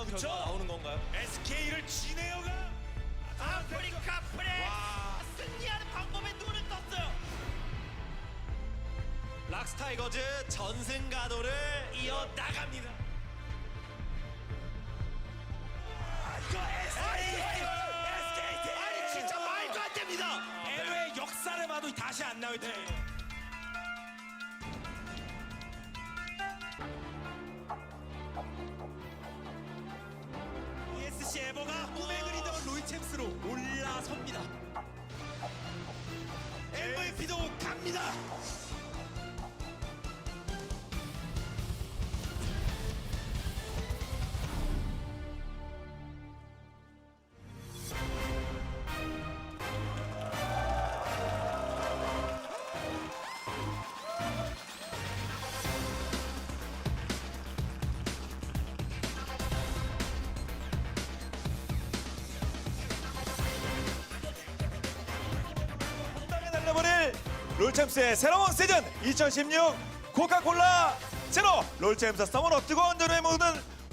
이런 결과 나오는 건가요? SK를 지네어가 아프리카 프레스 승리하는 방법에 눈을 떴어요. 락스타이거즈 전승 가도를 이어나갑니다. SK 아니 진짜 말도 안 됩니다. LO의 역사를 봐도 다시 안 나올 텐데. ESC 에버가 꿈에 그리던 롤챔스로 올라섭니다. MVP도 갑니다. 날려버릴 롤챔스의 새로운 시즌 2016 코카콜라 제로 롤챔스 서머너 뜨거운 여름의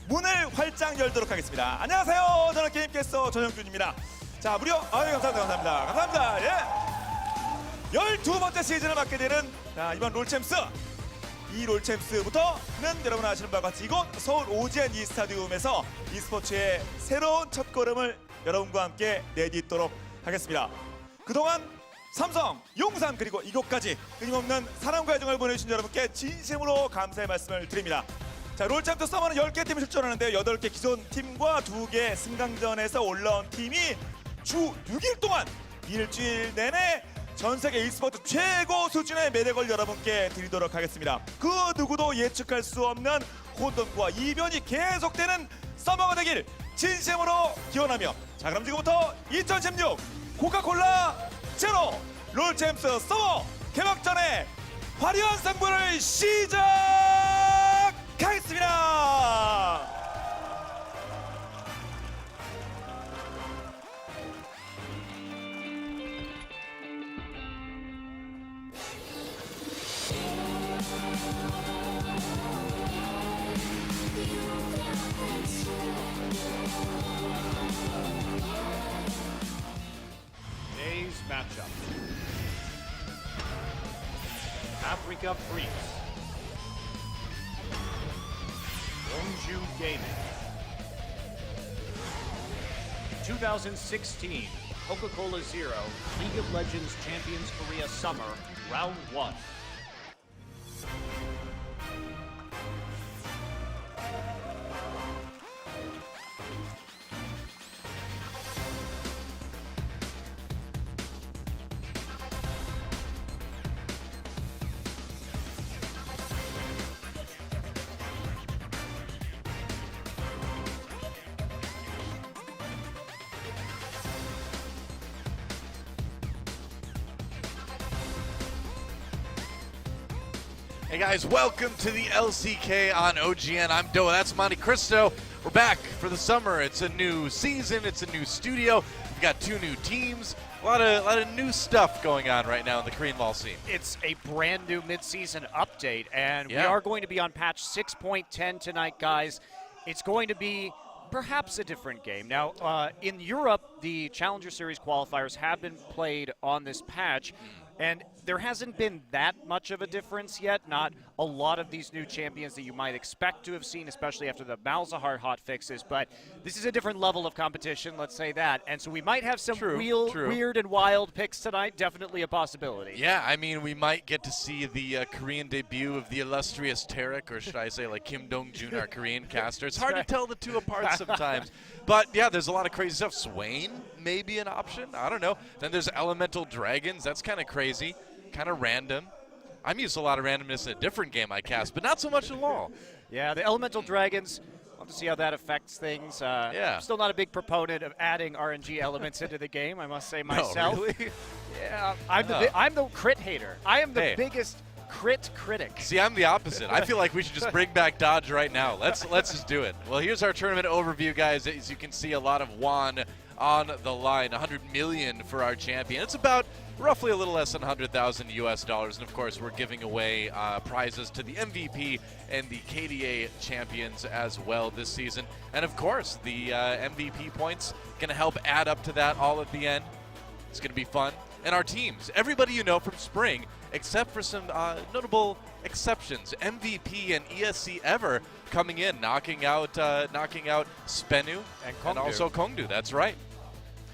문을 활짝 열도록 하겠습니다. 안녕하세요. 저는 게임캐스터 전영준입니다. 자, 무려 감사합니다. 예. 12번째 시즌을 맡게 되는 이번 롤챔스. 이 롤챔스부터는 여러분 아시는 바와 같이 이곳 서울 OGN 스타디움에서 e스포츠의 새로운 첫걸음을 여러분과 함께 내딛도록 하겠습니다. 그동안 삼성, 용산 그리고 이곳까지 끊임없는 사랑과 애정을 보내주신 여러분께 진심으로 감사의 말씀을 드립니다. 자, 롤챔스 서머는 10개 팀이 출전하는데요. 8개 기존 팀과 2개 승강전에서 올라온 팀이 주 6일 동안 일주일 내내 전세계 e스포츠 최고 수준의 매력을 여러분께 드리도록 하겠습니다. 그 누구도 예측할 수 없는 혼돈과 이변이 계속되는 서머가 되길 진심으로 기원하며, 자, 그럼 지금부터 2016 코카콜라 제로 롤챔스 서머 개막전의 화려한 승부를 시작하겠습니다. Today's matchup. Africa Freaks. Wonju Gaming. 2016 Coca-Cola Zero League of Legends Champions Korea Summer Round 1. Hey guys, welcome to the LCK on OGN. I'm Doa, that's Monte Cristo. We're back for the summer. It's a new season, it's a new studio. We've got 2 new teams. A lot of new stuff going on right now in the Korean LoL scene. It's a brand new mid-season update, and we Yeah. are going to be on patch 6.10 tonight, guys. It's going to be perhaps a different game. Now, in Europe, the Challenger Series qualifiers have been played on this patch, and there hasn't been that much of a difference yet. Not a lot of these new champions that you might expect to have seen, especially after the Malzahar hot fixes, but this is a different level of competition, let's say that. And so we might have some True. weird and wild picks tonight, definitely a possibility. Yeah, I mean, we might get to see the Korean debut of the illustrious Tarik, or should I say like Kim Dong-jun, our Korean caster. It's hard to tell the two apart sometimes. But yeah, there's a lot of crazy stuff. Swain may be an option. I don't know. Then there's Elemental Dragons. That's kind of crazy, kind of random. I'm used to a lot of randomness in a different game I cast, but not so much in LoL. Yeah, the Elemental Dragons, we'll have to see how that affects things. Yeah. I'm still not a big proponent of adding RNG elements into the game, I must say myself. No, really? Yeah, I'm the crit hater. I am the biggest crit critic. See, I'm the opposite. I feel like we should just bring back Dodge right now. Let's just do it. Well, here's our tournament overview, guys. As you can see, a lot of Juan on the line. 100 million for our champion. It's about roughly a little less than 100,000 US dollars. And of course, we're giving away prizes to the MVP and the KDA champions as well this season. And of course, the MVP points going to help add up to that all at the end. It's going to be fun. And our teams, everybody you know from spring, except for some notable exceptions, MVP and ESC Ever coming in, knocking out Spenu and also Kongdu. That's right.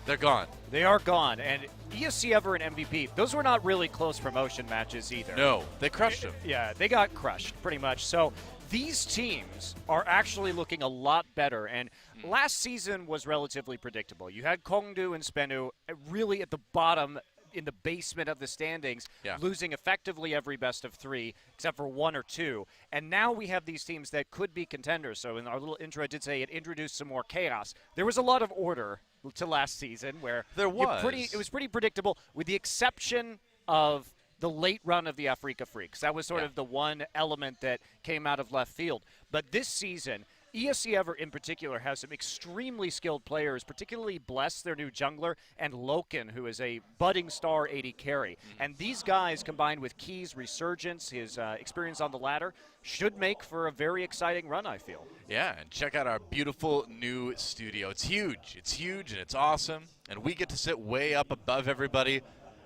They're gone. They are gone. And ESC Ever and MVP, those were not really close promotion matches either. No, they crushed them. Yeah, they got crushed pretty much. So these teams are actually looking a lot better. And last season was relatively predictable. You had Kongdu and Spenu really at the bottom in the basement of the standings, losing effectively every best of 3, except for 1 or 2. And now we have these teams that could be contenders. So in our little intro, I did say it introduced some more chaos. There was a lot of order to last season where it was pretty predictable, with the exception of the late run of the Africa Freaks. That was sort of the one element that came out of left field. But this season, ESC Ever in particular has some extremely skilled players, particularly Bless, their new jungler, and Loken, who is a budding star AD carry. And these guys, combined with Key's resurgence, his experience on the ladder, should make for a very exciting run, I feel. Yeah, and check out our beautiful new studio. It's huge. It's huge and it's awesome. And we get to sit way up above everybody,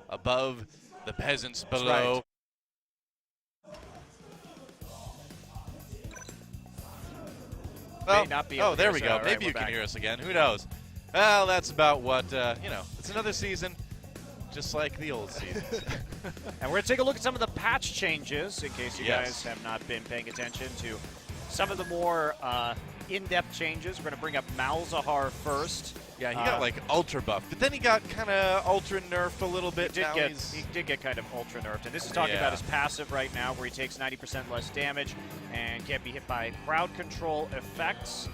above the peasants below. Right. Oh, there we go. Maybe you can hear us again. Who knows? Well, that's about what, it's another season, just like the old seasons. And we're going to take a look at some of the patch changes, in case you guys have not been paying attention to some of the more in-depth changes. We're going to bring up Malzahar first. Yeah, he got like ultra buff, but then he got kind of ultra nerfed a little bit. He did get kind of ultra nerfed, and this is talking about his passive right now, where he takes 90% less damage and can't be hit by crowd control effects.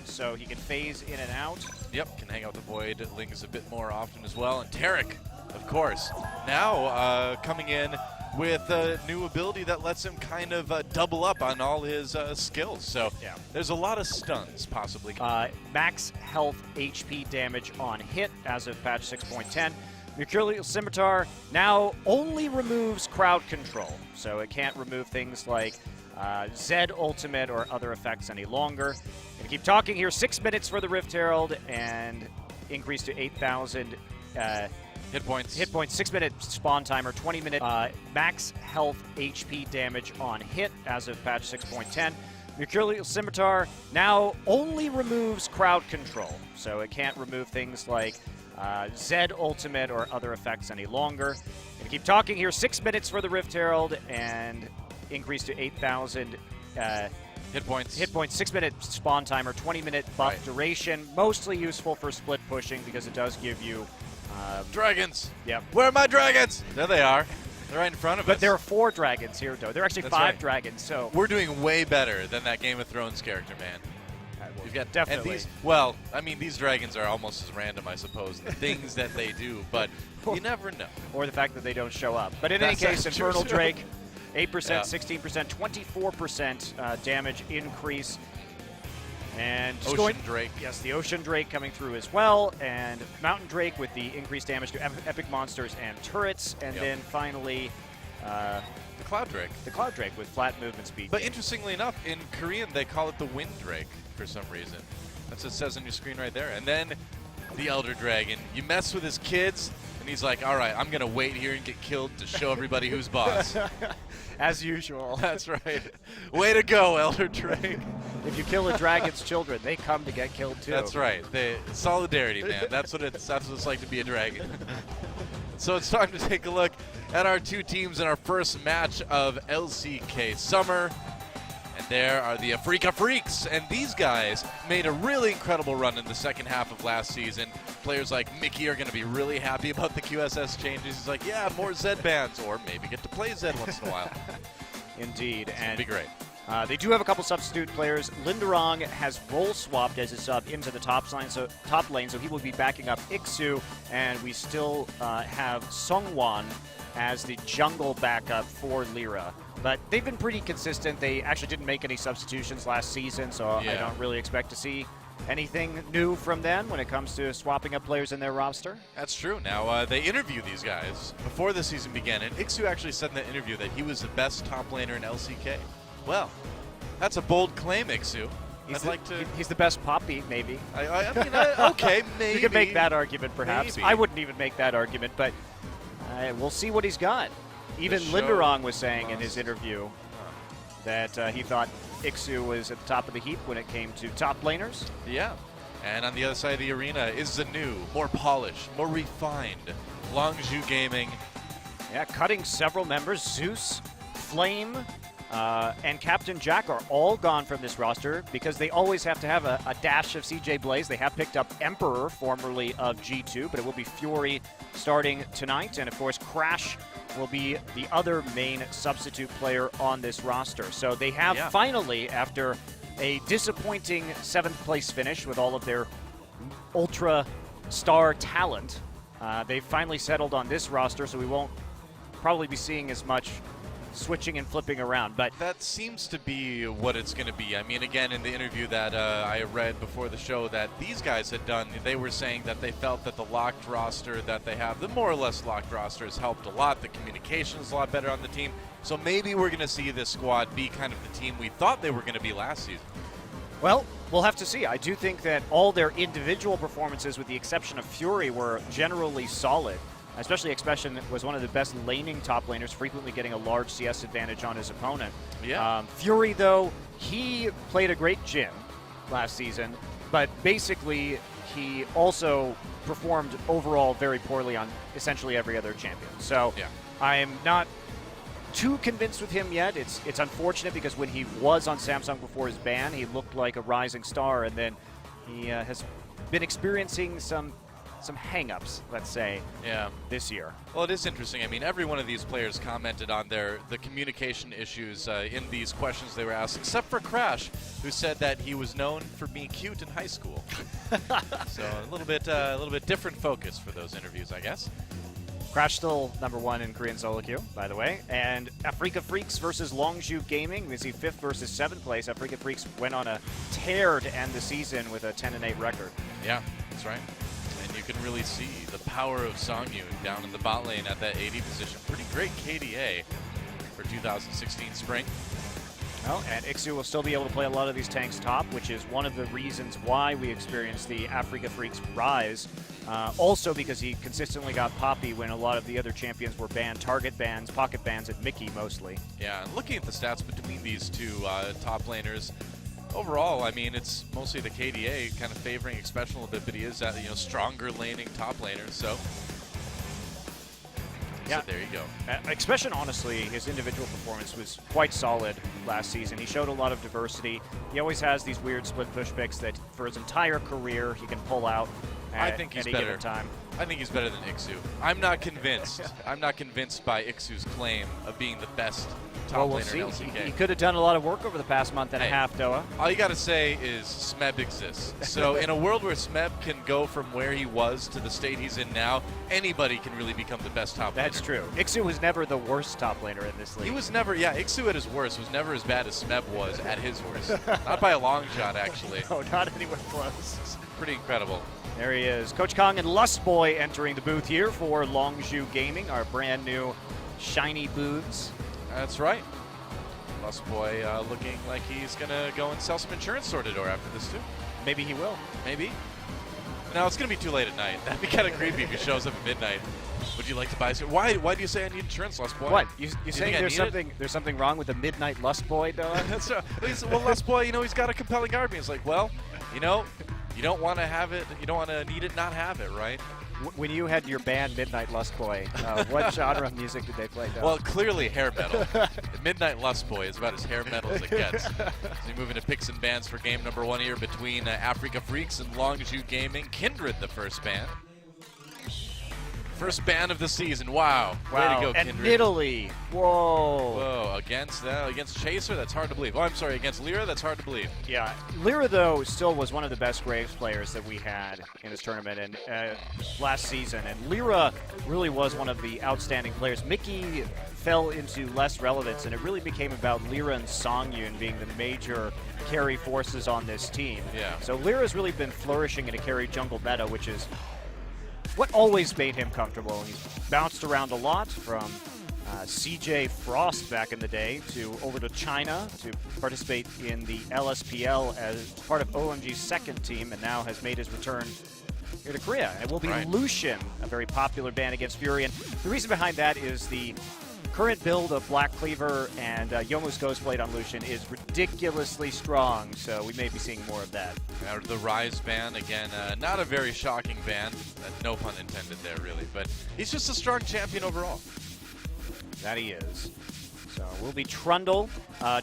So he can phase in and out. Yep, can hang out the Void Lings a bit more often as well. And Tarek, of course, now coming in with a new ability that lets him kind of double up on all his skills. So there's a lot of stuns, possibly. Max health HP damage on hit as of patch 6.10. Mercurial Scimitar now only removes crowd control, so it can't remove things like Zed Ultimate or other effects any longer. Gonna keep talking here. 6 minutes for the Rift Herald and increase to 8,000 hit points. 6-minute spawn timer, 20-minute max health HP damage on hit as of patch 6.10. Mercurial Scimitar now only removes crowd control, so it can't remove things like Zed Ultimate or other effects any longer. Gonna keep talking here. 6 minutes for the Rift Herald and increase to 8,000 hit points. 6-minute spawn timer, 20-minute buff duration, mostly useful for split pushing because it does give you dragons. Yep. Where are my dragons? There they are. They're right in front of us. But there are 4 dragons here, though. There are actually 5 dragons, so we're doing way better than that Game of Thrones character, man. You've got definitely. And these dragons are almost as random, I suppose, the things that they do, but you never know. Or the fact that they don't show up. But in any case, Infernal Drake, 8%, 16%, 24% damage increase. And Ocean Drake. Yes, the Ocean Drake coming through as well, and Mountain Drake with the increased damage to epic monsters and turrets, and then finally the Cloud Drake. The Cloud Drake with flat movement speed. But interestingly enough, in Korean they call it the Wind Drake for some reason. That's what it says on your screen right there. And then the Elder Dragon. You mess with his kids, and he's like, all right, I'm going to wait here and get killed to show everybody who's boss. As usual. That's right. Way to go, Elder Drake. If you kill a dragon's children, they come to get killed too. That's right. Solidarity, man. That's what it's like to be a dragon. So it's time to take a look at our 2 teams in our first match of LCK Summer. And there are the Africa Freaks, and these guys made a really incredible run in the second half of last season. Players like Mickey are going to be really happy about the QSS changes. He's like, yeah, more Zed bans, or maybe get to play Zed once in a while. Indeed. It's going to be great. They do have a couple substitute players. Linderong has role swapped as his sub into the top lane, so he will be backing up Ixu, and we still have Sungwon as the jungle backup for Lyra. But they've been pretty consistent. They actually didn't make any substitutions last season, so I don't really expect to see Anything new from them when it comes to swapping up players in their roster? That's true. Now, they interviewed these guys before the season began, and Ixu actually said in the interview that he was the best top laner in LCK. Well, that's a bold claim, Ixu. He's the best Poppy, maybe. I mean, okay, maybe. You could make that argument, perhaps. Maybe. I wouldn't even make that argument, but we'll see what he's got. Even show Linderong was saying in his interview that he thought Ixu was at the top of the heap when it came to top laners. Yeah. And on the other side of the arena is the new, more polished, more refined Longzhu Gaming. Yeah, cutting several members. Zeus, Flame, and Captain Jack are all gone from this roster because they always have to have a dash of CJ Blaze. They have picked up Emperor, formerly of G2, but it will be Fury starting tonight. And, of course, Crash will be the other main substitute player on this roster. So they have finally, after a disappointing 7th place finish with all of their ultra star talent, they finally settled on this roster, so we won't probably be seeing as much switching and flipping around. But that seems to be what it's going to be. I mean, again, in the interview that I read before the show that these guys had done, they were saying that they felt that the locked roster that they have, the more or less locked roster, has helped a lot. The communication is a lot better on the team. So maybe we're going to see this squad be kind of the team we thought they were going to be last season. Well, we'll have to see. I do think that all their individual performances, with the exception of Fury, were generally solid. Especially Expression was one of the best laning top laners, frequently getting a large CS advantage on his opponent. Yeah. Fury, though, he played a great Jhin last season, but basically he also performed overall very poorly on essentially every other champion. So I am not too convinced with him yet. It's unfortunate because when he was on Samsung before his ban, he looked like a rising star, and then he has been experiencing some hang-ups, let's say, this year. Well, it is interesting. I mean, every one of these players commented on the communication issues in these questions they were asked, except for Crash, who said that he was known for being cute in high school. So a little bit different focus for those interviews, I guess. Crash still #1 in Korean solo queue, by the way. And Africa Freaks versus Longzhu Gaming. We see 5th versus 7th place. Africa Freaks went on a tear to end the season with a 10-8 record. Yeah, that's right. You can really see the power of Songyun down in the bot lane at that AD position. Pretty great KDA for 2016 spring. Well, and Ixu will still be able to play a lot of these tanks top, which is one of the reasons why we experienced the Africa Freaks rise. Also because he consistently got Poppy when a lot of the other champions were banned. Target bans, pocket bans, and Mickey mostly. Yeah, and looking at the stats between these two top laners, overall, I mean, it's mostly the KDA kind of favoring Expression a little bit, but he is that stronger laning top laner. So there you go. Expression, honestly, his individual performance was quite solid last season. He showed a lot of diversity. He always has these weird split push picks that, for his entire career, he can pull out. I think he's better. Time. I think he's better than Ixu. I'm not convinced. I'm not convinced by Ixu's claim of being the best top laner in LCK. He could have done a lot of work over the past month and a half, Doa. All you got to say is Smeb exists. So in a world where Smeb can go from where he was to the state he's in now, anybody can really become the best top laner. That's true. Ixu was never the worst top laner in this league. He was never, Ixu at his worst was never as bad as Smeb was at his worst. Not by a long shot, actually. No, not anywhere close. Pretty incredible. There he is. Coach Kong and Lustboy entering the booth here for Longzhu Gaming, our brand new shiny booths. That's right. Lustboy looking like he's going to go and sell some insurance door to door after this, too. Maybe he will. Maybe. No, it's going to be too late at night. That'd be kind of creepy if he shows up at midnight. Would you like to buy some? Why do you say I need insurance, Lustboy? What? You saying there's something wrong with the midnight Lustboy, Doa? That's right. Well, Lustboy, he's got a compelling argument. He's like, well, you don't want to have it, you don't want to need it, not have it, right? When you had your band Midnight Lustboy, what genre of music did they play, Doa? Well, clearly hair metal. Midnight Lustboy is about as hair metal as it gets. So we move into picks and bans for game #1 here between Africa Freaks and Longzhu Gaming. Kindred, the first ban. First ban of the season. Wow. Way to go, And Kindred. Italy. Whoa. Whoa, against Chaser, that's hard to believe. Oh, I'm sorry, against Lyra, that's hard to believe. Yeah, Lyra, though, still was one of the best Graves players that we had in this tournament and last season. And Lyra really was one of the outstanding players. Mickey fell into less relevance, and it really became about Lyra and Songyun being the major carry forces on this team. Yeah. So Lyra's really been flourishing in a carry jungle meta, which is what always made him comfortable. He's bounced around a lot from CJ Frost back in the day to over to China to participate in the LSPL as part of OMG's second team, and now has made his return here to Korea. And it will be Lucian, a very popular ban against Fury. And the reason behind that is the current build of Black Cleaver and Yomu's Ghostblade on Lucian is ridiculously strong, so we may be seeing more of that. Now the Rise ban, again, not a very shocking ban. No pun intended there, really. But he's just a strong champion overall. That he is. So will be Trundle.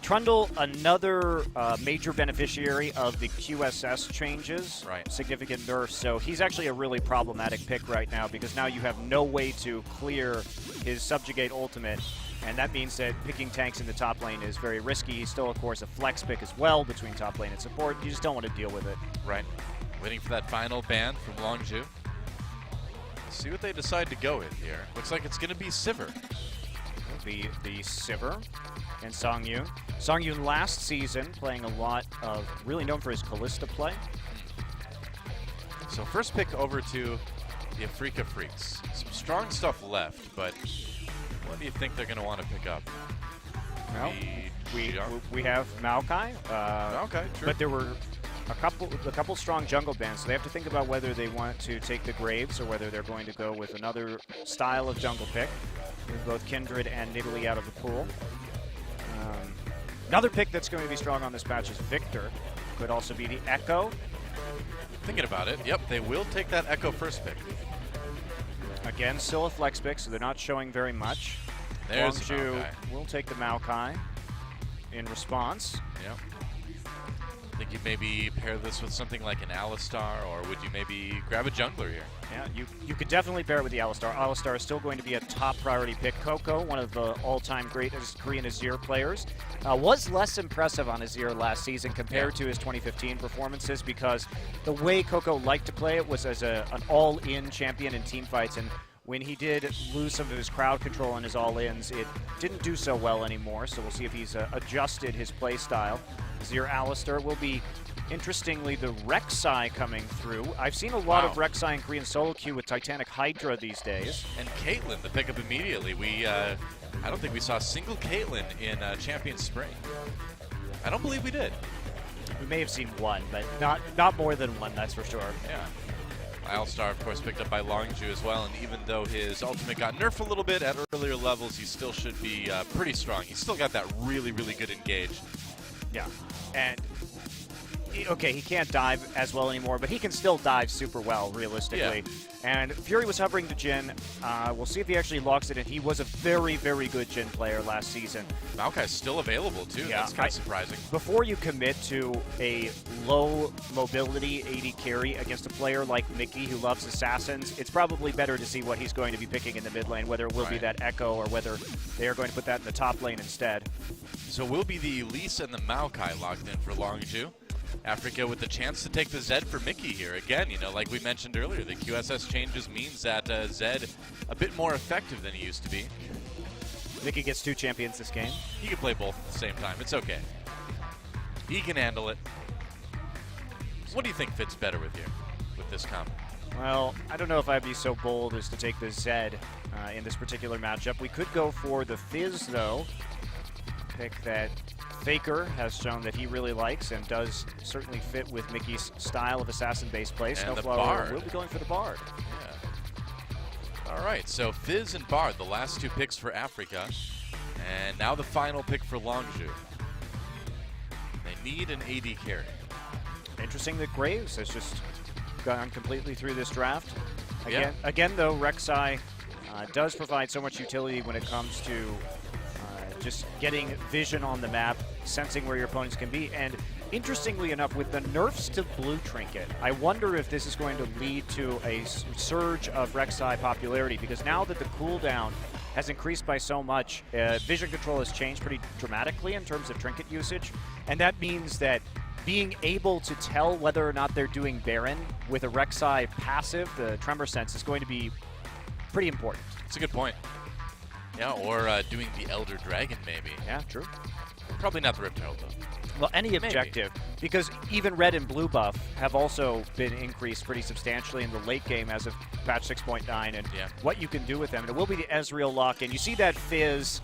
Trundle, another major beneficiary of the QSS changes. Right. Significant nerfs. So he's actually a really problematic pick right now because now you have no way to clear his Subjugate ultimate. And that means that picking tanks in the top lane is very risky. He's still, of course, a flex pick as well between top lane and support. You just don't want to deal with it. Right. Waiting for that final ban from Longju. Let's see what they decide to go with here. Looks like it's going to be Sivir. The Sivir and Songyun. Songyun last season playing a lot of, really known for his Kalista play. So first pick over to the Afrika Freaks. Some strong stuff left, but what do you think they're going to want to pick up? Well, we have Maokai. Maokai, true. But there were a couple strong jungle bans, so they have to think about whether they want to take the Graves or whether they're going to go with another style of jungle pick, with both Kindred and Nidalee out of the pool. Another pick that's going to be strong on this patch is Victor. Could also be the Echo. Thinking about it, yep, they will take that Echo first pick. Again, still a flex pick, so they're not showing very much. There's Longju will take the Maokai in response. Yep. I think you'd maybe pair this with something like an Alistar, or would you maybe grab a jungler here? Yeah, you could definitely pair it with the Alistar. Alistar is still going to be a top priority pick. Coco, one of the all-time greatest Korean Azir players, was less impressive on Azir last season compared to his 2015 performances because the way Coco liked to play it was as an all-in champion in team fights, and when he did lose some of his crowd control and his all-ins, it didn't do so well anymore, so we'll see if he's adjusted his play style. Azir Alistar will be, interestingly, the Rek'Sai coming through. I've seen a lot of Rek'Sai in Korean solo queue with Titanic Hydra these days. And Caitlyn, the pickup immediately. I don't think we saw a single Caitlyn in Champion Spring. I don't believe we did. We may have seen one, but not more than one, that's for sure. Yeah. Alistar, of course, picked up by Longju as well, and even though his ultimate got nerfed a little bit at earlier levels, he still should be pretty strong. He's still got that really, really good engage. Yeah, and okay, he can't dive as well anymore, but he can still dive super well, realistically. Yeah. And Fury was hovering to Jhin. We'll see if he actually locks it in. He was a very, very good Jhin player last season. Maokai's still available, too. Yeah, that's kind of surprising. Before you commit to a low mobility AD carry against a player like Mickey who loves assassins, it's probably better to see what he's going to be picking in the mid lane, whether it will be that Echo or whether they are going to put that in the top lane instead. So will be the Elise and the Maokai locked in for Longju. Africa with the chance to take the Zed for Mickey here. Again, you know, like we mentioned earlier, the QSS changes means that Zed a bit more effective than he used to be. Mickey gets 2 champions this game. He can play both at the same time. It's okay. He can handle it. What do you think fits better with you, with this comp? Well, I don't know if I'd be so bold as to take the Zed in this particular matchup. We could go for the Fizz, though. Pick that Faker has shown that he really likes and does certainly fit with Mickey's style of assassin-based play. And the Snowflower Bard. will be going for the Bard. Yeah. All right, so Fizz and Bard, the last 2 picks for Africa. And now the final pick for Longju. They need an AD carry. Interesting that Graves has just gone completely through this draft. Again though, Rek'Sai does provide so much utility when it comes to just getting vision on the map, sensing where your opponents can be, and interestingly enough, with the nerfs to Blue Trinket, I wonder if this is going to lead to a surge of Rek'Sai popularity, because now that the cooldown has increased by so much, vision control has changed pretty dramatically in terms of trinket usage, and that means that being able to tell whether or not they're doing Baron with a Rek'Sai passive, the Tremor Sense, is going to be pretty important. It's a good point. Yeah, or doing the Elder Dragon, maybe. Yeah, true. Probably not the Riptide, though. Well, any objective, because even red and blue buff have also been increased pretty substantially in the late game as of patch 6.9, and what you can do with them. And it will be the Ezreal lock-in. You see that Fizz,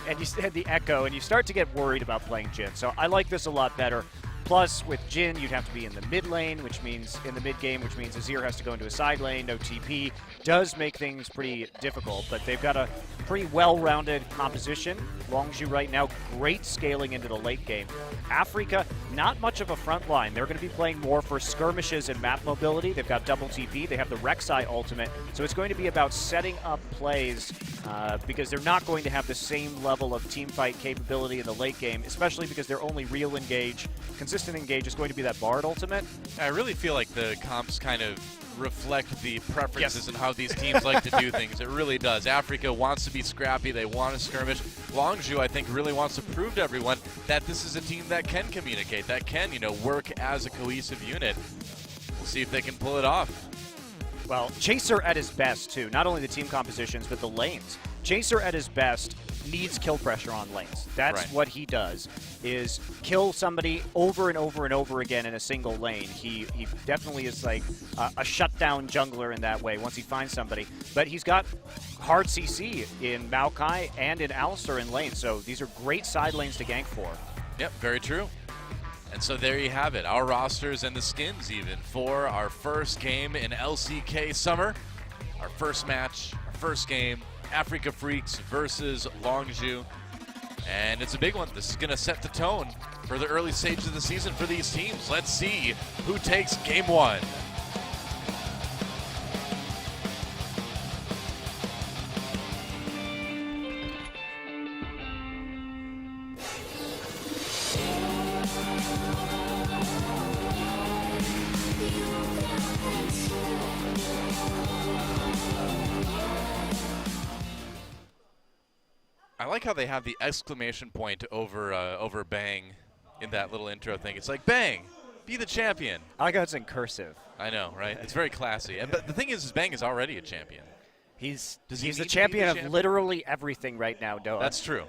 and you had the Echo, and you start to get worried about playing Jhin. So I like this a lot better. Plus, with Jhin, you'd have to be in the mid lane, which means in the mid game, which means Azir has to go into a side lane, no TP. Does make things pretty difficult, but they've got a pretty well-rounded composition. Longzhu right now, great scaling into the late game. Africa, not much of a front line. They're going to be playing more for skirmishes and map mobility. They've got double TP. They have the Rek'Sai ultimate. So it's going to be about setting up plays because they're not going to have the same level of team fight capability in the late game, especially because their only real engage, consistent engage, is going to be that Bard ultimate. I really feel like the comps kind of reflect the preferences and how these teams like to do things. It really does. Africa wants to be scrappy. They want to skirmish. Longzhu, I think, really wants to prove to everyone that this is a team that can communicate, that can, work as a cohesive unit. We'll see if they can pull it off. Well, Chaser at his best, too. Not only the team compositions, but the lanes. Chaser at his best needs kill pressure on lanes. That's what he does, is kill somebody over and over and over again in a single lane. He definitely is like a shutdown jungler in that way once he finds somebody. But he's got hard CC in Maokai and in Alistar in lane, so these are great side lanes to gank for. Yep, very true. And so there you have it, our rosters and the skins even for our first game in LCK Summer. Our first match, our first game, Africa Freaks versus Longzhu. And it's a big one. This is going to set the tone for the early stages of the season for these teams. Let's see who takes game one. I like how they have the exclamation point over Bang in that little intro thing. It's like, Bang, be the champion. I like how it's in cursive. I know, right? It's very classy. But the thing is Bang is already a champion. He's need the to champion be the of champion? literally everything right now, Doa. That's true.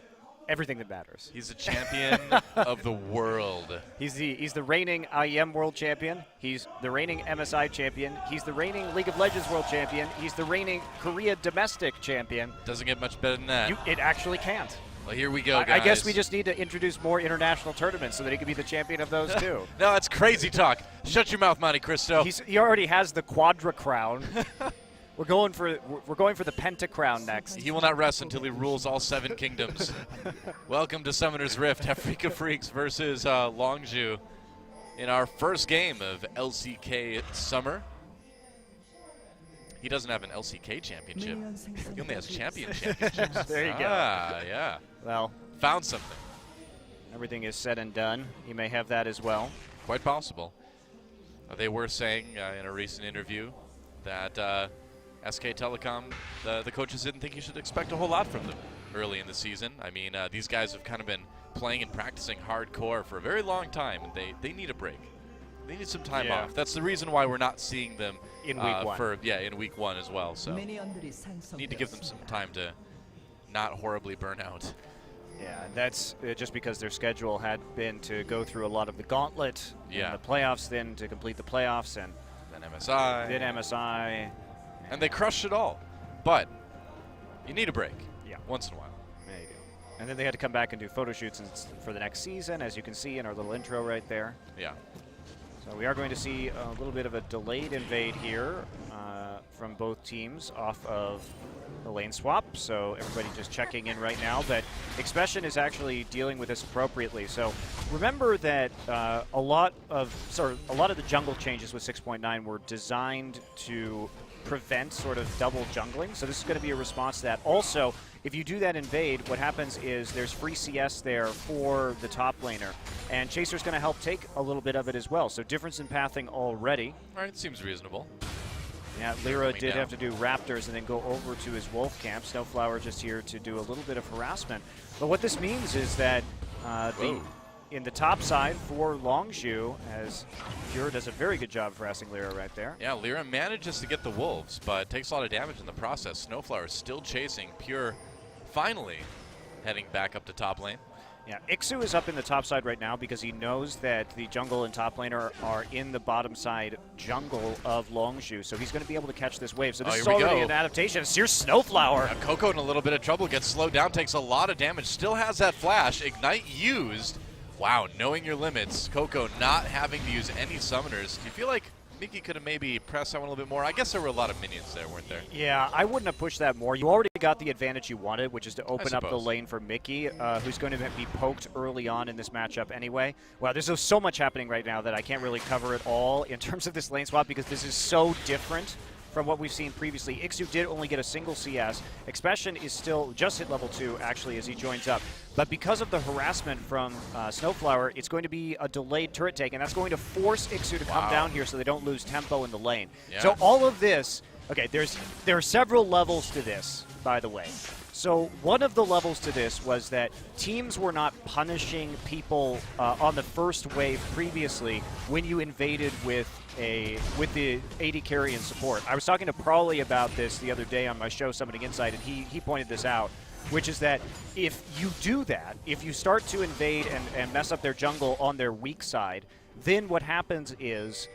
Everything that matters. He's a champion of the world. He's the reigning IEM World Champion. He's the reigning MSI Champion. He's the reigning League of Legends World Champion. He's the reigning Korea Domestic Champion. Doesn't get much better than that. It actually can't. Well, here we go, guys. I guess we just need to introduce more international tournaments so that he can be the champion of those too. No, that's crazy talk. Shut your mouth, Monte Cristo. He already has the Quadra Crown. We're going for the Penta Crown next. He will not rest until he rules all 7 kingdoms. Welcome to Summoner's Rift, Africa Freaks versus Longzhu in our first game of LCK Summer. He doesn't have an LCK championship. He only has champion championships. There you go. Yeah. Well, Found something. everything is said and done. He may have that as well. Quite possible. They were saying in a recent interview that SK Telecom, the coaches didn't think you should expect a whole lot from them early in the season. I mean, these guys have kind of been playing and practicing hardcore for a very long time, and they need a break. They need some time off. That's the reason why we're not seeing them In week one. In week one as well. So need to give them some time to not horribly burn out. Yeah, that's just because their schedule had been to go through a lot of the gauntlet in the playoffs, then to complete the playoffs, and Then MSI. then MSI. And they crushed it all. But you need a break. Yeah. Once in a while. There you go. And then they had to come back and do photo shoots for the next season, as you can see in our little intro right there. Yeah. So we are going to see a little bit of a delayed invade here from both teams off of the lane swap. So everybody just checking in right now. But Expression is actually dealing with this appropriately. So remember that a lot of the jungle changes with 6.9 were designed to prevent sort of double jungling. So this is going to be a response to that. Also, if you do that invade, what happens is there's free CS there for the top laner, and Chaser's going to help take a little bit of it as well. So difference in pathing already. All right, seems reasonable. Yeah, Lyra Coming did down. have to do Raptors and then go over to his Wolf camp. Snowflower just here to do a little bit of harassment. But what this means is that in the top side for Longzhu, as Pure does a very good job of harassing Lyra right there. Yeah, Lyra manages to get the Wolves, but takes a lot of damage in the process. Snowflower still chasing. Pure finally heading back up to top lane. Yeah, Ixu is up in the top side right now because he knows that the jungle and top laner are in the bottom side jungle of Longzhu, so he's going to be able to catch this wave. So this is here we already go. an adaptation. Here's Snowflower. Now Coco in a little bit of trouble, gets slowed down, takes a lot of damage, still has that flash. Ignite used. Wow, knowing your limits. Coco not having to use any summoners. Do you feel like Mickey could have maybe pressed that one a little bit more? I guess there were a lot of minions there, weren't there? Yeah, I wouldn't have pushed that more. You already got the advantage you wanted, which is to open up the suppose. lane for Mickey, who's going to be poked early on in this matchup anyway. Wow, there's so much happening right now that I can't really cover it all in terms of this lane swap because this is so different from what we've seen previously. Ixu did only get a single CS. Expression is still just hit level 2, actually, as he joins up. But because of the harassment from Snowflower, it's going to be a delayed turret take, and that's going to force Ixu to come down here so they don't lose tempo in the lane. Yeah. So all of this, okay, there are several levels to this, by the way. So one of the levels to this was that teams were not punishing people on the first wave previously when you invaded with the AD carry and support. I was talking to Prawley about this the other day on my show, Summoning Insight, and he pointed this out, which is that if you do that, if you start to invade and mess up their jungle on their weak side, then what happens is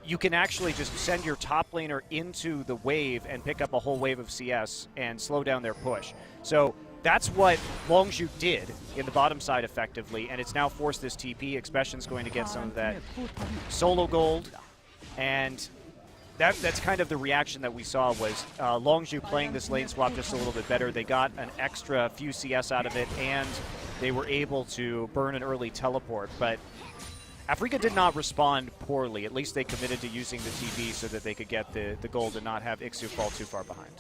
you can actually just send your top laner into the wave and pick up a whole wave of CS and slow down their push. So that's what Longzhu did in the bottom side effectively, and it's now forced this TP. Expression's going to get some of that solo gold, and that's kind of the reaction that we saw was Longzhu playing this lane swap just a little bit better. They got an extra few CS out of it, and they were able to burn an early teleport, but Afrika did not respond poorly. At least they committed to using the TP so that they could get the gold and not have Ixu fall too far behind.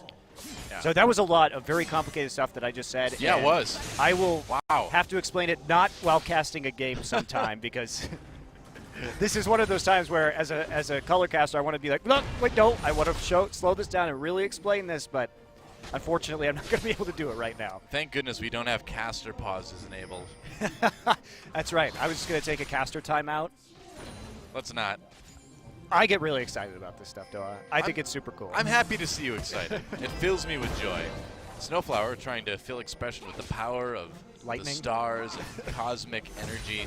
Yeah. So that was a lot of very complicated stuff that I just said. Yeah, it was. I will have to explain it not while casting a game sometime because this is one of those times where as a color caster I want to be like, look, wait, no, I want to slow this down and really explain this, but unfortunately I'm not going to be able to do it right now. Thank goodness we don't have caster pauses enabled. That's right. I was just going to take a caster timeout. Let's not. I get really excited about this stuff, though. I think it's super cool. I'm happy to see you excited. It fills me with joy. Snowflower trying to fill Expression with the power of lightning, the stars, and cosmic energy.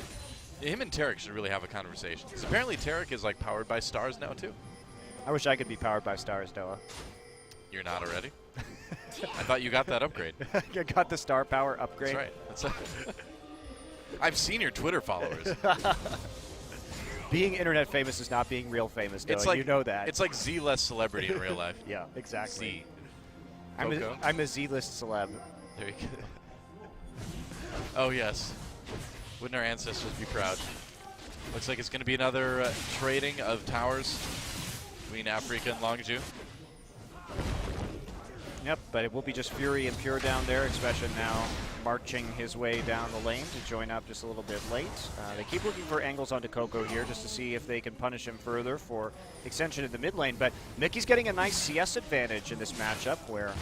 Him and Tarek should really have a conversation. 'Cause apparently Tarek is like powered by stars now too. I wish I could be powered by stars, Noah. You're not already? I thought you got that upgrade. I got the star power upgrade. That's right. I've seen your Twitter followers. Being internet famous is not being real famous, Noah. It's like, you know that. It's like Z-less celebrity in real life. Yeah, exactly. Z. I'm a Z-list celeb. There you go. Oh, yes. Wouldn't our ancestors be proud? Looks like it's going to be another trading of towers between Afrika and Longzhu. Yep, but it will be just Fury and Pure down there. Expression now marching his way down the lane to join up just a little bit late. They keep looking for angles onto Coco here just to see if they can punish him further for extension in the mid lane. But Mickey's getting a nice CS advantage in this matchup where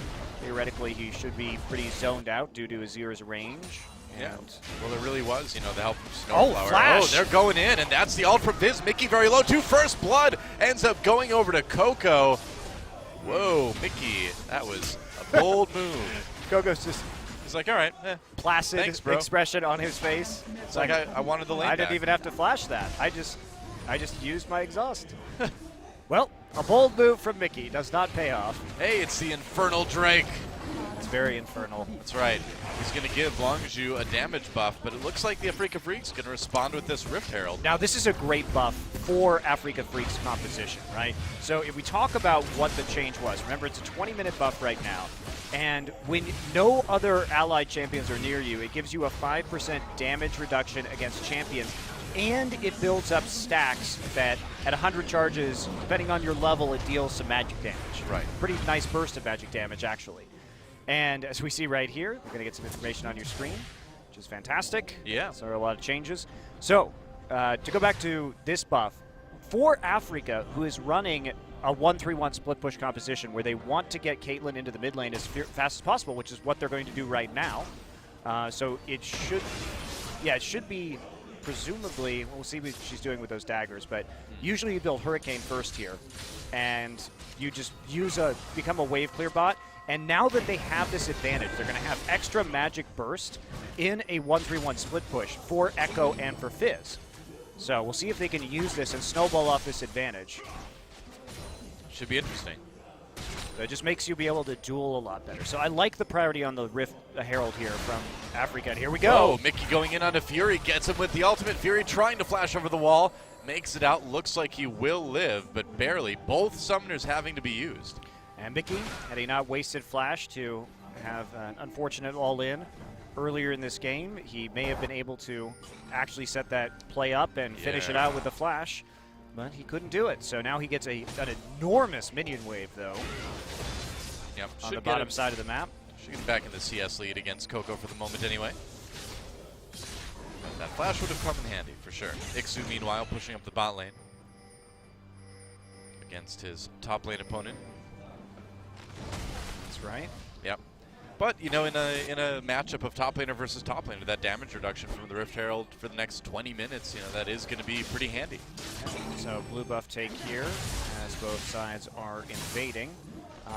theoretically he should be pretty zoned out due to Azir's range. Yeah. And Well, there really was, the help from Snowflower. Flash! Oh, they're going in, and that's the ult from Viz. Mickey very low, to first blood. Ends up going over to Coco. Whoa, Mickey, that was a bold move. Coco's just He's like, all right, placid Thanks, bro. expression on his face. It's like I wanted the lane I didn't back. even have to flash that. I just used my exhaust. Well, a bold move from Mickey does not pay off. Hey, it's the Infernal Drake. It's very infernal. That's right. He's going to give Longzhu a damage buff, but it looks like the Afrika Freak's going to respond with this Rift Herald. Now, this is a great buff for Afrika Freak's composition, right? So if we talk about what the change was, remember it's a 20-minute buff right now, and when no other allied champions are near you, it gives you a 5% damage reduction against champions, and it builds up stacks that at 100 charges, depending on your level, it deals some magic damage. Right. Pretty nice burst of magic damage, actually. And as we see right here, we're going to get some information on your screen, which is fantastic. Yeah. So there are a lot of changes. So to go back to this buff, for Africa, who is running a 1-3-1 split push composition where they want to get Caitlyn into the mid lane as fast as possible, which is what they're going to do right now. So it should be presumably, we'll see what she's doing with those daggers, but usually you build Hurricane first here, and you just become a wave clear bot. And now that they have this advantage, they're going to have extra magic burst in a 1-3-1 split push for Echo and for Fizz. So we'll see if they can use this and snowball off this advantage. Should be interesting. So it just makes you be able to duel a lot better. So I like the priority on the Rift Herald here from Africa. And here we go. Oh, Mickey going in on a Fury, gets him with the ultimate. Fury trying to flash over the wall, makes it out, looks like he will live, but barely. Both summoners having to be used. And Mickey, had he not wasted Flash to have an unfortunate all-in earlier in this game, he may have been able to actually set that play up and finish it out with the Flash, but he couldn't do it. So now he gets an enormous minion wave, though, Yep. on the bottom side of the map. Should get back in the CS lead against Coco for the moment anyway. That Flash would have come in handy, for sure. Ixu, meanwhile, pushing up the bot lane against his top lane opponent. That's right. Yep. But, you know, in a matchup of top laner versus top laner, that damage reduction from the Rift Herald for the next 20 minutes, you know, that is going to be pretty handy. So blue buff take here as both sides are invading.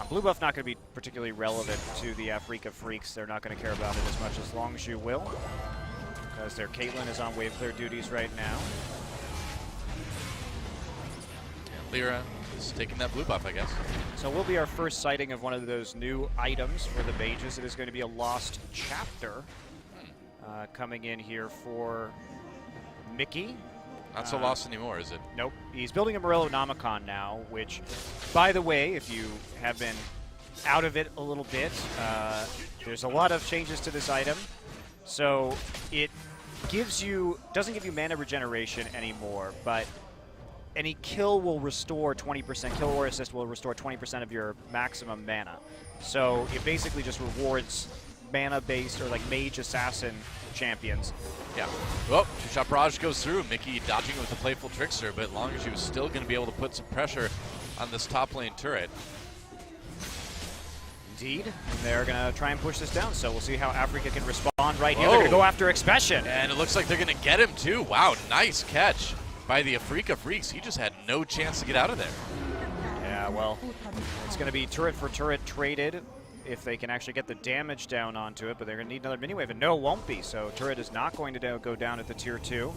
Blue buff not going to be particularly relevant to the Africa Freaks. They're not going to care about it as much as Longzhu will, because their Caitlyn is on wave clear duties right now. And Lyra is taking that blue buff, I guess. So will be our first sighting of one of those new items for the mages. It is going to be a lost chapter coming in here for Mickey. Not so lost anymore, is it? Nope. He's building a Morello Nomicon now, which, by the way, if you have been out of it a little bit, there's a lot of changes to this item. So it doesn't give you mana regeneration anymore, but any kill will restore 20%, kill or assist will restore 20% of your maximum mana. So it basically just rewards mana-based or like mage assassin champions. Yeah. Well, two-shot barrage goes through. Mickey dodging it with the playful trickster, but Longzhu is still going to be able to put some pressure on this top lane turret. Indeed. And they're going to try and push this down, so we'll see how Africa can respond right here. They're going to go after Expression. And it looks like they're going to get him too. Wow, nice catch by the Africa Freaks. He just had no chance to get out of there. Yeah, well, it's going to be turret for turret traded if they can actually get the damage down onto it, but they're going to need another mini-wave, and no, it won't be. So turret is not going to go down at the tier 2.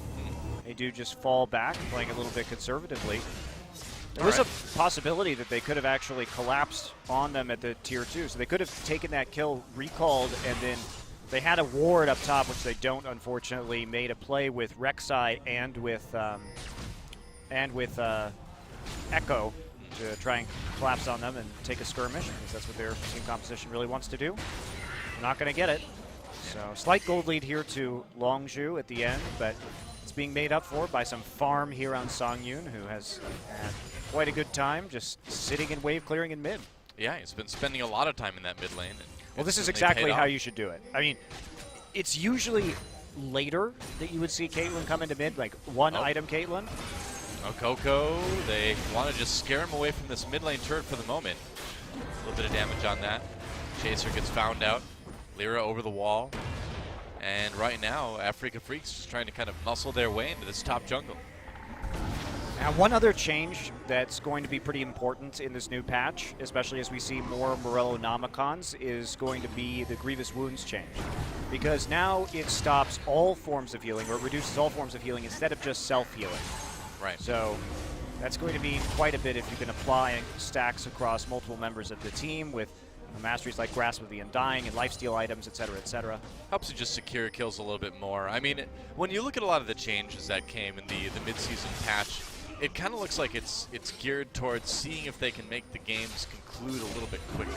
They do just fall back, playing a little bit conservatively. There was a possibility that they could have actually collapsed on them at the tier 2, so they could have taken that kill, recalled, and then they had a ward up top, which they don't, unfortunately, made a play with Rek'Sai and with Echo to try and collapse on them and take a skirmish, because that's what their team composition really wants to do. They're not going to get it. So slight gold lead here to Longzhu at the end, but it's being made up for by some farm here on Songyun, who has had quite a good time just sitting in wave clearing in mid. Yeah, he's been spending a lot of time in that mid lane. Well, this is exactly how you should do it. I mean, it's usually later that you would see Caitlyn come into mid, like one item Caitlyn. Oh, Coco, they want to just scare him away from this mid lane turret for the moment. A little bit of damage on that. Chaser gets found out. Lyra over the wall. And right now, Africa Freaks just trying to kind of muscle their way into this top jungle. Now, one other change that's going to be pretty important in this new patch, especially as we see more Morello Nomicons, is going to be the Grievous Wounds change. Because now it stops all forms of healing, or it reduces all forms of healing instead of just self-healing. Right. So that's going to mean quite a bit if you can apply stacks across multiple members of the team with masteries like Grasp of the Undying and lifesteal items, etc., etc. Helps you just secure kills a little bit more. I mean, when you look at a lot of the changes that came in the mid-season patch, it kind of looks like it's geared towards seeing if they can make the games conclude a little bit quicker.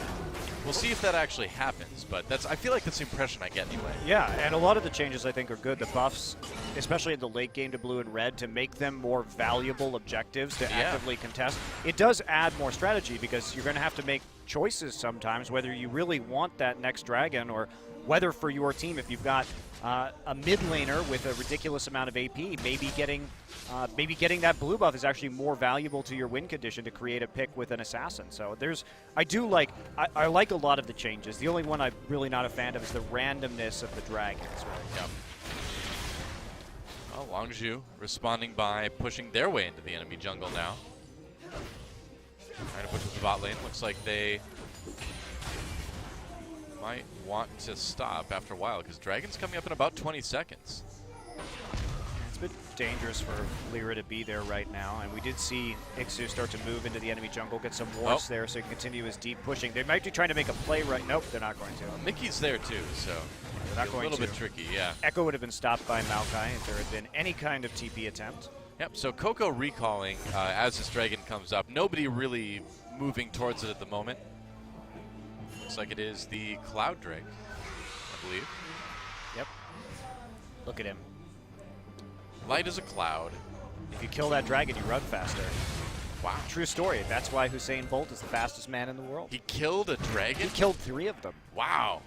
We'll see if that actually happens, but I feel like that's the impression I get anyway. Yeah, and a lot of the changes I think are good. The buffs, especially in the late game to blue and red, to make them more valuable objectives to actively contest. It does add more strategy because you're going to have to make choices sometimes whether you really want that next dragon or whether for your team, if you've got a mid laner with a ridiculous amount of AP, maybe getting that blue buff is actually more valuable to your win condition to create a pick with an assassin. So I like a lot of the changes. The only one I'm really not a fan of is the randomness of the dragons. Right? Yep. Well, Longzhu responding by pushing their way into the enemy jungle now. Trying to push with the bot lane. Looks like they might want to stop after a while because Dragon's coming up in about 20 seconds. It's a bit dangerous for Lyra to be there right now, and we did see Ixu start to move into the enemy jungle, get some wards there so he can continue his deep pushing. They might be trying to make a play right. Nope, they're not going to. Mickey's there too, so they're not going a little to. bit tricky, yeah. Echo would have been stopped by Maokai if there had been any kind of TP attempt. Yep, so Coco recalling as this dragon comes up. Nobody really moving towards it at the moment. Looks like it is the Cloud Drake, I believe. Yep. Look at him. Light as a cloud. If you kill that dragon, you run faster. Wow. True story. That's why Usain Bolt is the fastest man in the world. He killed a dragon? He killed 3 of them. Wow.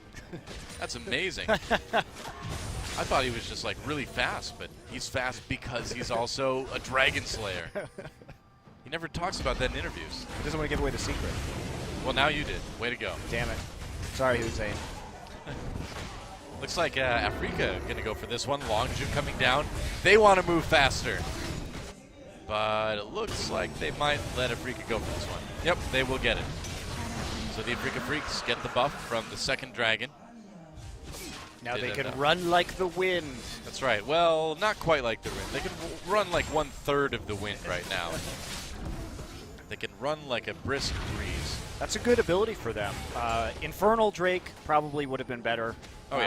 That's amazing. I thought he was just like really fast, but he's fast because he's also a dragon slayer. He never talks about that in interviews. He doesn't want to give away the secret. Well, now you did. Way to go. Damn it. Sorry, Usain. Looks like Africa going to go for this one. Longzhu coming down. They want to move faster. But it looks like they might let Africa go for this one. Yep, they will get it. So the Africa Freaks get the buff from the second dragon. Now they can run like the wind. That's right. Well, not quite like the wind. They can run like 1/3 of the wind right now. They can run like a brisk breeze. That's a good ability for them. Infernal Drake probably would have been better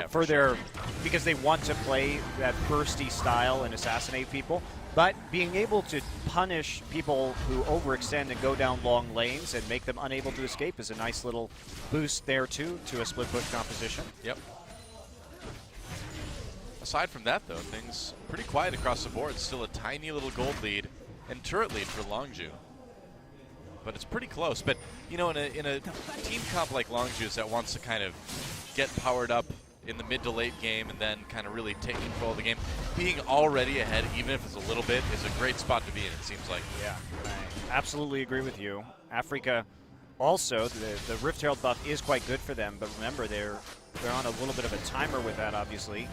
for sure. because they want to play that bursty style and assassinate people. But being able to punish people who overextend and go down long lanes and make them unable to escape is a nice little boost there too to a split push composition. Yep. Aside from that, though, things pretty quiet across the board. Still a tiny little gold lead and turret lead for Longzhu. But it's pretty close. But, you know, in a team comp like Longzhu's that wants to kind of get powered up in the mid to late game and then kind of really take control of the game, being already ahead, even if it's a little bit, is a great spot to be in, it seems like. Yeah, I absolutely agree with you. Africa also, the Rift Herald buff is quite good for them, but remember, they're on a little bit of a timer with that, obviously.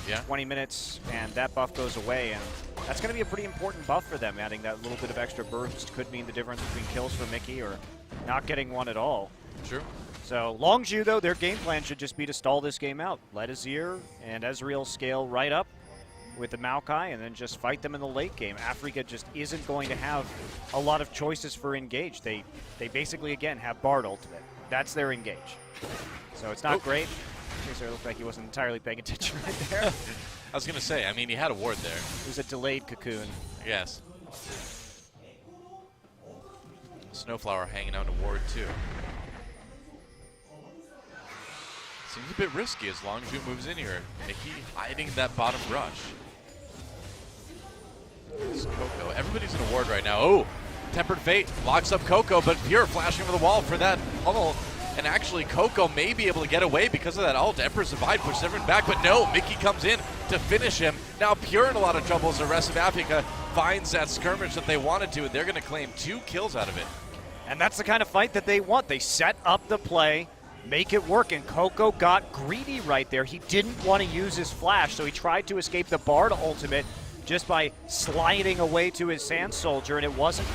Yeah. 20 minutes, and that buff goes away, and that's going to be a pretty important buff for them. Adding that little bit of extra burst could mean the difference between kills for Mickey or not getting one at all. True. So Longzhu, though, their game plan should just be to stall this game out. Let Azir and Ezreal scale right up with the Maokai and then just fight them in the late game. Africa just isn't going to have a lot of choices for engage. They basically, again, have Bard ultimate. That's their engage. So it's not great. Chaser looked like he wasn't entirely paying attention right there. I was going to say, I mean, he had a ward there. It was a delayed cocoon. Yes. Snowflower hanging out a ward, too. Seems a bit risky as Longzhu moves in here. Mickey hiding that bottom brush. It's Coco. Everybody's in a ward right now. Oh, Tempered Fate locks up Coco, but Pure flashing over the wall for that pummel. And actually, Coco may be able to get away because of that ult. Emperor's Divide pushes everyone back, but no, Mickey comes in to finish him. Now Pure in a lot of trouble as the rest of Africa finds that skirmish that they wanted to, and they're going to claim 2 kills out of it. And that's the kind of fight that they want. They set up the play, make it work, and Coco got greedy right there. He didn't want to use his flash, so he tried to escape the Bard ultimate just by sliding away to his Sand Soldier, and he wasn't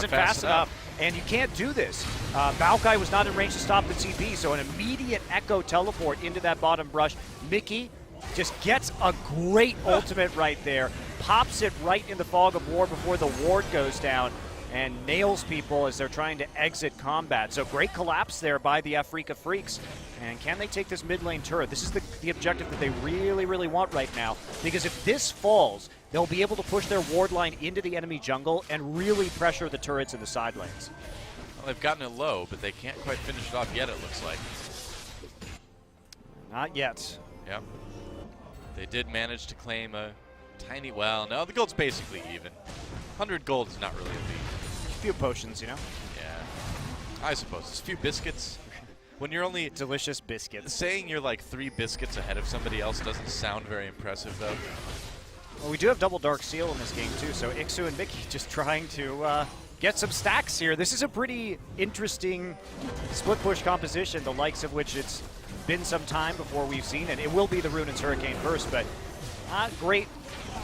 fast enough. And you can't do this. Maokai was not in range to stop the TP, so an immediate Echo teleport into that bottom brush. Mickey just gets a great ultimate right there, pops it right in the fog of war before the ward goes down, and nails people as they're trying to exit combat. So great collapse there by the Africa Freaks. And can they take this mid lane turret? This is the objective that they really, really want right now. Because if this falls, they'll be able to push their ward line into the enemy jungle and really pressure the turrets in the side lanes. Well, they've gotten it low, but they can't quite finish it off yet, it looks like. Not yet. Yep. They did manage to claim a tiny, well, no, the gold's basically even. 100 gold is not really a lead. A few potions, you know? Yeah. I suppose. It's a few biscuits. When you're only Delicious biscuits. saying you're like 3 biscuits ahead of somebody else doesn't sound very impressive, though. Well, we do have double Dark Seal in this game, too, so Ixu and Mickey just trying to get some stacks here. This is a pretty interesting split push composition, the likes of which it's been some time before we've seen it. It will be the Runaan's Hurricane first, but not great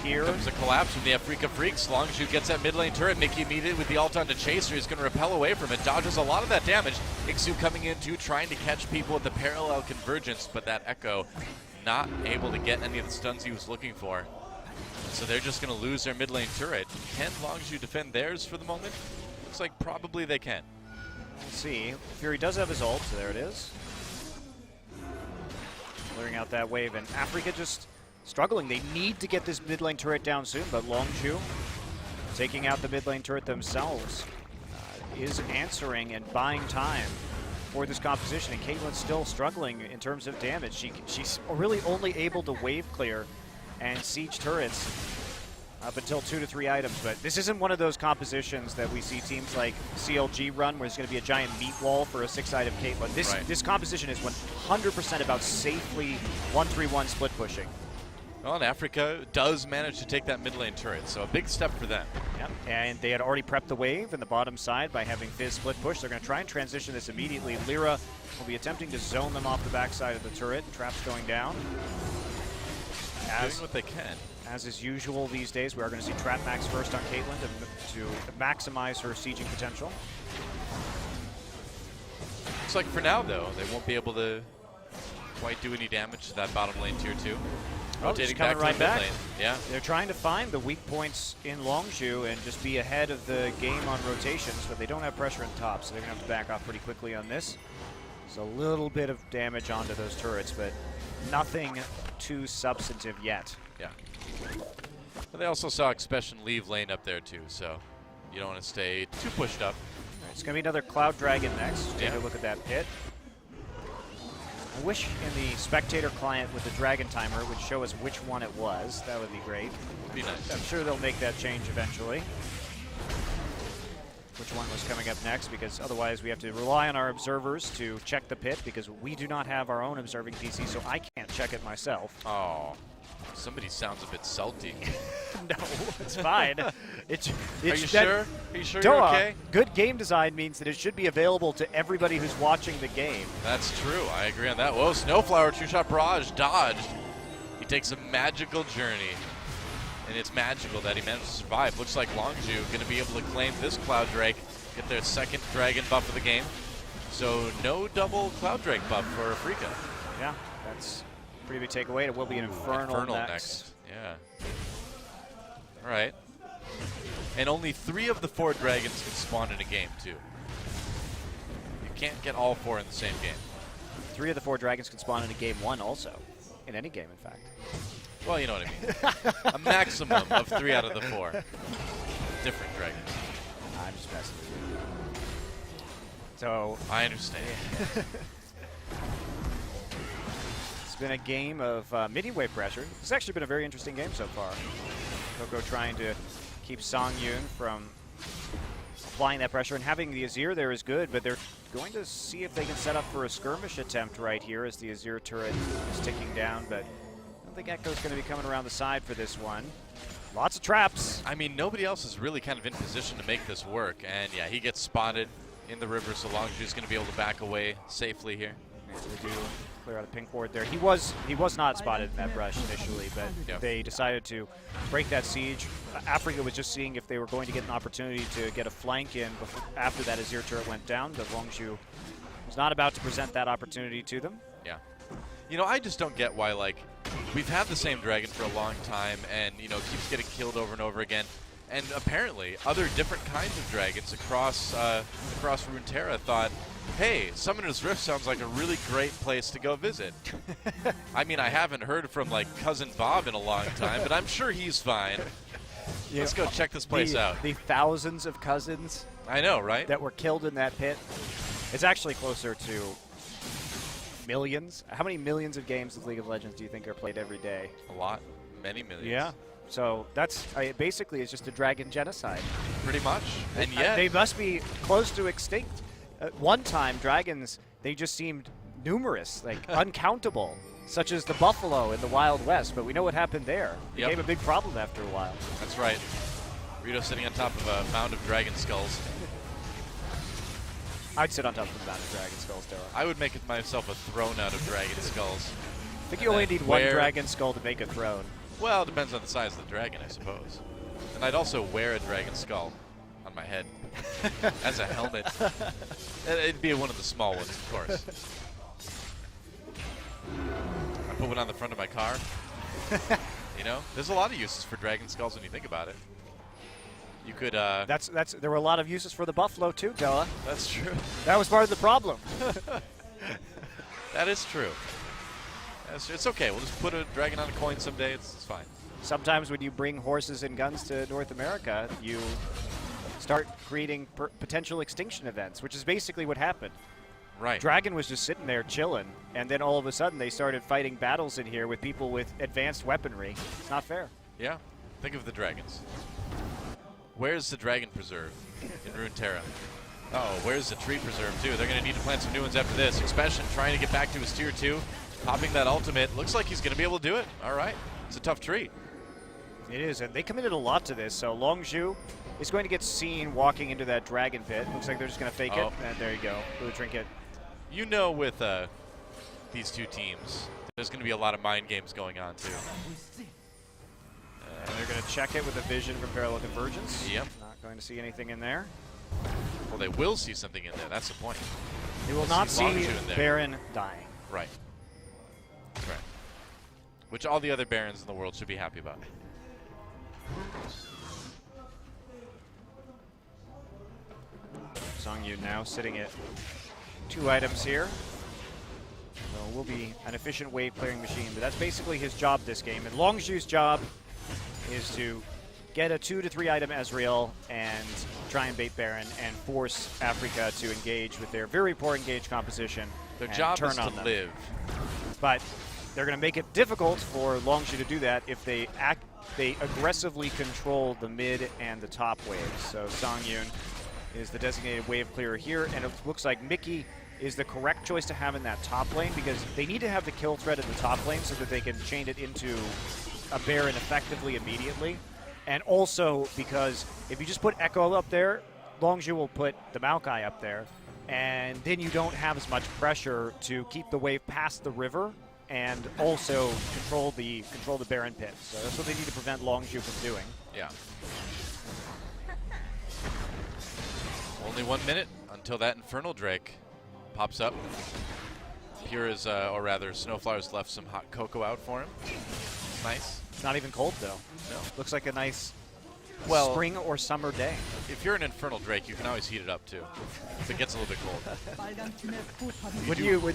here. Comes a collapse from the Afrika Freaks. Longzhu gets that mid lane turret. Mickey immediately with the ult onto Chaser. He's going to repel away from it. Dodges a lot of that damage. Ixu coming in too, trying to catch people with the parallel convergence, but that Echo not able to get any of the stuns he was looking for. So they're just going to lose their mid lane turret. Can Longzhu defend theirs for the moment? Looks like probably they can. We'll see. Fury does have his ult, so there it is. Clearing out that wave, and Africa just struggling. They need to get this mid lane turret down soon, but Longzhu taking out the mid lane turret themselves is answering and buying time for this composition, and Caitlyn's still struggling in terms of damage. She's really only able to wave clear and siege turrets up until 2 to 3 items, but this isn't one of those compositions that we see teams like CLG run where there's going to be a giant meat wall for a 6-item Caitlyn. This composition is 100% about safely 1-3-1 split pushing. Well, and Africa does manage to take that mid lane turret, so a big step for them. Yep, and they had already prepped the wave in the bottom side by having Fizz split push. They're going to try and transition this immediately. Lyra will be attempting to zone them off the backside of the turret. Traps going down. Doing what they can. As is usual these days, we are going to see Trap Max first on Caitlyn to maximize her sieging potential. Looks like for now, though, they won't be able to quite do any damage to that bottom lane tier 2. Rotating back to the mid lane. Yeah. They're trying to find the weak points in Longzhu and just be ahead of the game on rotations, but they don't have pressure in top, so they're going to have to back off pretty quickly on this. So a little bit of damage onto those turrets, but nothing too substantive yet. Yeah. But they also saw Expression leave lane up there too, so you don't want to stay too pushed up. It's going to be another Cloud Dragon next. Take a look at that pit. I wish in the spectator client with the Dragon Timer it would show us which one it was. That would be great. Be nice. I'm sure they'll make that change eventually. Which one was coming up next, because otherwise we have to rely on our observers to check the pit, because we do not have our own observing PC, so I can't check it myself. Oh, somebody sounds a bit salty. No, it's fine. Are you sure? Are you sure Doa, you're okay? Good game design means that it should be available to everybody who's watching the game. That's true. I agree on that. Whoa, Snowflower, 2-shot barrage, dodged. He takes a magical journey. And it's magical that he managed to survive. Looks like Longzhu going to be able to claim this Cloud Drake, get their second Dragon buff of the game. So no double Cloud Drake buff for Afrika. Yeah, that's a pretty big takeaway. It will be an Infernal next. Yeah. All right. And only 3 of the 4 dragons can spawn in a game, too. You can't get all 4 in the same game. 3 of the 4 dragons can spawn in a game 1 also. In any game, in fact. Well, you know what I mean. A maximum of 3 out of the 4 different dragons. I'm just messing with you. So I understand. it's been a game of mid-wave pressure. It's actually been a very interesting game so far. Coco trying to keep Song Yoon from applying that pressure, and having the Azir there is good, but they're going to see if they can set up for a skirmish attempt right here as the Azir turret is ticking down, but I don't think Echo's going to be coming around the side for this one. Lots of traps. I mean, nobody else is really kind of in position to make this work, and yeah, he gets spotted in the river, so Longzhu's going to be able to back away safely here. Yeah, so they do clear out a pink ward there. He was not spotted in that brush initially, but they decided to break that siege. Afrika was just seeing if they were going to get an opportunity to get a flank in after that Azir turret went down, but Longzhu was not about to present that opportunity to them. Yeah. You know, I just don't get why, like, we've had the same dragon for a long time and, you know, keeps getting killed over and over again. And apparently, other different kinds of dragons across Runeterra thought, hey, Summoner's Rift sounds like a really great place to go visit. I mean, I haven't heard from, like, Cousin Bob in a long time, but I'm sure he's fine. Let's go check this place out. The thousands of cousins I know, right? that were killed in that pit. It's actually closer to millions. How many millions of games of League of Legends do you think are played every day? A lot. Many millions. Yeah. So that's basically it's just a dragon genocide. Pretty much. And yet, They must be close to extinct. At one time, dragons, they just seemed numerous, like uncountable, such as the buffalo in the Wild West. But we know what happened there. It Yep. became a big problem after a while. that's right. Rito sitting on top of a mound of dragon skulls. I'd sit on top of the mountain of dragon skulls, Dara. I would make myself a throne out of dragon skulls. I think you only need one where- dragon skull to make a throne. Well, it depends on the size of the dragon, I suppose. And I'd also wear a dragon skull on my head as a helmet. It'd be one of the small ones, of course. I put one on the front of my car. You know, there's a lot of uses for dragon skulls when you think about it. You could. There were a lot of uses for the buffalo too, Della. That's true. That was part of the problem. That is true. It's okay. We'll just put a dragon on a coin someday. It's fine. Sometimes when you bring horses and guns to North America, you start creating potential extinction events, which is basically what happened. Right. Dragon was just sitting there chilling, and then all of a sudden they started fighting battles in here with people with advanced weaponry. It's not fair. Yeah. Think of the dragons. Where's the dragon preserve in Runeterra? Oh, where's the tree preserve too? They're going to need to plant some new ones after this. Expression trying to get back to his tier 2. Popping that ultimate. Looks like he's going to be able to do it. All right. It's a tough tree. It is, and they committed a lot to this. So Longzhu is going to get seen walking into that dragon pit. Looks like they're just going to fake it. And there you go. Blue trinket. You know, with these two teams, there's going to be a lot of mind games going on too. And they're going to check it with a vision for parallel convergence. Yep. Not going to see anything in there. Well, they will see something in there. That's the point. They will They'll not see see Longzhu in there. Baron dying. Right. Right. Which all the other barons in the world should be happy about. Songyu now sitting at 2 items here. So will be an efficient wave clearing machine, but that's basically his job this game. And Longzhu's job is to get a 2 to 3 item Ezreal and try and bait Baron and force Africa to engage with their very poor engage composition. Their and job turn is to on them. live. But they're going to make it difficult for Longzhu to do that if they aggressively control the mid and the top waves. So Songyun is the designated wave clearer here, and it looks like Mickey is the correct choice to have in that top lane because they need to have the kill threat in the top lane so that they can chain it into a Baron effectively immediately. And also because if you just put Echo up there, Longzhu will put the Maokai up there, and then you don't have as much pressure to keep the wave past the river and also control the Baron pit. So that's what they need to prevent Longzhu from doing. Yeah. Only 1 minute until that Infernal Drake pops up. Pure or rather, Snowflower's left some hot cocoa out for him. Nice. It's not even cold though. No. Looks like a nice Well, spring or summer day. if you're an Infernal Drake, you can always heat it up too. If it gets a little bit cold.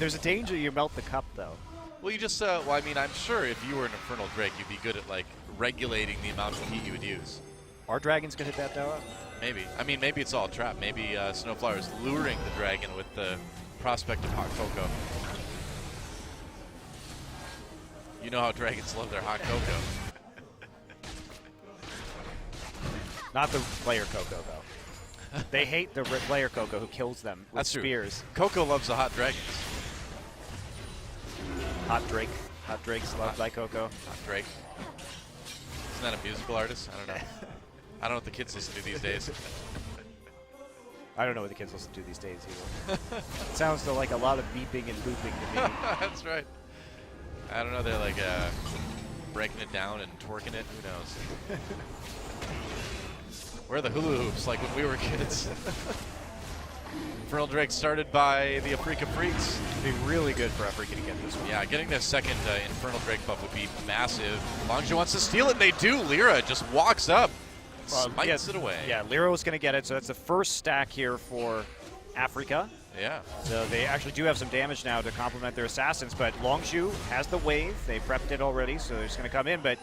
There's a danger you melt the cup though. Well, you just, well, I mean, I'm sure if you were an Infernal Drake, you'd be good at, like, regulating the amount of heat you would use. Are dragons gonna hit that though? Maybe. I mean, maybe it's all a trap. Maybe Snowflower is luring the dragon with the prospect of hot cocoa. You know how dragons love their hot cocoa. Not the player Coco though. They hate the player Coco who kills them with That's true. spears. Coco loves the hot dragons. Hot Drake. Hot Drake's loved by Coco. Hot Drake. Isn't that a musical artist? I don't know. I don't know what the kids listen to these days. I don't know what the kids listen to these days either. It sounds like a lot of beeping and booping to me. That's right. I don't know. They're like breaking it down and twerking it. Who knows? Where are the hula hoops like when we were kids? Infernal Drake started by the Afrika Freaks. It'd be really good for Africa to get this one. Yeah, getting their second Infernal Drake buff would be massive. Longzhu wants to steal it, and they do. Lyra just walks up, smites it away. Yeah, Liro's going to get it, so that's the first stack here for Africa. Yeah. So they actually do have some damage now to complement their assassins, but Longzhu has the wave. They prepped it already, so they're just going to come in, but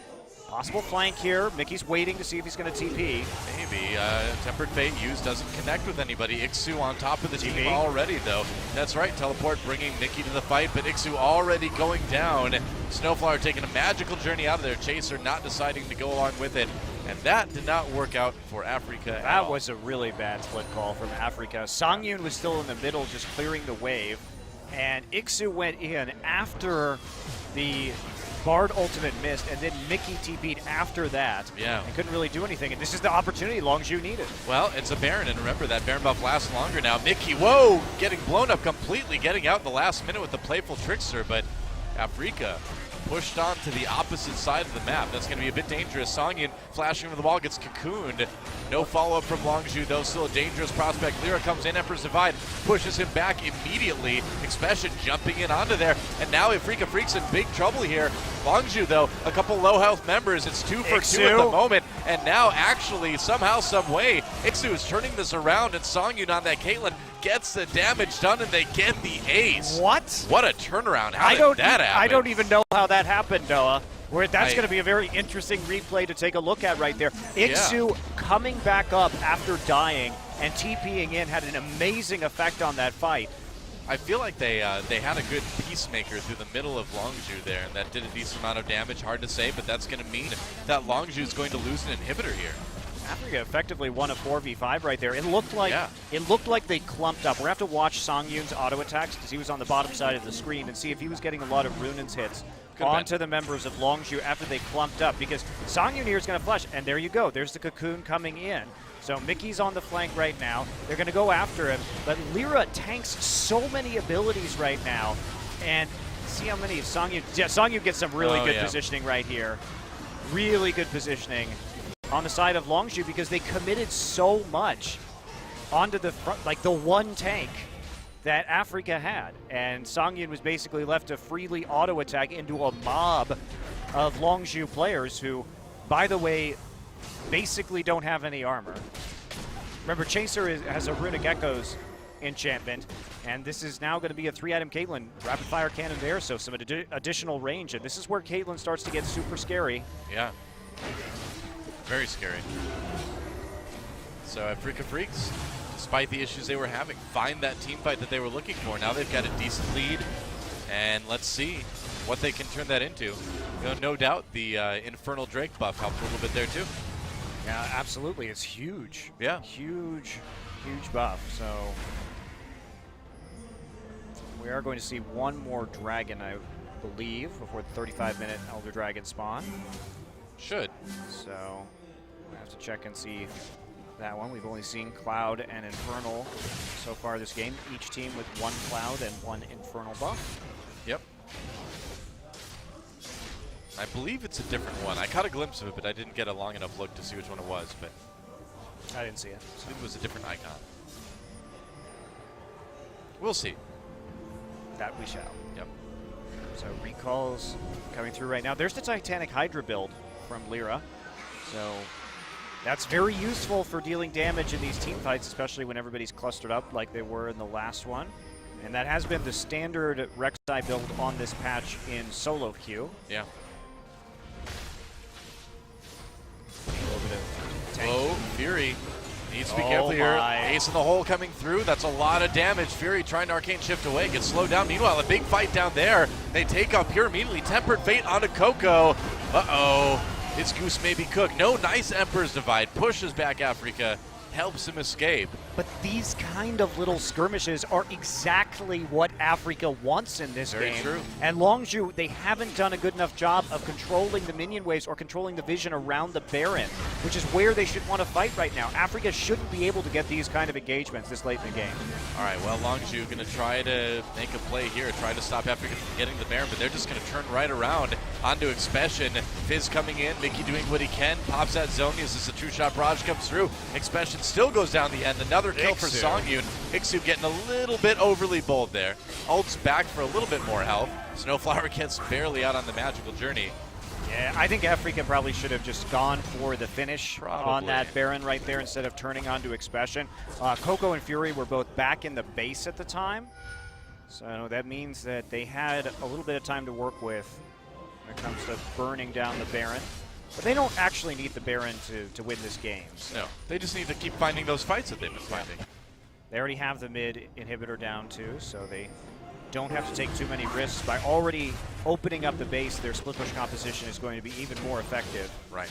possible flank here. Mickey's waiting to see if he's going to TP. Maybe. Tempered Fate used doesn't connect with anybody. Ixu on top of the TP. team already, though. That's right. Teleport bringing Mickey to the fight, but Ixu already going down. Snowflower taking a magical journey out of there. Chaser not deciding to go along with it. And that did not work out for Africa at all. That was a really bad split call from Africa. Songyun was still in the middle, just clearing the wave. And Ixu went in after the Bard ultimate missed, and then Mickey TP'd after that. Yeah. And couldn't really do anything. And this is the opportunity Longzhu needed. Well, it's a Baron, and remember that Baron buff lasts longer now. Mickey, whoa, getting blown up completely, getting out in the last minute with the playful trickster, but Africa pushed on to the opposite side of the map. That's going to be a bit dangerous. Songyun flashing over the wall, gets cocooned. No follow-up from Longzhu, though. Still a dangerous prospect. Lyra comes in, Emperor's Divide pushes him back immediately. Expression jumping in onto there. And now Africa Freak's in big trouble here. Longzhu, though, a couple low-health members. It's 2 for 2 at the moment. And now, actually, somehow, some way, Ixu is turning this around, and Songyun on that Caitlyn gets the damage done, and they get the ace. What? What a turnaround. How did that happen? I don't even know how that happened, Noah. That's I- going to be a very interesting replay to take a look at right there. Ixu coming back up after dying and TPing in had an amazing effect on that fight. I feel like they had a good peacemaker through the middle of Longzhu there, and that did a decent amount of damage. Hard to say, but that's going to mean that Longzhu is going to lose an inhibitor here. Africa effectively won a 4v5 right there. It looked like they clumped up. We're going to have to watch Songyun's auto attacks because he was on the bottom side of the screen and see if he was getting a lot of Runan's hits onto the members of Longzhu after they clumped up, because Songyun here is going to flush, and there you go. There's the cocoon coming in. So Mickey's on the flank right now. They're going to go after him, but Lyra tanks so many abilities right now, and see how many of Songyun. Yeah, Songyun gets some really good positioning right here. Really good positioning on the side of Longzhu because they committed so much onto the front, like the one tank that Africa had. And Songyun was basically left to freely auto-attack into a mob of Longzhu players who, by the way, basically don't have any armor. Remember, Chaser has a Runic Echoes enchantment, and this is now going to be a 3-item Caitlyn. Rapid Fire Cannon there, so some additional range. And this is where Caitlyn starts to get super scary. Yeah. Very scary. So Africa Freaks, despite the issues they were having, find that team fight that they were looking for. Now they've got a decent lead, and let's see what they can turn that into. No doubt the Infernal Drake buff helped a little bit there too. Yeah, absolutely. It's huge. Yeah. Huge buff. So we are going to see one more dragon, I believe, before the 35-minute Elder Dragon spawn. Should. So we have to check and see that one. We've only seen Cloud and Infernal so far this game. Each team with one Cloud and one Infernal buff. Yep. I believe it's a different one. I caught a glimpse of it, but I didn't get a long enough look to see which one it was. But I didn't see it. it was a different icon. We'll see. That we shall. Yep. So recalls coming through right now. There's the Titanic Hydra build from Lyra. So that's very useful for dealing damage in these team fights, especially when everybody's clustered up like they were in the last one. And that has been the standard Rek'Sai build on this patch in solo queue. Yeah. A little bit of tank. Whoa, Fury needs to be careful here. Ace in the hole coming through. That's a lot of damage. Fury trying to Arcane Shift away. Gets slowed down. Meanwhile, a big fight down there. They take up here immediately. Tempered Fate onto Coco. Uh-oh. His goose may be cooked. No, nice Emperor's Divide. Pushes back Africa. Helps him escape. But these kind of little skirmishes are exactly what Africa wants in this Very game. true. And Longzhu, they haven't done a good enough job of controlling the minion waves or controlling the vision around the Baron, which is where they should want to fight right now. Africa shouldn't be able to get these kind of engagements this late in the game. All right, well, Longzhu going to try to make a play here, try to stop Africa from getting the Baron, but they're just going to turn right around onto Expression. Fizz coming in, Mickey doing what he can, pops that Zonius as the true shot barrage comes through. Expression still goes down the end. Another kill for Songyun. Ixu getting a little bit overly bold there. Ult's back for a little bit more health. Snowflower gets barely out on the magical journey. Yeah, I think Africa probably should have just gone for the finish on that Baron right there instead of turning on to Expression. Coco and Fury were both back in the base at the time, so that means that they had a little bit of time to work with when it comes to burning down the Baron. But they don't actually need the Baron to win this game. So. No, they just need to keep finding those fights that they've been finding. They already have the mid inhibitor down too, so they don't have to take too many risks. By already opening up the base, their split push composition is going to be even more effective. Right.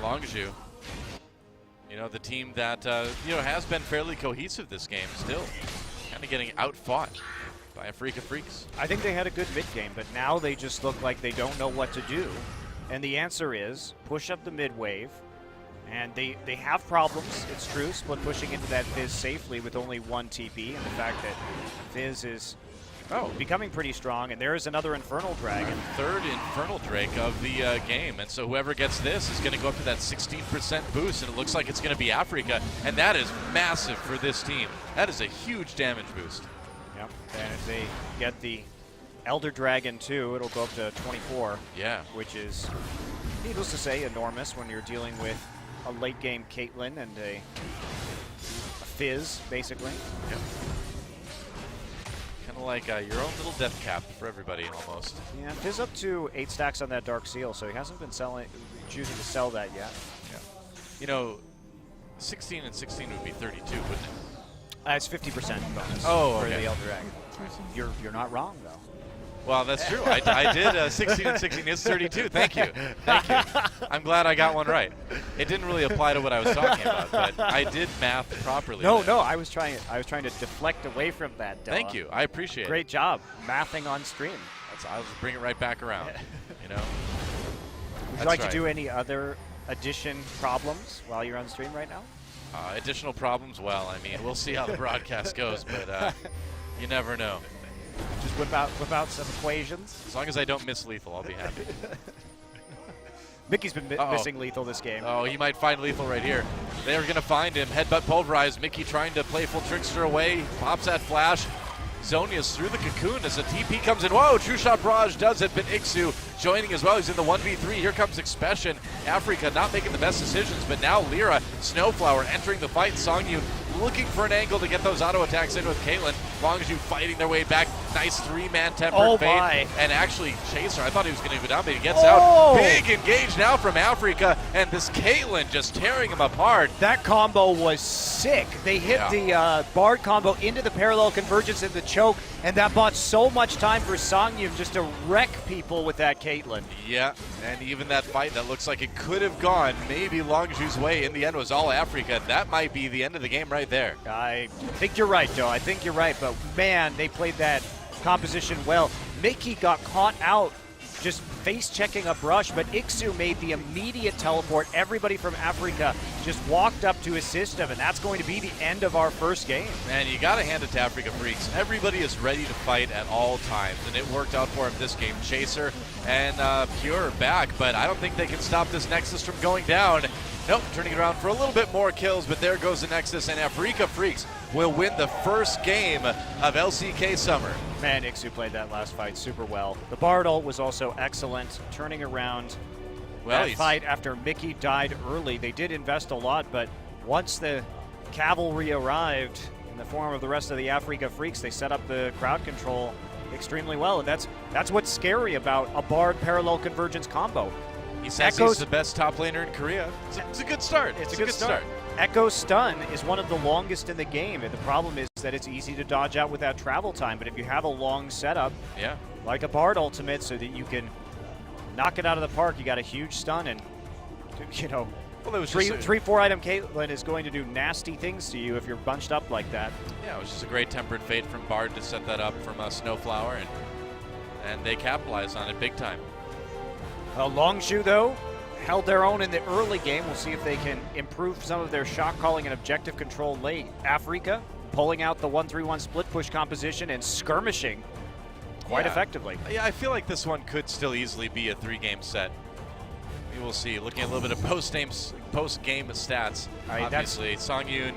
Longzhu, you know, the team that has been fairly cohesive this game still, kind of getting outfought by Afrika Freaks. I think they had a good mid game, but now they just look like they don't know what to do. And the answer is push up the mid wave. And they have problems, it's true, split pushing into that Fizz safely with only one TP, and the fact that Fizz is becoming pretty strong, and there is another Infernal Dragon. Third Infernal Drake of the game, and so whoever gets this is going to go up to that 16% boost, and it looks like it's going to be Afrika, and that is massive for this team. That is a huge damage boost. Yep, and if they get the Elder Dragon too, it'll go up to 24. Yeah. Which is, needless to say, enormous when you're dealing with a late game Caitlyn and a Fizz, basically. Yep. Kind of like your own little death cap for everybody, almost. Yeah, Fizz up to 8 stacks on that Dark Seal, so he hasn't been choosing to sell that yet. Yeah. You know, 16 and 16 would be 32, wouldn't it? It's 50% bonus for the Elder Dragon. You're not wrong, though. Well, that's true. I did 16 and 16 is 32. Thank you. Thank you. I'm glad I got one right. It didn't really apply to what I was talking about, but I did math properly. No, I was trying to deflect away from that. Thank you. I appreciate it. Great job mathing on stream. I'll just bring it right back around. You know. Would you like to do any other addition problems while you're on stream right now? Additional problems? Well, I mean, we'll see how the broadcast goes, but you never know. Just whip out some equations. As long as I don't miss lethal, I'll be happy. Mickey's been missing lethal this game. Oh, he might find lethal right here. They're going to find him. Headbutt pulverized. Mickey trying to playful trickster away. Pops that flash. Zonia's through the cocoon as a TP comes in. Whoa, True Shot Barrage does it, but Ixu joining as well. He's in the 1v3. Here comes Expression. Afrika not making the best decisions, but now Lyra, Snowflower entering the fight. Songyun looking for an angle to get those auto attacks in with Caitlyn. Longzhu fighting their way back. Nice 3-man tempered fade. And actually, Chaser, I thought he was going to go down, but he gets out. Big engage now from Afrika, and this Caitlyn just tearing him apart. That combo was sick. They hit the Bard combo into the parallel convergence and the choke, and that bought so much time for Songyun just to wreck people with that Caitlyn. Yeah, and even that fight that looks like it could have gone maybe Longzhu's way, in the end was all Afrika. That might be the end of the game right there. I think you're right, Joe. I think you're right, but man, they played that composition well. Mickey got caught out just face-checking a brush, but Ixu made the immediate teleport. Everybody from Afrika just walked up to his system, and that's going to be the end of our first game. Man, you got to hand it to Afrika Freaks. Everybody is ready to fight at all times, and it worked out for him this game. Chaser and Pure back, but I don't think they can stop this Nexus from going down. Nope, turning it around for a little bit more kills, but there goes the Nexus, and Afrika Freaks will win the first game of LCK Summer. Man, Ixu played that last fight super well. The Bard ult was also excellent, turning around that fight after Mickey died early. They did invest a lot, but once the cavalry arrived in the form of the rest of the Afrika Freaks, they set up the crowd control extremely well, and that's what's scary about a Bard parallel convergence combo. He says he's the best top laner in Korea. It's a good start. It's a good start. Echo Stun is one of the longest in the game, and the problem is that it's easy to dodge out without travel time, but if you have a long setup, like a Bard ultimate, so that you can knock it out of the park, you got a huge stun, and, you know, well, it was 3-4 item Caitlyn is going to do nasty things to you if you're bunched up like that. Yeah, it was just a great tempered fate from Bard to set that up from Snowflower, and they capitalized on it big time. Longzhu, though, held their own in the early game. We'll see if they can improve some of their shot calling and objective control late. Afrika pulling out the 1-3-1 split push composition and skirmishing quite effectively. Yeah, I feel like this one could still easily be a 3-game set. We will see. Looking at a little bit of post-game stats, obviously. Songyun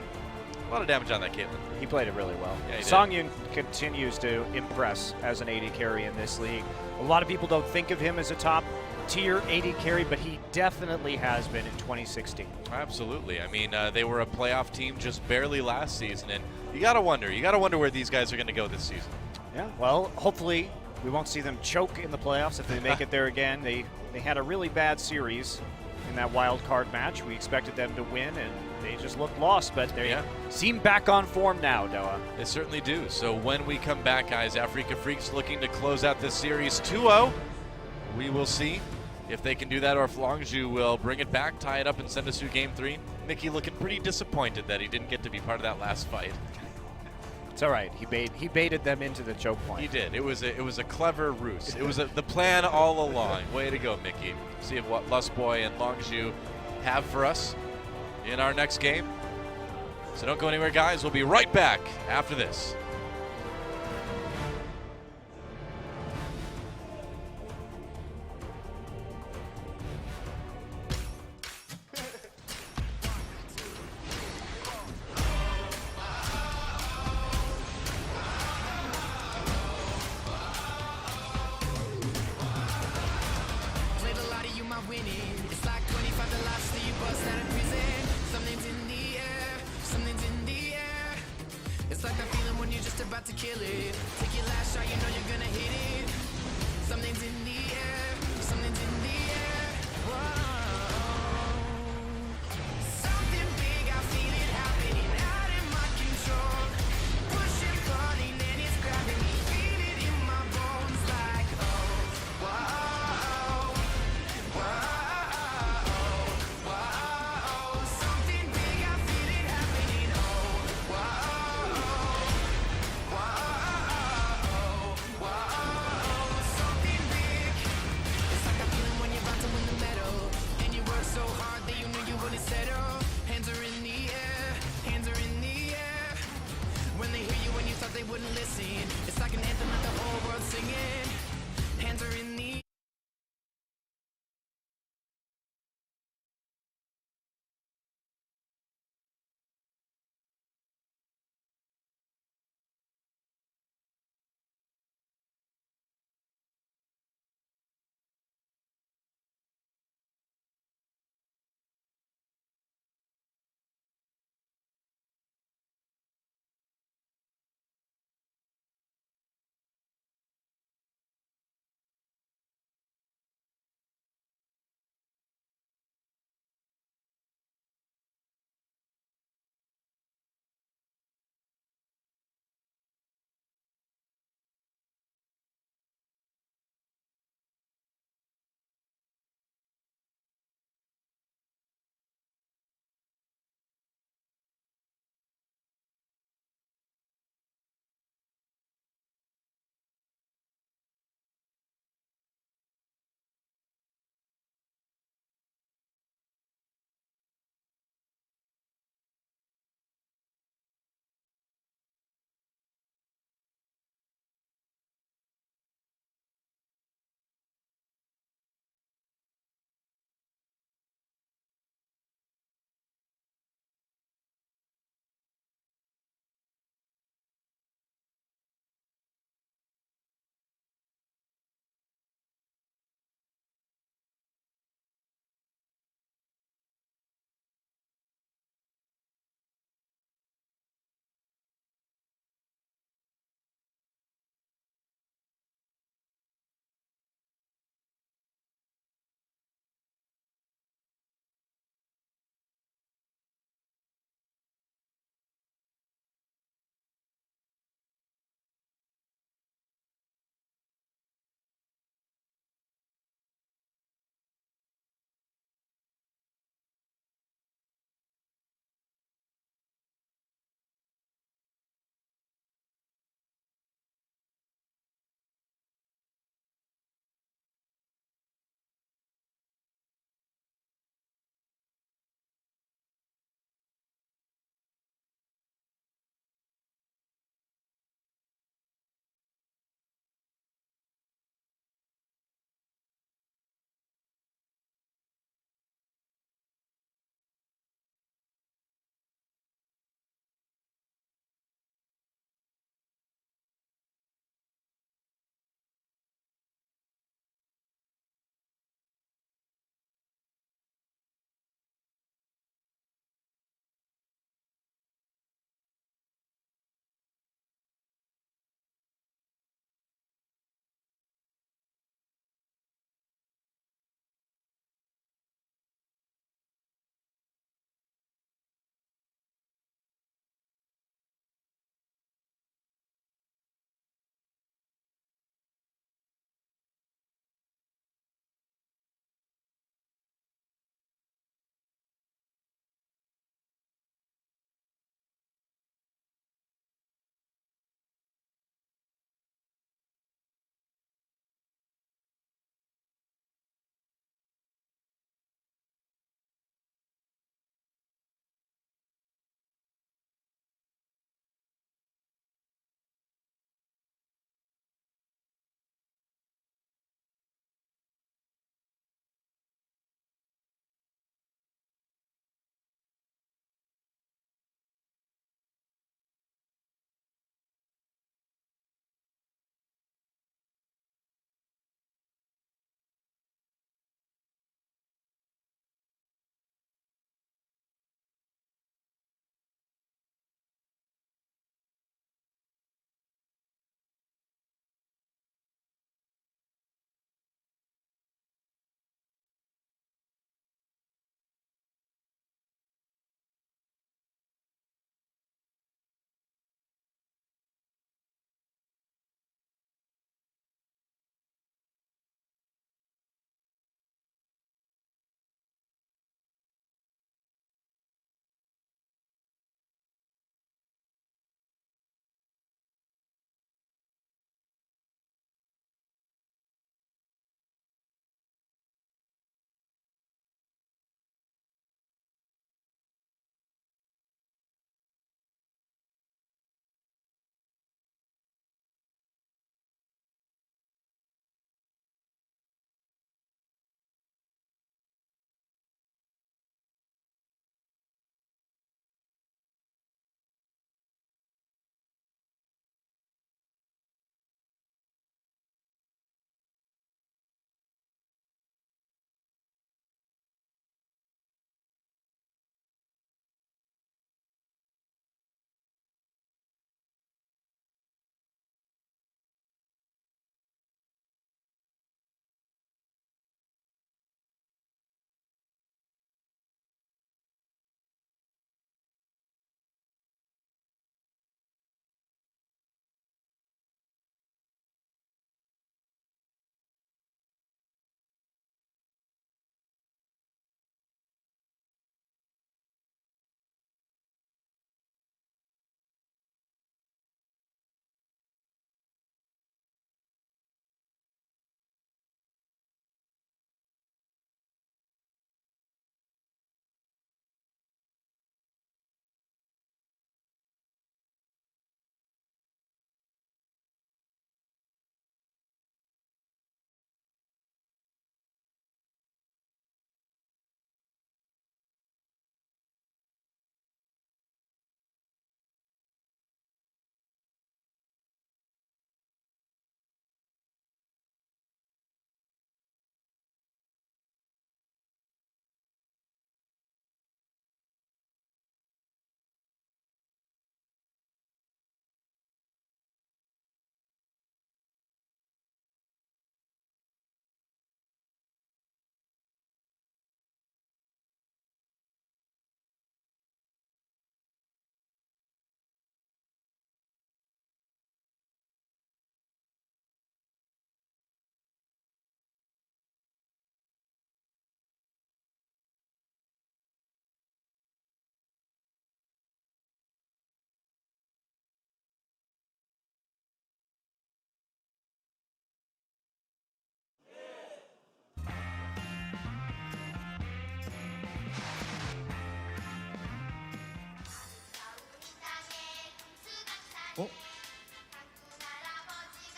A lot of damage on that Caitlyn. He played it really well. Yeah, he did. Song Yun continues to impress as an AD carry in this league. A lot of people don't think of him as a top tier AD carry, but he definitely has been in 2016. Absolutely. I mean, they were a playoff team just barely last season, and you gotta wonder where these guys are going to go this season. Yeah, well, hopefully we won't see them choke in the playoffs if they make it there again. They had a really bad series in that wild card match. We expected them to win, and they just looked lost, but they seem back on form now, Noah. They certainly do. So when we come back, guys, Africa Freaks looking to close out this series 2-0. We will see if they can do that or if Longzhu will bring it back, tie it up, and send us through game 3. Mickey looking pretty disappointed that he didn't get to be part of that last fight. It's all right. He baited them into the choke point. He did. It was a clever ruse. It was the plan all along. Way to go, Mickey. See if what Lustboy and Longzhu have for us in our next game. So don't go anywhere, guys. We'll be right back after this. It's like that feeling when you're just about to kill it. Take your last shot, you know you're gonna hit it. Something's in the air, something's in the air. Whoa. Something big, I feel it happening out in my control. Pushing, pulling, and it's grabbing me. Feel it in my bones like, oh, whoa, whoa, whoa. Something big, I feel it happening, oh, whoa. Something big.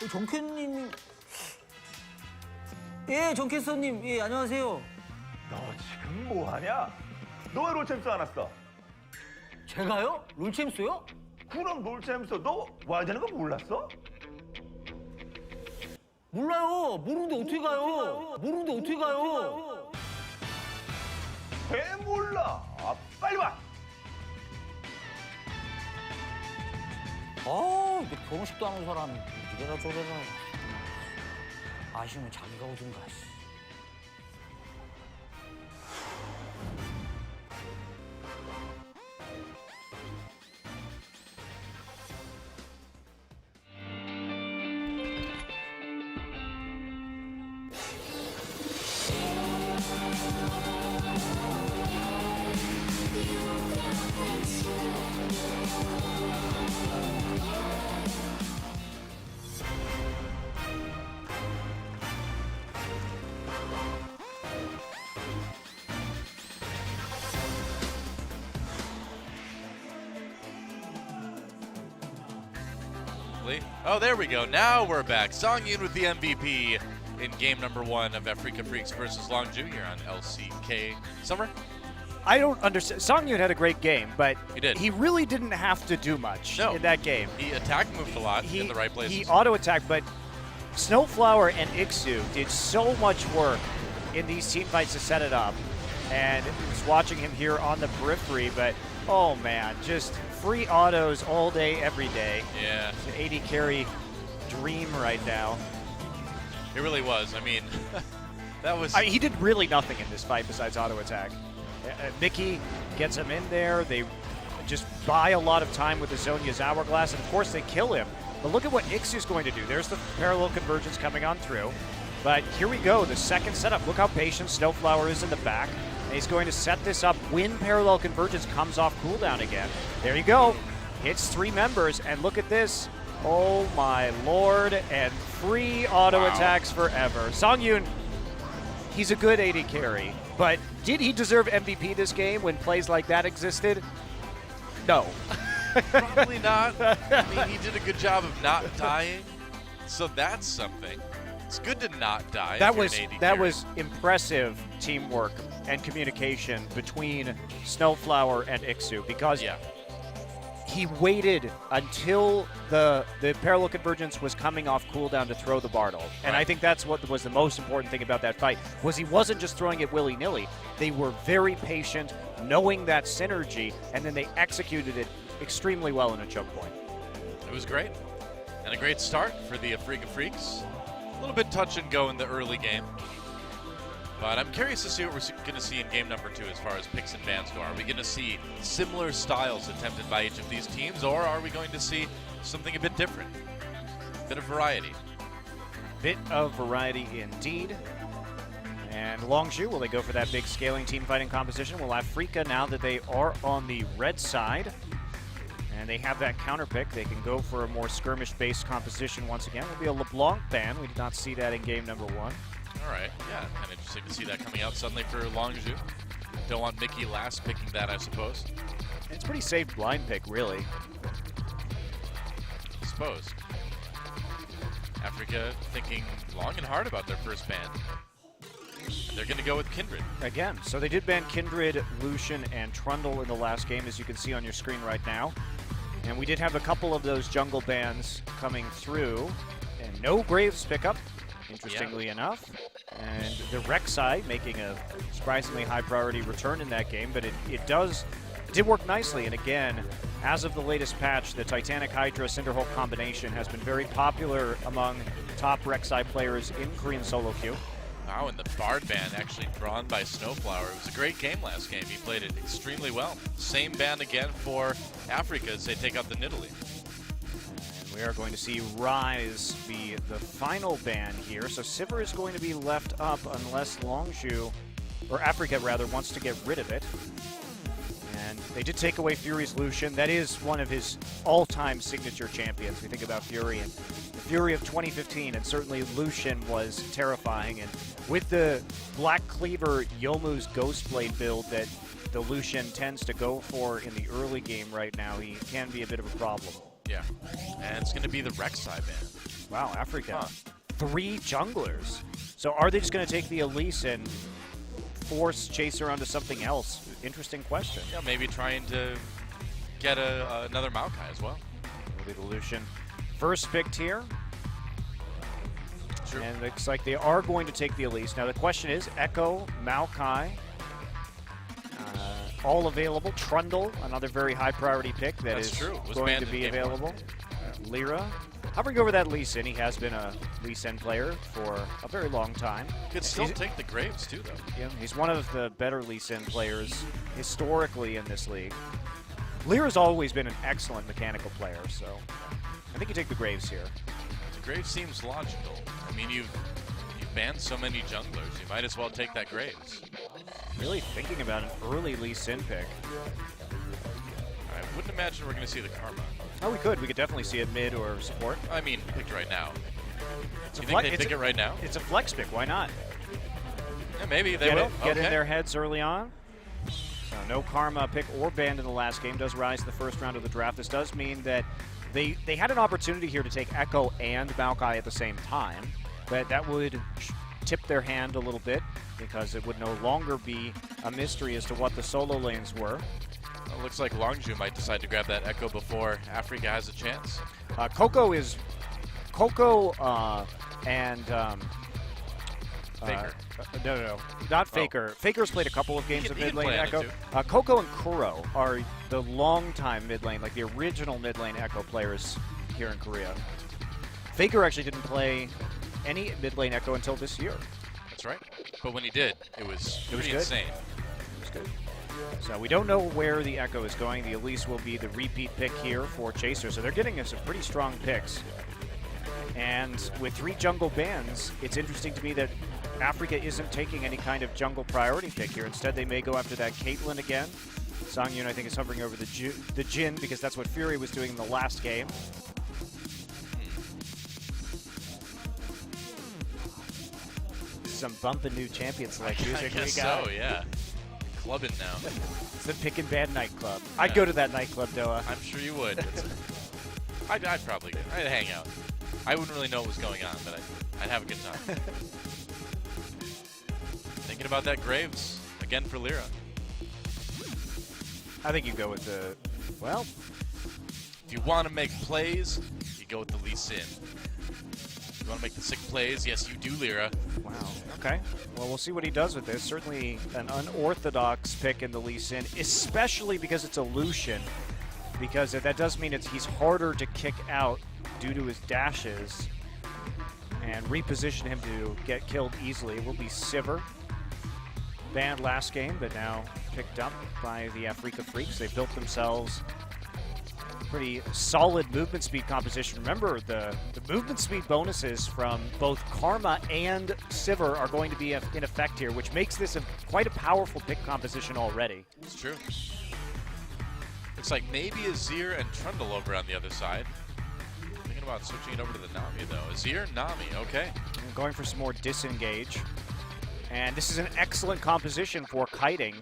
정캐님. 예, 정캐서님. 예, 안녕하세요. 너 지금 뭐 하냐? 너 왜 롤챔스 안 왔어? 제가요? 롤챔스요? 그럼 롤챔스 너 와야 되는 거 몰랐어? 몰라요. 모르는데 어떻게 가요? 모르는데 어떻게 가요? 왜 몰라? 빨리 와. 이게 결혼식도 안 온 사람이 이래라 저래라. 아쉬우면 자기가 오든가. Oh, there we go. Now we're back. Songyun with the MVP in game number 1 of Africa Freaks versus Longju here on LCK. Summer? I don't understand. Songyun had a great game, but He did. he really didn't have to do much No. in that game. He attack moved a lot in the right places. He auto-attacked, but Snowflower and Ixu did so much work in these team fights to set it up. And I was watching him here on the periphery, but oh man, just free autos all day, every day. Yeah, It's an 80 carry dream right now. it really was. I mean, that was... He did really nothing in this fight besides auto attack. Mickey gets him in there. They just buy a lot of time with the Zhonya's Hourglass, and of course they kill him. But look at what Ixu's going to do. There's the parallel convergence coming on through. But here we go, the second setup. Look how patient Snowflower is in the back. And he's going to set this up when parallel convergence comes off cooldown again. There you go. Hits 3 members, and look at this. Oh my lord, and free auto attacks forever. Songyun, he's a good 80 carry, but did he deserve MVP this game when plays like that existed? No. Probably not. I mean, he did a good job of not dying, so that's something. It's good to not die. That if you're was an AD that carry. was impressive teamwork and communication between Snowflower and Ixu, because Yeah. he waited until the parallel convergence was coming off cooldown to throw the Bartle. And Right. I think that's what was the most important thing about that fight, was he wasn't just throwing it willy-nilly. They were very patient, knowing that synergy, and then they executed it extremely well in a choke point. It was great. And a great start for the Africa Freaks. A little bit touch and go in the early game. But I'm curious to see what we're going to see in game number 2 as far as picks and bans go. Are we going to see similar styles attempted by each of these teams, or are we going to see something a bit different? A bit of variety. Bit of variety indeed. And Longju, will they go for that big scaling team fighting composition? Will Africa, now that they are on the red side, and they have that counter pick, they can go for a more skirmish-based composition once again. Will be a LeBlanc ban. We did not see that in game number 1. All right, yeah, kind of interesting to see that coming out suddenly for Longju. Don't want Mickey last picking that, I suppose. It's a pretty safe blind pick, really. I suppose. Africa thinking long and hard about their first ban. And they're going to go with Kindred. Again, so they did ban Kindred, Lucian, and Trundle in the last game, as you can see on your screen right now. And we did have a couple of those jungle bans coming through, and no Graves pickup, interestingly enough. And the Rek'Sai making a surprisingly high priority return in that game, but it did work nicely. And again, as of the latest patch, the Titanic Hydra Cinderhulk combination has been very popular among top Rek'Sai players in Korean solo queue. Wow, and the Bard ban actually drawn by Snowflower. It was a great game last game. He played it extremely well. Same ban again for Africa as they take out the Nidalee. We are going to see Rise be the final ban here. So Sivir is going to be left up unless Longju, or Africa rather, wants to get rid of it. And they did take away Fury's Lucian. That is one of his all-time signature champions. We think about Fury and the Fury of 2015, and certainly Lucian was terrifying. And with the Black Cleaver Yomu's Ghostblade build that the Lucian tends to go for in the early game right now, he can be a bit of a problem. Yeah, and it's going to be the Rek'Sai ban. Wow, Africa. Huh. 3 junglers. So are they just going to take the Elise and force Chaser onto something else? Interesting question. Yeah, maybe trying to get another Maokai as well. Will be the Lucian. First picked here. Sure. And it looks like they are going to take the Elise. Now the question is, Echo, Maokai, all available. Trundle, another very high priority pick that That's is true. Was going banned to in be game available. Lyra, hovering over that Lee Sin. He has been a Lee Sin player for a very long time. Could still He's- take the Graves too, though. Yeah, he's one of the better Lee Sin players historically in this league. Lyra's always been an excellent mechanical player, so I think you take the Graves here. The Graves seems logical. I mean, you've banned so many junglers. You might as well take that Graves. Really thinking about an early Lee Sin pick. I wouldn't imagine we're going to see the Karma. Oh, we could. We could definitely see it mid or support. I mean, picked right now. It's You a think they it's pick it right now? It's a flex pick. Why not? Yeah, maybe they Get will. it, get in Okay. their heads early on. So no Karma pick or banned in the last game. Does rise to the first round of the draft. This does mean that they had an opportunity here to take Echo and Maokai at the same time, but that would tip their hand a little bit because it would no longer be a mystery as to what the solo lanes were. Well, looks like Longju might decide to grab that Echo before Africa has a chance. Coco and Faker. no, not Faker. Faker's played a couple of games can- of he mid can lane play on it Echo. too. Coco and Kuro are the long-time mid lane, like the original mid lane Echo players here in Korea. Faker actually didn't play any mid lane Echo until this year. That's right. But when he did, it was pretty good. insane. It was good. So we don't know where the Echo is going. The Elise will be the repeat pick here for Chaser. So they're getting us some pretty strong picks. And with 3 jungle bans, it's interesting to me that Africa isn't taking any kind of jungle priority pick here. Instead, they may go after that Caitlyn again. Songyun, I think, is hovering over the Jhin because that's what Fury was doing in the last game. Some bumping new champions like I music we guess got. so, yeah. Clubbing now. It's the Pick and Ban nightclub. I'd go to that nightclub, Doa. I'm sure you would. I'd probably go. I'd hang out. I wouldn't really know what was going on, but I'd have a good time. Thinking about that Graves again for Lyra. I think you go with the, well, If you want to make plays, you go with the Lee Sin. You want to make the sick plays? Yes, you do, Lyra. wow, okay. Well, we'll see what he does with this. Certainly an unorthodox pick in the Lee Sin, especially because it's a Lucian, because that does mean he's harder to kick out due to his dashes and reposition him to get killed easily. It will be Sivir. Banned last game, but now picked up by the Africa Freaks. They built themselves pretty solid movement speed composition. Remember, the movement speed bonuses from both Karma and Sivir are going to be in effect here, which makes this quite a powerful pick composition already. It's true. Looks like maybe Azir and Trundle over on the other side. Thinking about switching it over to the Nami, though. Azir, Nami, okay. And going for some more disengage. And this is an excellent composition for kiting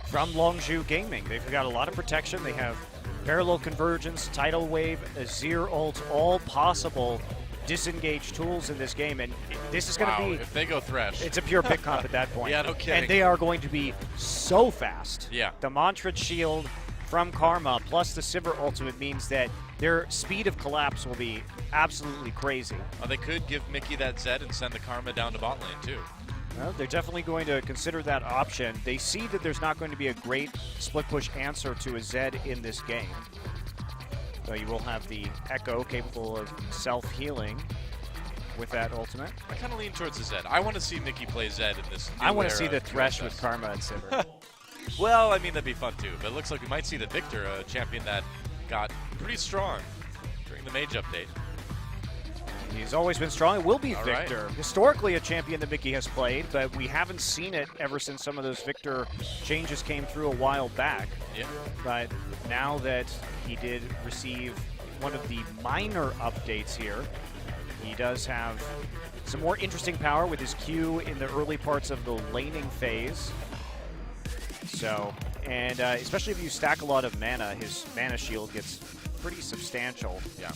from Longju Gaming. They've got a lot of protection. They have parallel convergence, tidal wave, Azir ult, all possible disengage tools in this game. And this is going to Wow, be, if they go Thresh. it's a pure pick comp at that point. Yeah, no kidding. And they are going to be so fast. Yeah. The Mantrid Shield from Karma plus the Sivir ultimate means that their speed of collapse will be absolutely crazy. They could give Mickey that Zed and send the Karma down to bot lane, too. Well, they're definitely going to consider that option. They see that there's not going to be a great split push answer to a Zed in this game. So you will have the Echo capable of self-healing with that ultimate. I kind of lean towards the Zed. I want to see Mickey play Zed in this new I want to era see the of Thresh QSS. with Karma and Sivir. Well, I mean, that'd be fun, too. But it looks like we might see the Victor, a champion that got pretty strong during the Mage update. He's always been strong. It will be All right. Victor. Historically a champion that Mickey has played, but we haven't seen it ever since some of those Victor changes came through a while back. Yeah. But now that he did receive one of the minor updates here, he does have some more interesting power with his Q in the early parts of the laning phase. So, and especially if you stack a lot of mana, his mana shield gets pretty substantial. Yeah.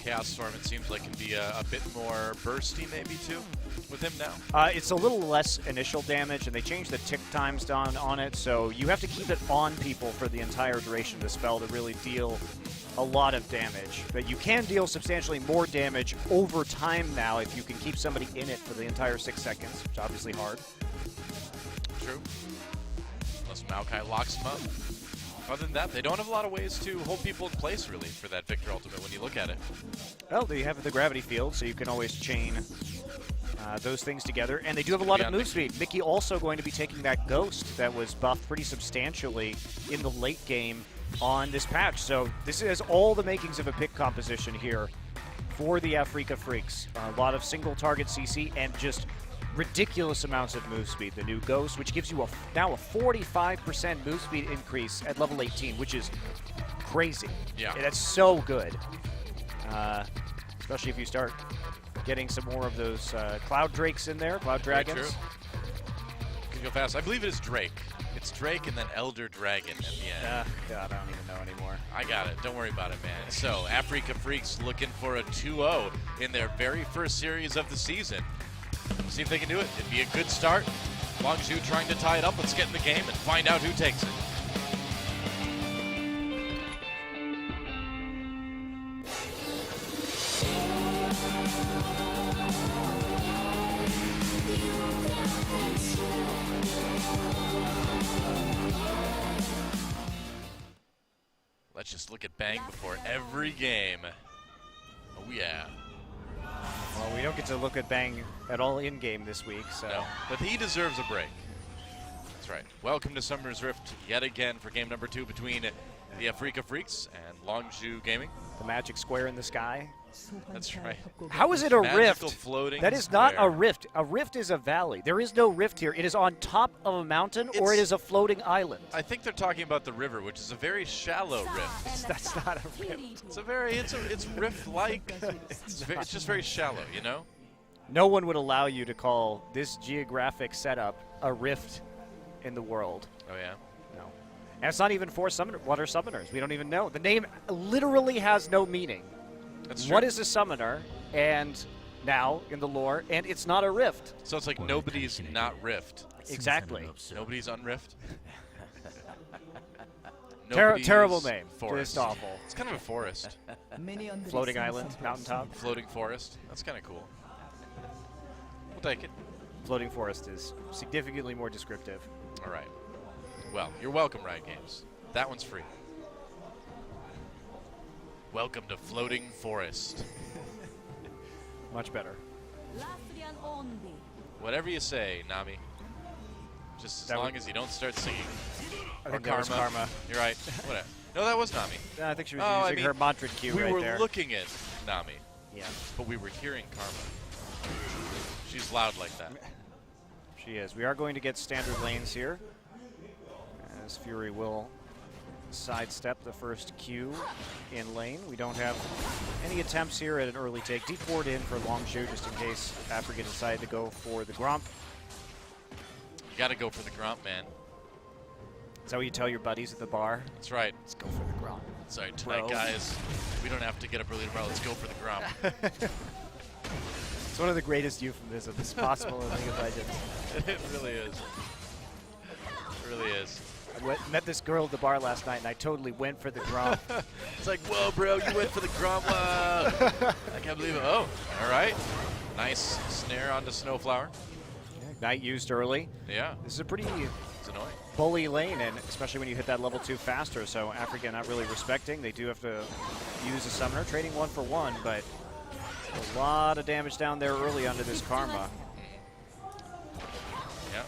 Chaos Storm, it seems like, can be a bit more bursty maybe too with him now. It's a little less initial damage, and they changed the tick times down on it, so you have to keep it on people for the entire duration of the spell to really deal a lot of damage. But you can deal substantially more damage over time now if you can keep somebody in it for the entire 6 seconds, which is obviously hard. True. Unless Maokai locks him up. Other than that, they don't have a lot of ways to hold people in place, really, for that Victor ultimate when you look at it. Well, they have the gravity field, so you can always chain those things together. And they do have a lot of move speed. Mickey also going to be taking that Ghost that was buffed pretty substantially in the late game on this patch. So this has all the makings of a pick composition here for the Afrika Freaks. A lot of single target CC and just ridiculous amounts of move speed. The new Ghost, which gives you now a 45% move speed increase at level 18, which is crazy. Yeah. That's so good. Especially if you start getting some more of those Cloud Drakes in there, Cloud Dragons. Very true. Can go fast. I believe it is Drake. It's Drake and then Elder Dragon at the end. God, I don't even know anymore. I got it. Don't worry about it, man. So, Afrika Freaks looking for a 2-0 in their very first series of the season. See if they can do it. It'd be a good start. Longzhu trying to tie it up. Let's get in the game and find out who takes it. Let's just look at Bang before every game. Oh, yeah. Well, we don't get to look at Bang at all in-game this week, so. No, but he deserves a break. That's right. Welcome to Summer's Rift yet again for game number 2 between the Afrika Freaks and Longzhu Gaming. The magic square in the sky. That's right. How is it a Magical rift? floating That is not a square. rift. A rift is a valley. There is no rift here. It is on top of a mountain or it is a floating island. I think they're talking about the river, which is a very shallow rift. That's not a rift. It's rift-like. It's just very shallow, you know? No one would allow you to call this geographic setup a rift in the world. Oh, yeah? No. And it's not even for water summoners. We don't even know. The name literally has no meaning. That's true. What is a summoner? And now in the lore, and it's not a rift. So it's like nobody's not rift. Exactly. Nobody's unrift. Terrible name. Forest. Just awful. It's kind of a forest. Floating island, mountaintop. Floating forest. That's kind of cool. We'll take it. Floating forest is significantly more descriptive. All right. Well, you're welcome, Riot Games. That one's free. Welcome to Floating Forest. Much better. Whatever you say, Nami. Just as long as you don't start singing. I Or think that was Karma. You're right. Whatever. No, that was Nami. I think she was Oh, using her mantra cue we right were there. looking at Nami, Yeah, but we were hearing Karma. She's loud like that. she is. We are going to get standard lanes here, as Fury will sidestep the first Q in lane. We don't have any attempts here at an early take. Deep ward in for Longzhu just in case Africa decided to go for the Gromp. You got to go for the Gromp, man. Is that what you tell your buddies at the bar? That's right. Let's go for the Gromp. Sorry, tonight, Bro. guys. We don't have to get up early tomorrow. Let's go for the Gromp. It's one of the greatest euphemisms possible in League of Legends. It really is. It really is. I met this girl at the bar last night, and I totally went for the Gromp. It's like, whoa, bro, you went for the Gromp. Wow. I can't believe it. Oh, all right. Nice snare onto Snowflower. Ignite used early. Yeah, This is a pretty it's annoying. bully lane, and especially when you hit that level 2 faster, so Africa not really respecting. They do have to use a summoner, trading 1 for 1, but a lot of damage down there early onto this Karma. Yeah.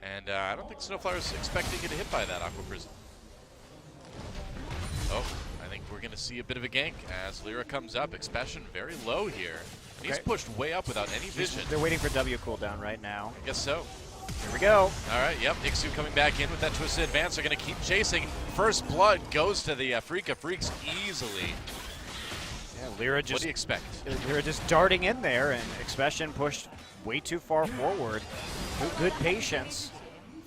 And I don't think Snowflower's expecting to get hit by that Aqua Prison. Oh, I think we're going to see a bit of a gank as Lyra comes up. Expression very low here. And he's Okay. pushed way up without any vision. They're waiting for W cooldown right now. I guess so. Here we go. All right, yep, Ixu coming back in with that twisted advance. They're going to keep chasing. First blood goes to the Afrika Freaks easily. Yeah, Lyra What just do you expect? darting in there, and Expression pushed way too far forward. Good patience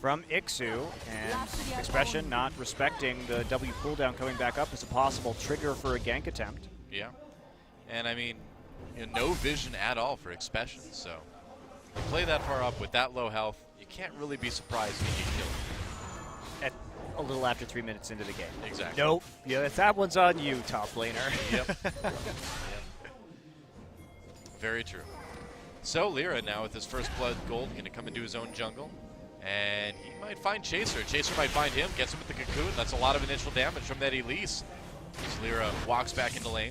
from Ixu, and Expression not respecting the W cooldown coming back up as a possible trigger for a gank attempt. Yeah. And I mean, no vision at all for Expression. So you play that far up with that low health, you can't really be surprised when you get killed. At a little after 3 minutes into the game. Exactly. Nope. Yeah, that one's on you, top laner. Yep. Yep. Very true. So Lyra now with his first blood gold going to come into his own jungle. And he might find Chaser. Chaser might find him, gets him with the cocoon. That's a lot of initial damage from that Elise. As Lyra walks back into lane.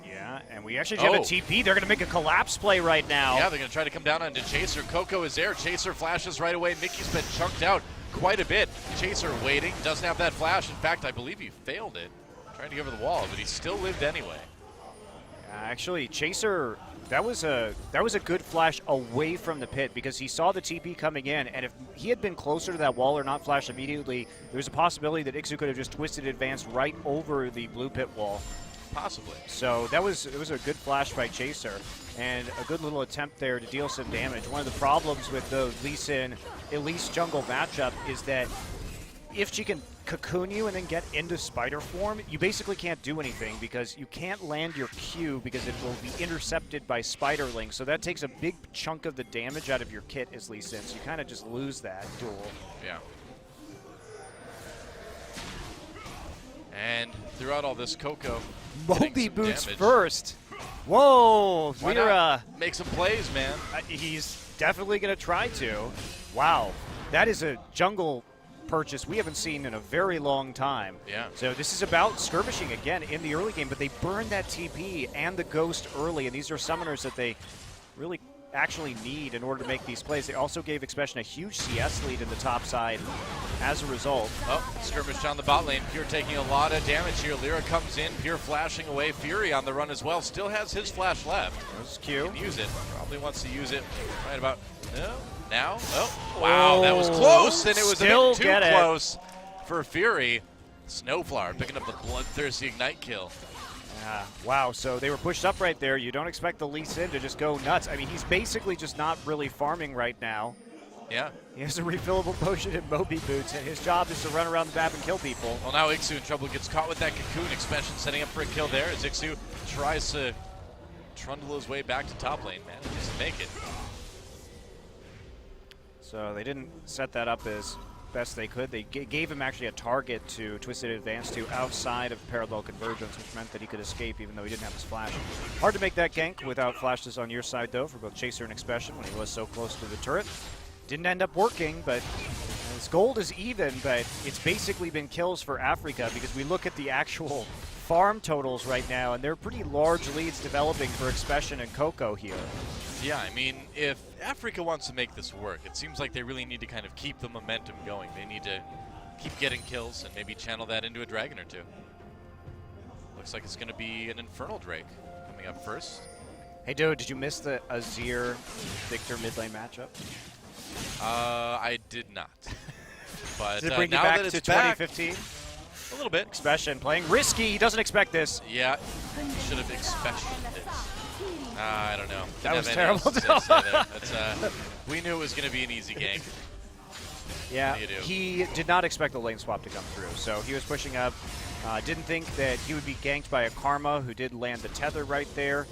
Yeah, and we actually have a TP. They're going to make a collapse play right now. Yeah, they're going to try to come down onto Chaser. Coco is there. Chaser flashes right away. Mickey's been chunked out quite a bit. Chaser waiting, doesn't have that flash. In fact, I believe he failed it, trying to get over the wall, but he still lived anyway. Actually, Chaser, that was a good flash away from the pit because he saw the TP coming in, and if he had been closer to that wall or not flashed immediately, there's a possibility that Ixu could have just twisted advanced right over the blue pit wall. Possibly. So it was a good flash by Chaser, and a good little attempt there to deal some damage. One of the problems with the Lee Sin Elise jungle matchup is that if she can cocoon you and then get into spider form, you basically can't do anything because you can't land your Q because it will be intercepted by spiderling. So that takes a big chunk of the damage out of your kit as Lee Sin. So you kind of just lose that duel. Yeah. And throughout all this, Coco Moby boots damage. first. Whoa, Why Lyra. not? Make some plays, man. He's definitely going to try to. Wow, that is a jungle purchase we haven't seen in a very long time. Yeah. So this is about skirmishing again in the early game, but they burned that TP and the Ghost early, and these are summoners that they really actually need in order to make these plays. They also gave Expression a huge CS lead in the top side as a result. Oh, skirmish down the bot lane. Pure taking a lot of damage here. Lyra comes in. Pure flashing away. Fury on the run as well. Still has his flash left. There's Q. Can use it. Probably wants to use it right about now. Oh, wow. That was close, and it was Still a bit too close for Fury. Snowflower picking up the bloodthirsty ignite kill. Wow, so they were pushed up right there. You don't expect the Lee Sin to just go nuts. I mean, he's basically just not really farming right now. Yeah. He has a refillable potion and Moby boots, and his job is to run around the map and kill people. Well, now Ixu in trouble, gets caught with that cocoon. Expression setting up for a kill there as Ixu tries to trundle his way back to top lane, man. He doesn't make it. So they didn't set that up as best they could. They gave him actually a target to Twisted Advance to outside of Parallel Convergence, which meant that he could escape even though he didn't have his flash. Hard to make that gank without flashes on your side, though, for both Chaser and Expression when he was so close to the turret. Didn't end up working, but his gold is even, but it's basically been kills for Africa because we look at the actual farm totals right now, and they're pretty large leads developing for Expression and Coco here. Yeah, I mean, if Africa wants to make this work, it seems like they really need to kind of keep the momentum going. They need to keep getting kills and maybe channel that into a dragon or two. Looks like it's going to be an Infernal Drake coming up first. Hey, dude, did you miss the Azir Victor mid lane matchup? I did not. But Did it bring you now back that to it's back, 2015? a little bit. Expression playing risky. He doesn't expect this. Yeah, should have expected this. I don't know. That was Didn't have terrible. anything else to say there. That's, we knew it was going to be an easy gank. Yeah, What do you do? he did not expect the lane swap to come through, so he was pushing up. Didn't think that he would be ganked by a Karma, who did land the tether right there.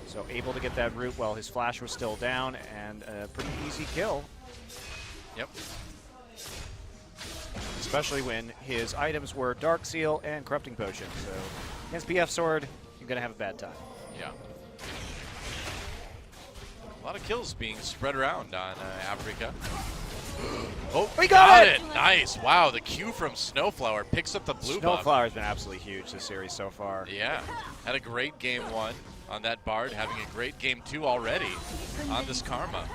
So able to get that root while his flash was still down, and a pretty easy kill. Yep. Especially when his items were Dark Seal and Corrupting Potion. So against BF Sword, you're going to have a bad time. Yeah. A lot of kills being spread around on Africa. Oh, We got it! Nice. Wow, the Q from Snowflower picks up the blue buff. Snowflower has been absolutely huge this series so far. Yeah. Had a great game 1 on that Bard, having a great game 2 already on this Karma.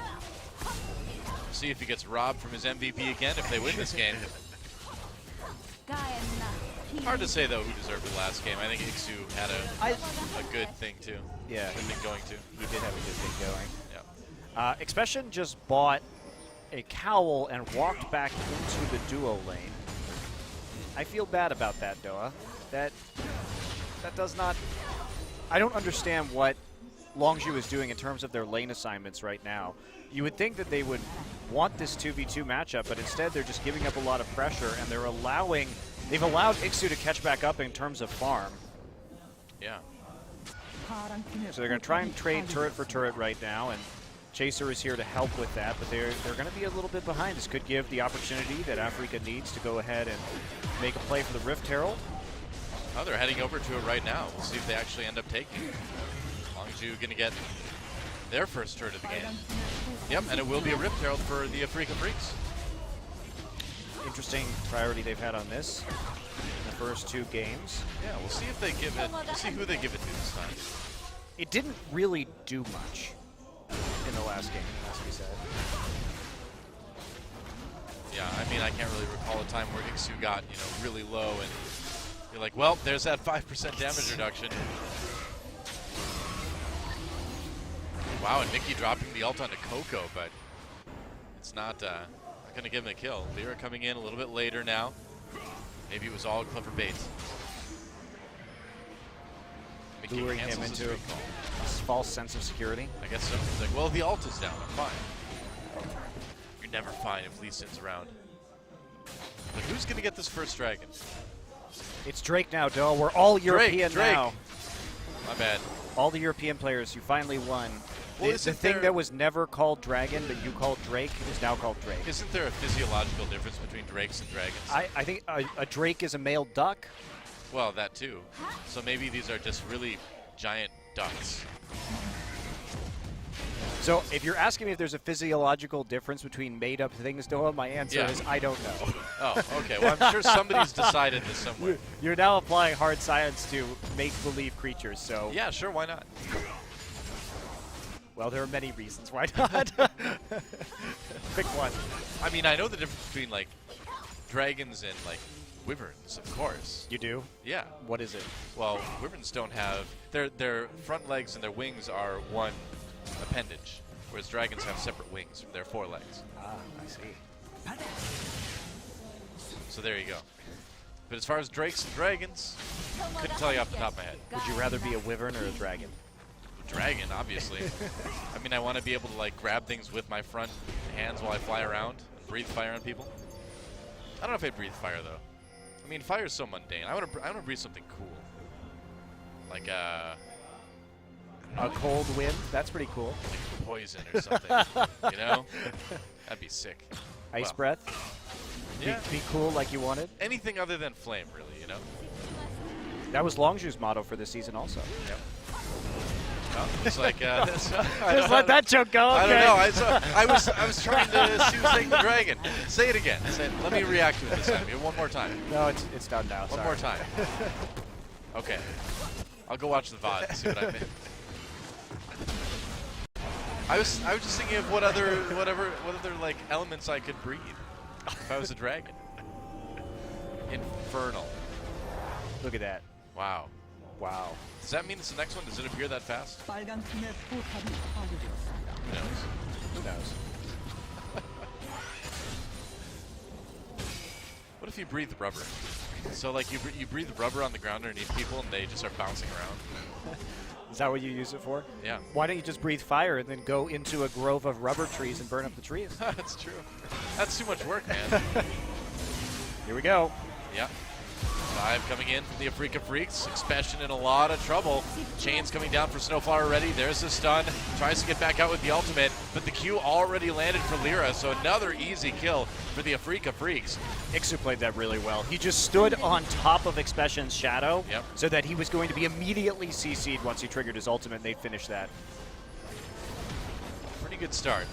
See if he gets robbed from his MVP again if they win this game. Hard to say, though, who deserved it last game. I think Ixu had a good thing, too. Yeah, Good thing going, too. he did have a good thing going. Yeah. Expression just bought a cowl and walked back into the duo lane. I feel bad about that, Doa. That does not... I don't understand what Longzhu is doing in terms of their lane assignments right now. You would think that they would want this 2v2 matchup, but instead they're just giving up a lot of pressure, and they've allowed Ixu to catch back up in terms of farm. Yeah. So they're going to try and trade turret for turret right now, and Chaser is here to help with that, but they're going to be a little bit behind. This could give the opportunity that Africa needs to go ahead and make a play for the Rift Herald. Oh, they're heading over to it right now. We'll see if they actually end up taking it. Longzhu going to get their first turret of the game. Yep, and it will be a Rift Herald for the Africa Freaks. Interesting priority they've had on this in the first 2 games. Yeah, we'll see if they give it. We'll see who they give it to this time. It didn't really do much in the last game, as we said. Yeah, I mean, I can't really recall a time where Ixu got, really low, and you're like, well, there's that 5% damage reduction. Wow, and Mickey dropping the ult onto Coco, but it's not going to give him a kill. Lyra coming in a little bit later now. Maybe it was all clever bait. Mickey Luring him cancels his into a recall. false sense of security. I guess so. He's like, well, the ult is down. I'm fine. You're never fine if Lee Sin's around. Like, who's going to get this first dragon? It's Drake now, Doe. We're all European Drake. now. My bad. All the European players, you finally won. Well, The isn't thing there- that was never called Dragon, but you called Drake, is now called Drake. Isn't there a physiological difference between drakes and dragons? I think a Drake is a male duck. Well, that too. So maybe these are just really giant ducks. So if you're asking me if there's a physiological difference between made-up things, Doa, my answer Yeah. is I don't know. Oh, okay. Well, I'm sure somebody's decided this somewhere. You're now applying hard science to make-believe creatures, so... Yeah, sure. Why not? Well, there are many reasons why not. Pick one. I mean, I know the difference between like dragons and like wyverns, of course. You do? Yeah. What is it? Well, wyverns don't have their front legs and their wings are one appendage, whereas dragons have separate wings from their forelegs. Ah, I see. So there you go. But as far as drakes and dragons, couldn't tell you off the top of my head. Would you rather be a wyvern or a dragon? Dragon, obviously. I mean, I want to be able to like grab things with my front hands while I fly around and breathe fire on people. I don't know if I'd breathe fire though. I mean, fire is so mundane. I want to breathe something cool, like A cold wind? That's pretty cool. like poison or something. You know, that'd be sick. Ice Well, breath? Yeah. Be cool like you wanted? Anything other than flame, really. You know. That was Longzhu's motto for this season also. Yep. Well, it's like Just let that joke go, okay. I don't know. I was trying to see who's taking the dragon. Say it again. Let me react to it this time. One more time. No, it's done now. One more time. Okay. I'll go watch the VOD and see what I think. I was just thinking of what other like elements I could breathe if I was a dragon. Infernal. Look at that. Wow. Wow. Does that mean it's the next one? Does it appear that fast? 빨간 팀의 포탑이 파괴되었습니다. Who knows? Who knows? What if you breathe rubber? So like you breathe rubber on the ground underneath people and they just start bouncing around. Is that what you use it for? Yeah. Why don't you just breathe fire and then go into a grove of rubber trees and burn up the trees? That's true. That's too much work, man. Here we go. Yeah. 5 coming in from the Africa Freaks. Expression in a lot of trouble. Chains coming down for Snowflower already. There's the stun. Tries to get back out with the ultimate, but the Q already landed for Lyra, so another easy kill for the Africa Freaks. Ixu played that really well. He just stood on top of Expression's shadow so that he was going to be immediately CC'd once he triggered his ultimate, and they finished that. Pretty good start.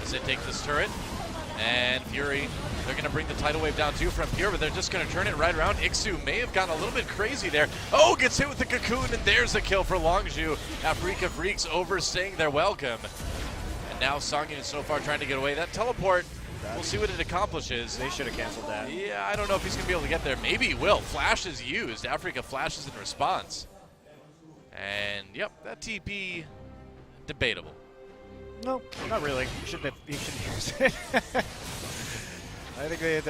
As they take this turret, and Fury, they're going to bring the tidal wave down too from here, but they're just going to turn it right around. Ixu may have gotten a little bit crazy there. Oh, gets hit with the cocoon, and there's a kill for Longzhu. Africa Freaks overstaying their welcome. And now Songin and Snowfar trying to get away. That teleport, we'll see what it accomplishes. They should have canceled that. Yeah, I don't know if he's going to be able to get there. Maybe he will. Flash is used. Africa flashes in response. And, yep, that TP, debatable. No, not really. He shouldn't use it. I think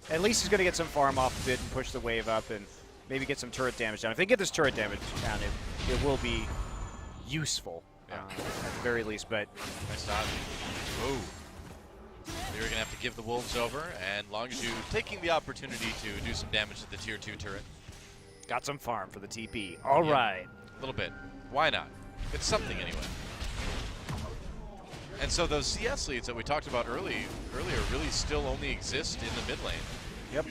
at least he's going to get some farm off of it and push the wave up and maybe get some turret damage down. If they get this turret damage down, it will be useful at the very least. But Nice dodge. Whoa. We're going to have to give the Wolves over, and Longzhu taking the opportunity to do some damage to the Tier 2 turret. got some farm for the TP. All right. little bit. Why not? It's something anyway. And so those CS leads that we talked about earlier really still only exist in the mid lane. Yep.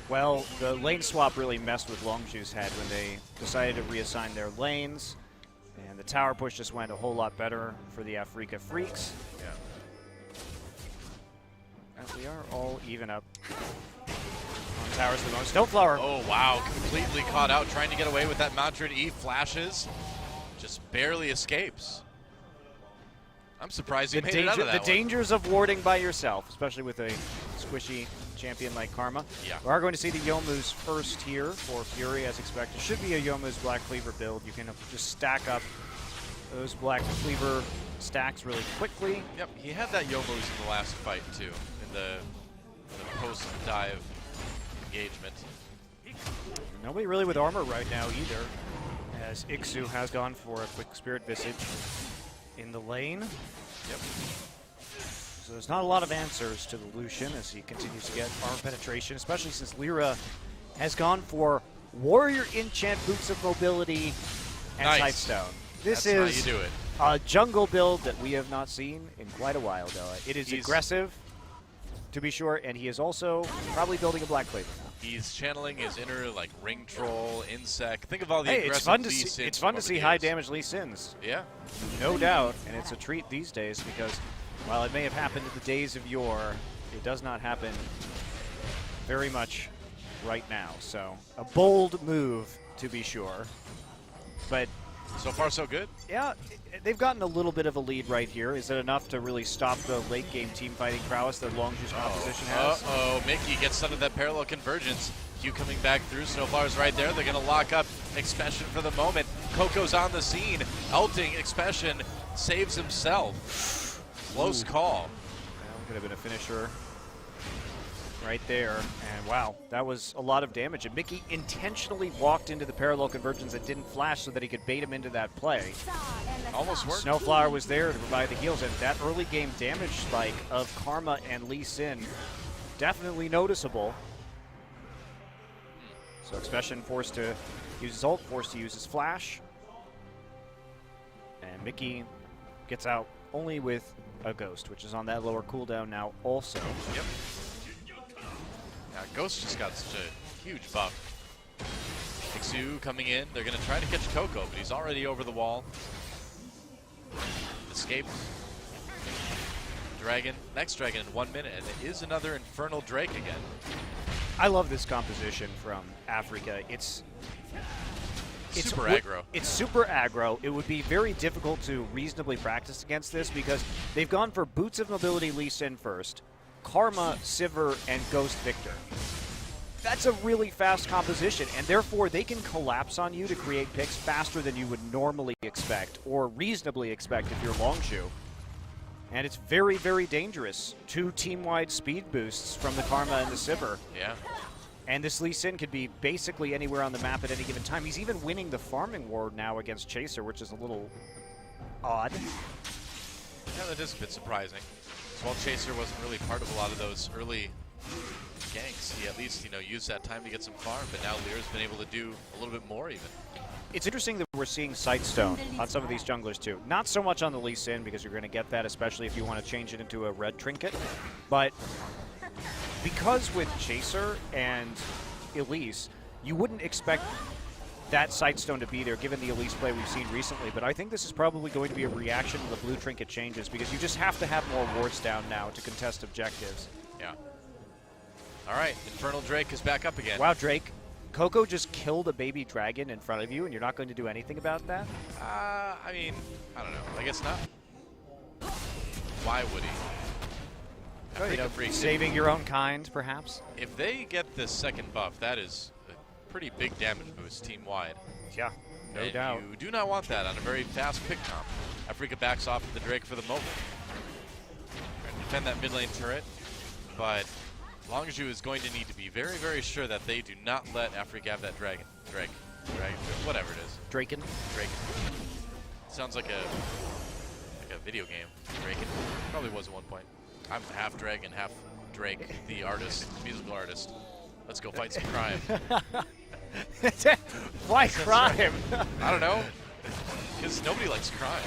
Well, the lane swap really messed with Longju's head when they decided to reassign their lanes, and the tower push just went a whole lot better for the Afrika Freaks. Yeah. And we are all even up on towers at the moment. Snowflower. Oh, wow. Completely caught out, trying to get away with that Madrid E. Flashes. Just barely escapes. I'm surprised he made it out of that The one. dangers of warding by yourself, especially with a squishy champion like Karma. Yeah. We are going to see the Youmuu's first here for Fury as expected. Should be a Youmuu's Black Cleaver build. You can just stack up those Black Cleaver stacks really quickly. Yep, he had that Youmuu's in the last fight too, in the post-dive engagement. Nobody really with armor right now either, as Ixu has gone for a quick Spirit Visage in the lane. Yep. So there's not a lot of answers to the Lucian as he continues to get armor penetration, especially since Lyra has gone for Warrior Enchant Boots of Mobility and Nice. Sightstone. This That's is how you do it. a jungle build that we have not seen in quite a while, though. It is He's- aggressive, to be sure, and he is also probably building a Black Cleaver. He's channeling his inner like ring troll, insect. Think of all the Hey, aggressive it's fun to Lee see. Sins It's fun from to over see the high years. damage Lee Sins, Yeah. no doubt, and it's a treat these days because while it may have happened in the days of yore, it does not happen very much right now. So a bold move, to be sure, but So far, so good. yeah, they've gotten a little bit of a lead right here. Is it enough to really stop the late game team fighting prowess that Longju's composition has? Uh-oh, Mickey gets under that parallel convergence. Q coming back through, Snowflower's right there. They're gonna lock up Expression for the moment. Coco's on the scene, ulting Expression, saves himself. Close call. Well, could have been a finisher right there. And wow, that was a lot of damage. And Mickey intentionally walked into the parallel convergence that didn't flash so that he could bait him into that play. Almost worked. Snowflower was there to provide the heals, and that early game damage spike of Karma and Lee Sin definitely noticeable. So Expression forced to use his ult, forced to use his flash. And Mickey gets out only with a Ghost, which is on that lower cooldown now also. Yep. Yeah, Ghost just got such a huge buff. Ixu coming in. They're going to try to catch Coco, but he's already over the wall. Escape. Dragon. Next dragon in 1 minute, and it is another Infernal Drake again. I love this composition from Afrika. It's Super aggro. It's super aggro. It would be very difficult to reasonably practice against this because they've gone for Boots of Mobility Lee Sin first, Karma, Sivir, and Ghost Victor. That's a really fast composition, and therefore they can collapse on you to create picks faster than you would normally expect or reasonably expect if you're Longju. And it's very, very dangerous. 2 team-wide speed boosts from the Karma and the Sivir. Yeah. And this Lee Sin could be basically anywhere on the map at any given time. He's even winning the farming war now against Chaser, which is a little odd. Yeah, that is a bit surprising. So while Chaser wasn't really part of a lot of those early ganks, he at least, used that time to get some farm, but now Lear's been able to do a little bit more even. It's interesting that we're seeing Sightstone on some of these junglers too. Not so much on the Lee Sin because you're going to get that, especially if you want to change it into a red trinket. But because with Chaser and Elise, you wouldn't expect that Sightstone to be there given the Elise play we've seen recently. But I think this is probably going to be a reaction to the blue trinket changes because you just have to have more wards down now to contest objectives. Yeah. All right, Infernal Drake is back up again. Wow, Drake. Coco just killed a baby dragon in front of you, and you're not going to do anything about that? I mean, I don't know. I guess not. Why would he? Afrika Freaks, Saving your own kind, perhaps? if they get this second buff, that is a pretty big damage boost team-wide. Yeah, no And doubt. you do not want that on a very fast pick comp. Afrika backs off of the Drake for the moment. Trying to defend that mid lane turret, but Longju is going to need to be very, very sure that they do not let Afrika have that dragon. Drake, whatever it is. Draken. Drake. Sounds like a video game. Draken. Probably was at one point. I'm half dragon, half Drake, the artist, musical artist. Let's go fight some crime. Why crime? I don't know. because nobody likes crime.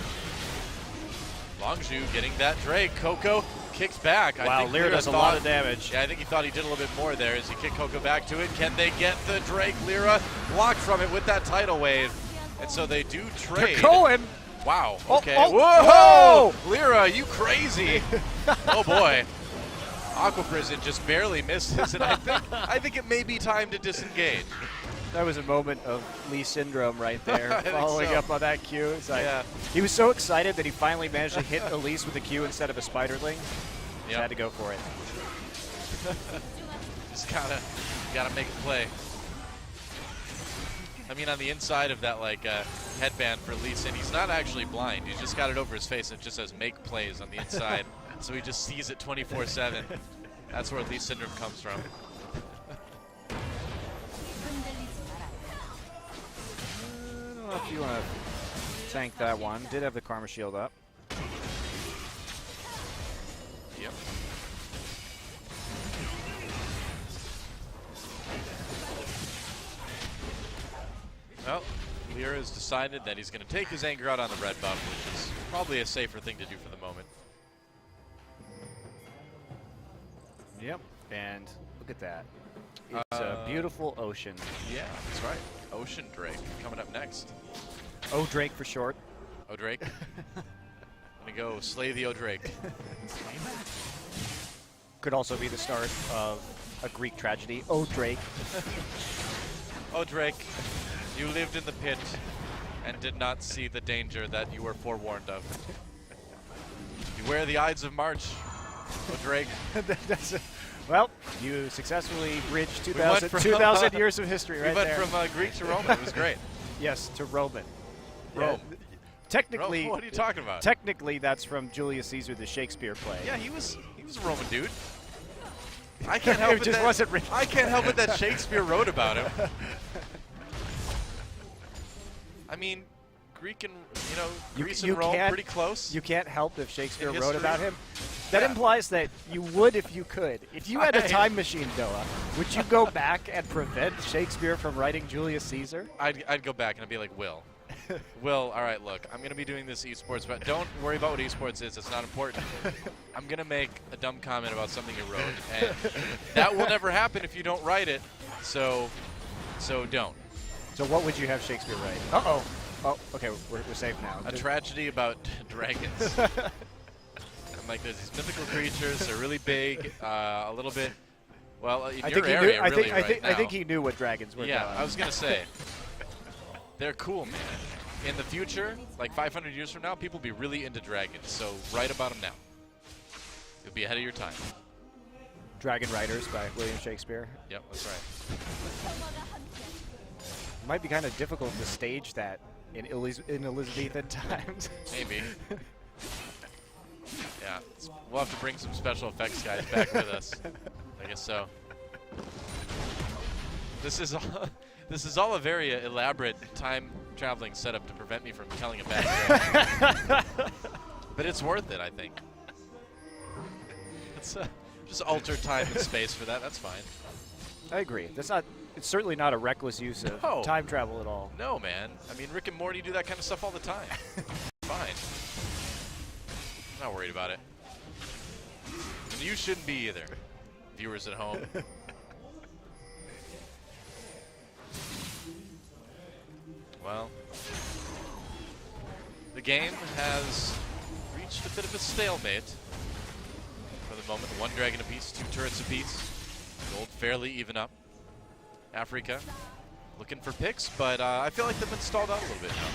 Longzhu getting that Drake. Coco kicks back. Wow, I think Lyra does a lot of damage. Yeah, I think he thought he did a little bit more there as he kicked Coco back to it. Can they get the Drake? Lyra blocked from it with that tidal wave. And so they do trade. Cohen! Wow, Oh, okay. oh, Whoa! Lyra, you crazy. Oh boy. Aqua Prison just barely misses, and I think it may be time to disengage. That was a moment of Lee syndrome right there, I think following so. up on that Q. It's like, Yeah. he was so excited that he finally managed to hit Elise with a Q instead of a Spiderling. Just Yep. had to go for it. Just gotta make a play. I mean, on the inside of that headband for Lee Sin, he's not actually blind. He's just got it over his face and it just says "make plays" on the inside, so he just sees it 24/7. That's where Lee syndrome comes from. I don't know if you want to tank that one. Did have the Karma Shield up. Yep. Well, Lyra has decided that he's going to take his anger out on the red buff, which is probably a safer thing to do for the moment. Yep. And look at that. It's a beautiful ocean. Yeah, that's right. Ocean Drake coming up next. Oh, Drake for short. Oh, Drake. Gonna go slay the O Drake. Could also be the start of a Greek tragedy. Oh, Drake. Oh, Drake, you lived in the pit and did not see the danger that you were forewarned of. Beware the Ides of March, oh, Drake. Well, you successfully bridged We went 2,000 from, years of history right we went there. from Greek to Roman. It was great. Yes, to Roman. Rome. Yeah, technically, Rome, what are you talking about? Technically, that's from Julius Caesar, the Shakespeare play. Yeah, he was a Roman dude. I can't help It it just that, wasn't written. I can't help it that Shakespeare wrote about him. I mean, Greek and Greece and Rome pretty close. You can't help if Shakespeare In wrote history. about him. That Yeah. implies that you would if you could. If you had a I- time machine, Doa, would you go back and prevent Shakespeare from writing Julius Caesar? I'd go back and I'd be like, Will, all right, look, I'm going to be doing this esports, but don't worry about what esports is. It's not important. I'm going to make a dumb comment about something you wrote, and that will never happen if you don't write it, so don't. So what would you have Shakespeare write? Uh-oh. Oh, okay, we're safe now. A tragedy about dragons. I'm like, there's these mythical creatures. They're really big, a little bit. Well, in your area, really, right now. I think he knew what dragons were. Yeah, going. I was gonna say. They're cool, man. In the future, like 500 years from now, people will be really into dragons. So write about them now. You'll be ahead of your time. Dragon Riders by William Shakespeare. Yep, that's right. It might be kind of difficult to stage that in Elizabethan times. Maybe. Yeah, we'll have to bring some special effects guys back with us. I guess so. This is all a very elaborate time traveling setup to prevent me from telling a bad joke. But it's worth it, I think. It's just alter time and space for that. That's fine. I agree. It's certainly not a reckless use of No. time travel at all. No, man. I mean, Rick and Morty do that kind of stuff all the time. Fine. I'm not worried about it. And you shouldn't be either, viewers at home. Well, the game has reached a bit of a stalemate for the moment. One dragon apiece, 2 turrets apiece. Gold fairly even up. Africa looking for picks, but I feel like they've been stalled out a little bit now.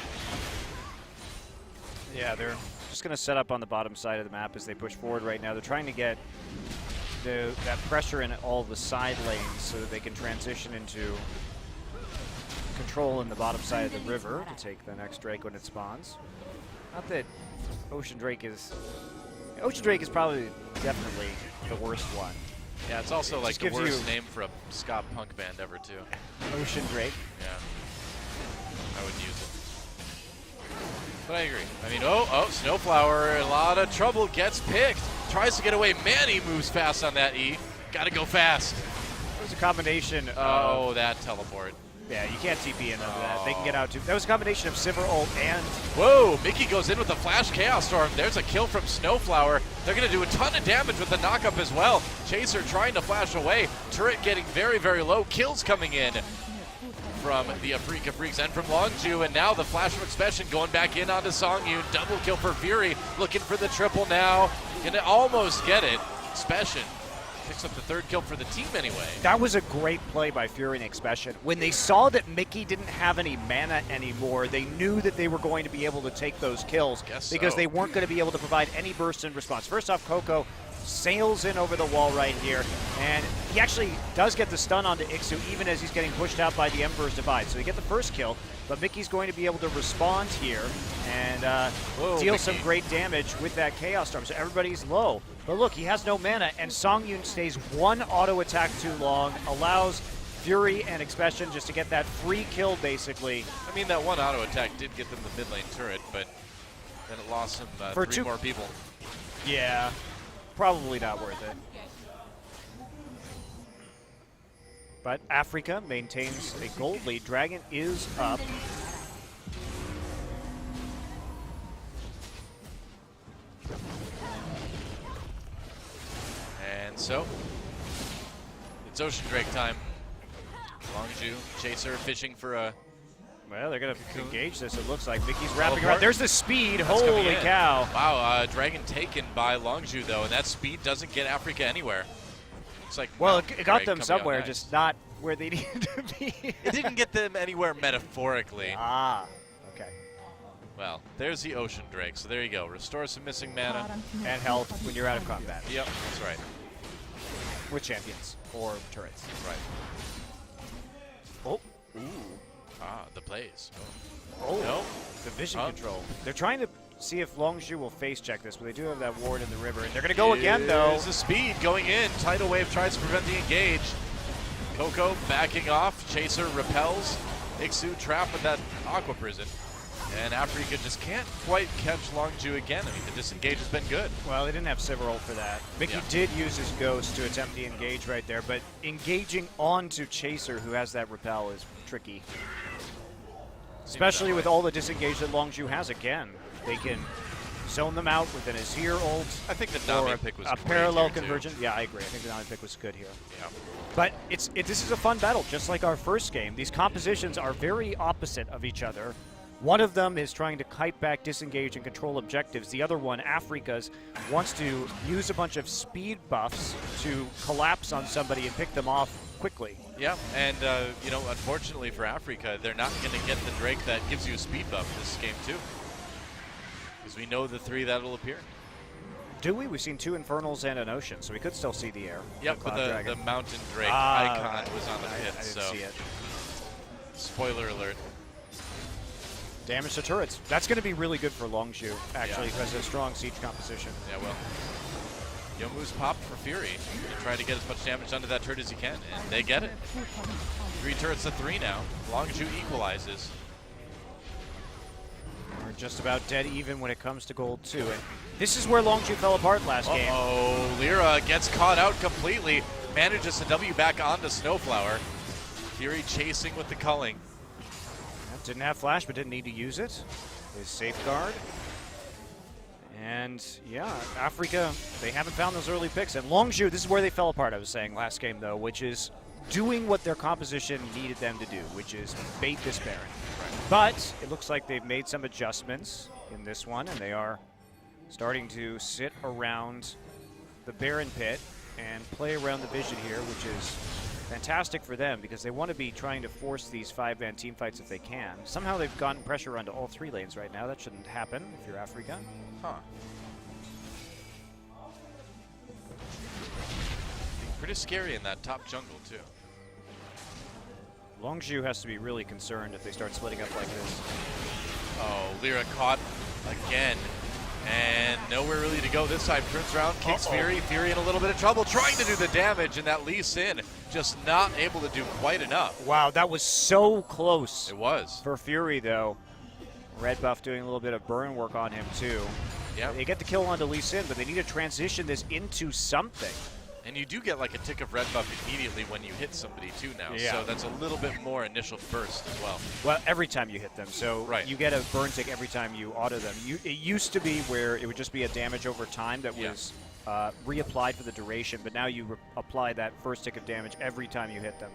Yeah, they're just going to set up on the bottom side of the map as they push forward right now. They're trying to get that pressure in all the side lanes so that they can transition into control in the bottom side of the river to take the next Drake when it spawns. Not that Ocean Drake is probably definitely the worst one. Yeah, it's also like the gives worst you- name for a ska punk band ever, too. Ocean Drake. Yeah. I wouldn't use it. But I agree. I mean, oh, Snowflower, a lot of trouble, gets picked. Tries to get away. Manny moves fast on that E. Gotta go fast. It was a combination of Oh, that teleport. Yeah, you can't TP in over that. They can get out too. That was a combination of Sivir ult and... Whoa, Mickey goes in with a flash Chaos Storm. There's a kill from Snowflower. They're going to do a ton of damage with the knockup as well. Chaser trying to flash away. Turret getting very, very low. Kills coming in from the Afrika Freaks and from Longju. And now the flash from Expression going back in onto Songyun. Double kill for Fury. Looking for the triple now. Gonna almost get it. Expression picks up the third kill for the team anyway. That was a great play by Fury and Expression. When they saw that Mickey didn't have any mana anymore, they knew that they were going to be able to take those kills because they weren't going to be able to provide any burst in response. First off, Coco sails in over the wall right here, and he actually does get the stun onto Ixu even as he's getting pushed out by the Emperor's Divide. So they get the first kill, but Mickey's going to be able to respond here and deal some great damage with that Chaos Storm. So everybody's low. But look, he has no mana, and Songyun stays one auto attack too long, allows Fury and Expression just to get that free kill, basically. I mean, that one auto attack did get them the mid lane turret, but then it lost them For three more people. Yeah, probably not worth it. But Africa maintains a gold lead. Dragon is up. And so, it's Ocean Drake time. Longju, Chaser fishing for a... Well, they're going to engage this, it looks like. Mickey's wrapping apart. around. There's the speed. That's coming Holy in. cow. Wow, Dragon taken by Longju, though, and that speed doesn't get Africa anywhere. It's like, Well, wow, it got Drake them coming somewhere, out nice. just not where they needed to be. It didn't get them anywhere metaphorically. Ah, okay. Well, there's the Ocean Drake, so there you go. Restore some missing mana. And health when you're out of combat. Yep, that's right. With champions or turrets. Right. Oh. Ooh. Ah, the plays. Oh. No. The vision control. They're trying to see if Longju will face check this, but they do have that ward in the river. And they're going to go again, though. There's the speed going in. Tidal Wave tries to prevent the engage. Coco backing off. Chaser repels. Ixu trapped with that Aqua Prison. And Africa just can't quite catch Longju again. I mean, the disengage has been good. Well, they didn't have Sivir ult for that. Mickey did use his Ghost to attempt the engage right there, but engaging onto Chaser, who has that repel, is tricky. Especially with all the disengage that Longju has again. They can zone them out with an Azir ult. I think the Nami pick was a great parallel here, too. conversion. Yeah, I agree. I think the Nami pick was good here. Yeah. But this is a fun battle, just like our first game. These compositions are very opposite of each other. One of them is trying to kite back, disengage, and control objectives. The other one, Africa's, wants to use a bunch of speed buffs to collapse on somebody and pick them off quickly. Yeah, and, you know, unfortunately for Africa, they're not going to get the Drake that gives you a speed buff this game, too. Because we know the 3 that'll appear. Do we? We've seen 2 Infernals and an Ocean, so we could still see the air. Yep, but Cloud the Dragon. Mountain Drake Ah, icon was on the pit, I didn't so see it. spoiler alert. Damage to turrets. That's going to be really good for Longju, actually, because of a strong siege composition. Yeah, well, Yomu's popped for Fury. They try to get as much damage onto that turret as he can, and they get it. 3 turrets to 3 now. Longju equalizes. We're just about dead even when it comes to gold, too. And this is where Longju fell apart last game. Oh, Lyra gets caught out completely. Manages to W back onto Snowflower. Fury chasing with the culling. Didn't have flash, but didn't need to use it. His safeguard. And yeah, Africa, they haven't found those early picks. And Longju, this is where they fell apart, I was saying last game, though, which is doing what their composition needed them to do, which is bait this Baron. But it looks like they've made some adjustments in this one, and they are starting to sit around the Baron pit and play around the vision here, which is fantastic for them because they want to be trying to force these 5-man team fights if they can. Somehow they've gotten pressure onto all 3 lanes right now. That shouldn't happen if you're Africa. Huh. Pretty scary in that top jungle, too. Longju has to be really concerned if they start splitting up like this. Oh, Lyra caught again. And nowhere really to go this side. Turns around, kicks Fury. Fury in a little bit of trouble, trying to do the damage, and that Lee Sin just not able to do quite enough. Wow, that was so close. It was. For Fury, though. Red buff doing a little bit of burn work on him, too. Yeah. They get the kill onto Lee Sin, but they need to transition this into something. And you do get like a tick of red buff immediately when you hit somebody too now. Yeah. So that's a little bit more initial burst as well. Well, every time you hit them. So Right. you get a burn tick every time you auto them. It used to be where it would just be a damage over time that Yeah. was reapplied for the duration, but now you apply that first tick of damage every time you hit them.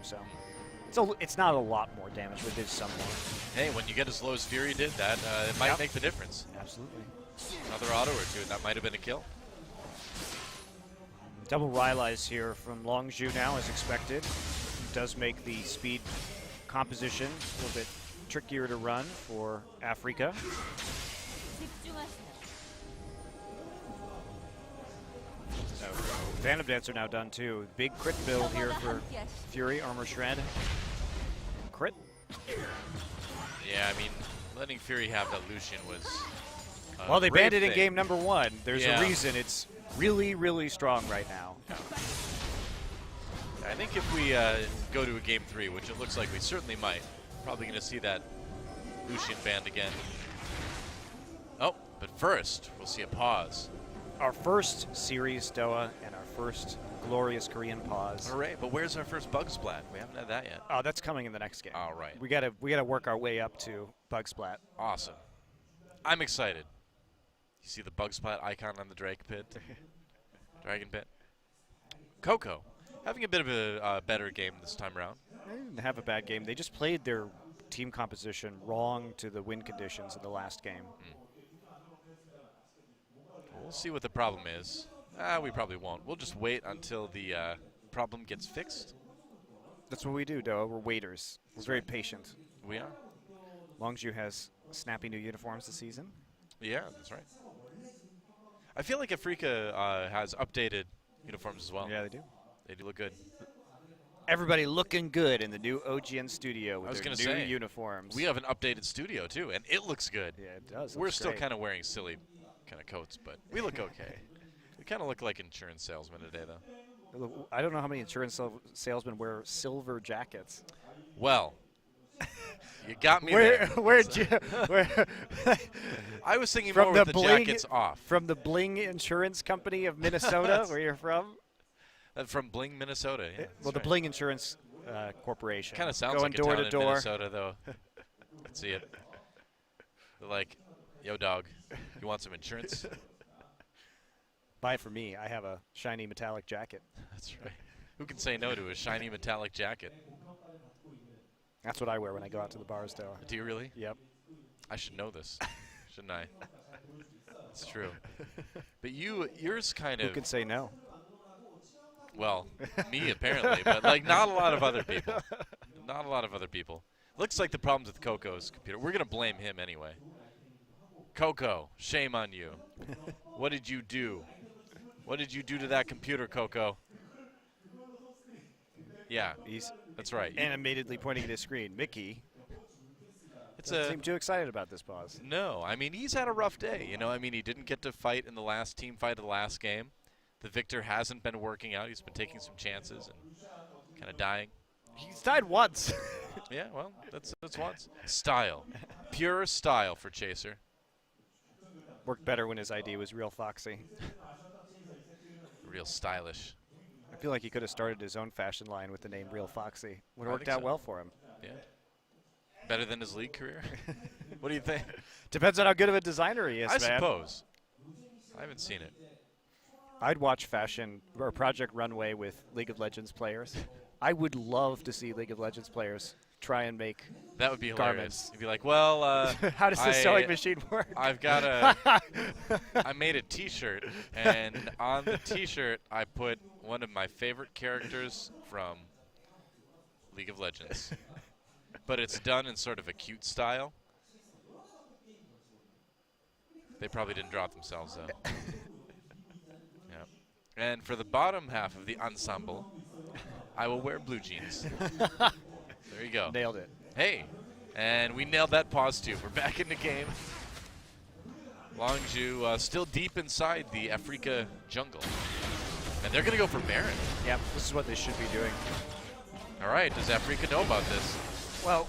So it's not a lot more damage, but it is some more. Hey, when you get as low as Fury did, that it might Yep. make the difference. Absolutely. Another auto or two, that might have been a kill. Double Rylai's here from Longzhu now, as expected. Does make the speed composition a little bit trickier to run for Africa. So, Phantom Dancer now done too. Big crit build here for Fury, Armor Shred. Crit. Yeah, I mean, letting Fury have that Lucian was Well, they great banned it in thing. game number 1. There's Yeah. a reason it's really, really strong right now. I think if we go to a game 3, which it looks like we certainly might, probably going to see that Lucian banned again. Oh, but first, we'll see a pause. Our first series, Doa, and our first glorious Korean pause. Hooray, but where's our first Bug Splat? We haven't had that yet. Oh, that's coming in the next game. All right. We gotta work our way up to Bug Splat. Awesome. I'm excited. You see the Bug Splat icon on the Drake pit? Dragon pit. Coco, having a bit of a better game this time around. They didn't have a bad game. They just played their team composition wrong to the win conditions in the last game. We'll see what the problem is. We probably won't. We'll just wait until the problem gets fixed. That's what we do, Doa. We're waiters. We're very patient. We are. Longzhu has snappy new uniforms this season. Yeah, that's right. I feel like Africa has updated uniforms as well. Yeah, they do. They do look good. Everybody looking good in the new OGN studio with I was their gonna new say, uniforms. We have an updated studio too, and it looks good. Yeah, it does. We're Looks still great. kind of wearing silly kind of coats, but we look okay. We kind of look like insurance salesmen today, though. I don't know how many insurance salesmen wear silver jackets. Well, you got me Where, there. where I was thinking from more the with the bling jackets off. from the Bling Insurance Company of Minnesota, where you're from? From Bling, Minnesota. Yeah, Well, the Bling Insurance Corporation. kind of sounds going like a door town to in door. Minnesota, though. I can see it. They're like, yo, dog, you want some insurance? Buy it for me. I have a shiny metallic jacket. That's right. Who can say no to a shiny metallic jacket? That's what I wear when I go out to the bars, though. Do you really? Yep. I should know this, shouldn't I? It's true. But yours kind Who of, can say no? well, me apparently, but like not a lot of other people. Not a lot of other people. Looks like the problem's with Coco's computer. We're going to blame him anyway. Coco, shame on you. What did you do? What did you do to that computer, Coco? Yeah, He's that's right. animatedly pointing at his screen. Mickey It's doesn't seem too excited about this pause. No, I mean, he's had a rough day. You know, I mean, he didn't get to fight in the last team fight of the last game. The Victor hasn't been working out. He's been taking some chances and kind of dying. He's died once. Yeah, well, that's once. Style. Pure style for Chaser. Worked better when his ID was Real Foxy. Real stylish. I feel like he could have started his own fashion line with the name Real Foxy. Would I have worked think out so. well for him. Yeah. Better than his league career? What do you think? Depends on how good of a designer he is, I man. suppose. I haven't seen it. I'd watch fashion or Project Runway with League of Legends players. I would love to see League of Legends players try and make That would be hilarious. garments. You'd be like, well, How does this sewing machine work? I've got a, I made a t-shirt, and on the t-shirt I put one of my favorite characters from League of Legends. But it's done in sort of a cute style. They probably didn't drop themselves, though. Yeah. And for the bottom half of the ensemble, I will wear blue jeans. There you go. Nailed it. Hey, and we nailed that pause too. We're back in the game. Longzhu still deep inside the Africa jungle. And they're going to go for Baron. Yep, this is what they should be doing. All right, does Africa know about this? Well,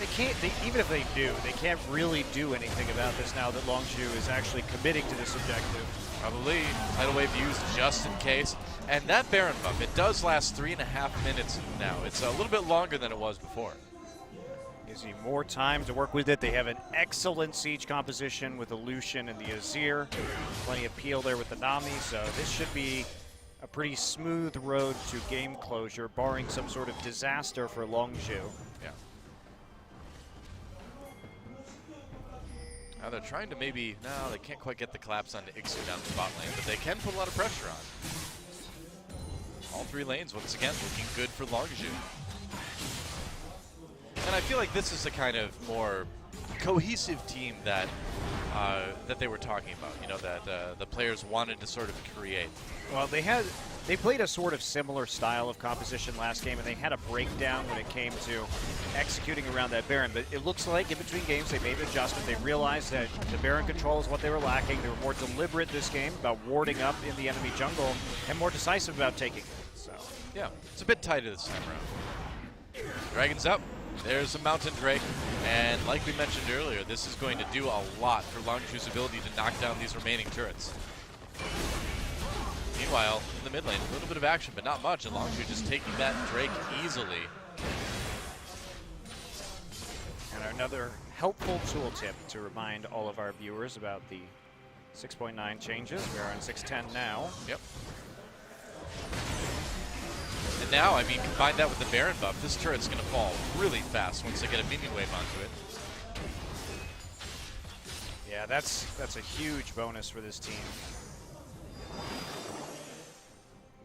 They can't. Even if they do, they can't really do anything about this now that Longzhu is actually committing to this objective. Probably tidal wave used just in case. And that Baron buff, it does last 3.5 minutes now. It's a little bit longer than it was before. Gives you more time to work with it. They have an excellent siege composition with the Lucian and the Azir. Plenty of peel there with the Nami, so this should be a pretty smooth road to game closure, barring some sort of disaster for Longzhu. Yeah. Now they're trying to maybe, no, they can't quite get the collapse onto Ixu down the bot lane, but they can put a lot of pressure on. All three lanes, once again, looking good for Longzhu. And I feel like this is the kind of more cohesive team that that they were talking about, you know, that the players wanted to sort of create. Well, they played a sort of similar style of composition last game, and they had a breakdown when it came to executing around that Baron. But it looks like in between games they made an adjustment. They realized that the Baron control is what they were lacking. They were more deliberate this game about warding up in the enemy jungle and more decisive about taking it. So yeah, it's a bit tighter this time around. Dragon's up. There's a Mountain Drake, and like we mentioned earlier, this is going to do a lot for Longzhu's ability to knock down these remaining turrets. Meanwhile, in the mid lane, a little bit of action, but not much, and Longzhu just taking that Drake easily. And another helpful tooltip to remind all of our viewers about the 6.9 changes. We are on 6.10 now. Yep. And now, I mean, combine that with the Baron buff, this turret's going to fall really fast once they get a minion wave onto it. Yeah, that's a huge bonus for this team.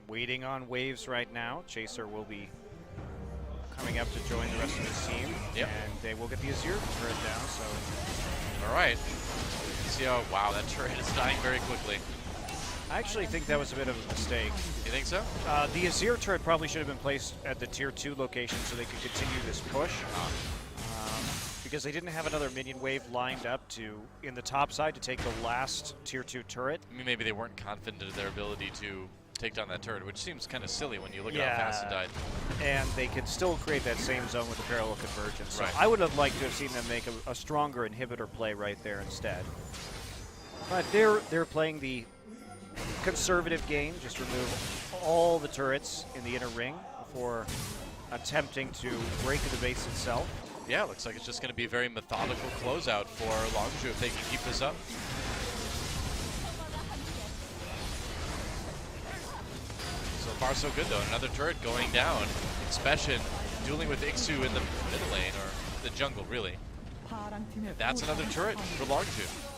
Waiting on waves right now. Chaser will be coming up to join the rest of his team. Yep. And they will get the Azir turret down, so. All right. See how, wow, that turret is dying very quickly. I actually think that was a bit of a mistake. You think so? The Azir turret probably should have been placed at the tier 2 location so they could continue this push. Because they didn't have another minion wave lined up in the top side to take the last tier 2 turret. I mean, maybe they weren't confident of their ability to take down that turret, which seems kind of silly when you look at how fast it died. And they could still create that same zone with the parallel convergence. So right. I would have liked to have seen them make a stronger inhibitor play right there instead. But they're playing the conservative game, just remove all the turrets in the inner ring before attempting to break the base itself. Yeah, it looks like it's just going to be a very methodical closeout for Longzhu if they can keep this up. So far, so good, though. Another turret going down. Expression dueling with Ixu in the middle lane, or the jungle, really. That's another turret for Longzhu.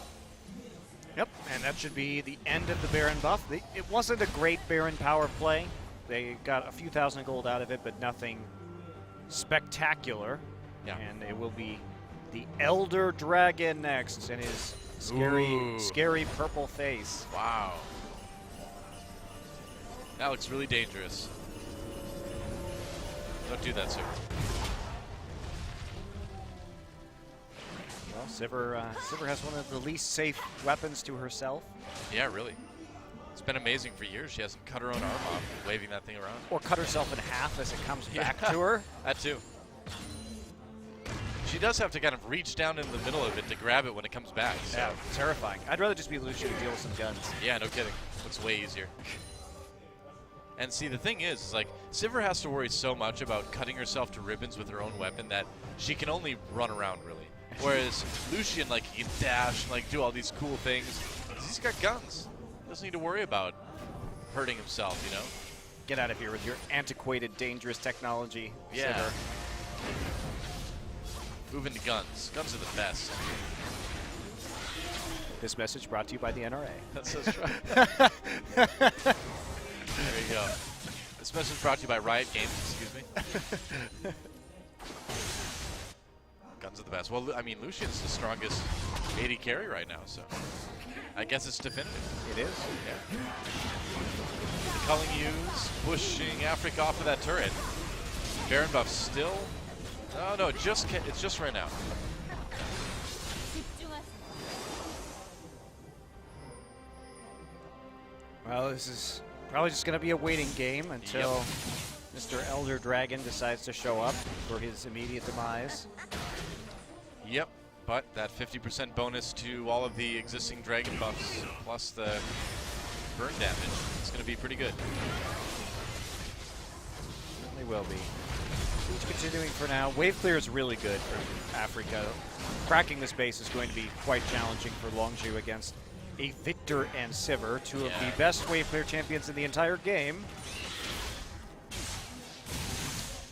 Yep, and that should be the end of the Baron buff. It wasn't a great Baron power play. They got a few thousand gold out of it, but nothing spectacular. Yeah. And it will be the Elder Dragon next and his scary purple face. Wow. That looks really dangerous. Don't do that, sir. Well, Sivir has one of the least safe weapons to herself. Yeah, really. It's been amazing for years. She hasn't cut her own arm off, waving that thing around. Or cut herself in half as it comes back to her. That too. She does have to kind of reach down in the middle of it to grab it when it comes back. So. Yeah, terrifying. I'd rather just be Lucian and deal with some guns. Yeah, no kidding. Looks way easier. And see, the thing is like, Sivir has to worry so much about cutting herself to ribbons with her own weapon that she can only run around, really. Whereas Lucian, like, he can dash and, like, do all these cool things. He's got guns. He doesn't need to worry about hurting himself, you know? Get out of here with your antiquated, dangerous technology, Yeah. Sivir. Move into guns. Guns are the best. This message brought to you by the NRA. That's so strong. There you go. This message brought to you by Riot Games, excuse me. Guns are the best. Well, I mean, Lucian's the strongest AD carry right now, so I guess it's definitive. It is. Yeah. The Culling Use pushing Afric off of that turret. Baron buff still. Oh no, it's just right now. Well, this is probably just going to be a waiting game until Mr. Elder Dragon decides to show up for his immediate demise. Yep, but that 50% bonus to all of the existing dragon buffs plus the burn damage, it's going to be pretty good. They will be. Siege continuing for now. Wave clear is really good for Africa. Cracking this base is going to be quite challenging for Longzhu against a Victor and Sivir, two of the best wave clear champions in the entire game.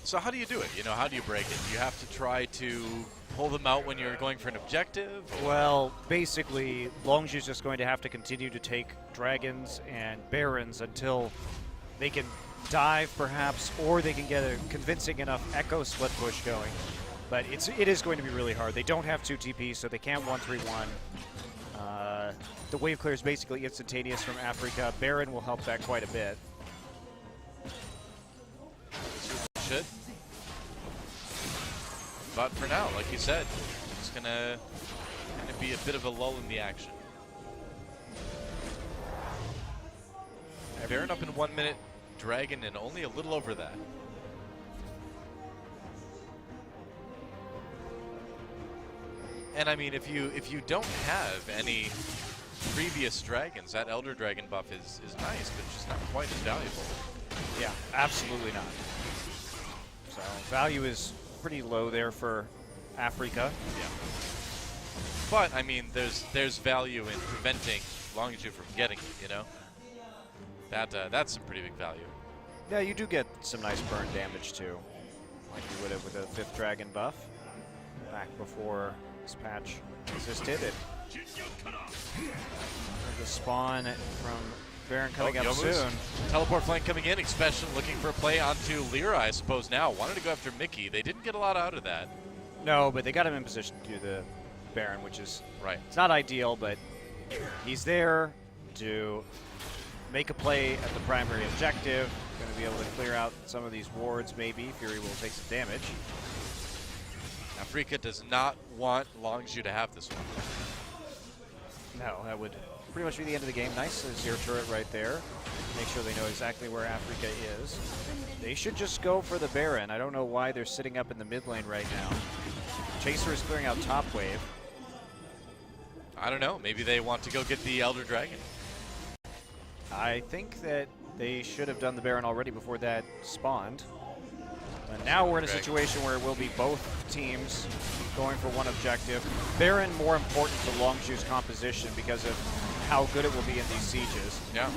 So how do you do it? You know, how do you break it? Do you have to try to pull them out when you're going for an objective? Well, basically, Longzhu's just going to have to continue to take dragons and barons until they can dive, perhaps, or they can get a convincing enough echo split push going. But it is going to be really hard. They don't have 2 TPs, so they can't 1-3-1. The wave clear is basically instantaneous from Africa. Baron will help that quite a bit. Should. But for now, like you said, it's gonna be a bit of a lull in the action. Baron up in 1 minute, Dragon in only a little over that. And I mean, if you don't have any previous dragons, that Elder Dragon buff is nice, but just not quite as valuable. Yeah, absolutely not. So value is pretty low there for Africa. Yeah. But I mean, there's value in preventing Longzhu from getting it. You know, that's some pretty big value. Yeah, you do get some nice burn damage too, like you would have with a 5th dragon buff back before this patch existed. The spawn from Baron coming up soon. Teleport flank coming in, Expression looking for a play onto Lyra, I suppose now. Wanted to go after Mickey. They didn't get a lot out of that. No, but they got him in position to do the Baron, which is right. It's not ideal, but he's there to make a play at the primary objective. Going to be able to clear out some of these wards, maybe. Fury will take some damage. Afrika does not want Longzhu to have this one. No, that would pretty much be the end of the game. Nice zero turret right there. Make sure they know exactly where Afrika is. They should just go for the Baron. I don't know why they're sitting up in the mid lane right now. Chaser is clearing out top wave. I don't know. Maybe they want to go get the Elder Dragon. I think that they should have done the Baron already before that spawned. And now we're in a situation where it will be both teams going for one objective. Baron more important to Longzhu's composition because of how good it will be in these sieges. Yeah.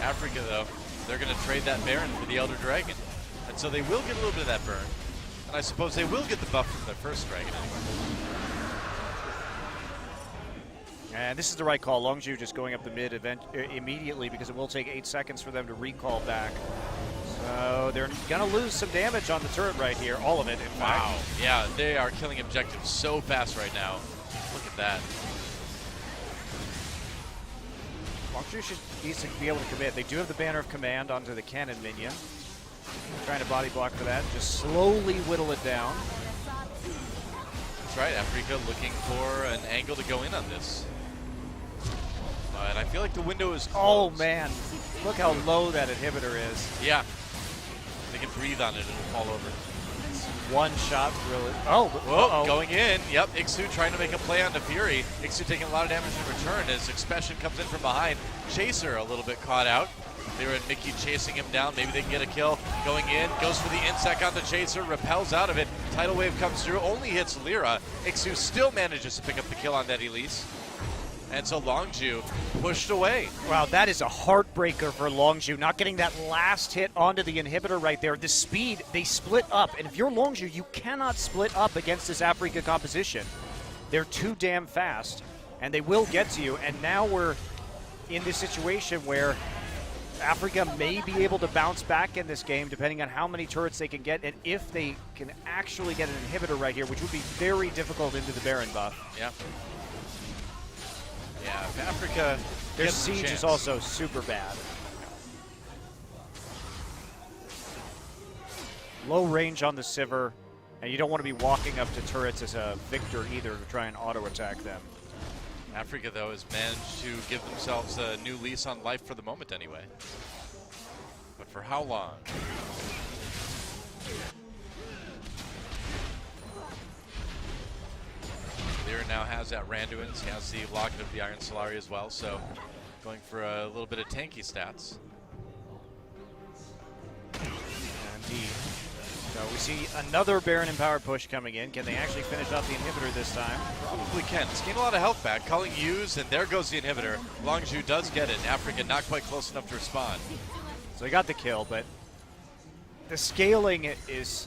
Afrika, though, they're going to trade that Baron for the Elder Dragon. And so they will get a little bit of that burn. And I suppose they will get the buff from their first dragon anyway. And this is the right call. Longzhu just going up the mid event immediately because it will take 8 seconds for them to recall back. So they're going to lose some damage on the turret right here. All of it, in fact. Wow. Yeah, they are killing objectives so fast right now. Look at that. Longzhu should be able to commit. They do have the Banner of Command onto the cannon minion. Trying to body block for that. Just slowly whittle it down. That's right. Afrika looking for an angle to go in on this. And I feel like the window is closed. Oh, man. Look how low that inhibitor is. Yeah. They can breathe on it and it'll fall over. One shot really. Oh, whoa, going in. Yep, Ixu trying to make a play onto Fury. Ixu taking a lot of damage in return as Expression comes in from behind. Chaser a little bit caught out. They were in Mickey chasing him down. Maybe they can get a kill. Going in, goes for the insec on the Chaser, repels out of it. Tidal Wave comes through, only hits Lyra. Ixu still manages to pick up the kill on that Elise. And so Longzhu pushed away. Wow, that is a heartbreaker for Longzhu. Not getting that last hit onto the inhibitor right there. The speed, they split up. And if you're Longzhu, you cannot split up against this Afrika composition. They're too damn fast, and they will get to you. And now we're in this situation where Afrika may be able to bounce back in this game, depending on how many turrets they can get, and if they can actually get an inhibitor right here, which would be very difficult into the Baron buff. Yeah. Yeah, if Afrika their gets siege a chance. is also super bad. Low range on the Sivir, and you don't want to be walking up to turrets as a Victor either to try and auto-attack them. Afrika, though, has managed to give themselves a new lease on life for the moment anyway. But for how long? Lira now has that Randuin's. He has the Locket of the Iron Solari as well, so going for a little bit of tanky stats. Indeed. So we see another Baron empowered push coming in. Can they actually finish off the inhibitor this time? Probably can. It's gained a lot of health back. Culling used, and there goes the inhibitor. Longzhu does get it. Africa not quite close enough to respond. So they got the kill, but the scaling is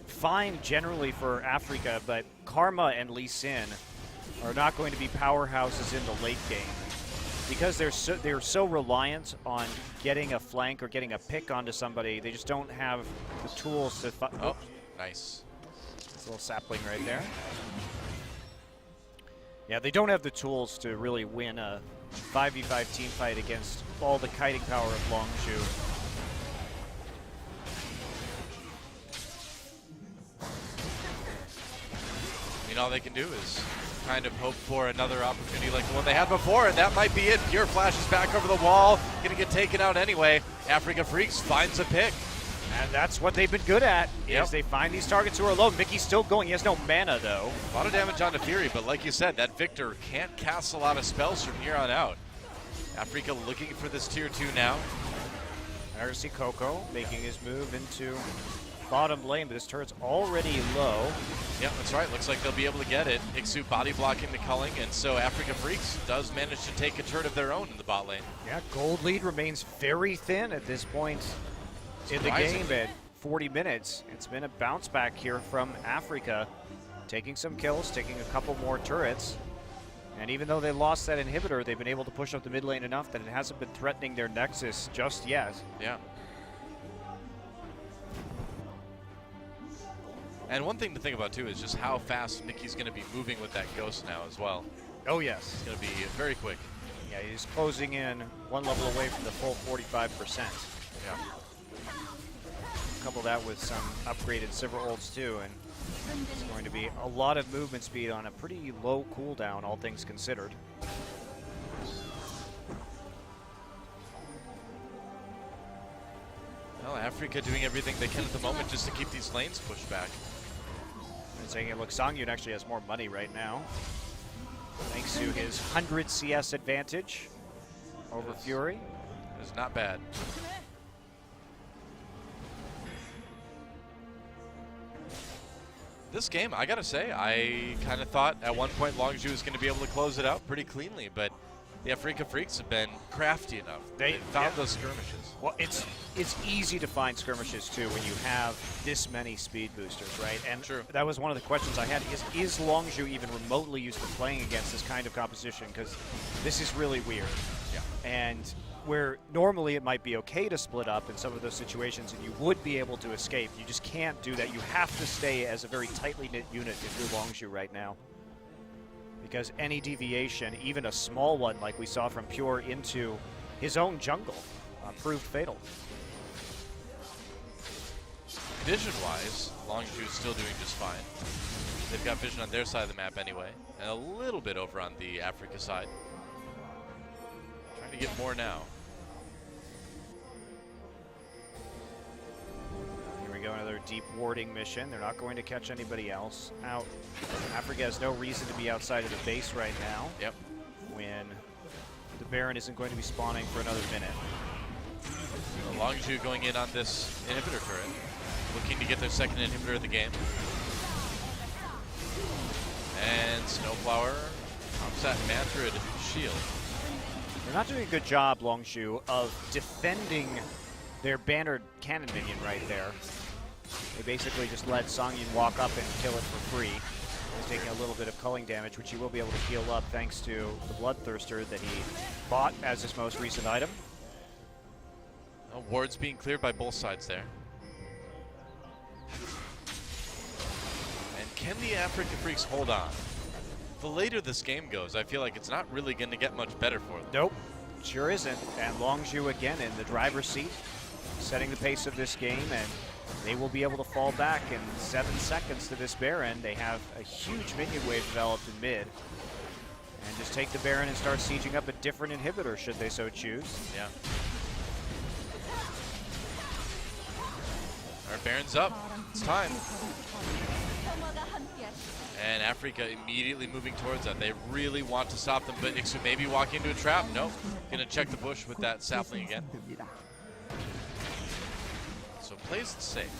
fine generally for Africa, but Karma and Lee Sin are not going to be powerhouses in the late game because they're so reliant on getting a flank or getting a pick onto somebody. They just don't have the tools to. Oh, nice. That's a little sapling right there. Yeah, they don't have the tools to really win a 5v5 team fight against all the kiting power of Longzhu. All they can do is kind of hope for another opportunity like the one they had before, and that might be it. Pure flashes back over the wall, gonna get taken out anyway. Africa Freaks finds a pick. And that's what they've been good at, is they find these targets who are low. Mickey's still going, he has no mana though. A lot of damage onto Fury, but like you said, that Victor can't cast a lot of spells from here on out. Africa looking for this tier 2 now. I see Coco making his move into bottom lane, but this turret's already low. Yeah, that's right. Looks like they'll be able to get it. Ixu body blocking the culling, and so Africa Freaks does manage to take a turret of their own in the bot lane. Yeah, gold lead remains very thin at this point in the game at 40 minutes. It's been a bounce back here from Africa, taking some kills, taking a couple more turrets. And even though they lost that inhibitor, they've been able to push up the mid lane enough that it hasn't been threatening their Nexus just yet. Yeah. And one thing to think about too is just how fast Mickey's going to be moving with that Ghost now as well. Oh yes. It's going to be very quick. Yeah, he's closing in one level away from the full 45%. Yeah. Couple that with some upgraded silver ults too, and it's going to be a lot of movement speed on a pretty low cooldown, all things considered. Well, Africa doing everything they can at the moment just to keep these lanes pushed back. And saying it looks Songyun actually has more money right now, thanks to his 100 CS advantage over Fury. It's not bad. This game, I gotta say, I kind of thought at one point Longzhu was going to be able to close it out pretty cleanly, but the Africa Freaks have been crafty enough. They found those skirmishes. Well, it's easy to find skirmishes too when you have this many speed boosters, right? And that was one of the questions I had: is Longzhu even remotely used to playing against this kind of composition? Because this is really weird. Yeah. And where normally it might be okay to split up in some of those situations and you would be able to escape, you just can't do that. You have to stay as a very tightly knit unit if you're Longzhu right now. Because any deviation, even a small one like we saw from Pure into his own jungle, proved fatal. Vision-wise, Longzhu is still doing just fine. They've got vision on their side of the map anyway, and a little bit over on the Africa side. Trying to get more now. Here we go, another deep warding mission. They're not going to catch anybody else out. Africa has no reason to be outside of the base right now. Yep. When the Baron isn't going to be spawning for another minute. Longzhu going in on this inhibitor turret, looking to get their second inhibitor of the game. And Snowflower pops that Mantrid shield. They're not doing a good job, Longzhu, of defending their bannered cannon minion right there. They basically just let Songyun walk up and kill it for free. He's taking a little bit of culling damage, which he will be able to heal up thanks to the Bloodthirster that he bought as his most recent item. Well, wards being cleared by both sides there. And can the Africa Freaks hold on? The later this game goes, I feel like it's not really going to get much better for them. Nope, sure isn't. And Longzhu again in the driver's seat, setting the pace of this game, and they will be able to fall back in 7 seconds to this Baron. They have a huge minion wave developed in mid. And just take the Baron and start sieging up a different inhibitor should they so choose. Yeah. Our Baron's up. It's time. And Africa immediately moving towards that. They really want to stop them, but Ixu maybe walking into a trap. Nope. Gonna check the bush with that sapling again. So plays it safe.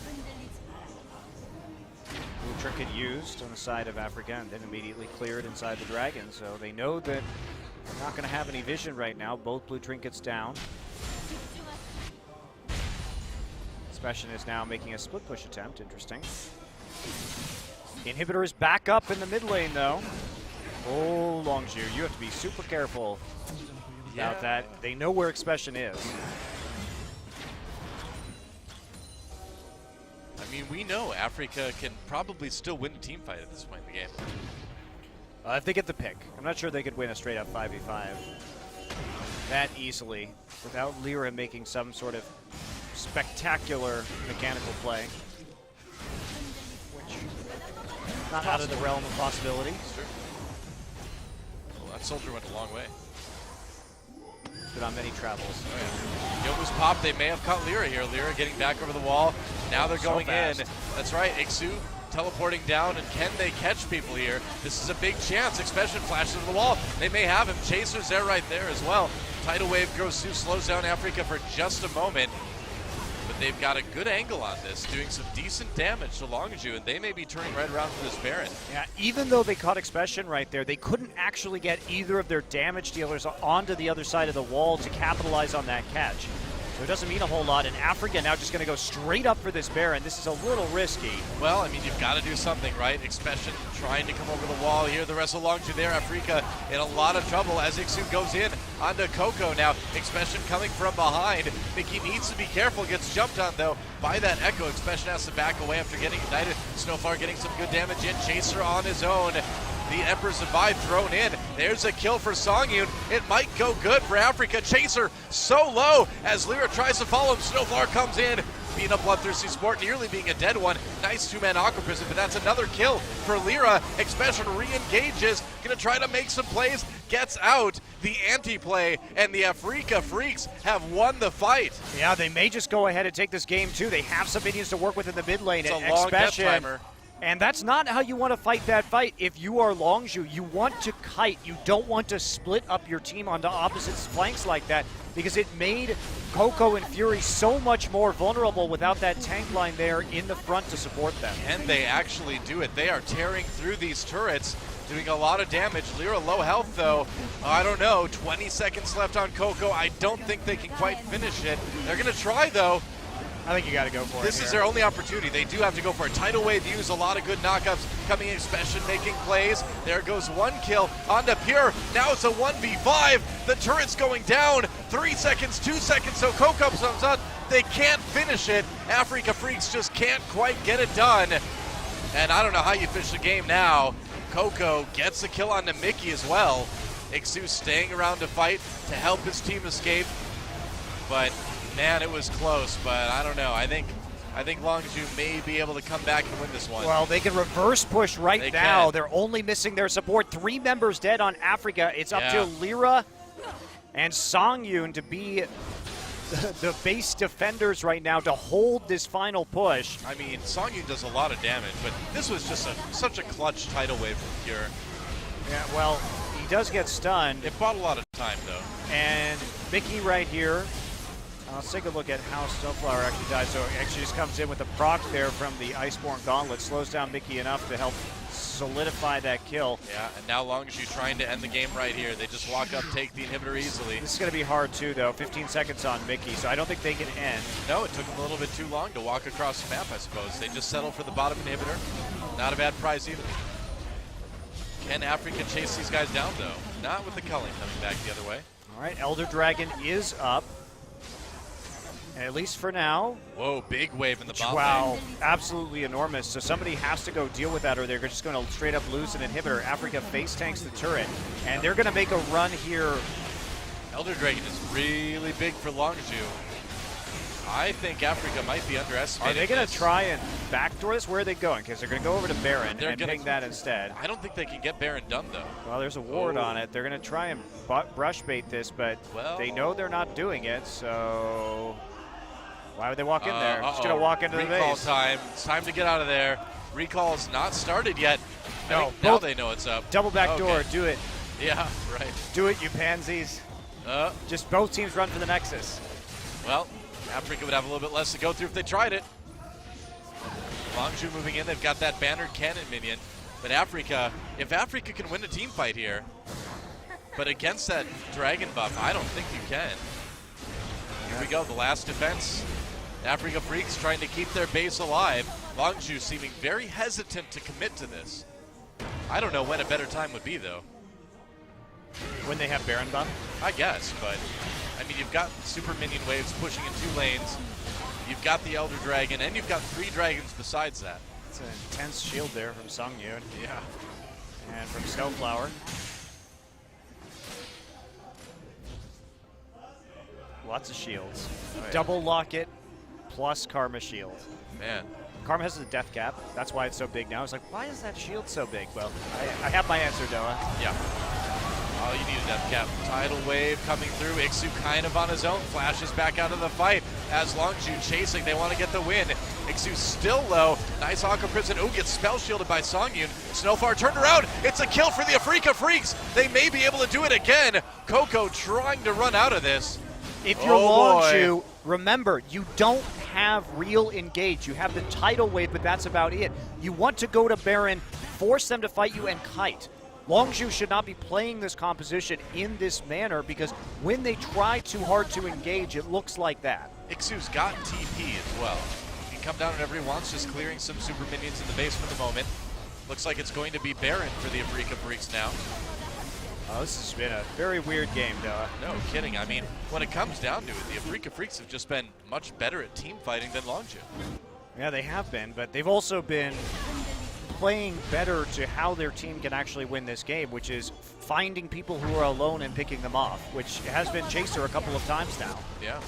Blue trinket used on the side of Africa and then immediately cleared inside the dragon. So they know that they're not going to have any vision right now. Both blue trinkets down. Special is now making a split push attempt. Interesting. Inhibitor is back up in the mid lane though. Oh, Longju, you have to be super careful about that. They know where Expression is. I mean, we know Africa can probably still win a team fight at this point in the game. If they get the pick. I'm not sure they could win a straight up 5v5 that easily without Lyra making some sort of spectacular mechanical play. Which, not out of the realm of possibility. Sure. Well, that soldier went a long way. Been on many travels. Oh, yeah. Yomu's pop, they may have caught Lyra here. Lyra getting back over the wall. Now they're going in. That's right, Ixu teleporting down, and can they catch people here? This is a big chance. Expression flashes to the wall. They may have him. Chaser's there right there as well. Tidal wave goes through, slows down Africa for just a moment. But they've got a good angle on this, doing some decent damage to Longju, and they may be turning right around for this Baron. Yeah, even though they caught Expression right there, they couldn't actually get either of their damage dealers onto the other side of the wall to capitalize on that catch. So it doesn't mean a whole lot, and Africa now just going to go straight up for this Baron. This is a little risky. Well, I mean, you've got to do something, right? Expression trying to come over the wall here. The rest of Longju there. Africa in a lot of trouble as Ixu goes in onto Coco now. Expression coming from behind. Mickey needs to be careful. Gets jumped on, though, by that Echo. Expression has to back away after getting ignited. Snowflower getting some good damage in. Chaser on his own. The Emperor's Divide thrown in. There's a kill for Songyun. It might go good for Africa. Chaser so low as Lyra tries to follow him. Snowflower comes in. Being a bloodthirsty sport, nearly being a dead one. Nice two-man Aqua Prison, but that's another kill for Lyra. Expression re-engages, gonna try to make some plays, gets out the anti-play, and the Africa Freaks have won the fight. Yeah, they may just go ahead and take this game too. They have some minions to work with in the mid lane. It's a long death timer. And that's not how you want to fight that fight. If you are Longju, you want to kite. You don't want to split up your team onto opposite flanks like that, because it made Coco and Fury so much more vulnerable without that tank line there in the front to support them. And they actually do it. They are tearing through these turrets, doing a lot of damage. Lyra low health though. I don't know, 20 seconds left on Coco. I don't think they can quite finish it. They're gonna try though. I think you got to go for it. This is their only opportunity. They do have to go for it. Tidal Wave use a lot of good knockups coming in, Expression making plays. There goes one kill onto Pure. Now it's a 1v5. The turret's going down. 3 seconds, 2 seconds, so Coco comes up. They can't finish it. Africa Freaks just can't quite get it done. And I don't know how you finish the game now. Coco gets the kill onto Mickey as well. Ixu staying around to fight to help his team escape. But man, it was close, but I don't know. I think Longju may be able to come back and win this one. Well, they can reverse push right now. They're only missing their support. 3 members dead on Africa. It's up to Lyra and Songyun to be the base defenders right now to hold this final push. I mean, Songyun does a lot of damage, but this was just such a clutch tidal wave from Pure. Yeah, well, he does get stunned. It bought a lot of time, though. And Mickey right here. Let's take a look at how Snowflower actually died. So it actually just comes in with a proc there from the Iceborne Gauntlet. Slows down Mickey enough to help solidify that kill. Yeah, and now Longju trying to end the game right here. They just walk up, take the inhibitor easily. This is going to be hard too, though. 15 seconds on Mickey, so I don't think they can end. No, it took them a little bit too long to walk across the map, I suppose. They just settled for the bottom inhibitor. Not a bad price either. Can Africa chase these guys down, though? Not with the culling coming back the other way. All right, Elder Dragon is up. At least for now. Whoa, big wave in the bottom Wow, lane. absolutely enormous. So somebody has to go deal with that or they're just going to straight up lose an inhibitor. Africa face tanks the turret, and they're going to make a run here. Elder Dragon is really big for Longju. I think Africa might be underestimating. Are they going to try and backdoor this? Where are they going? Because they're going to go over to Baron They're and ping that instead. I don't think they can get Baron done, though. Well, there's a ward on it. They're going to try and brush bait this, but they know they're not doing it, so why would they walk in there? Just going to walk into the base. Recall time. It's time to get out of there. Recall's not started yet. No, now both- they know it's up. Double back door, Okay. do it. Yeah, right. Do it, you pansies. Just both teams run for the Nexus. Well, Africa would have a little bit less to go through if they tried it. Longzhu moving in, they've got that bannered cannon minion. But Africa, if Africa can win a team fight here, but against that dragon buff, I don't think you can. Here we go, the last defense. Africa Freaks trying to keep their base alive. Longzhu seeming very hesitant to commit to this. I don't know when a better time would be, though. When they have Baron buff? I guess, but I mean, you've got super minion waves pushing in 2 lanes. You've got the Elder Dragon, and you've got 3 dragons besides that. It's an intense shield there from Songyun. Yeah. And from Snowflower. Lots of shields. Oh, yeah. Double Locket plus Karma Shield. Man. Karma has a death cap. That's why it's so big now. It's like, why is that shield so big? Well, I have my answer, Doa. Yeah. All you need is death cap. Tidal wave coming through. Ixu kind of on his own. Flashes back out of the fight as Longzhu chasing. They want to get the win. Ixu still low. Nice Aqua Prison. Ooh, gets spell shielded by Songyun. Snowflower turned around. It's a kill for the Afrika Freaks. They may be able to do it again. Coco trying to run out of this. If you're Oh, boy. Longzhu, remember, you don't have real engage. You have the tidal wave, but that's about it. You want to go to Baron, force them to fight you, and kite. Longzhu should not be playing this composition in this manner because when they try too hard to engage, it looks like that. Ixu's got TP as well. He can come down whenever he wants, just clearing some super minions in the base for the moment. Looks like it's going to be Baron for the Afrika Freaks now. Oh, this has been a very weird game, Doa. No kidding. I mean, when it comes down to it, the Afrika Freaks have just been much better at team fighting than Longzhu. Yeah, they have been, but they've also been playing better to how their team can actually win this game, which is finding people who are alone and picking them off, which has been Chaser a couple of times now. Yeah.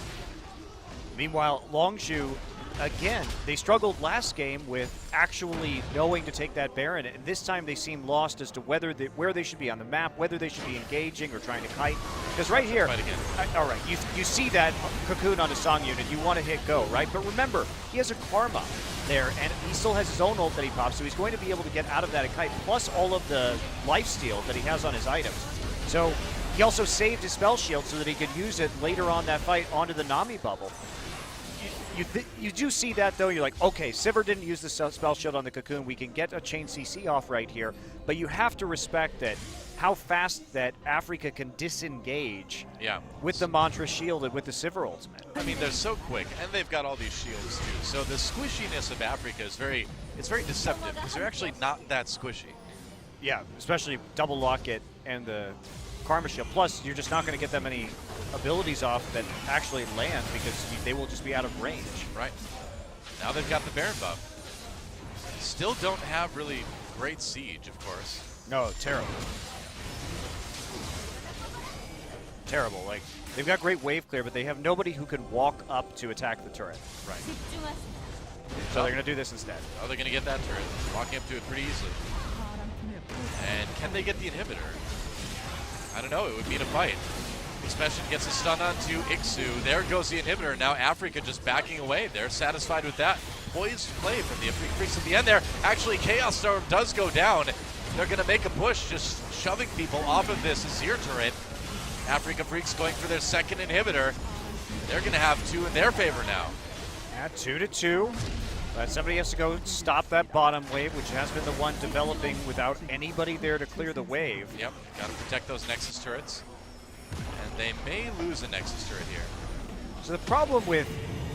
Meanwhile, Longzhu, again, they struggled last game with actually knowing to take that Baron, and this time they seem lost as to where they should be on the map, whether they should be engaging or trying to kite. Because right here, Fight again. all right, you see that cocoon on a Songyun and you want to hit go, right? But remember, he has a Karma there, and he still has his own ult that he pops, so he's going to be able to get out of that kite, plus all of the lifesteal that he has on his items. So he also saved his spell shield so that he could use it later on that fight onto the Nami bubble. You do see that, though. You're like, okay, Sivir didn't use the spell shield on the cocoon. We can get a chain CC off right here. But you have to respect that how fast that Africa can disengage with the Mantra shield and with the Sivir ultimate. I mean, they're so quick, and they've got all these shields, too. So the squishiness of Africa is very deceptive, because they're actually not that squishy. Yeah, especially double locket and the Karma shield. Plus, you're just not going to get that many abilities off that actually land because they will just be out of range. Right. Now they've got the Baron buff. Still don't have really great siege, of course. No, terrible. Terrible. Like, they've got great wave clear, but they have nobody who can walk up to attack the turret. Right. So they're going to do this instead. Oh, they're going to get that turret. Walking up to it pretty easily. And can they get the inhibitor? I don't know. It would mean a fight. Expression gets a stun onto Ixu. There goes the inhibitor. Now Africa just backing away. They're satisfied with that. Poised play from the Afrika Freaks at the end there. Actually, Chaos Storm does go down. They're going to make a push, just shoving people off of this Azir turret. Afrika Freaks going for their second inhibitor. They're going to have 2 in their favor now. Yeah, 2-2. But somebody has to go stop that bottom wave, which has been the one developing without anybody there to clear the wave. Yep, got to protect those Nexus turrets. And they may lose a Nexus turret here. So the problem with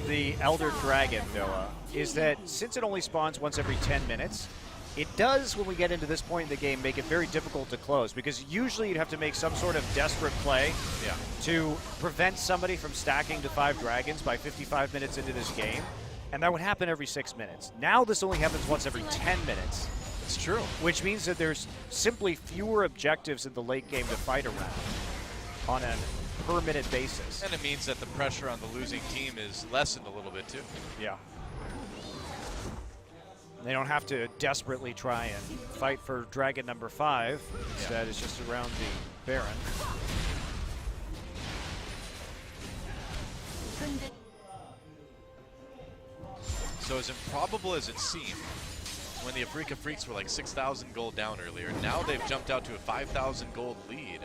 the Elder Dragon, Noah, is that since it only spawns once every 10 minutes, it does, when we get into this point in the game, make it very difficult to close, because usually you'd have to make some sort of desperate play to prevent somebody from stacking to 5 dragons by 55 minutes into this game, and that would happen every 6 minutes. Now this only happens once every 10 minutes. It's true. Which means that there's simply fewer objectives in the late game to fight around on a per-minute basis. And it means that the pressure on the losing team is lessened a little bit, too. Yeah. They don't have to desperately try and fight for dragon number 5. Instead, it's just around the Baron. So as improbable as it seemed, when the Africa Freaks were like 6,000 gold down earlier. Now they've jumped out to a 5,000 gold lead.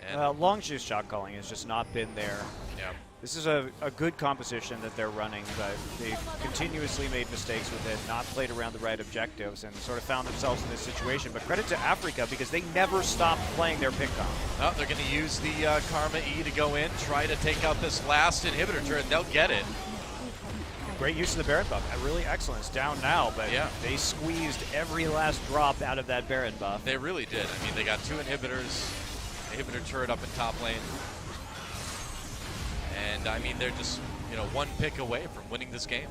And Longzhu's shot calling has just not been there. yeah. This is a good composition that they're running, but they've continuously made mistakes with it, not played around the right objectives, and sort of found themselves in this situation. But credit to Africa, because they never stopped playing their pick-on. Oh, they're going to use the Karma E to go in, try to take out this last inhibitor turret. They'll get it. Great use of the Baron buff. Really excellent. It's down now, but Yeah. they squeezed every last drop out of that Baron buff. They really did. I mean, they got 2 inhibitors, inhibitor turret up in top lane. And I mean, they're just, you know, 1 pick away from winning this game.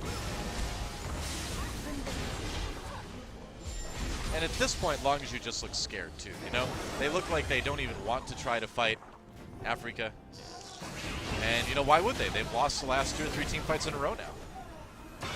And at this point, Longzhu just looks scared too, you know? They look like they don't even want to try to fight Africa. And, you know, why would they? They've lost the last 2 or 3 team fights in a row now.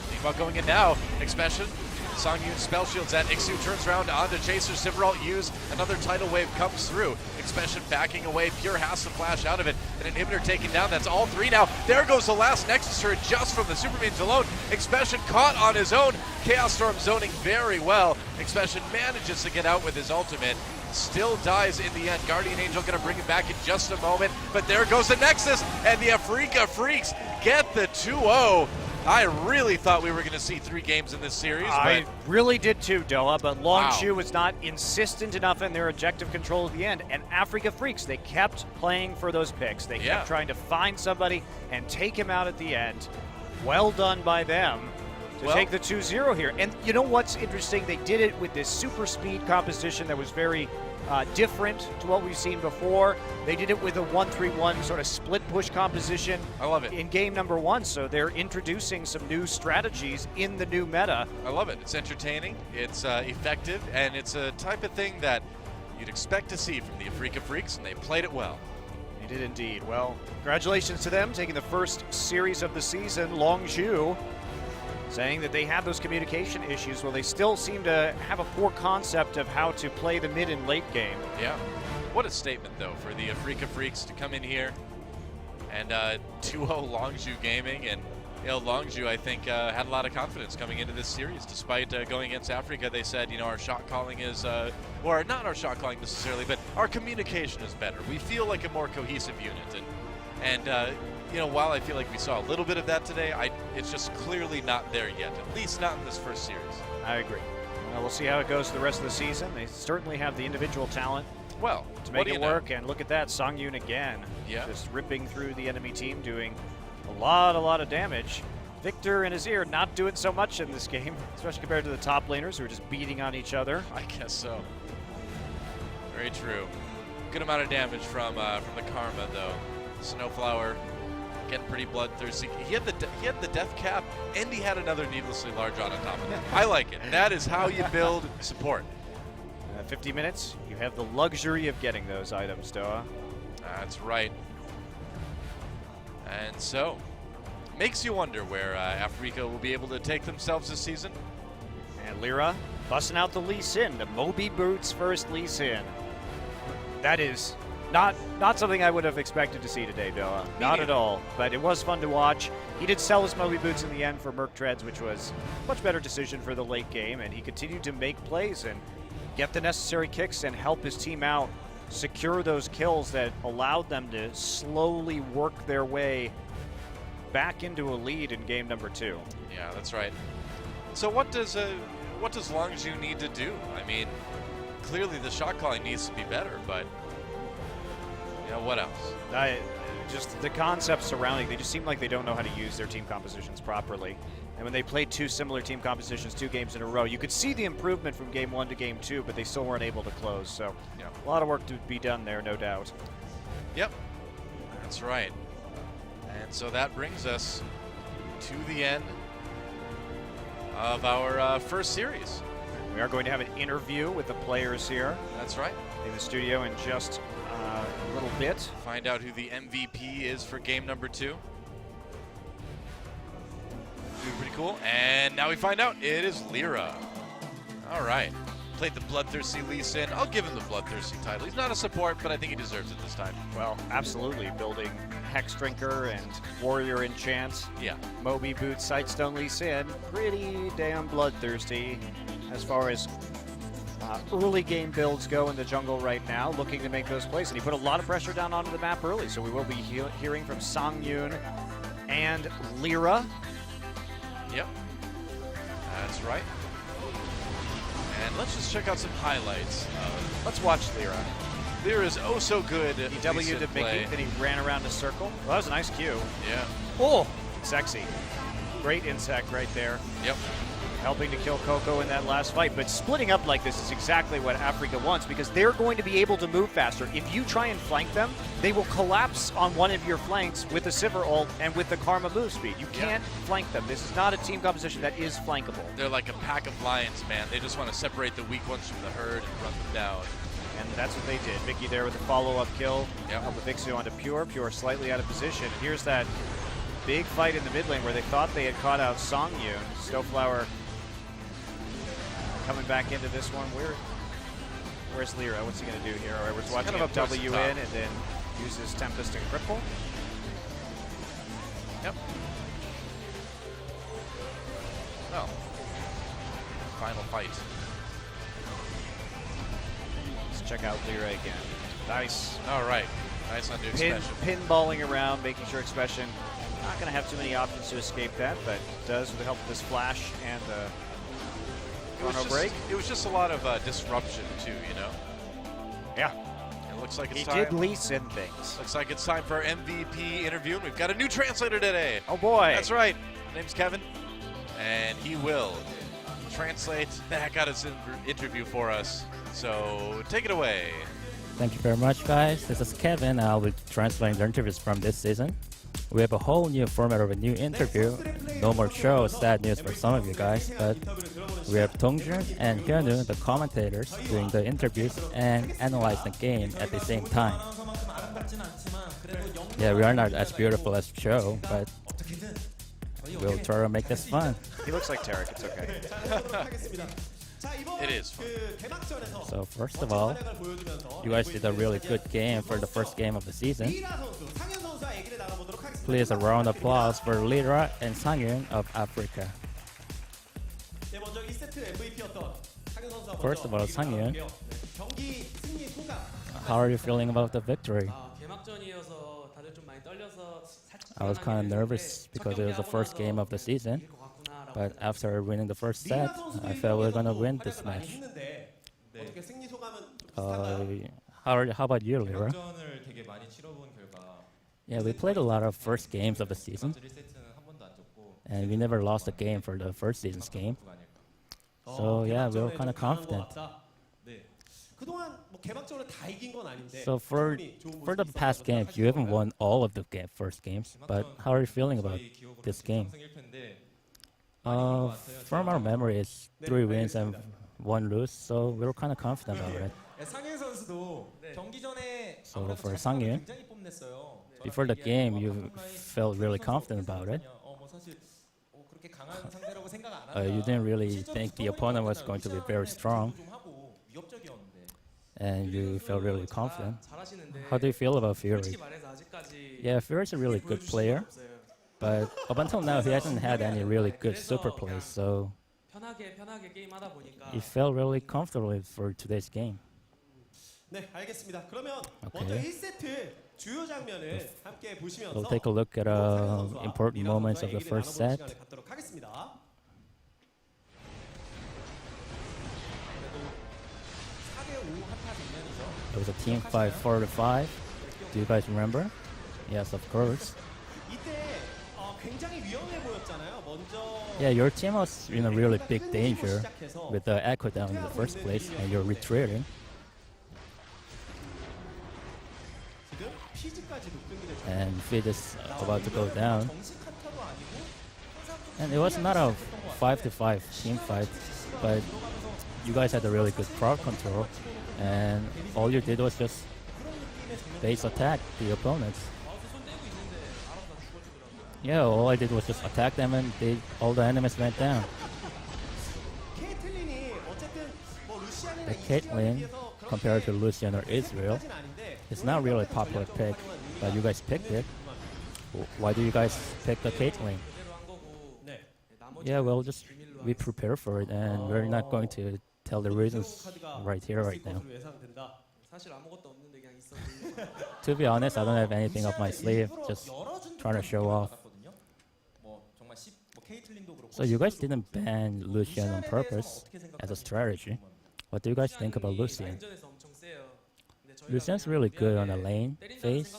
Think about going in now. Expansion. Songyun spell shields at Ixu, turns around onto Chaser. Sivralt use another tidal wave comes through. Expansion backing away. Pure has to flash out of it. An inhibitor taken down. That's all 3 now. There goes the last Nexus turret just from the super means alone. Expansion caught on his own. Chaos Storm zoning very well. Expansion manages to get out with his ultimate. Still dies in the end. Guardian Angel going to bring it back in just a moment. But there goes the Nexus. And the Africa Freaks get the 2-0. I really thought we were going to see 3 games in this series. I really did too, Doa, but Longzhu Wow. was not insistent enough in their objective control at the end. And Africa Freaks, they kept playing for those picks. They Yeah. kept trying to find somebody and take him out at the end. Well done by them to Well- take the 2-0 here. And you know what's interesting? They did it with this super speed composition that was very different to what we've seen before. They did it with a 1-3-1 sort of split push composition. I love it. In game number 1, so they're introducing some new strategies in the new meta. I love it. It's entertaining, it's effective, and it's a type of thing that you'd expect to see from the Africa Freaks, and they played it well. They did indeed. Well, congratulations to them taking the first series of the season. Longzhu saying that they have those communication issues. Well, they still seem to have a poor concept of how to play the mid and late game. Yeah. What a statement, though, for the Africa Freaks to come in here and 2-0 Longzhu Gaming. And, you know, Longzhu, I think, had a lot of confidence coming into this series. Despite going against Africa, they said, you know, our shot calling is, or not our shot calling necessarily, but our communication is better. We feel like a more cohesive unit. And you know, while I feel like we saw a little bit of that today, it's just clearly not there yet, at least not in this first series. I agree. Well, we'll see how it goes the rest of the season. They certainly have the individual talent Well, to what make do you it know? work. And look at that, Songyun again. Yeah. Just ripping through the enemy team, doing a lot of damage. Victor and Azir not doing so much in this game, especially compared to the top laners who are just beating on each other. I guess so. Very true. Good amount of damage from the Karma, though. Snowflower getting pretty bloodthirsty. He had the death cap, and he had another needlessly large on top of it. I like it. That is how you build support. 50 minutes, you have the luxury of getting those items, Doa. That's right. And so, makes you wonder where Africa will be able to take themselves this season. And Lyra busting out the Lee Sin, the Moby Boots first Lee Sin. That is not something I would have expected to see today, Doa. Not at all. But it was fun to watch. He did sell his Moby Boots in the end for Merc Treads, which was a much better decision for the late game, and he continued to make plays and get the necessary kicks and help his team out, secure those kills that allowed them to slowly work their way back into a lead in game number 2. Yeah, that's right. So what does Longzhu need to do? I mean, clearly the shot calling needs to be better, but you know, what else? Just the concepts surrounding, they just seem like they don't know how to use their team compositions properly. And when they played 2 similar team compositions 2 games in a row, you could see the improvement from game 1 to game 2, but they still weren't able to close. So Yeah. a lot of work to be done there, no doubt. Yep, that's right. And so that brings us to the end of our first series. We are going to have an interview with the players here That's right. in the studio in just a little bit. Find out who the MVP is for game number 2. Pretty cool. And now we find out it is Lyra. All right. played the bloodthirsty Lee Sin. I'll give him the bloodthirsty title. He's not a support, but I think he deserves it this time. Well, absolutely. Building Hex Drinker and Warrior Enchant. Yeah. Moby Boots, Sightstone Lee Sin. Pretty damn bloodthirsty as far as early game builds go in the jungle right now, looking to make those plays. And he put a lot of pressure down onto the map early, so we will be hearing from Sang-yoon and Lyra. Yep. That's right. And let's just check out some highlights. Let's watch Lyra. Lyra is oh so good. He W'd to Mickey, then he ran around a circle. Well, that was a nice cue. Yeah. Oh, sexy. Great insect right there. Yep. Helping to kill Coco in that last fight. But splitting up like this is exactly what Africa wants, because they're going to be able to move faster. If you try and flank them, they will collapse on one of your flanks with the Sivir ult and with the Karma move speed. You can't flank them. This is not a team composition that is flankable. They're like a pack of lions, man. They just want to separate the weak ones from the herd and run them down. And that's what they did. Mickey there with a follow-up kill. Yep. Help the Vixu onto Pure. Pure slightly out of position. Here's that big fight in the mid lane where they thought they had caught out Sang-yoon. Snowflower coming back into this one. Where's Lyra? What's he going to do here? All right, we're just watching kind him of a W in and then uses Tempest and Cripple. Yep. Well, final fight. Let's check out Lyra again. Nice. All right. Nice on Duke's special. Pinballing around, making sure Expression not going to have too many options to escape that, but does with the help of this flash and chrono break. It was just a lot of disruption too, you know. Yeah. It looks like it's He time. did Lee Sin things. Looks like it's time for our MVP interview, and we've got a new translator today. Oh boy. That's right. Name's Kevin, and he will translate the heck out of this interview for us. So take it away. Thank you very much, guys. This is Kevin. I'll be translating the interviews from this season. We have a whole new format of a new interview. No more show, sad news for some of you guys, but we have Dongjun and Hyunwoo, the commentators, doing the interviews and analyze the game at the same time. Yeah, we are not as beautiful as the show, but we'll try to make this fun. He looks like Tarek, it's okay. It is fun. So first of all, you guys did a really good game for the first game of the season. Please a round of applause for Lyra and Sang-yoon of Africa. First of all, Sang-yoon, how are you feeling about the victory? I was kind of nervous because it was the first game of the season, but after winning the first set, I felt we were going to win this match. How about you, Lyra? Yeah, we played a lot of first games of the season, and we never lost a game for the first season's game. So yeah, we were kind of confident. So for the past games, you haven't won all of the first games, but how are you feeling about this game? From our memory, it's 3 wins and 1 lose, so we were kind of confident about it. So for Sang-yoon, before the game, you felt really confident about it. You didn't really think the opponent was going to be very strong, and you felt really confident. How do you feel about Fury? Yeah, Fury's a really good player, but up until now, he hasn't had any really good super plays, so he felt really comfortable for today's game. Okay. We'll take a look at important moments of the first set. It was a team fight 4-5. Do you guys remember? Yes, of course. Yeah, your team was in a really big danger with the Echo down in the first place, and you're retreating. And Fid is about to go down. And it was not a 5-5 team fight, but you guys had a really good crowd control, and all you did was just base attack the opponents. Yeah, all I did was just attack them, and all the enemies went down. the Caitlyn compared to Lucian or Israel. It's not really a popular pick, but you guys picked it. Why do you guys pick the Caitlyn? Yeah, well, just we prepare for it, and we're not going to tell the reasons right here, right now. To be honest, I don't have anything up my sleeve, just trying to show off. So you guys didn't ban Lucian on purpose as a strategy. What do you guys think about Lucian? Lucian's really good on the lane phase,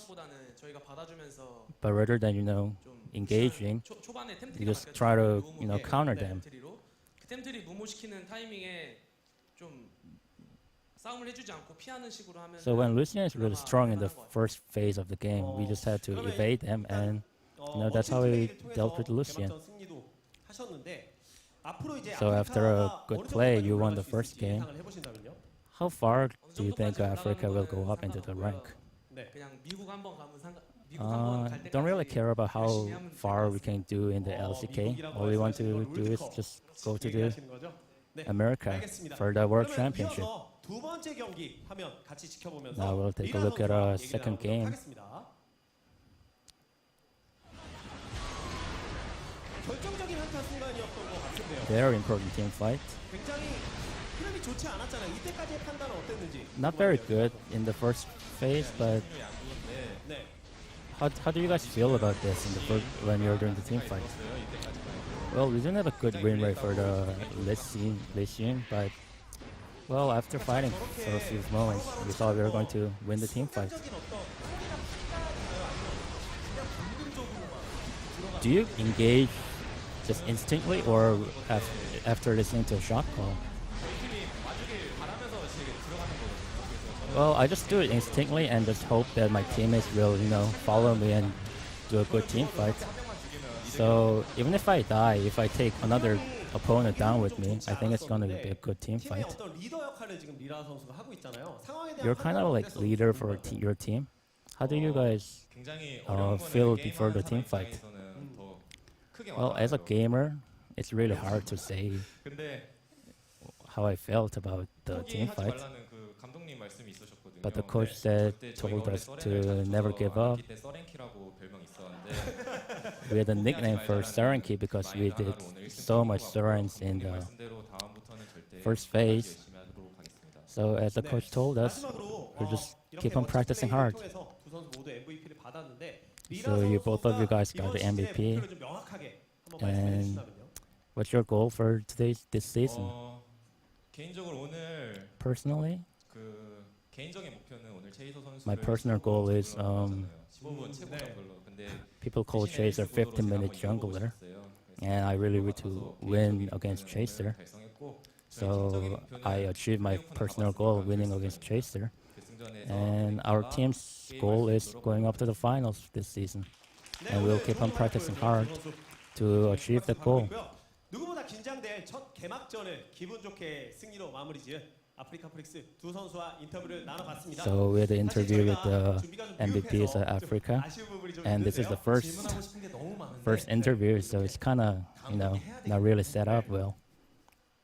but rather than, engaging, you just try to, counter them. So when Lucian is really strong in the first phase of the game, we just had to evade them, and that's how we dealt with Lucian. So after a good play, you won the first game. How far do you think Africa will go up into the rank? Don't really care about how far we can do in the LCK. All we want to do is just go to the America for the World Championship. Now we'll take a look at our second game. Very important team fight. Not very good in the first phase, but how do you guys feel about this in the when you're doing the team fight? Well, we didn't have a good win rate for the Lee Xin, but well, after fighting for a few moments, we thought we were going to win the team fight. Do you engage just instantly or after listening to a shot call? Well, I just do it instinctively and just hope that my teammates will, follow me and do a good team fight. So even if I die, if I take another opponent down with me, I think it's going to be a good team fight. You're kind of like leader for your team. How do you guys feel before the team fight? Well, as a gamer, it's really hard to say how I felt about the team fight. But the coach told us to never give up. We had a nickname for Serenki because we did so much Serens in the first phase. So as the coach told us, we'll just keep on practicing hard. So both of you guys got the MVP. And what's your goal for this season? Personally, my personal goal is people call Chaser 15-minute jungler, and I really want to win against Chaser. So I achieved my personal goal of winning against Chaser, and our team's goal is going up to the finals this season, and we'll keep on practicing hard to achieve that goal. 누구보다 긴장될 첫 개막전을 기분 좋게 승리로 마무리 지은 아프리카 프릭스 두 선수와 인터뷰를 나눠봤습니다. So we had an interview with the MVPs of Africa, and this is the first interview, so it's kind of not really set up well.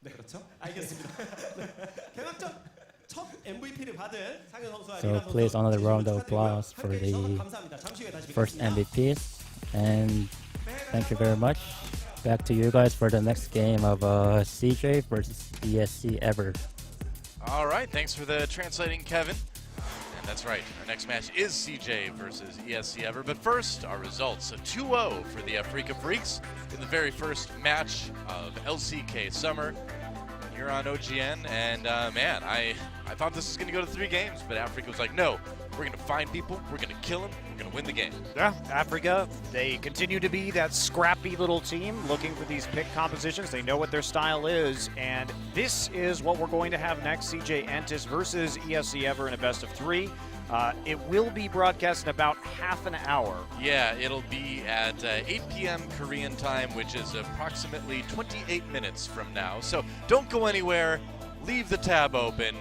네, 그렇죠? 알겠습니다. 개막전 첫 MVP를 받은 상현 선수와 So please another round of applause for the first MVPs, and thank you very much. Back to you guys for the next game of CJ versus ESC Ever. All right, thanks for the translating, Kevin. And that's right, our next match is CJ versus ESC Ever. But first, our results. A 2-0 for the Africa Freaks in the very first match of LCK Summer here on OGN. And man, I thought this was going to go to 3 games, but Africa was like, no, we're going to find people, we're going to kill them, we're going to win the game. Yeah, Africa, they continue to be that scrappy little team looking for these pick compositions. They know what their style is, and this is what we're going to have next. CJ Entis versus ESC Ever in a best of 3. It will be broadcast in about half an hour. Yeah, it'll be at 8 p.m. Korean time, which is approximately 28 minutes from now. So don't go anywhere, leave the tab open,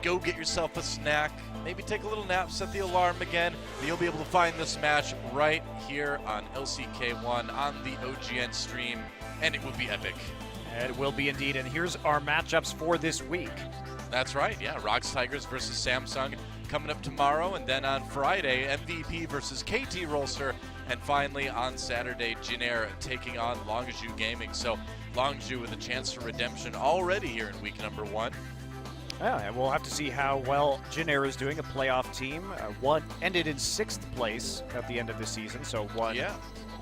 go get yourself a snack, maybe take a little nap, set the alarm again. You'll be able to find this match right here on LCK1 on the OGN stream, and it will be epic. It will be indeed, and here's our matchups for this week. That's right, yeah. Rocks Tigers versus Samsung coming up tomorrow, and then on Friday, MVP versus KT Rolster, and finally on Saturday, Jinair taking on Longzhu Gaming. So Longzhu with a chance for redemption already here in week number 1. Yeah, and we'll have to see how well Jinair is doing, a playoff team. One ended in 6th place at the end of the season, so one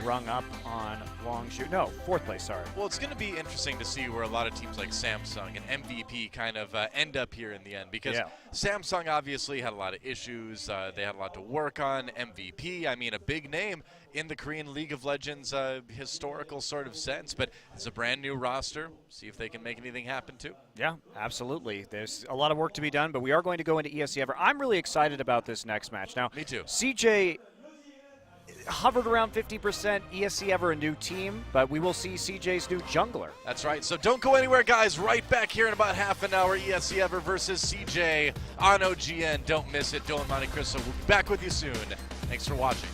rung up on Longzhu. No, 4th place, sorry. Well, it's going to be interesting to see where a lot of teams like Samsung and MVP kind of end up here in the end, because Samsung obviously had a lot of issues. They had a lot to work on. MVP, I mean, a big name in the Korean League of Legends historical sort of sense, but it's a brand new roster. See if they can make anything happen too. Yeah, absolutely. There's a lot of work to be done, but we are going to go into ESC Ever. I'm really excited about this next match. Now, me too. CJ hovered around 50%, ESC Ever a new team, but we will see CJ's new jungler. That's right. So don't go anywhere, guys. Right back here in about half an hour, ESC Ever versus CJ on OGN. Don't miss it. Dylan Monte Cristo will be back with you soon. Thanks for watching.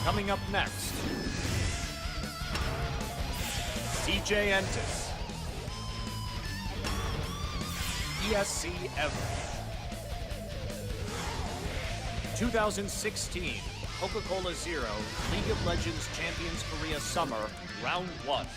Coming up next, CJ Entis, ESC Everett. 2016 Coca-Cola Zero League of Legends Champions Korea Summer Round 1.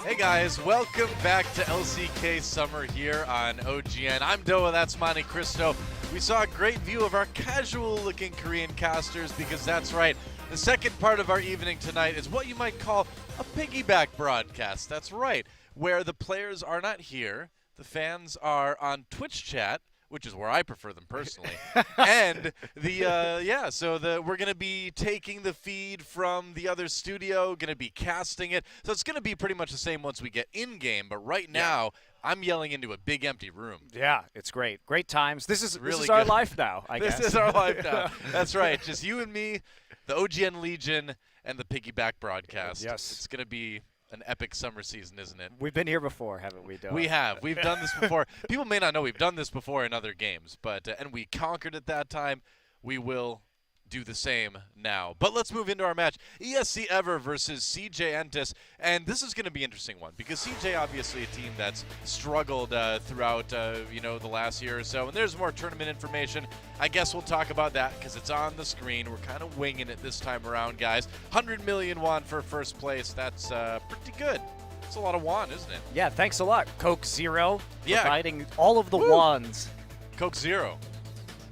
Hey guys, welcome back to LCK Summer here on OGN. I'm Doa, that's Monte Cristo. We saw a great view of our casual-looking Korean casters because that's right, the second part of our evening tonight is what you might call a piggyback broadcast. That's right, where the players are not here, the fans are on Twitch chat, which is where I prefer them personally. And we're going to be taking the feed from the other studio, going to be casting it. So it's going to be pretty much the same once we get in-game. But right now, I'm yelling into a big empty room. Yeah, it's great. Great times. This is Really our good. life now, I guess. This is our life now. That's right. Just you and me, the OGN Legion, and the piggyback broadcast. Yes. It's going to be an epic summer season, isn't it? We've been here before, haven't we, Doa? We have. We've done this before. People may not know we've done this before in other games, but and we conquered at that time. We will do the same now. But let's move into our match. ESC Ever versus CJ Entis. And this is going to be an interesting one because CJ obviously a team that's struggled throughout the last year or so. And there's more tournament information. I guess we'll talk about that because it's on the screen. We're kind of winging it this time around, guys. 100 million won for first place. That's pretty good. It's a lot of won, isn't it? Yeah, thanks a lot, Coke Zero, Yeah. providing all of the wands. Coke Zero.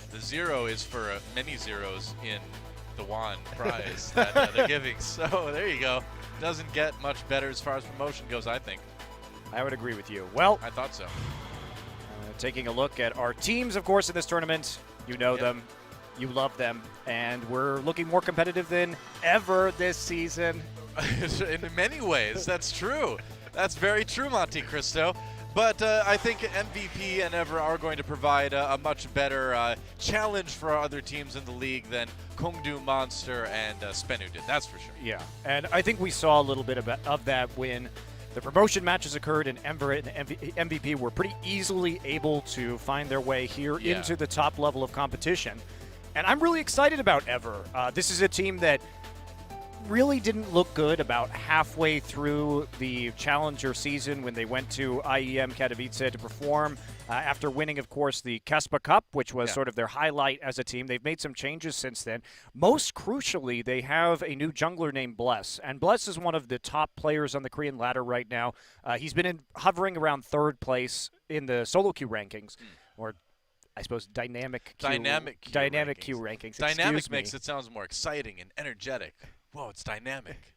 The zero is for many zeros in the wand prize that they're giving. So there you go. Doesn't get much better as far as promotion goes, I think. I would agree with you. Well, I thought so. taking a look at our teams, of course, in this tournament. You know Yep. them. You love them. And we're looking more competitive than ever this season. In many ways, that's true. That's very true, Monte Cristo. But I think MVP and Ever are going to provide a much better challenge for our other teams in the league than Kongdu Monster and Spenu did. That's for sure. Yeah, and I think we saw a little bit of that when the promotion matches occurred and Ever and MVP were pretty easily able to find their way here Yeah. into the top level of competition. And I'm really excited about Ever. This is a team that really didn't look good about halfway through the Challenger season when they went to IEM Katowice to perform after winning, of course, the Kespa Cup, which was sort of their highlight as a team. They've made some changes since then. Most crucially, they have a new jungler named Bless, and Bless is one of the top players on the Korean ladder right now. He's been hovering around third place in the solo queue rankings, or I suppose dynamic queue Dynamic queue rankings. Dynamic Excuse me. makes it sound more exciting and energetic. Whoa, it's dynamic.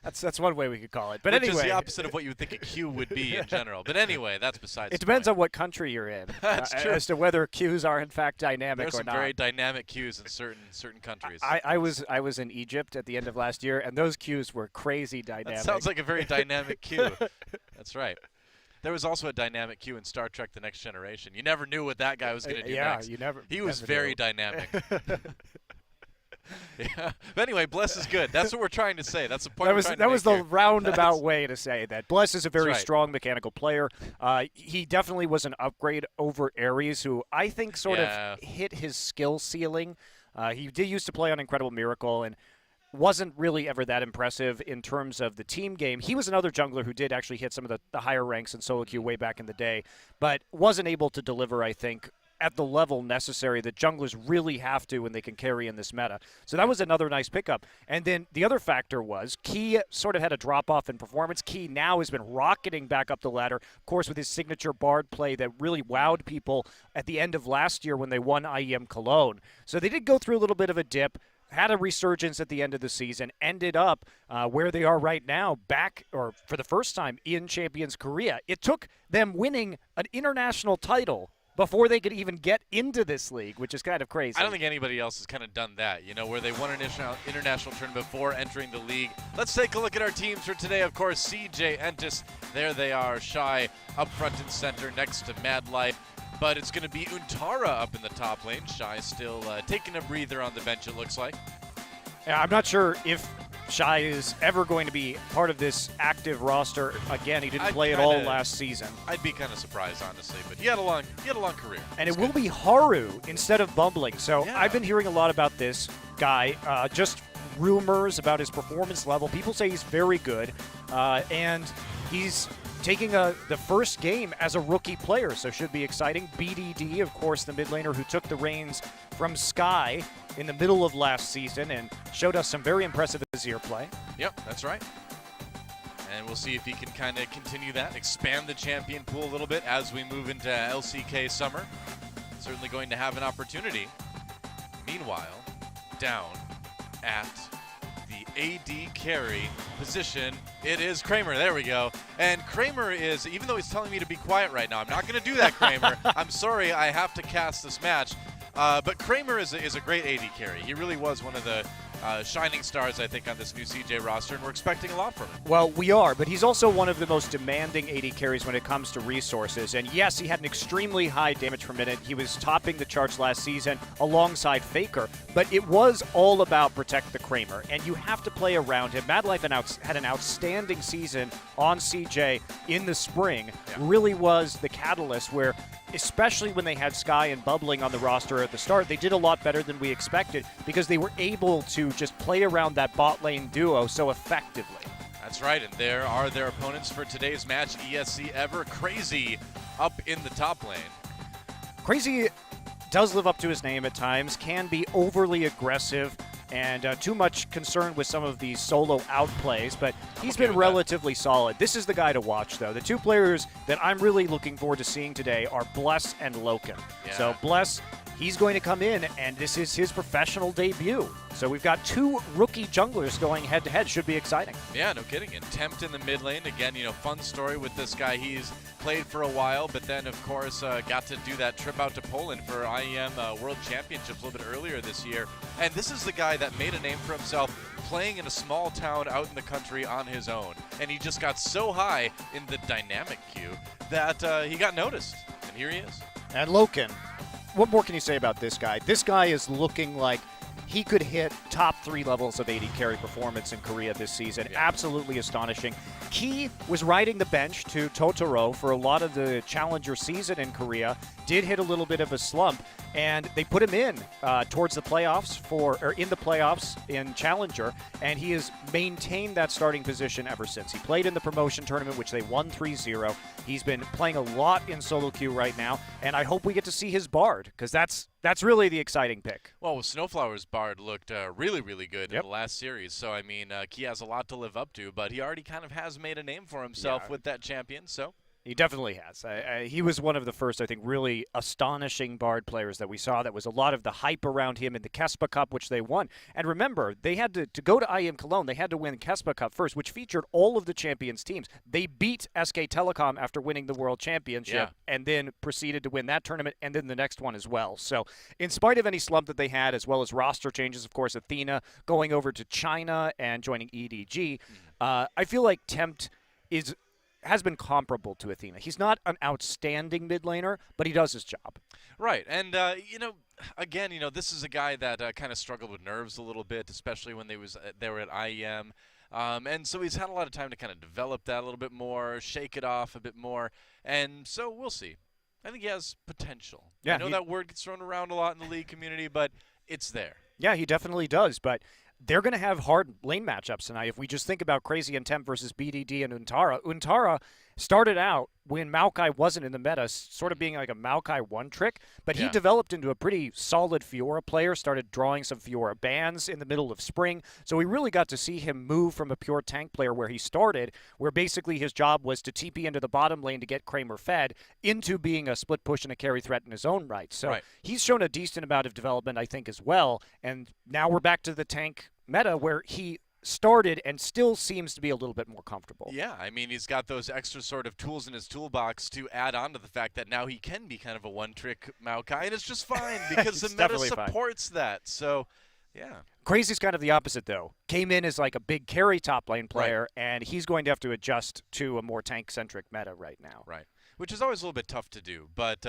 That's one way we could call it. But Which anyway, is the opposite of what you would think a queue would be in general. But anyway, that's besides it the depends point. on what country you're in That's true. as to whether queues are in fact dynamic There's or some not. very dynamic queues in certain countries. I was in Egypt at the end of last year, and those queues were crazy dynamic. That sounds like a very dynamic queue. That's right. There was also a dynamic queue in Star Trek: The Next Generation. You never knew what that guy was going to do next. you never. He was never very knew. dynamic. Yeah. But anyway, Bless is good. That's what we're trying to say. That's the point. That was the roundabout way to say that. Bless is a very right. strong mechanical player. He definitely was an upgrade over Ares, who I think sort of hit his skill ceiling. He did used to play on Incredible Miracle and wasn't really ever that impressive in terms of the team game. He was another jungler who did actually hit some of the higher ranks in solo queue way back in the day, but wasn't able to deliver, I think, at the level necessary that junglers really have to when they can carry in this meta. So that was another nice pickup. And then the other factor was Key sort of had a drop-off in performance. Key now has been rocketing back up the ladder, of course, with his signature Bard play that really wowed people at the end of last year when they won IEM Cologne. So they did go through a little bit of a dip, had a resurgence at the end of the season, ended up where they are right now, back, or for the first time, in Champions Korea. It took them winning an international title before they could even get into this league, which is kind of crazy. I don't think anybody else has kind of done that, where they won an international tournament before entering the league. Let's take a look at our teams for today. Of course, CJ Entis, there they are, Shy up front and center next to Mad Life. But it's going to be Untara up in the top lane. Shy still taking a breather on the bench, it looks like. Yeah, I'm not sure if Shai is ever going to be part of this active roster again. He didn't I'd play at all kinda- last season. I'd be kind of surprised, honestly, but he had a long career. And It's it will good. be Haru instead of Bumbling. So Yeah. I've been hearing a lot about this guy, just rumors about his performance level. People say he's very good, and he's taking the first game as a rookie player, so should be exciting. BDD, of course, the mid laner who took the reins from Sky in the middle of last season and showed us some very impressive Azir play. Yep, that's right. And we'll see if he can kind of continue that, expand the champion pool a little bit as we move into LCK summer. Certainly going to have an opportunity. Meanwhile, down at the AD carry position, it is Kramer. There we go. And Kramer is, even though he's telling me to be quiet right now, I'm not going to do that, Kramer. I'm sorry, I have to cast this match. But Kramer is a great AD carry. He really was one of the shining stars, I think, on this new CJ roster, and we're expecting a lot from him. Well, we are, but he's also one of the most demanding AD carries when it comes to resources. And yes, he had an extremely high damage per minute. He was topping the charts last season alongside Faker, but it was all about protect the Kramer, and you have to play around him. Mad Life had an outstanding season on CJ in the spring. Really was the catalyst where, especially when they had Sky and Bubbling on the roster at the start, they did a lot better than we expected because they were able to just play around that bot lane duo so effectively. That's right, and there are their opponents for today's match. ESC Ever Crazy up in the top lane. Crazy does live up to his name at times, can be overly aggressive and too much concerned with some of these solo outplays, but he's okay been with that. relatively solid. This is the guy to watch, though. The two players that I'm really looking forward to seeing today are Bless and Loken. Yeah. So Bless, he's going to come in, and this is his professional debut. So we've got two rookie junglers going head-to-head. Should be exciting. Yeah, no kidding. And Tempt in the mid lane. Again, fun story with this guy. He's played for a while, but then, of course, got to do that trip out to Poland for IEM World Championships a little bit earlier this year. And this is the guy that made a name for himself playing in a small town out in the country on his own. And he just got so high in the dynamic queue that he got noticed. And here he is. And Loken, what more can you say about this guy? This guy is looking like he could hit top 3 levels of AD carry performance in Korea this season. Yeah. Absolutely astonishing. Key was riding the bench to Totoro for a lot of the Challenger season in Korea. Did hit a little bit of a slump, and they put him in towards the playoffs in the playoffs in Challenger, and he has maintained that starting position ever since. He played in the promotion tournament, which they won 3-0. He's been playing a lot in solo queue right now, and I hope we get to see his Bard, because that's really the exciting pick. Well, with Snowflower's Bard looked really, really good Yep. in the last series. So, I mean, Key has a lot to live up to, but he already kind of has made a name for himself with that champion. So, He definitely has. He was one of the first, I think, really astonishing Bard players that we saw. That was a lot of the hype around him in the Kespa Cup, which they won. And remember, they had to go to IEM Cologne, they had to win Kespa Cup first, which featured all of the champions' teams. They beat SK Telecom after winning the World Championship and then proceeded to win that tournament and then the next one as well. So in spite of any slump that they had, as well as roster changes, of course, Athena going over to China and joining EDG, I feel like Tempt has been comparable to Athena. He's not an outstanding mid laner, but he does his job. right. And, again, this is a guy that kind of struggled with nerves a little bit, especially when they were at IEM. And so he's had a lot of time to kind of develop that a little bit more, shake it off a bit more. And so we'll see. I think he has potential. Yeah, I know that word gets thrown around a lot in the league community, but it's there. Yeah, he definitely does, but they're going to have hard lane matchups tonight. If we just think about Crazy and Temp versus BDD and Untara started out when Maokai wasn't in the meta, sort of being like a Maokai one trick, but he developed into a pretty solid Fiora player, started drawing some Fiora bans in the middle of spring, so we really got to see him move from a pure tank player where he started, where basically his job was to TP into the bottom lane to get Kramer fed, into being a split push and a carry threat in his own right. So he's shown a decent amount of development, I think, as well, and now we're back to the tank meta where he started and still seems to be a little bit more comfortable. Yeah, I mean, he's got those extra sort of tools in his toolbox to add on to the fact that now he can be kind of a one-trick Maokai, and it's just fine because the meta supports that. So, yeah. Crazy's kind of the opposite, though. Came in as like a big carry top lane player, and he's going to have to adjust to a more tank-centric meta right now. Right. which is always a little bit tough to do. But,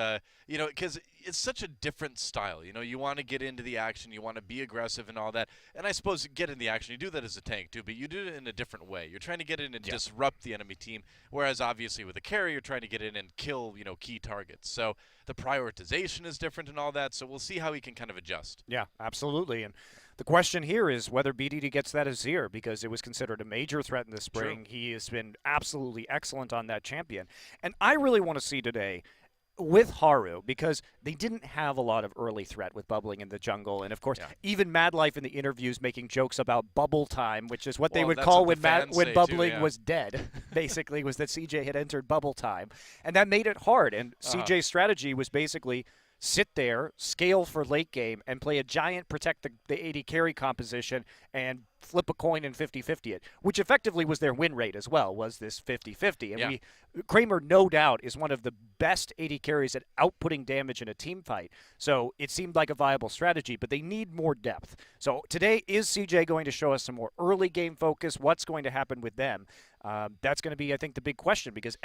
you know, because it's such a different style. You know, you want to get into the action, you want to be aggressive and all that. And I suppose get in the action, you do that as a tank too, but you do it in a different way. You're trying to get in and disrupt the enemy team, whereas obviously with a carry, you're trying to get in and kill, you know, key targets. So the prioritization is different and all that, so we'll see how he can kind of adjust. Yeah, absolutely. And the question here is whether BDD gets that Azir, because it was considered a major threat in the spring. True. He has been absolutely excellent on that champion. And I really want to see today with Haru, because they didn't have a lot of early threat with bubbling in the jungle. And, of course, even Mad Life in the interviews making jokes about bubble time, which is what they would call when bubbling was dead, basically, was that CJ had entered bubble time. And that made it hard. And CJ's strategy was basically sit there, scale for late game, and play a giant protect the AD carry composition and flip a coin and 50-50 it, which effectively was their win rate as well, was this 50-50. And Kramer, no doubt, is one of the best AD carries at outputting damage in a team fight. So it seemed like a viable strategy, but they need more depth. So today, is CJ going to show us some more early game focus? What's going to happen with them? That's going to be, I think, the big question, because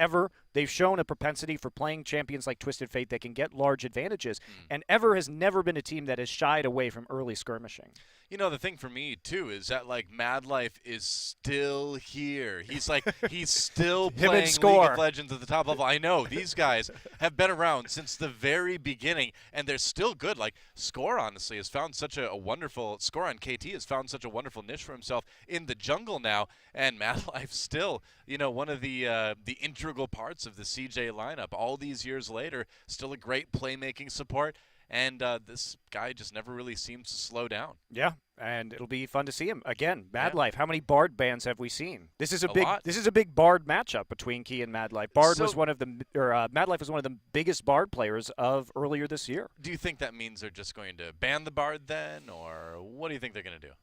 they've shown a propensity for playing champions like Twisted Fate that can get large advantages, and Ever has never been a team that has shied away from early skirmishing. You know, the thing for me, too, is that, like, Mad Life is still here. He's, like, he's still playing League of Legends at the top level. I know. These guys have been around since the very beginning, and they're still good. Like, Score, honestly, has found such a wonderful – Score on KT has found such a wonderful niche for himself in the jungle now, and Mad Life still, you know, one of the integral parts of the CJ lineup. All these years later, still a great playmaking support. And this guy just never really seems to slow down. Yeah, and it'll be fun to see him again. Mad Life. How many Bard bans have we seen? This is a big Bard matchup between Key and Mad Life. Mad Life was one of the biggest Bard players of earlier this year. Do you think that means they're just going to ban the Bard then, or what do you think they're going to do?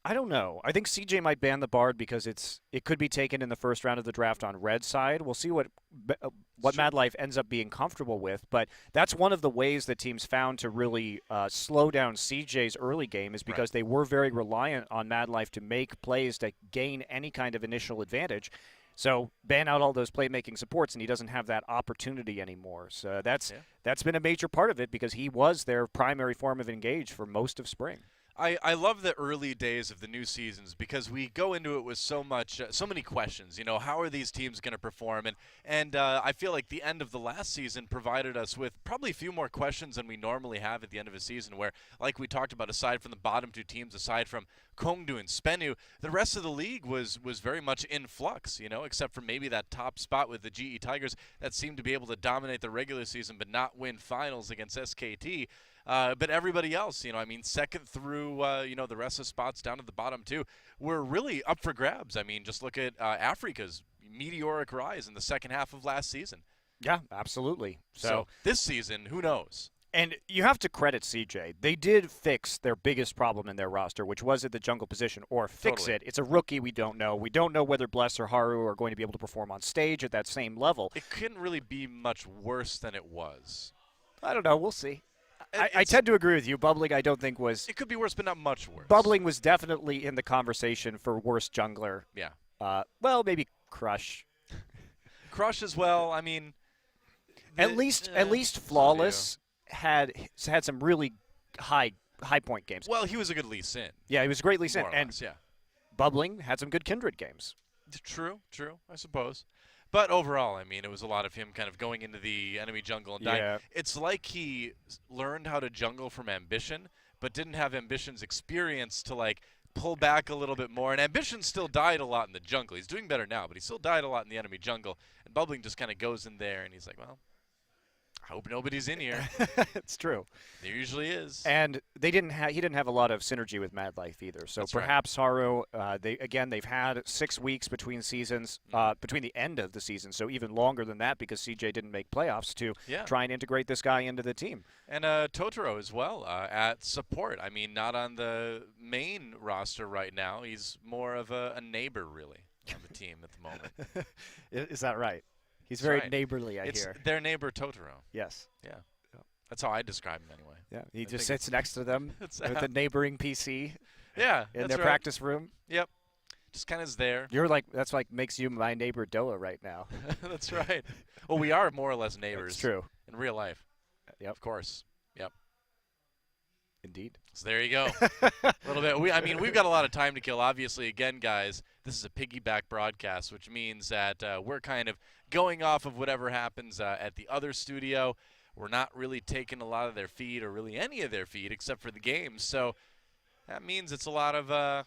I don't know. I think CJ might ban the Bard because it could be taken in the first round of the draft on red side. We'll see what Mad Life ends up being comfortable with, but that's one of the ways that teams found to really slow down CJ's early game, is because they were very reliant on Mad Life to make plays to gain any kind of initial advantage. So ban out all those playmaking supports, and he doesn't have that opportunity anymore. So that's been a major part of it, because he was their primary form of engage for most of spring. I love the early days of the new seasons, because we go into it with so many questions. You know, how are these teams going to perform? And I feel like the end of the last season provided us with probably a few more questions than we normally have at the end of a season, where, like we talked about, aside from the bottom two teams, aside from Kongdu and Spenu, the rest of the league was very much in flux, you know, except for maybe that top spot with the GE Tigers that seemed to be able to dominate the regular season but not win finals against SKT. But everybody else, you know, I mean, second through, you know, the rest of the spots down at the bottom, too, were really up for grabs. I mean, just look at Africa's meteoric rise in the second half of last season. Yeah, absolutely. So this season, who knows? And you have to credit CJ. They did fix their biggest problem in their roster, which was at the jungle position, or fix it. It's a rookie. We don't know. We don't know whether Bless or Haru are going to be able to perform on stage at that same level. It couldn't really be much worse than it was. I don't know. We'll see. I tend to agree with you. Bubbling, I don't think was... It could be worse, but not much worse. Bubbling was definitely in the conversation for worst jungler. Yeah. Well, maybe Crush. Crush as well. I mean... At least Flawless had some really high point games. Well, he was a good Lee Sin. Yeah, he was a great Lee Sin. And Bubbling had some good Kindred games. True, I suppose. But overall, I mean, it was a lot of him kind of going into the enemy jungle and dying. It's like he learned how to jungle from Ambition, but didn't have Ambition's experience to, like, pull back a little bit more. And Ambition still died a lot in the jungle. He's doing better now, but he still died a lot in the enemy jungle. And Bubbling just kind of goes in there, and he's like, well, I hope nobody's in here. It's true. There usually is. And he didn't have a lot of synergy with Mad Life either. So perhaps Haru, they've had 6 weeks between seasons, between the end of the season, so even longer than that, because CJ didn't make playoffs, to try and integrate this guy into the team. And Totoro as well at support. I mean, not on the main roster right now. He's more of a neighbor, really, on the team at the moment. Is that right? He's very neighborly, I hear. It's their neighbor Totoro. Yes. Yeah. That's how I describe him anyway. Yeah. He just sits next to them with the neighboring PC. Yeah. In their practice room. Yep. Just kind of is there. You're like, that's like makes you my neighbor Doa right now. That's right. Well, we are more or less neighbors. It's true. In real life. Yep. Of course. Yep. Indeed. So there you go. A little bit. I mean, we've got a lot of time to kill. Obviously, again, guys, this is a piggyback broadcast, which means that we're kind of going off of whatever happens at the other studio. We're not really taking a lot of their feed or really any of their feed except for the games. So that means it's a lot of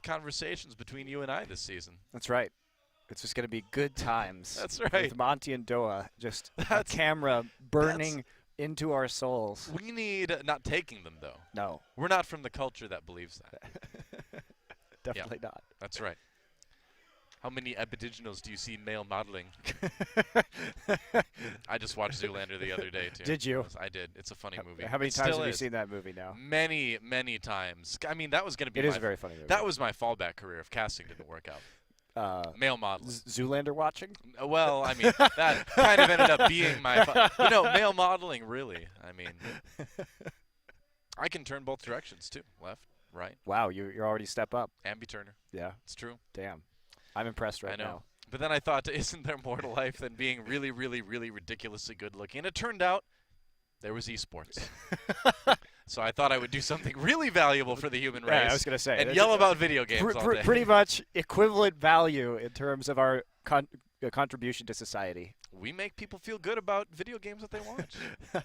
conversations between you and I this season. That's right. It's just going to be good times. That's right. With Monty and Doa, just a camera burning into our souls. We need not taking them, though. No. We're not from the culture that believes that. Definitely not. That's right. How many aboriginals do you see male modeling? I just watched Zoolander the other day, too. Did you? I did. It's a funny movie. How many times have you seen that movie now? Many, many times. I mean, that was going to be It is a very funny movie. That was my fallback career if casting didn't work out. Male modeling. Zoolander watching? Well, I mean, that kind of ended up being my male modeling, really. I mean, I can turn both directions, too. Left, right. Wow, you're already step up. Ambi-turner. Yeah. It's true. Damn. I'm impressed right I know. now. But then I thought, isn't there more to life than being really, really, really ridiculously good looking? And it turned out there was esports. So I thought I would do something really valuable for the human race. Yeah, I was going to say. And yell about video games all day. Pretty much equivalent value in terms of our contribution to society. We make people feel good about video games that they watch.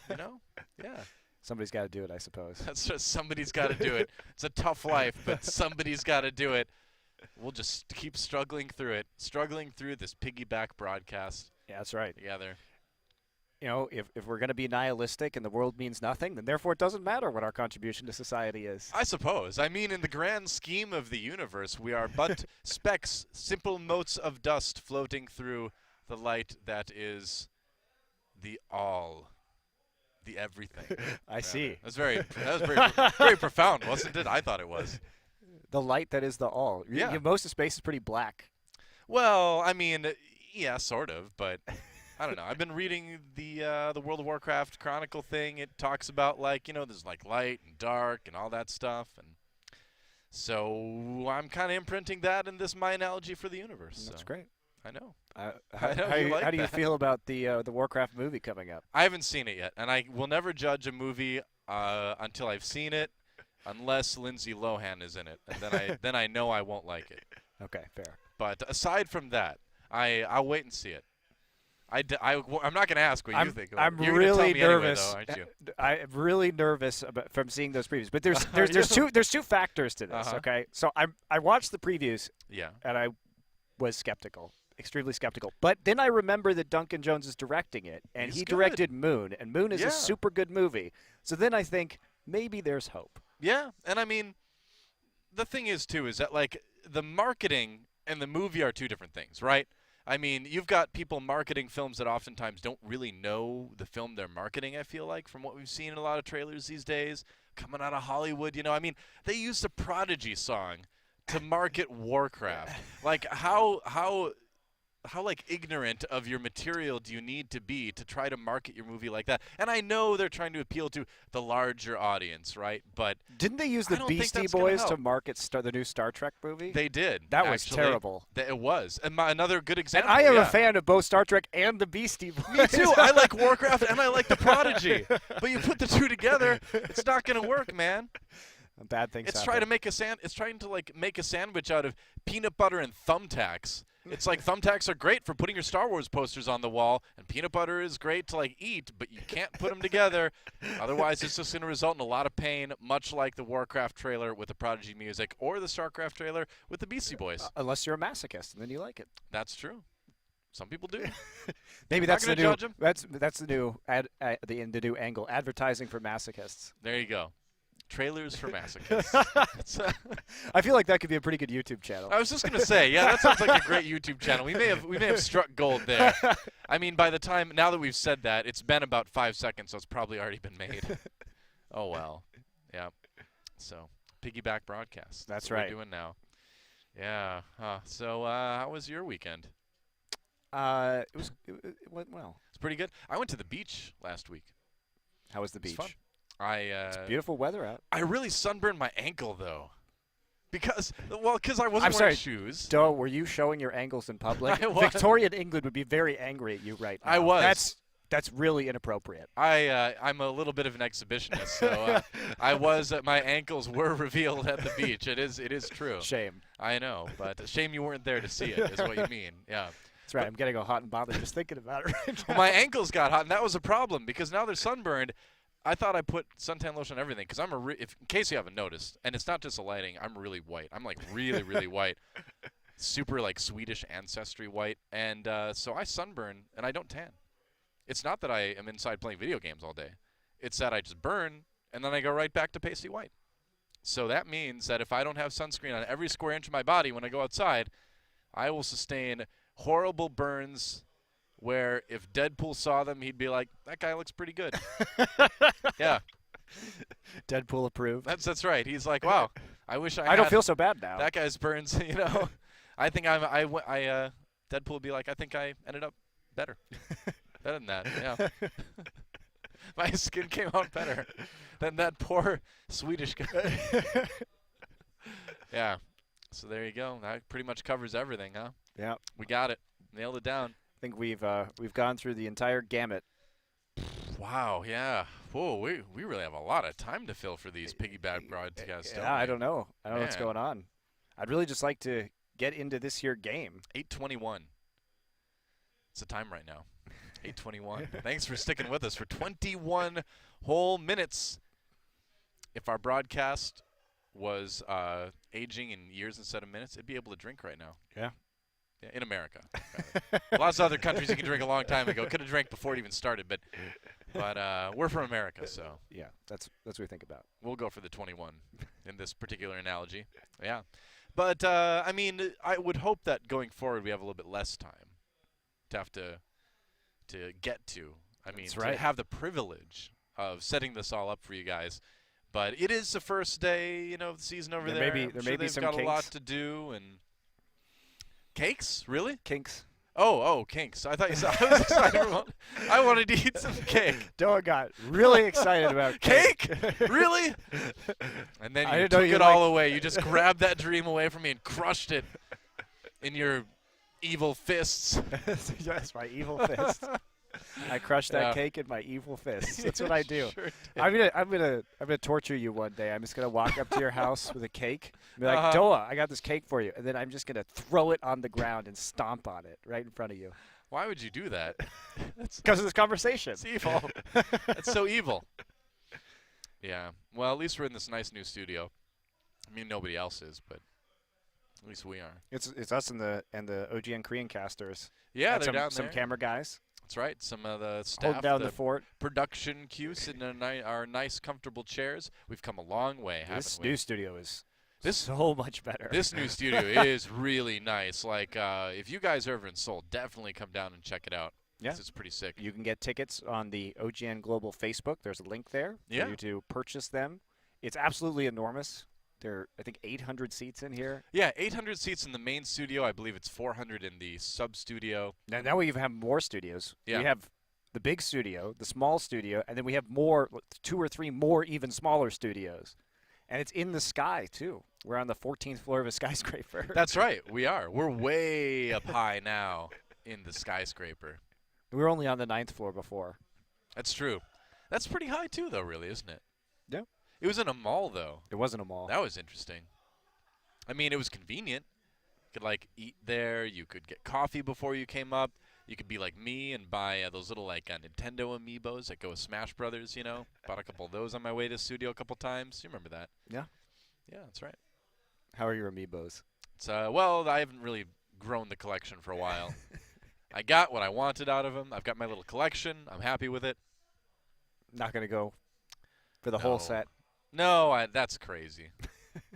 You know? Yeah. Somebody's got to do it, I suppose. That's just somebody's got to do it. It's a tough life, but somebody's got to do it. We'll just keep struggling through it, struggling through this piggyback broadcast. Yeah, that's right. Together. You know, if we're going to be nihilistic and the world means nothing, then therefore it doesn't matter what our contribution to society is. I suppose. I mean, in the grand scheme of the universe, we are but specks, simple motes of dust floating through the light that is the all, the everything. I see. That was very profound, wasn't it? I thought it was. The light that is the all. Yeah. Most of space is pretty black. Well, I mean, yeah, sort of, but I don't know. I've been reading the World of Warcraft Chronicle thing. It talks about, like, you know, there's like light and dark and all that stuff, and so I'm kind of imprinting that in this my analogy for the universe. That's so. great. I know. How do you feel about the Warcraft movie coming up? I haven't seen it yet, and I will never judge a movie until I've seen it, unless Lindsay Lohan is in it, and then I know I won't like it. Okay, fair. But aside from that, I'll wait and see it. I'm not going to ask what you think. I'm You're really gonna tell me nervous. Anyway, though, aren't you? I'm really nervous from seeing those previews. But there's two factors to this. Okay, so I watched the previews. Yeah. And I was skeptical, extremely skeptical. But then I remember that Duncan Jones is directing it, and he directed Moon, and Moon is a super good movie. So then I think maybe there's hope. Yeah, and I mean, the thing is too is that like the marketing and the movie are two different things, right? I mean, you've got people marketing films that oftentimes don't really know the film they're marketing, I feel like, from what we've seen in a lot of trailers these days, coming out of Hollywood, you know. I mean, they used the Prodigy song to market Warcraft. Like, how like ignorant of your material do you need to be to try to market your movie like that? And I know they're trying to appeal to the larger audience, right? But didn't they use the Beastie Boys to market the new Star Trek movie? They did. That was terrible. It was. And another good example. And I am a fan of both Star Trek and the Beastie Boys. Me too. I like Warcraft and I like the Prodigy. But you put the two together, it's not going to work, man. Bad things. It's trying to like make a sandwich out of peanut butter and thumbtacks. It's like thumbtacks are great for putting your Star Wars posters on the wall, and peanut butter is great to like eat, but you can't put them together. Otherwise, it's just going to result in a lot of pain, much like the Warcraft trailer with the Prodigy music or the StarCraft trailer with the Beastie Boys. Unless you're a masochist, and then you like it. That's true. Some people do. Maybe that's the new. That's the new the new angle. Advertising for masochists. There you go. Trailers for masochists. I feel like that could be a pretty good YouTube channel. I was just gonna say, yeah, that sounds like a great YouTube channel. We may have struck gold there. I mean, by the time now that we've said that, it's been about 5 seconds, so it's probably already been made. Oh well, yeah. So piggyback broadcast. That's what right. We're doing now. Yeah. So how was your weekend? It went well. It's pretty good. I went to the beach last week. How was the beach? Fun. It's beautiful weather out. I really sunburned my ankle though. Because I wasn't I'm wearing sorry. shoes. Doe, were you showing your angles in public? I was. Victorian England would be very angry at you right now. I was. That's really inappropriate. I'm a little bit of an exhibitionist, so I was. My ankles were revealed at the beach. It is true. Shame. I know, but shame you weren't there to see it. Is what you mean? Yeah. That's right. I'm getting all hot and bothered just thinking about it right now. Well, my ankles got hot, and that was a problem because now they're sunburned. I thought I put suntan lotion on everything because I'm in case you haven't noticed, and it's not just the lighting. I'm really white. I'm like really, really white, super like Swedish ancestry white, and so I sunburn and I don't tan. It's not that I am inside playing video games all day. It's that I just burn and then I go right back to pasty white. So that means that if I don't have sunscreen on every square inch of my body when I go outside, I will sustain horrible burns. Where if Deadpool saw them, he'd be like, "That guy looks pretty good." Yeah, Deadpool approved. that's right. He's like, "Wow, I wish I." I don't had feel so bad now. that guy's burns. You know, I think Deadpool would be like, "I think I ended up better than that." Yeah, my skin came out better than that poor Swedish guy. Yeah, so there you go. That pretty much covers everything, huh? Yeah. We got it. Nailed it down. I think we've gone through the entire gamut. Wow, yeah. Whoa, we really have a lot of time to fill for these piggyback broadcasts. Yeah, I don't know. I don't know what's Man. going on. I'd really just like to get into this here game. 8:21. It's the time right now. 8:21. Thanks for sticking with us for 21 whole minutes. If our broadcast was aging in years instead of minutes, it'd be able to drink right now. Yeah. Yeah, in America. Lots of other countries you can drink a long time ago. Could have drank before it even started, but we're from America, so Yeah, that's what we think about. we'll go for the 21 in this particular analogy. Yeah. But, I mean, I would hope that going forward we have a little bit less time to have to get to. I mean, That's to right. have the privilege of setting this all up for you guys. But it is the first day, of the season over There there. may be- I'm there sure may be they've some got a lot kinks. to do. And cakes? Really? Kinks. Oh, kinks. I thought you said I was excited. I wanted to eat some cake. Doa got really excited about Cake? Really? And then I you didn't know took you it all away. You just grabbed that dream away from me and crushed it in your evil fists. Yes, my evil fist. I crushed that Yeah. cake in my evil fist. That's what I do. Sure did. I'm gonna torture you one day. I'm just gonna walk up to your house with a cake, and be like, Uh-huh. Doa, I got this cake for you, and then I'm just gonna throw it on the ground and stomp on it right in front of you. Why would you do that? Because of this conversation. It's evil. That's so evil. Yeah. Well, at least we're in this nice new studio. I mean, nobody else is, but at least we are. It's us and the OGN Korean casters. Yeah, And they're down some there. camera guys That's right. Some of the staff, holding down the fort. production queue, sitting in our nice, comfortable chairs. We've come a long way, haven't This we? new studio is This- so much better. This new studio is really nice. Like, if you guys are ever in Seoul, definitely come down and check it out. 'Cause Yeah. It's pretty sick. You can get tickets on the OGN Global Facebook. There's a link there Yeah. for you to purchase them. It's absolutely enormous. There are, I think, 800 seats in here. Yeah, 800 seats in the main studio. I believe it's 400 in the sub-studio. Now we even have more studios. Yeah. We have the big studio, the small studio, and then we have more, 2 or 3 more even smaller studios. And it's in the sky, too. We're on the 14th floor of a skyscraper. That's right. We are. We're way up high now in the skyscraper. We were only on the 9th floor before. That's true. That's pretty high, too, though, really, isn't it? Yeah. It was in a mall, though. It wasn't a mall. That was interesting. I mean, it was convenient. You could, like, eat there. You could get coffee before you came up. You could be like me and buy those little, like, Nintendo amiibos that go with Smash Brothers, Bought a couple of those on my way to the studio a couple times. You remember that? Yeah. Yeah, that's right. How are your amiibos? It's, well, I haven't really grown the collection for a while. I got what I wanted out of them. I've got my little collection. I'm happy with it. Not going to go for the whole No. set. No, that's crazy.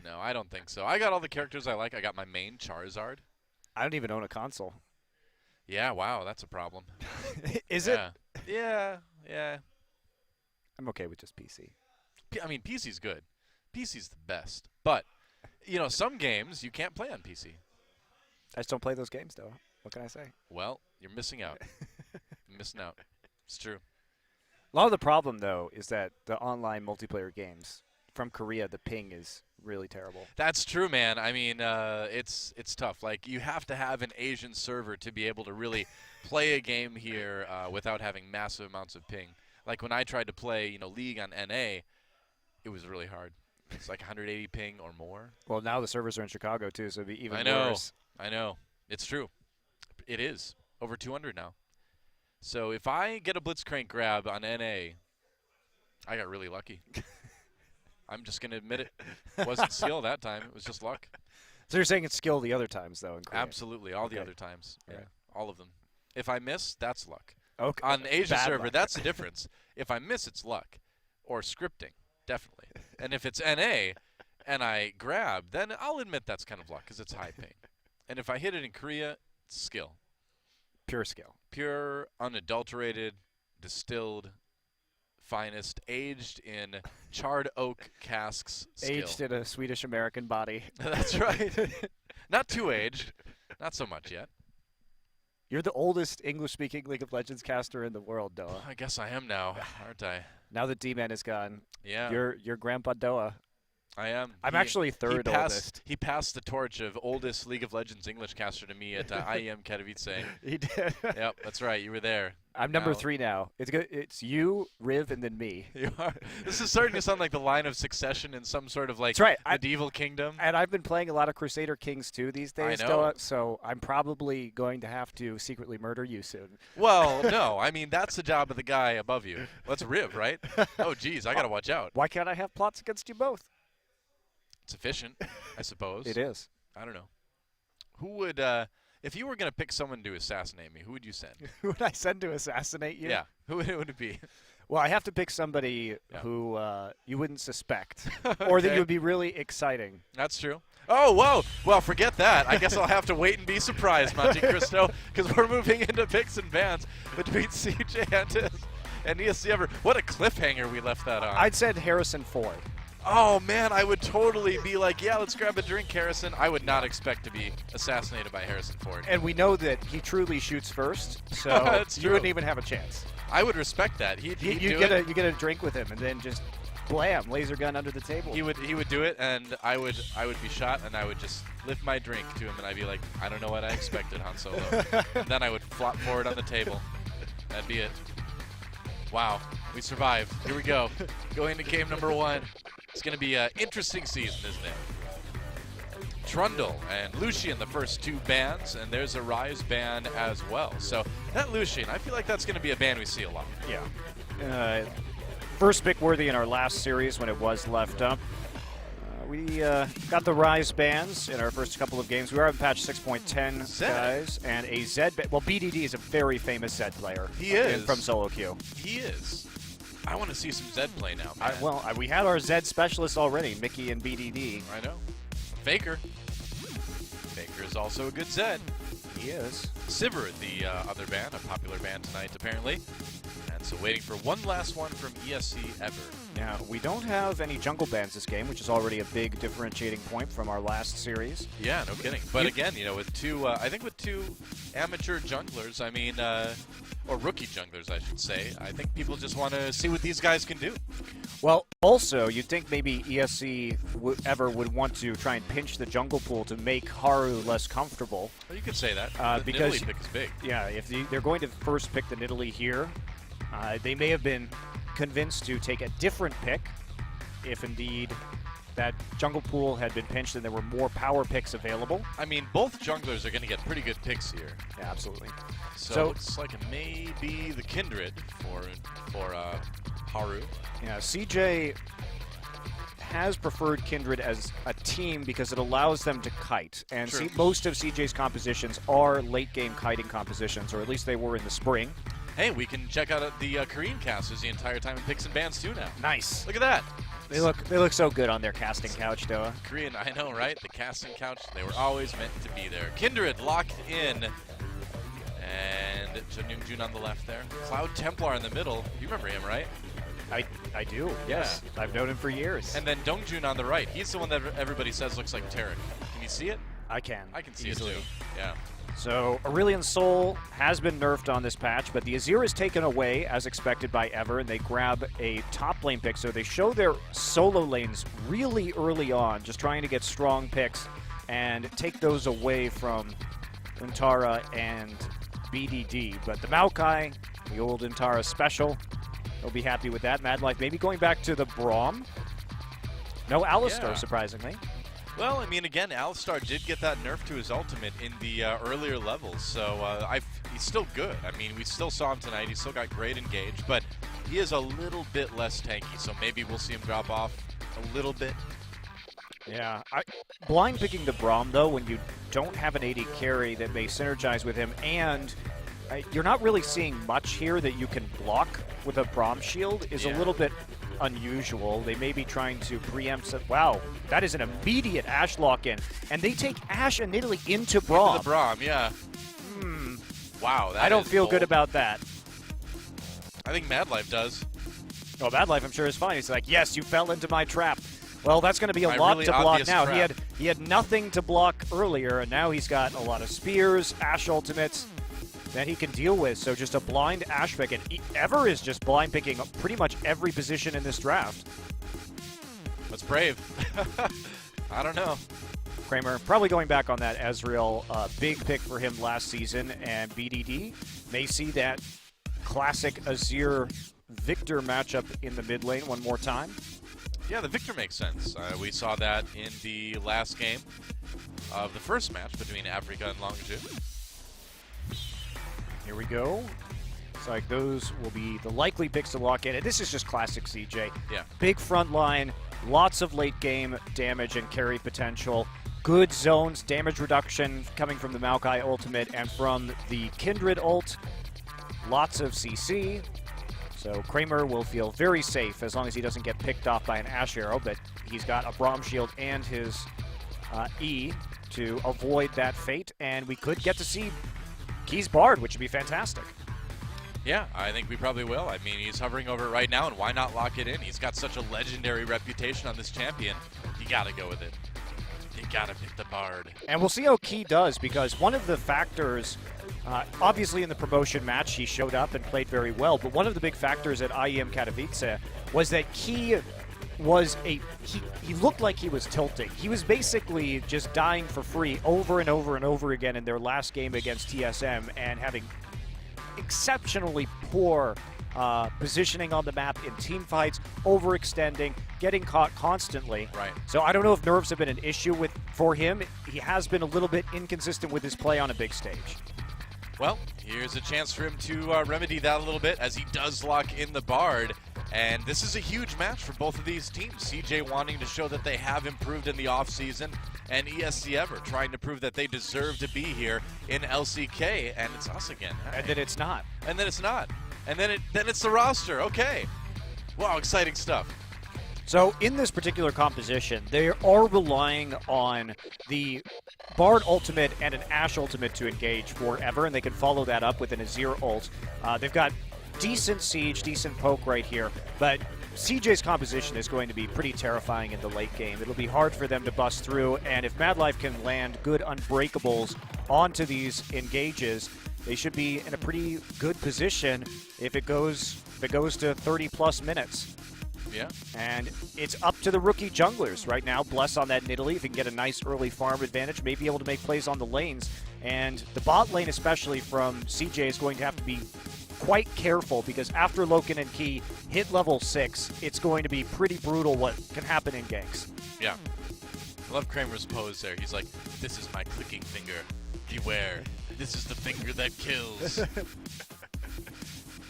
No, I don't think so. I got all the characters I like. I got my main Charizard. I don't even own a console. Yeah, wow, that's a problem. Is yeah. Yeah, yeah. I'm okay with just PC. I mean, PC's good. PC's the best. But, some games you can't play on PC. I just don't play those games, though. What can I say? Well, you're missing out. You're missing out. It's true. A lot of the problem, though, is that the online multiplayer games from Korea, the ping is really terrible. That's true, man. I mean, it's tough. Like, you have to have an Asian server to be able to really play a game here without having massive amounts of ping. Like, when I tried to play, League on NA, it was really hard. It's like 180 ping or more. Well, now the servers are in Chicago, too, so it'd be even worse. I know. It's true. It is. Over 200 now. So if I get a Blitzcrank grab on NA, I got really lucky. I'm just going to admit it. It wasn't skill that time. It was just luck. So you're saying it's skill the other times, though, in Korea? Absolutely. All the other times. Yeah. Right. All of them. If I miss, that's luck. Okay. On the Asia Bad server, luck. that's the difference. If I miss, it's luck. Or scripting. Definitely. And if it's NA and I grab, then I'll admit that's kind of luck because it's high ping. And if I hit it in Korea, it's skill. Pure skill. Pure, unadulterated, distilled, finest, aged in charred oak casks skill. Aged in a Swedish-American body. That's right. Not too aged. Not so much yet. You're the oldest English-speaking League of Legends caster in the world, Doa. I guess I am now, aren't I? Now that D-Man is gone, Yeah. you're Grandpa Doa. I am. I'm actually third oldest. He passed the torch of oldest League of Legends English caster to me at IEM Katowice. He did. Yep, that's right. You were there. I'm number 3 now. It's good. It's you, Riv, and then me. You are. This is starting to sound like the line of succession in some sort of like That's right. medieval kingdom. And I've been playing a lot of Crusader Kings too these days, I know. Doa, so I'm probably going to have to secretly murder you soon. Well, no. I mean, that's the job of the guy above you. That's Riv, right? Oh, geez. I got to watch out. Why can't I have plots against you both? It's efficient, I suppose. It is. I don't know. Who would, if you were going to pick someone to assassinate me, who would you send? Who would I send to assassinate you? Yeah. Who would it be? Well, I have to pick somebody Yeah. who you wouldn't suspect, or that Okay. you would be really exciting. That's true. Oh, whoa. Well, forget that. I guess I'll have to wait and be surprised, Monte Cristo, because we're moving into picks and bans between CJ and ESC Ever. What a cliffhanger we left that on. I'd send Harrison Ford. Oh, man, I would totally be like, yeah, let's grab a drink, Harrison. I would not expect to be assassinated by Harrison Ford. And we know that he truly shoots first, so That's you true. wouldn't even have a chance. I would respect that. He'd You do get it. you get a drink with him, and then just blam, laser gun under the table. He would do it, and I would be shot, and I would just lift my drink to him, and I'd be like, I don't know what I expected, Han Solo. And then I would flop forward on the table. That'd be it. Wow, we survived. Here we go. Going to game number 1. It's going to be an interesting season, isn't it? Trundle and Lucian, the first 2 bans, and there's a Rise ban as well. So that Lucian, I feel like that's going to be a ban we see a lot. Yeah. First pick worthy in our last series when it was left up. We got the Rise bans in our first couple of games. We are on patch 6.10, Zed. guys, and a Zed ban. Well, BDD is a very famous Zed player. He is. From solo queue. He is. I want to see some Zed play now, man. We had our Zed specialists already, Mickey and BDD. I know. Faker. Faker is also a good Zed. He is. Sivir, the other band, a popular band tonight, apparently. And so waiting for one last one from ESC Ever. Now, we don't have any jungle bans this game, which is already a big differentiating point from our last series. Yeah, no kidding. But again, with 2, I think with 2 amateur junglers, I mean, or rookie junglers, I should say, I think people just want to see what these guys can do. Well, also, you'd think maybe ESC Ever would want to try and pinch the jungle pool to make Haru less comfortable. Well, you could say that. The Because- Nidalee pick is big. Yeah, if they're going to first pick the Nidalee here, they may have been convinced to take a different pick if indeed that jungle pool had been pinched and there were more power picks available. I mean, both junglers are going to get pretty good picks here. Yeah, absolutely. So it looks like it may be the Kindred for Haru. Yeah, CJ has preferred Kindred as a team because it allows them to kite. And True. most of CJ's compositions are late-game kiting compositions, or at least they were in the spring. Hey, we can check out the Korean casters the entire time in picks and bans too now. Nice. Look at that. They look so good on their casting couch, Doa. Korean, I know, right? The casting couch, they were always meant to be there. Kindred locked in. And Jun on the left there. Cloud Templar in the middle. You remember him, right? I do, yes. I've known him for years. And then Dongjun on the right. He's the one that everybody says looks like Tarek. Can you see it? I can. I can see easily. it too. Yeah. So Aurelion Sol has been nerfed on this patch, but the Azir is taken away as expected by Ever, and they grab a top lane pick. So they show their solo lanes really early on, just trying to get strong picks and take those away from Untara and BDD. But the Maokai, the old Untara special, they'll be happy with that. Mad Life maybe going back to the Braum. No Alistar, Yeah. surprisingly. Well, I mean, again, Alistar did get that nerf to his ultimate in the earlier levels, so he's still good. I mean, we still saw him tonight. He's still got great engage, but he is a little bit less tanky, so maybe we'll see him drop off a little bit. Yeah, blind picking the Braum, though, when you don't have an AD carry that may synergize with him, and you're not really seeing much here that you can block with a Braum shield is a little bit unusual. They may be trying to preempt some. Wow, that is an immediate Ashe lock-in, and they take Ashe and Nidalee into Braum. Into the Braum, yeah. Wow, that I don't is feel bold. good about that. I think Mad Life does. Oh, Mad Life, I'm sure, is fine. He's like, yes, you fell into my trap. Well, that's going to be a My lot really to block obvious now. trap. He had nothing to block earlier, and now he's got a lot of spears, Ashe ultimates that he can deal with. So just a blind Ashe pick, and Ever is just blind picking pretty much every position in this draft. That's brave. I don't know. Kramer probably going back on that Ezreal big pick for him last season, and BDD may see that classic Azir Victor matchup in the mid lane one more time. Yeah, the Victor makes sense. We saw that in the last game of the first match between Africa and Longitude. Here we go. Looks like those will be the likely picks to lock in. And this is just classic CJ. Yeah. Big front line, lots of late game damage and carry potential. Good zones, damage reduction coming from the Maokai ultimate and from the Kindred ult. Lots of CC. So Kramer will feel very safe as long as he doesn't get picked off by an Ashe arrow, but he's got a Braum shield and his E to avoid that fate, and we could get to see Keys Bard, which would be fantastic. Yeah, I think we probably will. I mean, he's hovering over it right now, and why not lock it in? He's got such a legendary reputation on this champion. You gotta go with it. You gotta pick the Bard. And we'll see how Key does, because one of the factors, obviously in the promotion match, he showed up and played very well, but one of the big factors at IEM Katowice was that Key was he looked like he was tilting. He was basically just dying for free over and over and over again in their last game against TSM and having exceptionally poor positioning on the map in team fights, overextending, getting caught constantly. Right. So I don't know if nerves have been an issue for him. He has been a little bit inconsistent with his play on a big stage. Well, here's a chance for him to remedy that a little bit as he does lock in the Bard. And this is a huge match for both of these teams. CJ wanting to show that they have improved in the offseason, and ESC Ever trying to prove that they deserve to be here in LCK, and it's us again. And then it's not. And then it's not. And then it's the roster. Okay. Wow, exciting stuff. So in this particular composition, they are relying on the Bard ultimate and an Ashe ultimate to engage forever, and they can follow that up with an Azir ult. They've got decent siege, decent poke right here, but CJ's composition is going to be pretty terrifying in the late game. It'll be hard for them to bust through, and if Mad Life can land good unbreakables onto these engages, they should be in a pretty good position if it goes to 30-plus minutes. Yeah. And it's up to the rookie junglers right now. Bless on that Nidalee. If he can get a nice early farm advantage, may be able to make plays on the lanes. And the bot lane, especially from CJ, is going to have to be quite careful, because after Loken and Key hit level 6, it's going to be pretty brutal what can happen in ganks. Yeah. I love Kramer's pose there. He's like, this is my clicking finger. Beware. This is the finger that kills.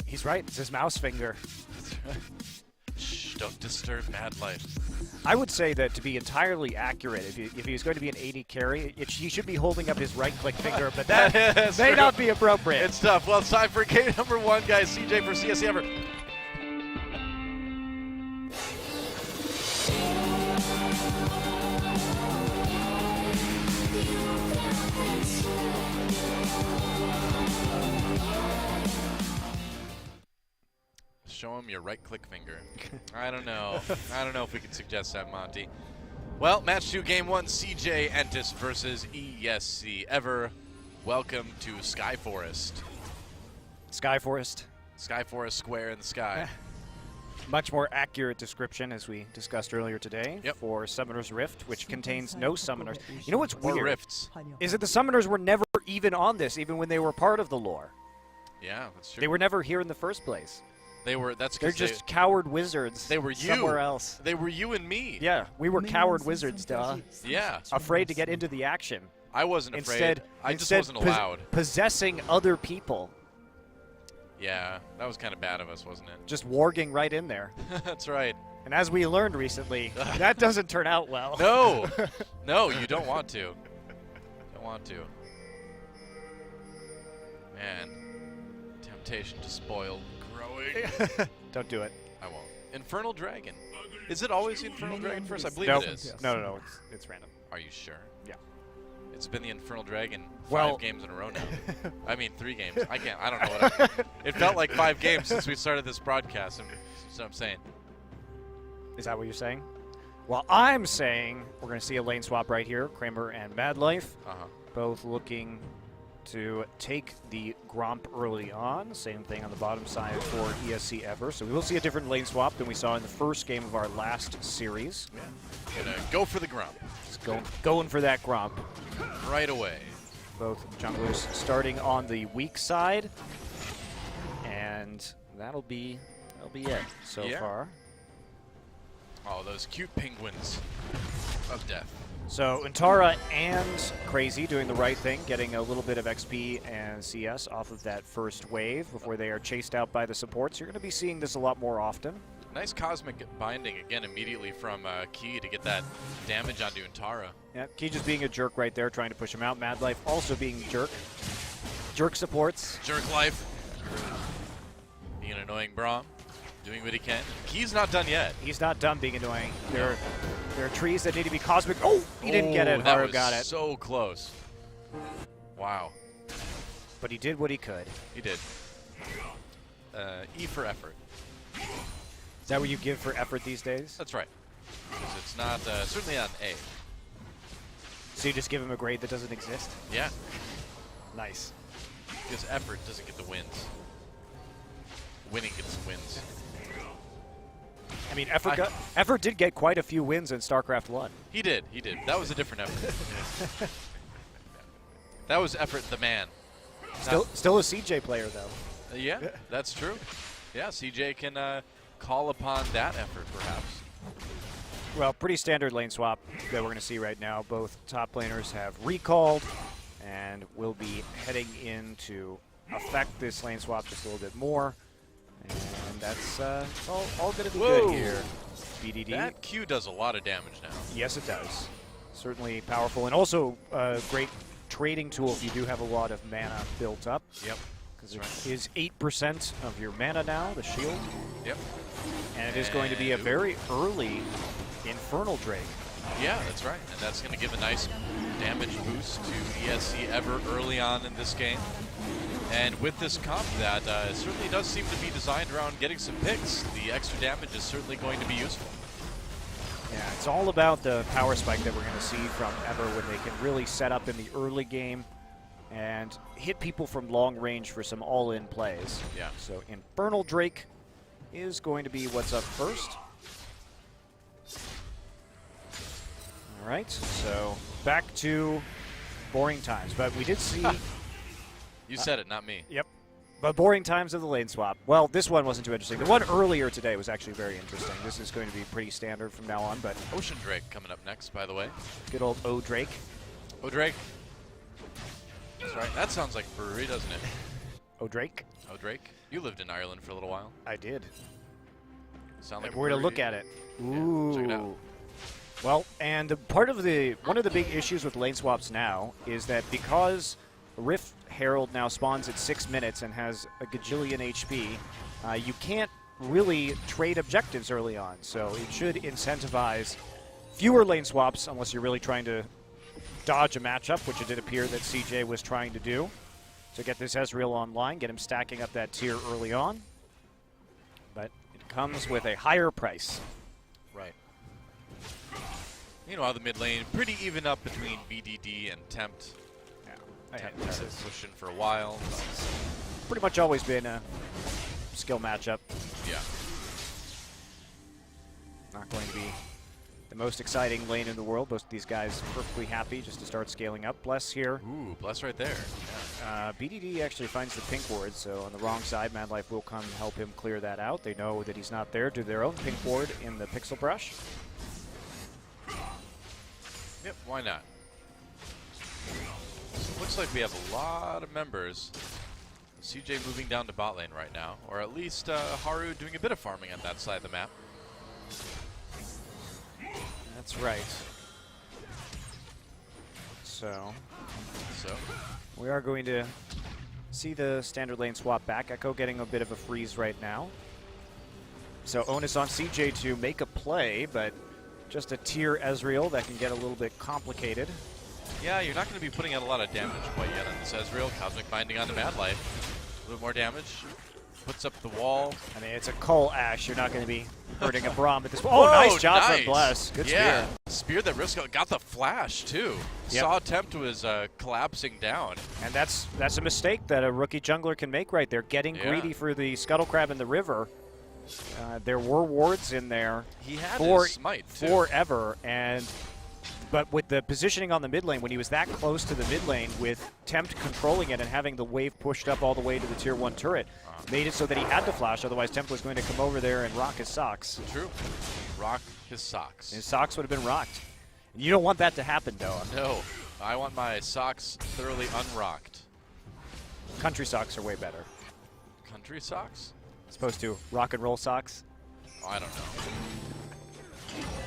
He's right. It's his mouse finger. Shh, don't disturb Mad Life. I would say that to be entirely accurate, if he's going to be an AD carry, he should be holding up his right-click finger, but that may true. not be appropriate. It's tough. Well, it's time for game number 1, guys. CJ for CSC Ever. Show him your right-click finger. I don't know. I don't know if we can suggest that, Monty. Well, match 2, game 1, CJ Entis versus ESC Ever. Welcome to Sky Forest. Sky Forest. Sky Forest Square in the sky. Much more accurate description, as we discussed earlier today, for Summoner's Rift, which contains no summoners. You know what's Or weird? rifts. Is that the summoners were never even on this, even when they were part of the lore. Yeah, that's true. They were never here in the first place. They were. That's They're because just coward wizards. they were you. somewhere else. They were you and me. Yeah, we were coward wizards, duh. Yeah. Afraid to get into the action. I wasn't afraid. Instead, I just instead wasn't allowed. Possessing other people. Yeah, that was kind of bad of us, wasn't it? Just warging right in there. That's right. And as we learned recently, that doesn't turn out well. No, no, you don't want to. Don't want to. Man, temptation to spoil growing. Don't do it. I won't. Infernal Dragon. Is it always the Infernal Dragon first? I believe Nope. it is. No. It's random. Are you sure? Yeah. It's been the Infernal Dragon 5 Well- games in a row now. I mean, 3 games. I don't know what it felt like 5 games since we started this broadcast. That's what I'm saying. Is that what you're saying? Well, I'm saying we're going to see a lane swap right here. Kramer and Madlife, both looking to take the Gromp early on. Same thing on the bottom side for ESC Ever. So we will see a different lane swap than we saw in the first game of our last series. Gonna go for the Grump. Just going for that Gromp. Right away. Both junglers starting on the weak side. And that'll be it so far. Oh, those cute penguins of death. So Untara and Crazy doing the right thing, getting a little bit of XP and CS off of that first wave before they are chased out by the supports. You're going to be seeing this a lot more often. Nice cosmic binding again immediately from Key to get that damage onto Untara. Yeah, Key just being a jerk right there, trying to push him out. Madlife also being jerk. Jerk supports. Jerk life. Being an annoying Braum. Doing what he can. Key's not done yet. He's not done being annoying. There are trees that need to be cosmic. Oh, he didn't get it. Haru got it. So close. Wow. But he did what he could. He did. E for effort. Is that what you give for effort these days? That's right. 'Cause it's not, certainly not an A. So you just give him a grade that doesn't exist? Yeah. Nice. Because effort doesn't get the wins. Winning gets the wins. I mean, Effort did get quite a few wins in StarCraft 1. He did. That was a different effort. That was effort the man. Still a CJ player, though. Yeah, that's true. Yeah, CJ can call upon that effort, perhaps. Well, pretty standard lane swap that we're going to see right now. Both top laners have recalled and will be heading in to affect this lane swap just a little bit more. And that's all going to be good here. BDD. That Q does a lot of damage now. Yes, it does. Certainly powerful. And also a great trading tool if you do have a lot of mana built up. Yep. Because it is 8% of your mana now, the shield. Yep. And it is going to be a very early Infernal Drake. Yeah, that's right. And that's going to give a nice damage boost to ESC Ever early on in this game. And with this comp, that certainly does seem to be designed around getting some picks. The extra damage is certainly going to be useful. Yeah, it's all about the power spike that we're going to see from Ever when they can really set up in the early game and hit people from long range for some all-in plays. Yeah. So Infernal Drake is going to be what's up first. All right, so back to boring times, but we did see... You said it, not me. Yep. But boring times of the lane swap. Well, this one wasn't too interesting. The one earlier today was actually very interesting. This is going to be pretty standard from now on, but... Ocean Drake coming up next, by the way. Good old O Drake. O Drake. That's right. That sounds like a brewery, doesn't it? O Drake. O Drake. You lived in Ireland for a little while. I did. Sound like We're going to look at it. Ooh. Check it out. Well, and one of the big issues with lane swaps now is that because Rift Herald now spawns at 6 minutes and has a gajillion HP, you can't really trade objectives early on. So it should incentivize fewer lane swaps unless you're really trying to dodge a matchup, which it did appear that CJ was trying to do. To get this Ezreal online, get him stacking up that tier early on. But it comes with a higher price. Right. Meanwhile, the mid lane, pretty even up between BDD and Tempt. Yeah. Temp has been pushing for a while. Pretty much always been a skill matchup. Yeah. Not going to be the most exciting lane in the world. Most of these guys perfectly happy just to start scaling up. Bless here. Ooh, Bless right there. BDD actually finds the pink ward, so on the wrong side, Mad Life will come help him clear that out. They know that he's not there. Do their own pink ward in the pixel brush. Yep, why not? So looks like we have a lot of members. CJ moving down to bot lane right now, or at least Haru doing a bit of farming on that side of the map. That's right. So we are going to see the standard lane swap back. Echo getting a bit of a freeze right now. So onus on CJ to make a play, but just a tier Ezreal that can get a little bit complicated. Yeah, you're not going to be putting out a lot of damage quite yet on this Ezreal. Cosmic Binding on the Mad Life. A little more damage. Puts up the wall. I mean, it's a Cull Ash. You're not going to be hurting a Braum at this point. Oh, nice job from Bless. Good yeah. spear. Spear that Risco got the flash, too. Yep. Saw Tempt was collapsing down. And that's a mistake that a rookie jungler can make right there, getting greedy for the Scuttle Crab in the river. There were wards in there He had his smite, too. forever, but with the positioning on the mid lane, when he was that close to the mid lane with Tempt controlling it and having the wave pushed up all the way to the tier 1 turret, made it so that he had to flash, otherwise Tempt was going to come over there and rock his socks. True. Rock his socks. His socks would have been rocked. You don't want that to happen, Doa. No. I want my socks thoroughly unrocked. Country socks are way better. Country socks? As opposed to rock and roll socks. Oh, I don't know.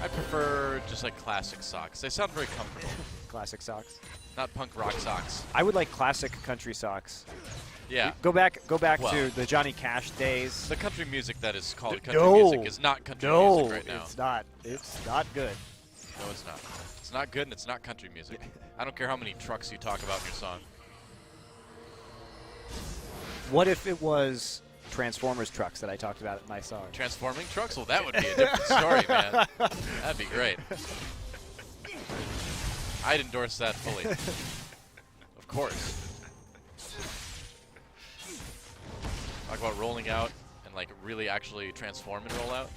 I prefer just like classic socks. They sound very comfortable. Classic socks. Not punk rock socks. I would like classic country socks. Yeah. Go back Well, to the Johnny Cash days. The country music that is called country music is not country music right now. It's not. It's not good. No, it's not. It's not good and it's not country music. I don't care how many trucks you talk about in your song. What if it was Transformers trucks that I talked about in my song? Transforming trucks? Well, that would be a different story, man. That'd be great. I'd endorse that fully. Of course. Talk about rolling out and like really actually transform and roll out.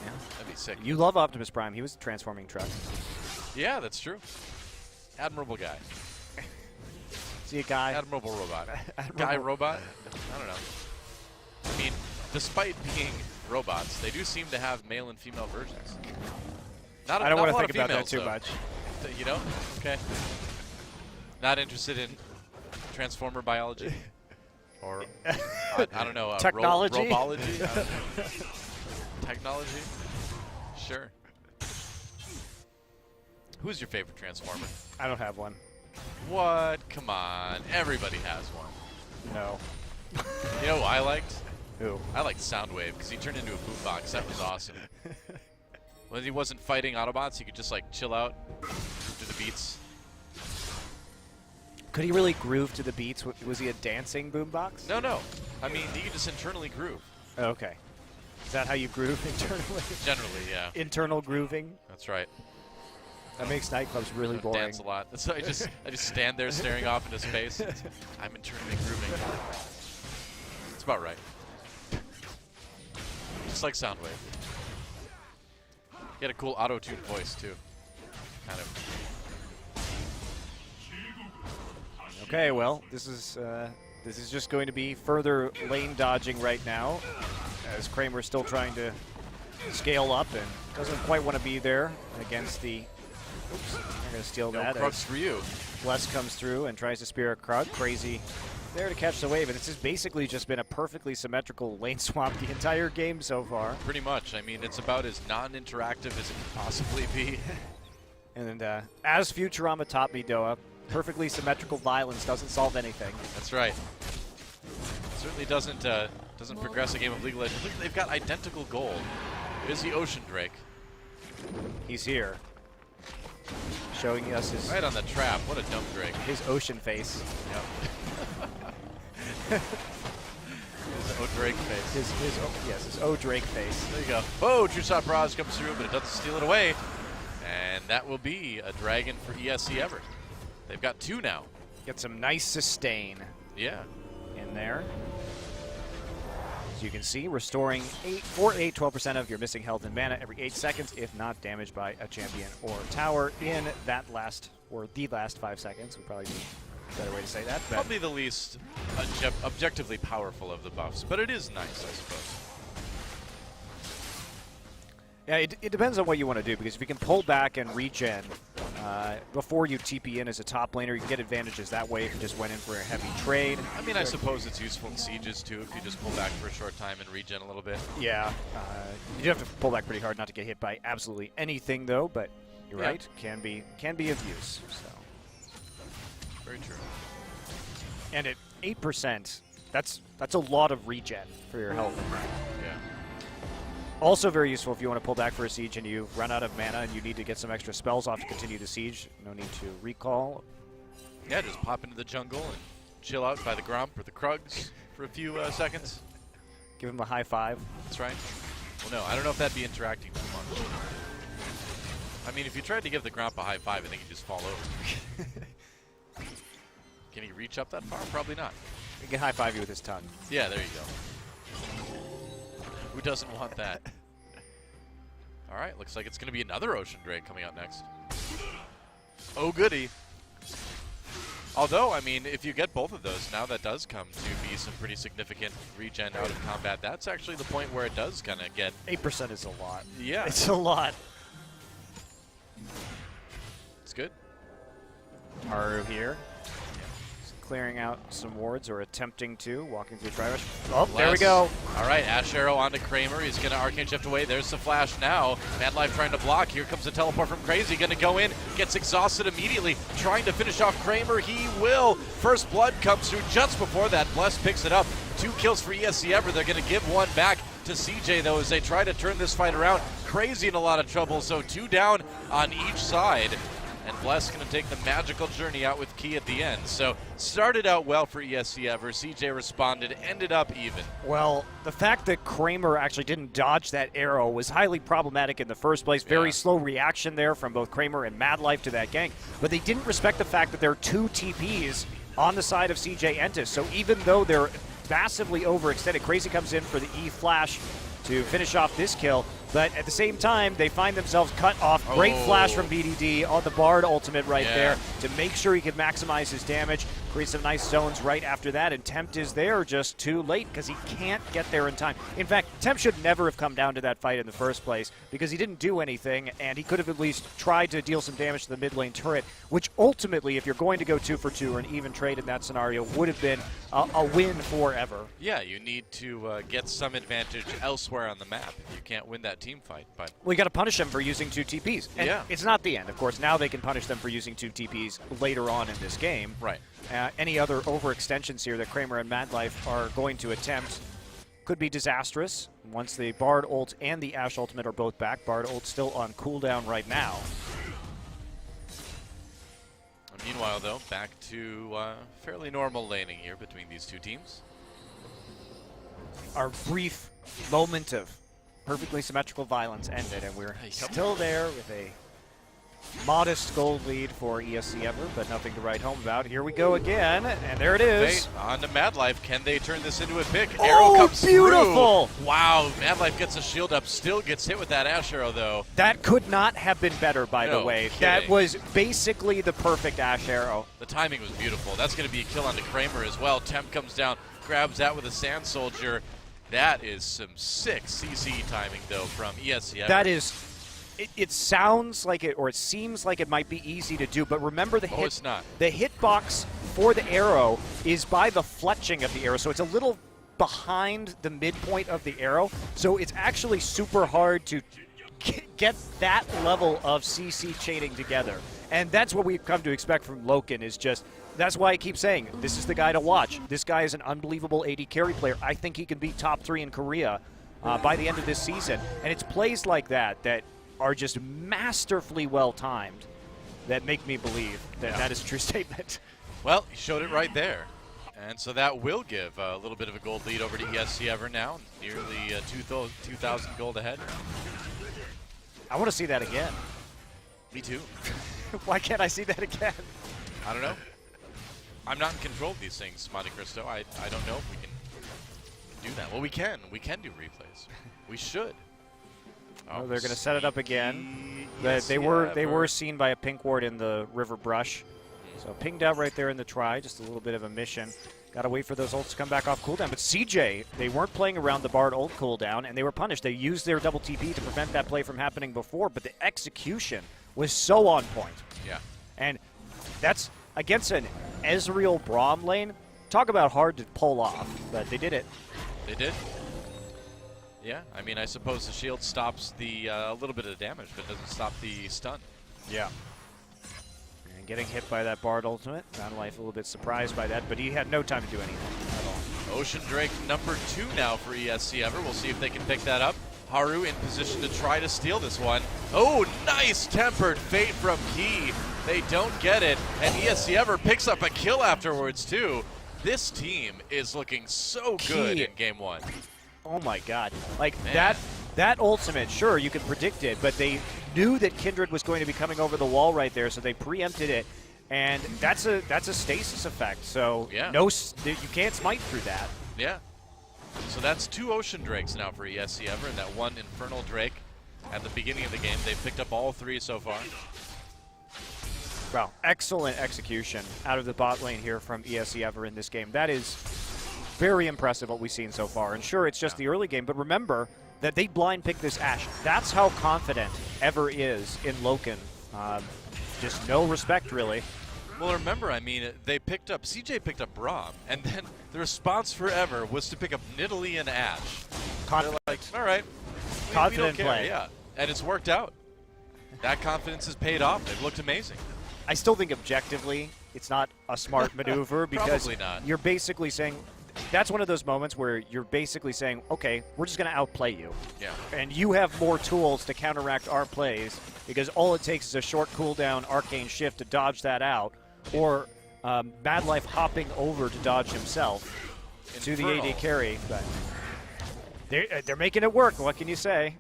Yeah. That'd be sick. You love Optimus Prime. He was a transforming truck. Yeah, that's true. Admirable guy. See a guy. Admirable robot. Guy robot? I don't know. I mean, despite being robots, they do seem to have male and female versions. I don't want to think about that too much. You know? Okay. Not interested in transformer biology? Or, I don't know. Technology? Robology? I don't know. Technology? Sure. Who's your favorite transformer? I don't have one. What? Come on. Everybody has one. No. You know who I liked? Who? I liked Soundwave because he turned into a boombox. That was awesome. When he wasn't fighting Autobots, he could just like chill out, groove to the beats. Could he really groove to the beats? Was he a dancing boombox? No, no. I mean, he could just internally groove. Oh, okay. Is that how you groove internally? Generally, yeah. Internal grooving? That's right. That makes nightclubs really boring. Dance a lot. So I just stand there staring off into space. I'm internally grooving. It's about right. Just like Soundwave. He had a cool auto-tuned voice too. Kind of. Okay, well, this is just going to be further lane dodging right now, as Kramer's still trying to scale up and doesn't quite want to be there against the. Oops, I'm going to steal that. No Krugs for you. Bless comes through and tries to spear a Krug. Crazy there to catch the wave, and this has basically just been a perfectly symmetrical lane swap the entire game so far. Pretty much. I mean, it's about as non-interactive as it can possibly be. And as Futurama taught me, Doa, perfectly symmetrical violence doesn't solve anything. That's right. Certainly doesn't progress a game of League of Legends. Look, they've got identical gold. There's the Ocean Drake. He's here, showing us his right on the trap. What a dumb Drake. His ocean face. Yep. His O Drake face. His O Drake face. There you go. Oh, True Shot Barrage comes through, but it doesn't steal it away. And that will be a dragon for ESC ever. They've got two now. Get some nice sustain Yeah. in there. As you can see, restoring 12% of your missing health and mana every 8 seconds, if not damaged by a champion or tower in that last, or the last 5 seconds, would probably be a better way to say that. But Probably the least objectively powerful of the buffs, but it is nice, I suppose. yeah, it depends on what you want to do, because if you can pull back and regen before you TP in as a top laner, you can get advantages that way if you just went in for a heavy trade. I mean, I suppose it's useful in sieges too if you just pull back for a short time and regen a little bit. Yeah, you do have to pull back pretty hard not to get hit by absolutely anything, though. But you're Yeah. right, can be of use. So, Very true. and at 8%, that's a lot of regen for your health. Yeah. Also very useful if you want to pull back for a siege and you run out of mana and you need to get some extra spells off to continue the siege. No need to recall. Yeah, just pop into the jungle and chill out by the Gromp or the Krugs for a few seconds. Give him a high five. That's right. Well, no, I don't know if that'd be interacting too much. I mean, if you tried to give the Gromp a high five, I think he'd just fall over. Can he reach up that far? Probably not. He can high five you with his tongue. Yeah, there you go. Who doesn't want that? All right, looks like it's going to be another Ocean Drake coming out next. Oh, goody. Although, I mean, if you get both of those, now that does come to be some pretty significant regen out of combat. That's actually the point where it does kind of get... 8% is a lot. Yeah. It's a lot. It's good. Haru here. Clearing out some wards, or attempting to, walking through Tri-Rush. Oh, there we go. All right, Ash Arrow onto Kramer. He's going to Arcane Shift away. There's the flash now. Mad Life trying to block. Here comes the teleport from Crazy. Going to go in, gets exhausted immediately. Trying to finish off Kramer. He will. First blood comes through just before that. Bless picks it up. 2 kills for ESC Ever. They're going to give one back to CJ, though, as they try to turn this fight around. Crazy in a lot of trouble, so 2 down on each side. And Bless going to take the magical journey out with Key at the end. So started out well for ESC Ever. CJ responded, ended up even. Well, the fact that Kramer actually didn't dodge that arrow was highly problematic in the first place. Very slow reaction there from both Kramer and Mad Life to that gank. But they didn't respect the fact that there are 2 TPs on the side of CJ Entis. So even though they're massively overextended, Crazy comes in for the E flash to finish off this kill. But at the same time, they find themselves cut off. Great flash from BDD on the Bard ultimate right there to make sure he could maximize his damage. Create some nice zones right after that, and Tempt is there just too late because he can't get there in time. In fact, Tempt should never have come down to that fight in the first place because he didn't do anything, and he could have at least tried to deal some damage to the mid lane turret, which ultimately, if you're going to go 2 for 2 or an even trade in that scenario, would have been a win forever. Yeah, you need to get some advantage elsewhere on the map if you can't win that team fight. But we got to punish them for using 2 TPs. And yeah, it's not the end. Of course, now they can punish them for using 2 TPs later on in this game. Right. Any other overextensions here that Kramer and Mad Life are going to attempt could be disastrous once the Bard ult and the Ashe ultimate are both back. Bard ult still on cooldown right now. Meanwhile, though, back to fairly normal laning here between these 2 teams. Our brief moment of perfectly symmetrical violence ended, and we're still there with a modest gold lead for ESC Ever, but nothing to write home about. Here we go again, and there it is. On to Mad Life. Can they turn this into a pick? Arrow comes beautiful! Through. Wow, Mad Life gets a shield up, still gets hit with that Ash Arrow, though. That could not have been better, by the way. Kidding. That was basically the perfect Ash Arrow. The timing was beautiful. That's going to be a kill onto Kramer as well. Temp comes down, grabs that with a Sand Soldier. That is some sick CC timing, though, from ESC Ever. That is... It sounds like it, or it seems like it might be easy to do, but remember the hit. It's not. The hitbox for the arrow is by the fletching of the arrow, so it's a little behind the midpoint of the arrow. So it's actually super hard to get that level of CC chaining together, and that's what we've come to expect from Loken. Is just that's why I keep saying this is the guy to watch. This guy is an unbelievable AD carry player. I think he can be top 3 in Korea by the end of this season, and it's plays like that that are just masterfully well timed that make me believe that that is a true statement. Well, he showed it right there. And so that will give a little bit of a gold lead over to ESC Ever now, nearly 2,000 gold ahead. I want to see that again. Me too. Why can't I see that again? I don't know. I'm not in control of these things, Monte Cristo. I don't know if we can do that. Well, we can. We can do replays. We should. Oh, they're going to set it up again. Yes, they were seen by a pink ward in the river brush. So pinged out right there in the try, just a little bit of a mission. Got to wait for those ults to come back off cooldown. But CJ, they weren't playing around the Bard ult cooldown, and they were punished. They used their double TP to prevent that play from happening before, but the execution was so on point. Yeah. And that's against an Ezreal Braum lane. Talk about hard to pull off, but they did it. They did. Yeah, I mean, I suppose the shield stops the a little bit of damage, but doesn't stop the stun. Yeah. And getting hit by that Bard ultimate. Mad Life a little bit surprised by that, but he had no time to do anything at all. Ocean Drake number 2 now for ESC Ever. We'll see if they can pick that up. Haru in position to try to steal this one. Oh, nice tempered fate from Key. They don't get it, and ESC Ever picks up a kill afterwards too. This team is looking so good in game 1. Oh my god. Like that ultimate, sure, you could predict it, but they knew that Kindred was going to be coming over the wall right there, so they preempted it. And that's a stasis effect. So yeah. You can't smite through that. Yeah. So that's 2 Ocean Drakes now for ESC Ever, and that 1 Infernal Drake at the beginning of the game. They've picked up all 3 so far. Wow, excellent execution out of the bot lane here from ESC Ever in this game. That is very impressive what we've seen so far. And sure, it's just the early game, but remember that they blind picked this Ashe. That's how confident Ever is in Loken. Just no respect, really. Well, remember, I mean, CJ picked up Braum, and then the response for Ever was to pick up Nidalee and Ashe. Confident. They're like, all right, we Confident don't care. play. Yeah, and it's worked out. That confidence has paid off. They've looked amazing. I still think objectively it's not a smart maneuver because Probably not. You're basically saying that's one of those moments where you're basically saying, okay, we're just going to outplay you. Yeah. And you have more tools to counteract our plays because all it takes is a short cooldown Arcane Shift to dodge that out, or Mad Life hopping over to dodge himself to the AD carry. But they're making it work. What can you say?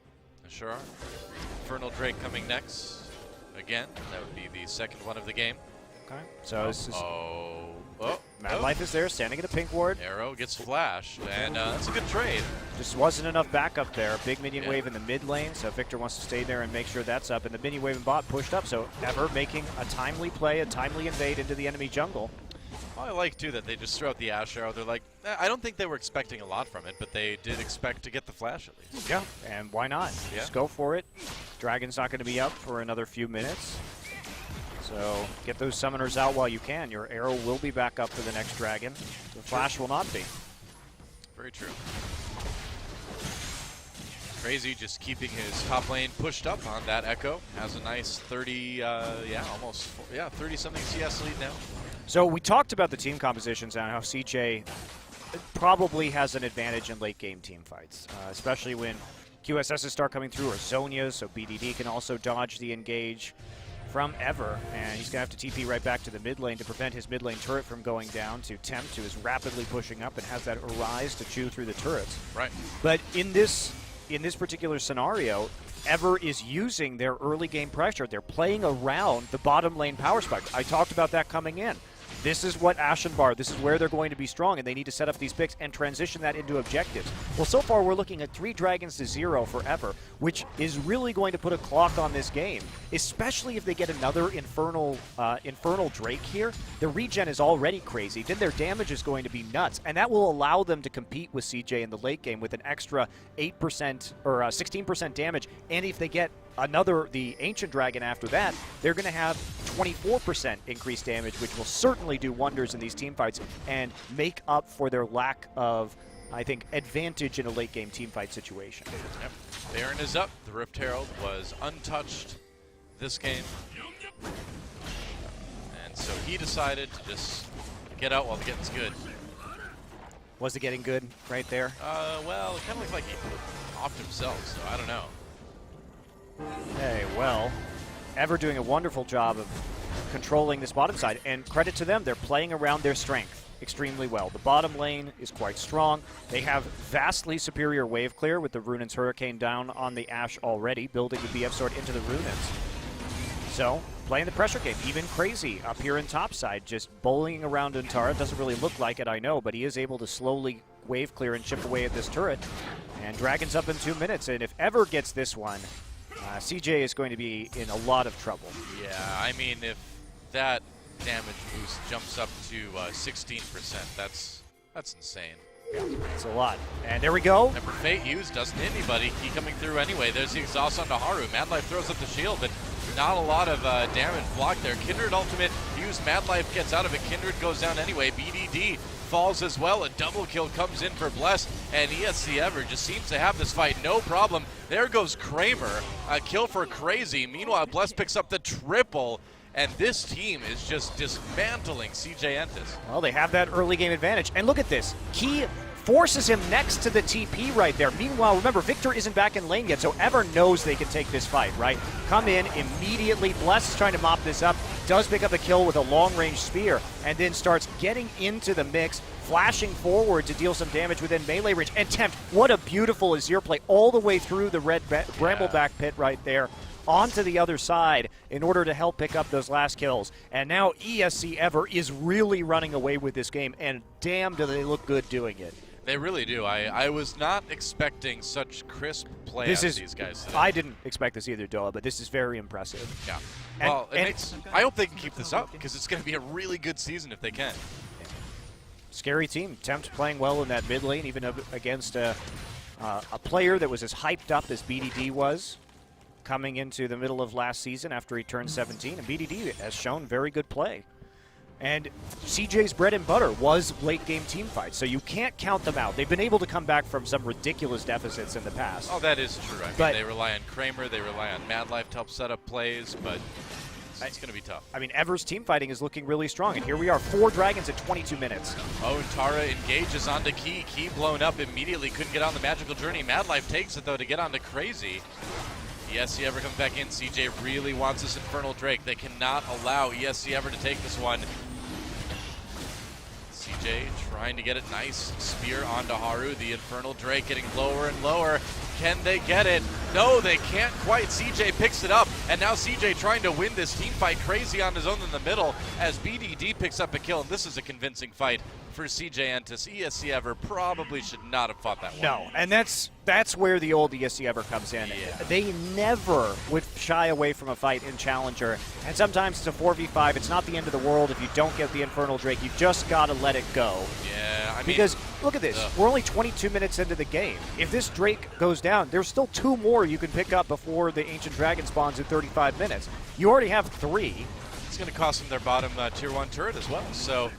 Sure are. Infernal Drake coming next. Again, that would be the second one of the game. Okay. So this is Mad oh. Life is there, standing in a pink ward. Arrow gets flashed, and that's a good trade. Just wasn't enough backup there. Big minion wave in the mid lane, so Victor wants to stay there and make sure that's up. And the minion wave and bot pushed up, so Ever making a timely play, a timely invade into the enemy jungle. Well, I like, too, that they just throw out the Ashe Arrow. They're like, I don't think they were expecting a lot from it, but they did expect to get the flash at least. Yeah, and why not? Yeah. Just go for it. Dragon's not going to be up for another few minutes. So get those summoners out while you can. Your arrow will be back up for the next dragon. The flash will not be. Very true. Crazy just keeping his top lane pushed up on that Echo. Has a nice 30-something CS lead now. So we talked about the team compositions and how CJ probably has an advantage in late game team fights, especially when QSSs start coming through or Zonias, so BDD can also dodge the engage from Ever, and he's going to have to TP right back to the mid lane to prevent his mid lane turret from going down to Tempt, who is rapidly pushing up and has that Arise to chew through the turrets. Right. But in this particular scenario, Ever is using their early game pressure. They're playing around the bottom lane power spike. I talked about that coming in. This is what Ashenbar, this is where they're going to be strong, and they need to set up these picks and transition that into objectives. Well, so far we're looking at 3 dragons to 0 for Ever, which is really going to put a clock on this game, especially if they get another Infernal Drake here. The regen is already crazy, then their damage is going to be nuts, and that will allow them to compete with CJ in the late game with an extra 8% or 16% damage, and if they get the Ancient Dragon after that, they're going to have 24% increased damage, which will certainly do wonders in these team fights and make up for their lack of, I think, advantage in a late game team fight situation. Yep. Baron is up. The Rift Herald was untouched this game. And so he decided to just get out while the getting's good. Was the getting good right there? Well, it kind of looked like he offed himself, so I don't know. Hey, well, Ever doing a wonderful job of controlling this bottom side, and credit to them, they're playing around their strength extremely well. The bottom lane is quite strong. They have vastly superior wave clear with the Runaan's Hurricane down on the Ashe already, building the BF Sword into the Runaan's. So, playing the pressure game, even crazy up here in topside, just bullying around Untara. Doesn't really look like it, I know, but he is able to slowly wave clear and chip away at this turret. And Dragon's up in 2 minutes, and if ever gets this one, CJ is going to be in a lot of trouble. Yeah, I mean, if that damage boost jumps up to 16%, that's insane. It's a lot. And there we go. Remember, Fate used doesn't hit anybody. Key coming through anyway. There's the exhaust on Haru. Mad Life throws up the shield, but not a lot of damage blocked there. Kindred ultimate used. Mad Life gets out of it. Kindred goes down anyway. BDD falls as well. A double kill comes in for Bless, and ESC Ever just seems to have this fight no problem. There goes Kramer. A kill for Crazy. Meanwhile, Bless picks up the triple. And this team is just dismantling CJ Entis. Well, they have that early game advantage. And look at this. Key forces him next to the TP right there. Meanwhile, remember, Victor isn't back in lane yet, so Ever knows they can take this fight, right? Come in immediately. Bless is trying to mop this up. Does pick up a kill with a long-range spear, and then starts getting into the mix, flashing forward to deal some damage within melee range. And Tempt, what a beautiful Azir play all the way through the red Brambleback pit right there, onto the other side in order to help pick up those last kills. And now ESC Ever is really running away with this game, and damn do they look good doing it. They really do. I was not expecting such crisp play out of these guys today. I didn't expect this either, Doa, but this is very impressive. Yeah. Well, I hope they can keep this up, because it's going to be a really good season if they can. Scary team. Tempt playing well in that mid lane, even against a player that was as hyped up as BDD was coming into the middle of last season after he turned 17, and BDD has shown very good play. And CJ's bread and butter was late game team fights, so you can't count them out. They've been able to come back from some ridiculous deficits in the past. Oh, that is true. I mean, they rely on Kramer, they rely on Mad Life to help set up plays, but it's going to be tough. I mean, Ever's team fighting is looking really strong, and here we are, 4 Dragons at 22 minutes. Oh, and Tara engages onto Key. Key blown up immediately, couldn't get on the magical journey. Mad Life takes it, though, to get onto Crazy. ESC Ever comes back in. CJ really wants this Infernal Drake. They cannot allow ESC Ever to take this one. CJ trying to get it. Nice spear onto Haru. The Infernal Drake getting lower and lower. Can they get it? No, they can't quite. CJ picks it up, and now CJ trying to win this team fight. Crazy on his own in the middle as BDD picks up a kill, and this is a convincing fight for CJ Entis. ESC Ever probably should not have fought that one. No, and that's where the old ESC Ever comes in. Yeah. They never would shy away from a fight in Challenger, and sometimes it's a 4v5. It's not the end of the world if you don't get the Infernal Drake. You just got to let it go. Yeah, I mean, because look at this. We're only 22 minutes into the game. If this Drake goes down, there's still 2 more you can pick up before the Ancient Dragon spawns in 35 minutes. You already have 3. It's going to cost them their bottom tier 1 turret as well. So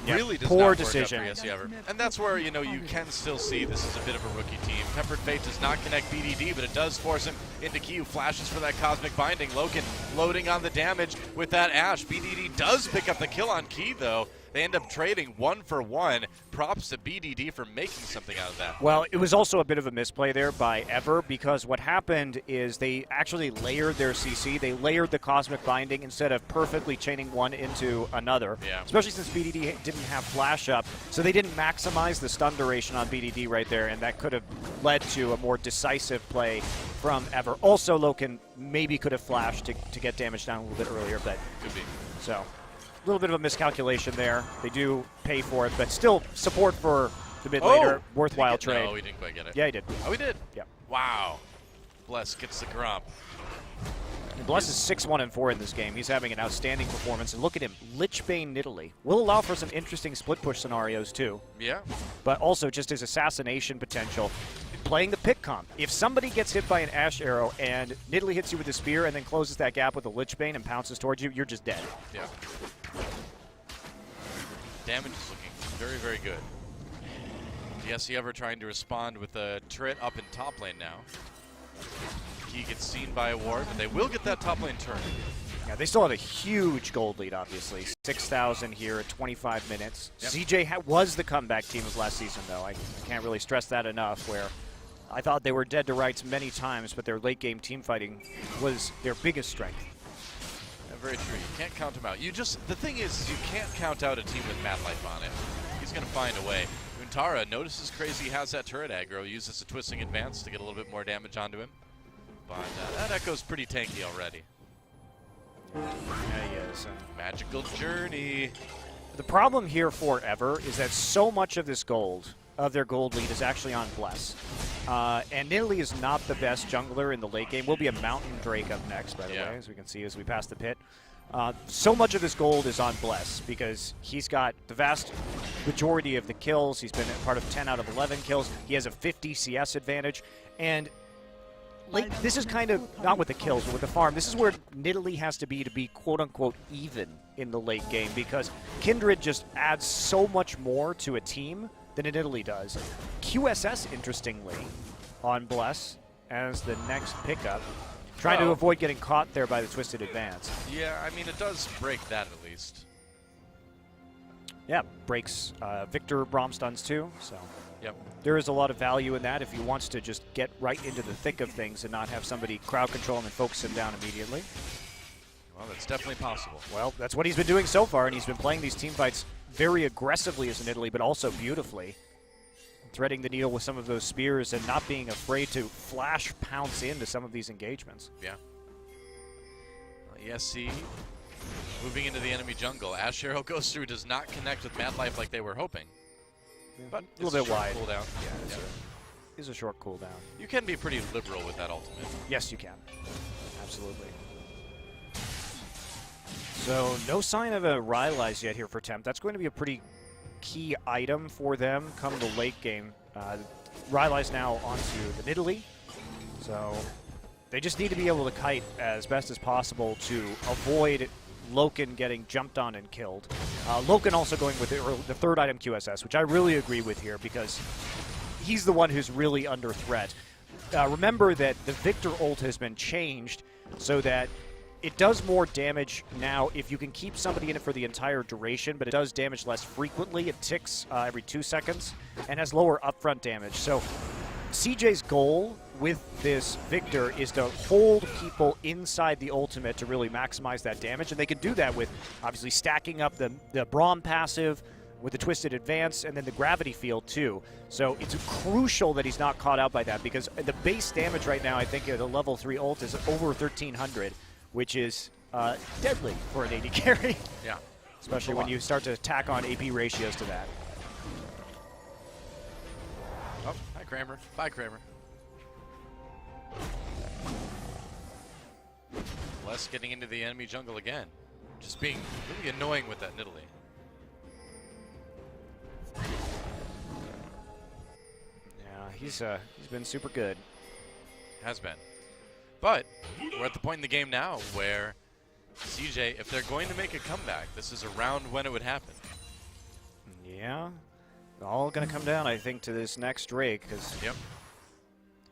really does poor not work decision. out for ESC Ever. And that's where, you know, you can still see this is a bit of a rookie team. Tempered Fate does not connect BDD, but it does force him into Key, who flashes for that Cosmic Binding. Loken loading on the damage with that Ashe. BDD does pick up the kill on Key, though. They end up trading 1 for 1. Props to BDD for making something out of that. Well, it was also a bit of a misplay there by Ever, because what happened is they actually layered their CC. They layered the Cosmic Binding instead of perfectly chaining one into another. Yeah. Especially since BDD didn't have flash up. So they didn't maximize the stun duration on BDD right there, and that could have led to a more decisive play from Ever. Also, Loken maybe could have flashed to get damage down a little bit earlier, but Could be. so a little bit of a miscalculation there. They do pay for it, but still support for the mid laner. Worthwhile trade. No, he didn't quite get it. Yeah, he did. Oh, he did? Yeah. Wow. Bless gets the Gromp. And Bless is 6-1-4 in this game. He's having an outstanding performance. And look at him, Lichbane Nidalee. Will allow for some interesting split push scenarios too. Yeah. But also just his assassination potential. Playing the pick comp. If somebody gets hit by an Ashe arrow and Nidalee hits you with a spear and then closes that gap with a Lichbane and pounces towards you, you're just dead. Yeah. Damage is looking very, very good. ESC Ever trying to respond with a turret up in top lane now. Key gets seen by a ward, but they will get that top lane turn. Yeah, they still have a huge gold lead, obviously. 6,000 here at 25 minutes. Yep. CJ was the comeback team of last season, though. I can't really stress that enough, where I thought they were dead to rights many times, but their late-game team fighting was their biggest strength. Yeah, very true. You can't count him out. The thing is you can't count out a team with Mad Life on it. He's going to find a way. Untara notices Crazy has that turret aggro, uses a twisting advance to get a little bit more damage onto him. But that echo's pretty tanky already. Yeah, he is. Magical journey. The problem here for Ever is that so much of this gold, of their gold lead, is actually on Bless. And Nidalee is not the best jungler in the late game. Will be a Mountain Drake up next, by the way, as we can see as we pass the pit. So much of this gold is on Bless because he's got the vast majority of the kills. He's been a part of 10 out of 11 kills. He has a 50 CS advantage. And this is kind of, not with the kills, but with the farm, this is where Nidalee has to be quote-unquote even in the late game because Kindred just adds so much more to a team than Nidalee does. QSS, interestingly, on Bless as the next pickup, trying to avoid getting caught there by the Twisted Advance. Yeah, I mean, it does break that at least. Yeah, breaks Victor Braum stuns too, so. Yep. There is a lot of value in that if he wants to just get right into the thick of things and not have somebody crowd control him and focus him down immediately. Well, that's definitely possible. Well, that's what he's been doing so far, and he's been playing these team fights very aggressively as an Italy, but also beautifully. Threading the needle with some of those spears and not being afraid to flash pounce into some of these engagements. Yeah. ESC moving into the enemy jungle. Ash Arrow goes through, does not connect with Mad Life like they were hoping. But a little bit wide. Cooldown. Yeah, it's a short cooldown. You can be pretty liberal with that ultimate. Yes, you can. Absolutely. So no sign of a Rylai's yet here for Temp. That's going to be a pretty key item for them come the late game. Rylai's now onto the Nidalee. So they just need to be able to kite as best as possible to avoid Loken getting jumped on and killed. Loken also going with the third item QSS, which I really agree with here because he's the one who's really under threat. Remember that the Victor ult has been changed so that it does more damage now if you can keep somebody in it for the entire duration, but it does damage less frequently. It ticks every 2 seconds and has lower upfront damage. So CJ's goal with this Victor is to hold people inside the ultimate to really maximize that damage, and they can do that with obviously stacking up the Braum passive with the Twisted Advance and then the Gravity Field too. So it's crucial that he's not caught out by that because the base damage right now, I think at a level 3 ult is over 1,300, which is deadly for an AD carry. Yeah. Especially when you start to tack on AP ratios to that. Oh, hi Kramer. Bye Kramer. Bless getting into the enemy jungle again. Just being really annoying with that Nidalee. Yeah, he's been super good. Has been. But we're at the point in the game now where CJ, if they're going to make a comeback, this is around when it would happen. Yeah. All going to come down, I think, to this next Drake because Yep.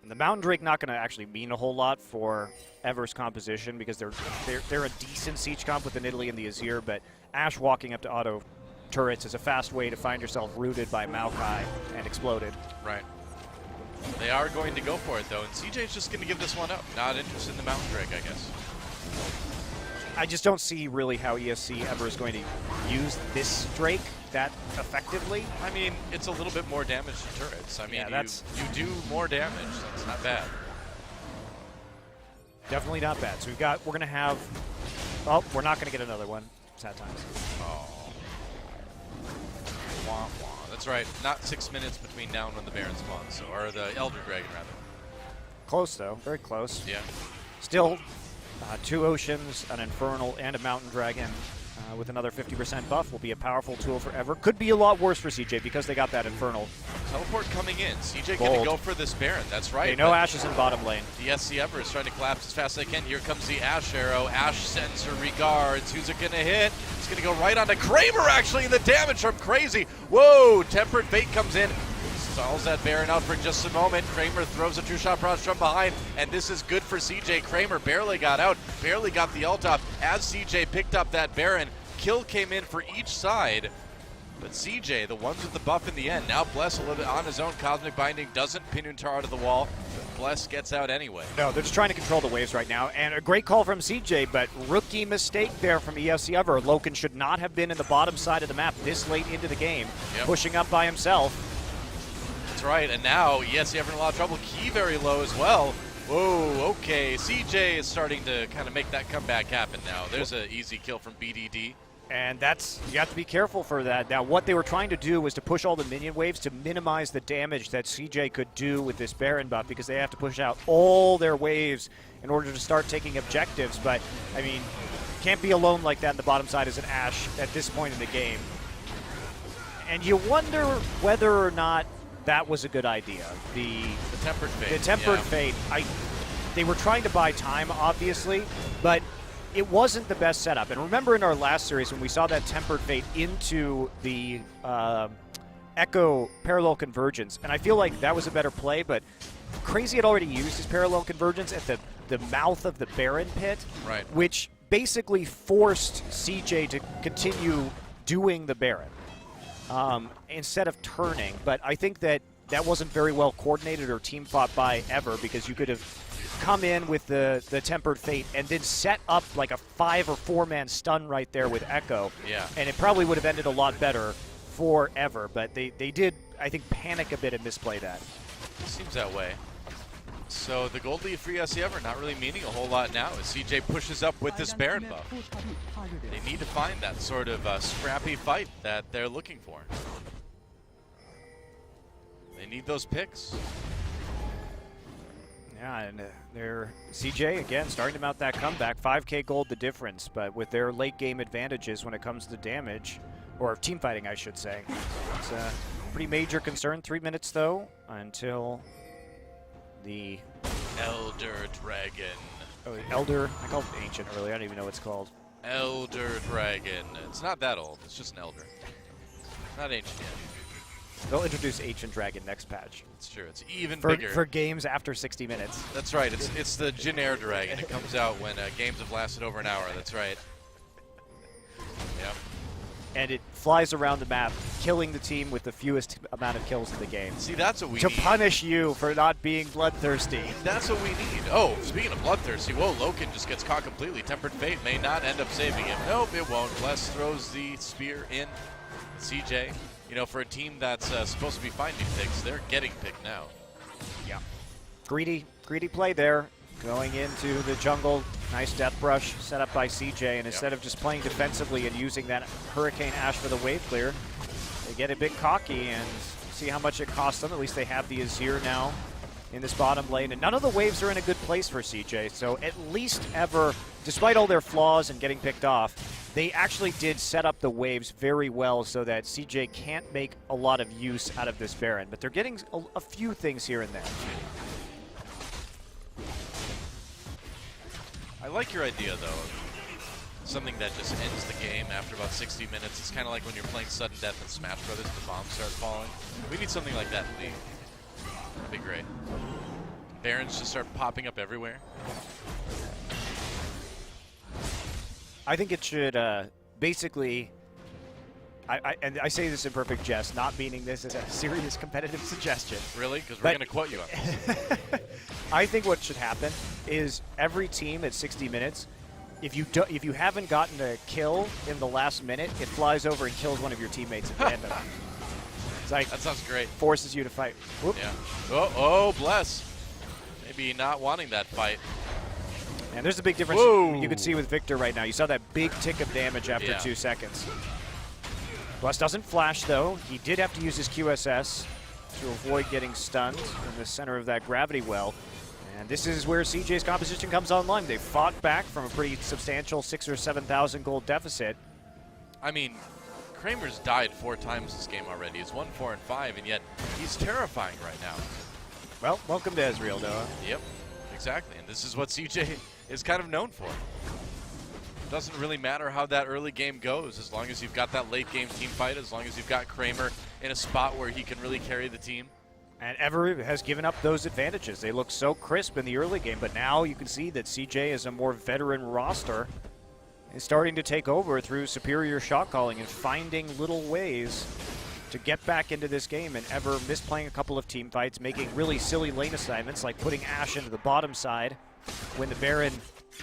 the Mountain Drake not going to actually mean a whole lot for Ever's composition because they're a decent siege comp with the Nidalee and the Azir, but Ashe walking up to auto turrets is a fast way to find yourself rooted by Maokai and exploded. Right. They are going to go for it though, and CJ's just going to give this one up. Not interested in the Mountain Drake, I guess. I just don't see really how ESC ever is going to use this Drake that effectively. I mean, it's a little bit more damage to turrets. I mean, Yeah, you do more damage. That's not bad. Definitely not bad. So we're going to have, oh, we're not going to get another one. Sad times. Oh. Wah, wah. That's right. Not 6 minutes between now and when the Baron spawns, or the Elder Dragon, rather. Close, though. Very close. Yeah. Still, 2 Oceans, an Infernal, and a Mountain Dragon with another 50% buff will be a powerful tool for Ever. Could be a lot worse for CJ because they got that Infernal. Teleport coming in. CJ going to go for this Baron. That's right. They know Ashe is in bottom lane. The ESC Ever is trying to collapse as fast as they can. Here comes the Ashe Arrow. Ashe sends her regards. Who's it going to hit? It's going to go right onto Kramer, actually, and the damage from Crazy. Whoa! Tempered Fate comes in. Stalls that Baron out for just a moment. Kramer throws a two-shot cross from behind, and this is good for CJ. Kramer barely got out, barely got the ult off as CJ picked up that Baron. Kill came in for each side, but CJ, the ones with the buff in the end. Now Bless a little bit on his own. Cosmic Binding doesn't pin Untar to the wall, but Bless gets out anyway. No, they're just trying to control the waves right now, and a great call from CJ, but rookie mistake there from ESC Ever. Loken should not have been in the bottom side of the map this late into the game, pushing up by himself. That's right, and now ESC Ever in a lot of trouble. Key very low as well. Whoa, okay. CJ is starting to kind of make that comeback happen now. There's an easy kill from BDD. And you have to be careful for that. Now, what they were trying to do was to push all the minion waves to minimize the damage that CJ could do with this Baron buff, because they have to push out all their waves in order to start taking objectives. But, I mean, can't be alone like that in the bottom side as an Ashe at this point in the game. And you wonder whether or not that was a good idea. The Tempered Fate. The Tempered Fate. They were trying to buy time, obviously, but it wasn't the best setup. And remember in our last series when we saw that Tempered Fate into the Echo Parallel Convergence, and I feel like that was a better play, but Crazy had already used his Parallel Convergence at the mouth of the Baron pit, right, which basically forced CJ to continue doing the Baron instead of turning. But I think that wasn't very well coordinated or team fought by ever, because you could have come in with the Tempered Fate and then set up like a 5 or 4-man stun right there with Echo. Yeah. And it probably would have ended a lot better forever. But they did, I think, panic a bit and misplay that. Seems that way. So the gold lead for ESC Ever not really meaning a whole lot now as CJ pushes up with this Baron buff. They need to find that sort of scrappy fight that they're looking for. They need those picks. Yeah, and they're CJ again starting to mount that comeback. 5K gold the difference, but with their late game advantages when it comes to damage, or team fighting, I should say. It's a pretty major concern. 3 minutes though until the Elder Dragon. Oh, Elder. I called it Ancient earlier. I don't even know what it's called. Elder Dragon. It's not that old. It's just an Elder. Not ancient yet. They'll introduce Ancient Dragon next patch. It's true. It's even for, bigger. For games after 60 minutes. That's right. It's the Jin Air Dragon. It comes out when games have lasted over an hour. That's right. Yep. And it flies around the map, killing the team with the fewest amount of kills in the game. See, that's what we need. need. To punish you for not being bloodthirsty. That's what we need. Oh, speaking of bloodthirsty, whoa, Loken just gets caught completely. Tempered Fate may not end up saving him. Nope, it won't. Bless throws the spear in. CJ, you know, for a team that's supposed to be finding picks, they're getting picked now. Yeah. Greedy play there. Going into the jungle, nice death brush set up by CJ, and instead of just playing defensively and using that Hurricane Ash for the wave clear, they get a bit cocky and see how much it costs them. At least they have the Azir now in this bottom lane, and none of the waves are in a good place for CJ, so at least Ever, despite all their flaws and getting picked off, they actually did set up the waves very well so that CJ can't make a lot of use out of this Baron, but they're getting a few things here and there. I like your idea, though, of something that just ends the game after about 60 minutes. It's kind of like when you're playing Sudden Death in Smash Brothers, the bombs start falling. We need something like that in League. That'd be great. Barons just start popping up everywhere. I think it should basically, and I say this in perfect jest, not meaning this as a serious competitive suggestion. Really? Because we're going to quote you on this. I think what should happen is every team at 60 minutes, if you haven't gotten a kill in the last minute, it flies over and kills one of your teammates at random. It's like, that sounds great. Forces you to fight. Whoop. Yeah. Oh, Bless. Maybe not wanting that fight. And there's a big difference you can see with Victor right now. You saw that big tick of damage after 2 seconds. Bless doesn't flash, though. He did have to use his QSS to avoid getting stunned in the center of that gravity well. And this is where CJ's composition comes online. They fought back from a pretty substantial 6,000 or 7,000 gold deficit. I mean, Kramer's died 4 times this game already. He's 1, 4, and 5, and yet he's terrifying right now. Well, welcome to Ezreal, Noah. Yep, exactly. And this is what CJ is kind of known for. Doesn't really matter how that early game goes, as long as you've got that late game team fight, as long as you've got Kramer in a spot where he can really carry the team. And Ever has given up those advantages. They look so crisp in the early game, but now you can see that CJ is a more veteran roster. Is starting to take over through superior shot calling and finding little ways to get back into this game, and Ever misplaying a couple of team fights, making really silly lane assignments like putting Ashe into the bottom side when the Baron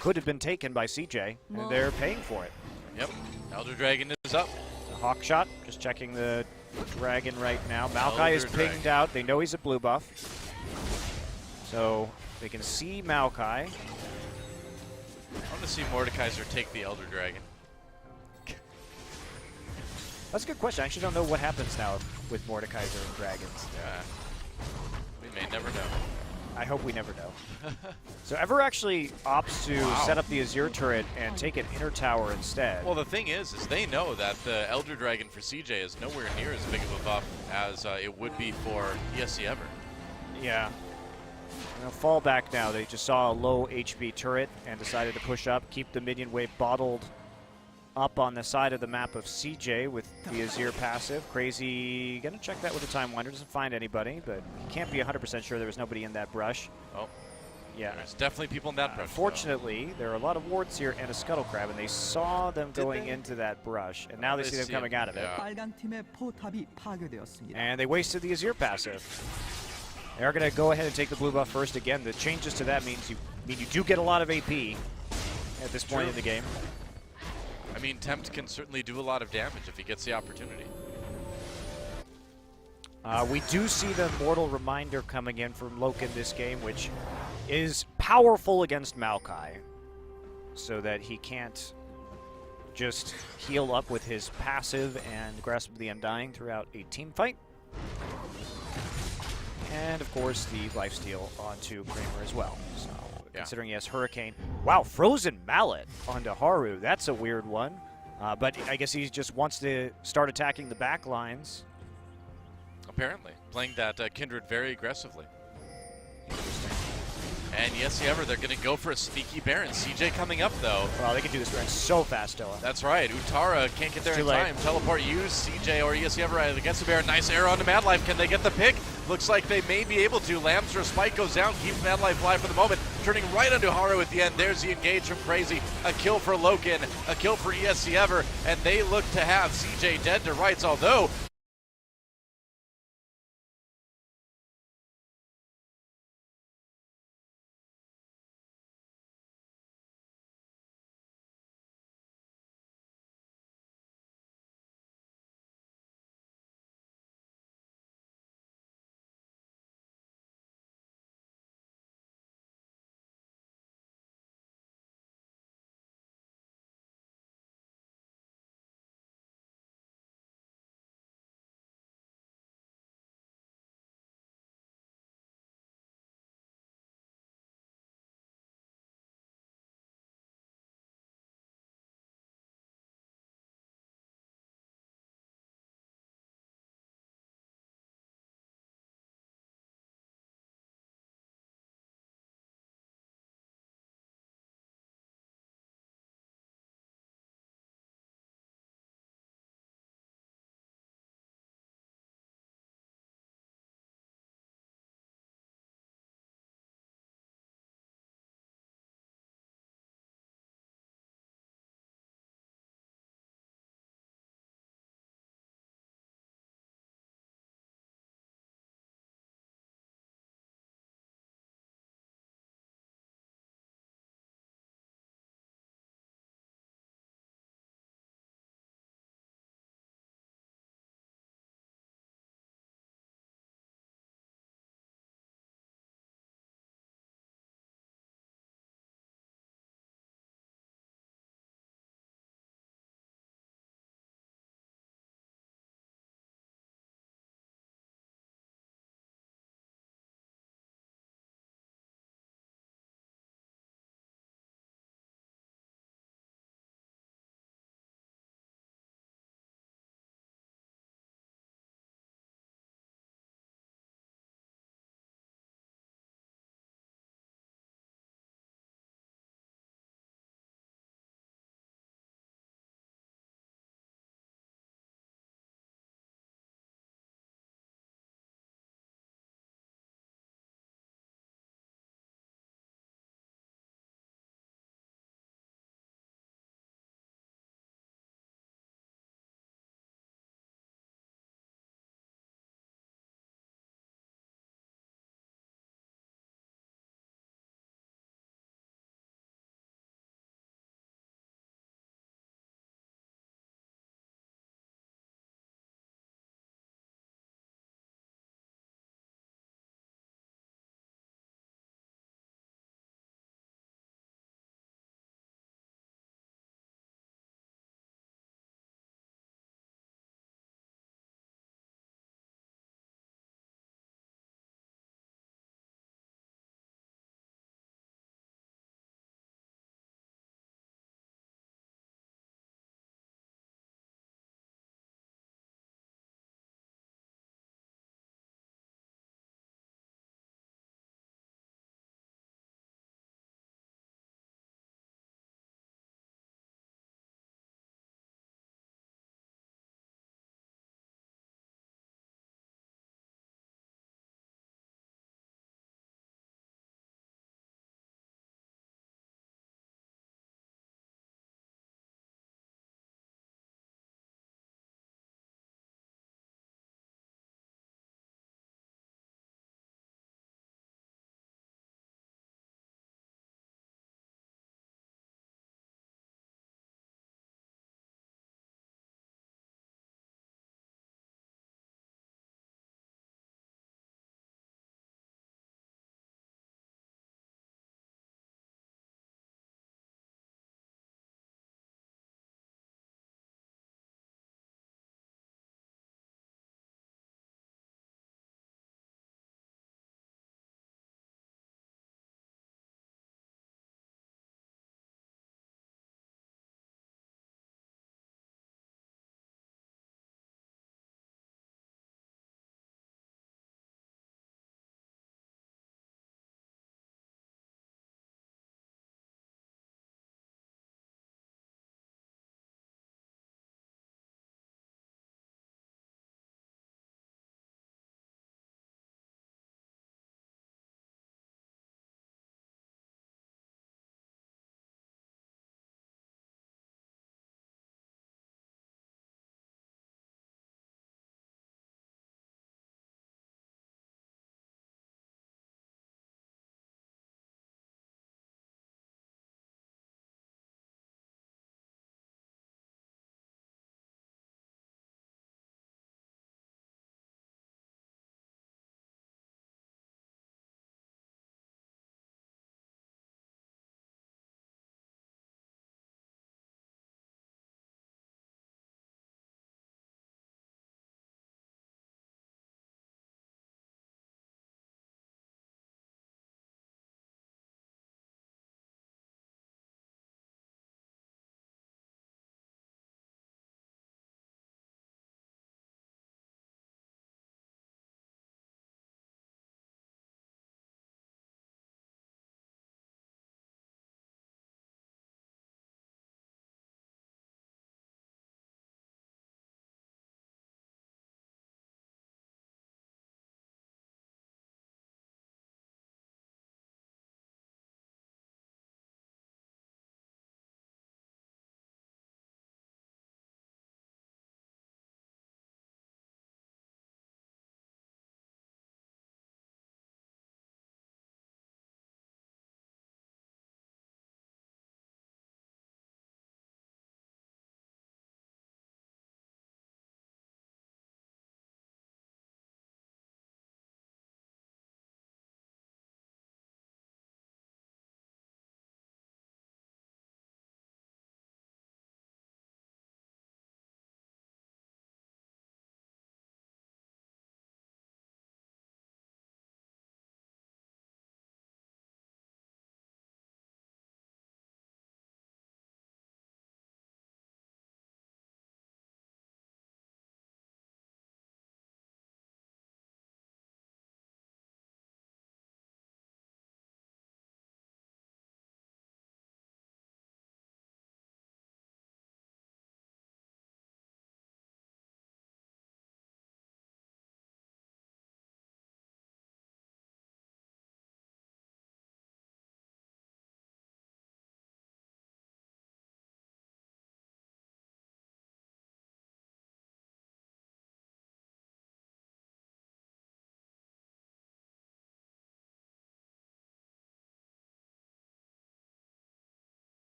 could have been taken by CJ, and they're paying for it. Yep, Elder Dragon is up. The Hawk shot, just checking the Dragon right now. Maokai is pinged out. They know he's a blue buff. So They can see Maokai. I want to see Mordekaiser take the Elder Dragon. That's a good question. I actually don't know what happens now with Mordekaiser and Dragons. Yeah. We may never know. I hope we never know. So Ever actually opts to set up the Azir turret and take an inner tower instead. Well, the thing is they know that the Elder Dragon for CJ is nowhere near as big of a buff as it would be for ESC Ever. Yeah. They'll fall back now. They just saw a low HP turret and decided to push up, keep the minion wave bottled up on the side of the map of CJ with the Azir passive. Crazy gonna check that with a Time Winder. Doesn't find anybody, but he can't be 100% sure there was nobody in that brush. Oh. Yeah. There's definitely people in that brush. Fortunately, there are a lot of wards here and a Scuttle Crab, and they saw them going into that brush, and now they see them coming out of it. And they wasted the Azir passive. They are going to go ahead and take the blue buff first. Again, the changes to that means you do get a lot of AP at this point in the game. I mean, Tempt can certainly do a lot of damage if he gets the opportunity. We do see the Mortal Reminder coming in from Loken this game, which is powerful against Maokai, so that he can't just heal up with his passive and Grasp of the Undying throughout a team fight. And, of course, the lifesteal onto Kramer as well. So, considering he has Hurricane. Wow, Frozen Mallet onto Haru. That's a weird one. But I guess he just wants to start attacking the back lines. Apparently. Playing that Kindred very aggressively. And yes, ever, they're going to go for a sneaky Baron. CJ coming up, though. Wow, they can do this Baron so fast, Doa. That's right. Utara can't get there in late. time. Teleport used. CJ or ESC ever against the Baron. Nice arrow onto Madlife. Can they get the pick? Looks like they may be able to. Lambs or Spike goes down. Keeps Madlife alive for the moment. Turning right onto Haru at the end. There's the engage from Crazy. A kill for Loken. A kill for ESC ever. And they look to have CJ dead to rights, although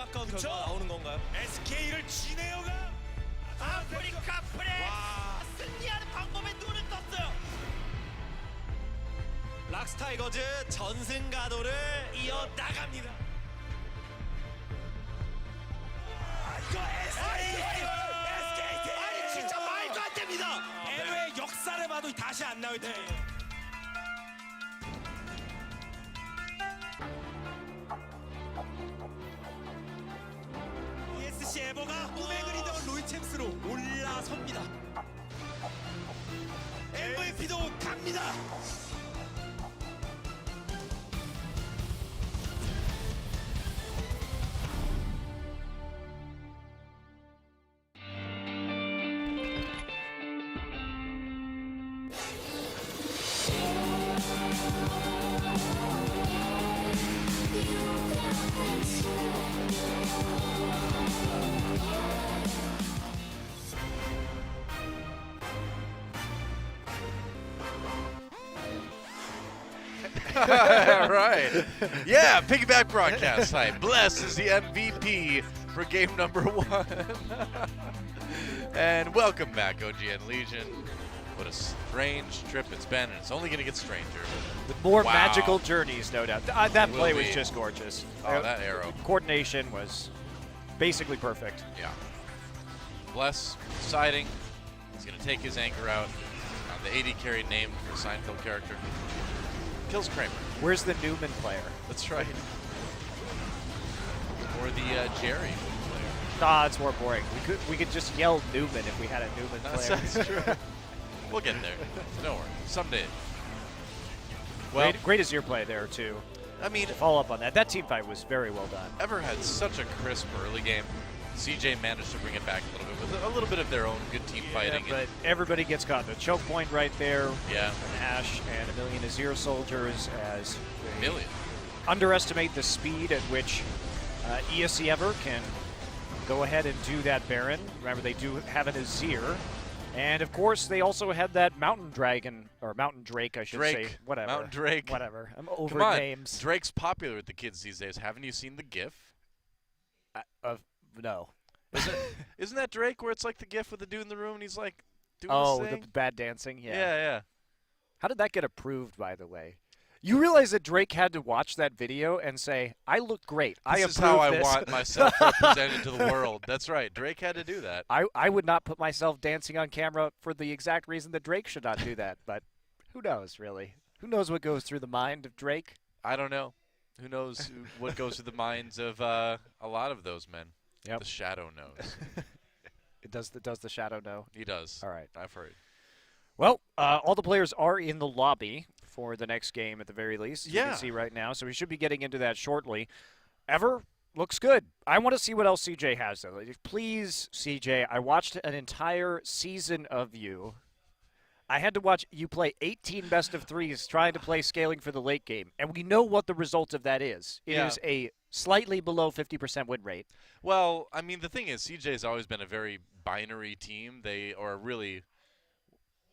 안타까운 결과 나오는 건가요? SK를 지네요가 아프리카 프렉스 승리하는 방법에 눈을 떴어요. 락스타이거즈 전승 가도를 이어 나갑니다. 이거 SK 아니 진짜 말도 안 됩니다. LO의 역사를 봐도 다시 안 나올 때. ESC 에버가 꿈에 그리던 롤챔스로 올라섭니다. MVP도 갑니다. All right. Yeah, piggyback broadcast time. Bless is the MVP for game number 1. And welcome back, OGN Legion. What a strange trip it's been, and it's only going to get stranger. With more Wow. magical journeys, no doubt. That Will play was be. just gorgeous. Oh, that arrow. Coordination was basically perfect. Yeah. Bless deciding he's going to take his anchor out on the 80 carry name for a Seinfeld character. Kills Kramer. Where's the Newman player? That's right. Or the Jerry player. Ah, it's more boring. We could just yell Newman if we had a Newman player. That's true. We'll get there. Don't worry. Someday. Well, Great Azir play there too. I mean, To follow up on that, that team fight was very well done. Ever had such a crisp early game. CJ managed to bring it back a little bit with a little bit of their own good team fighting. But everybody gets caught. The choke point right there. Yeah. An Ashe and a million Azir soldiers as they Million. underestimate the speed at which ESC ever can go ahead and do that Baron. Remember, they do have an Azir. And of course, they also had that Mountain Dragon, or Mountain Drake, I should say. Whatever. Mountain Drake. Whatever. I'm over Come on. names. Drake's popular with the kids these days. Haven't you seen the GIF? No. Isn't that Drake where it's like the GIF with the dude in the room and he's like doing Oh, his the thing? bad dancing? Yeah. Yeah. How did that get approved, by the way? You realize that Drake had to watch that video and say, I look great. I This is approve how I this." want myself represented to the world. That's right. Drake had to do that. I would not put myself dancing on camera for the exact reason that Drake should not do that. But who knows, really? Who knows what goes through the mind of Drake? I don't know. Who knows what goes through the minds of a lot of those men. Yep. The Shadow knows. Does the Shadow know? He does. All right. I've heard. Well, all the players are in the lobby for the next game at the very least. You Yeah. can see right now. So we should be getting into that shortly. Ever looks good. I want to see what else CJ has, though. Please, CJ, I watched an entire season of you. I had to watch you play 18 best of threes trying to play scaling for the late game. And we know what the result of that is. It is a slightly below 50% win rate. Well, I mean, the thing is, CJ's always been a very binary team. They are really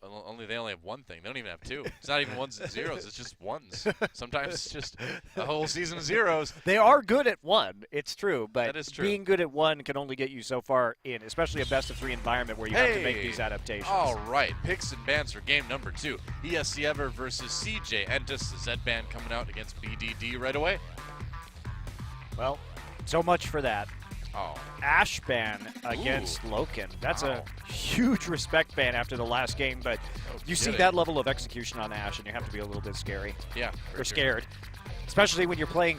they only have one thing. They don't even have two. It's not even ones and zeros. It's just ones. Sometimes it's just a whole season of zeros. They are good at one. It's true, but That is true. being good at one can only get you so far in, especially a best of three environment where you have to make these adaptations. All right, picks and bans for game number 2. ESC Ever versus CJ. And just the Z ban coming out against BDD right away. Well, so much for that. Oh, Ashe ban against Loken. That's a huge respect ban after the last game, but you see kidding. that level of execution on Ashe, and you have to be a little bit scary. yeah. Or scared. Especially when you're playing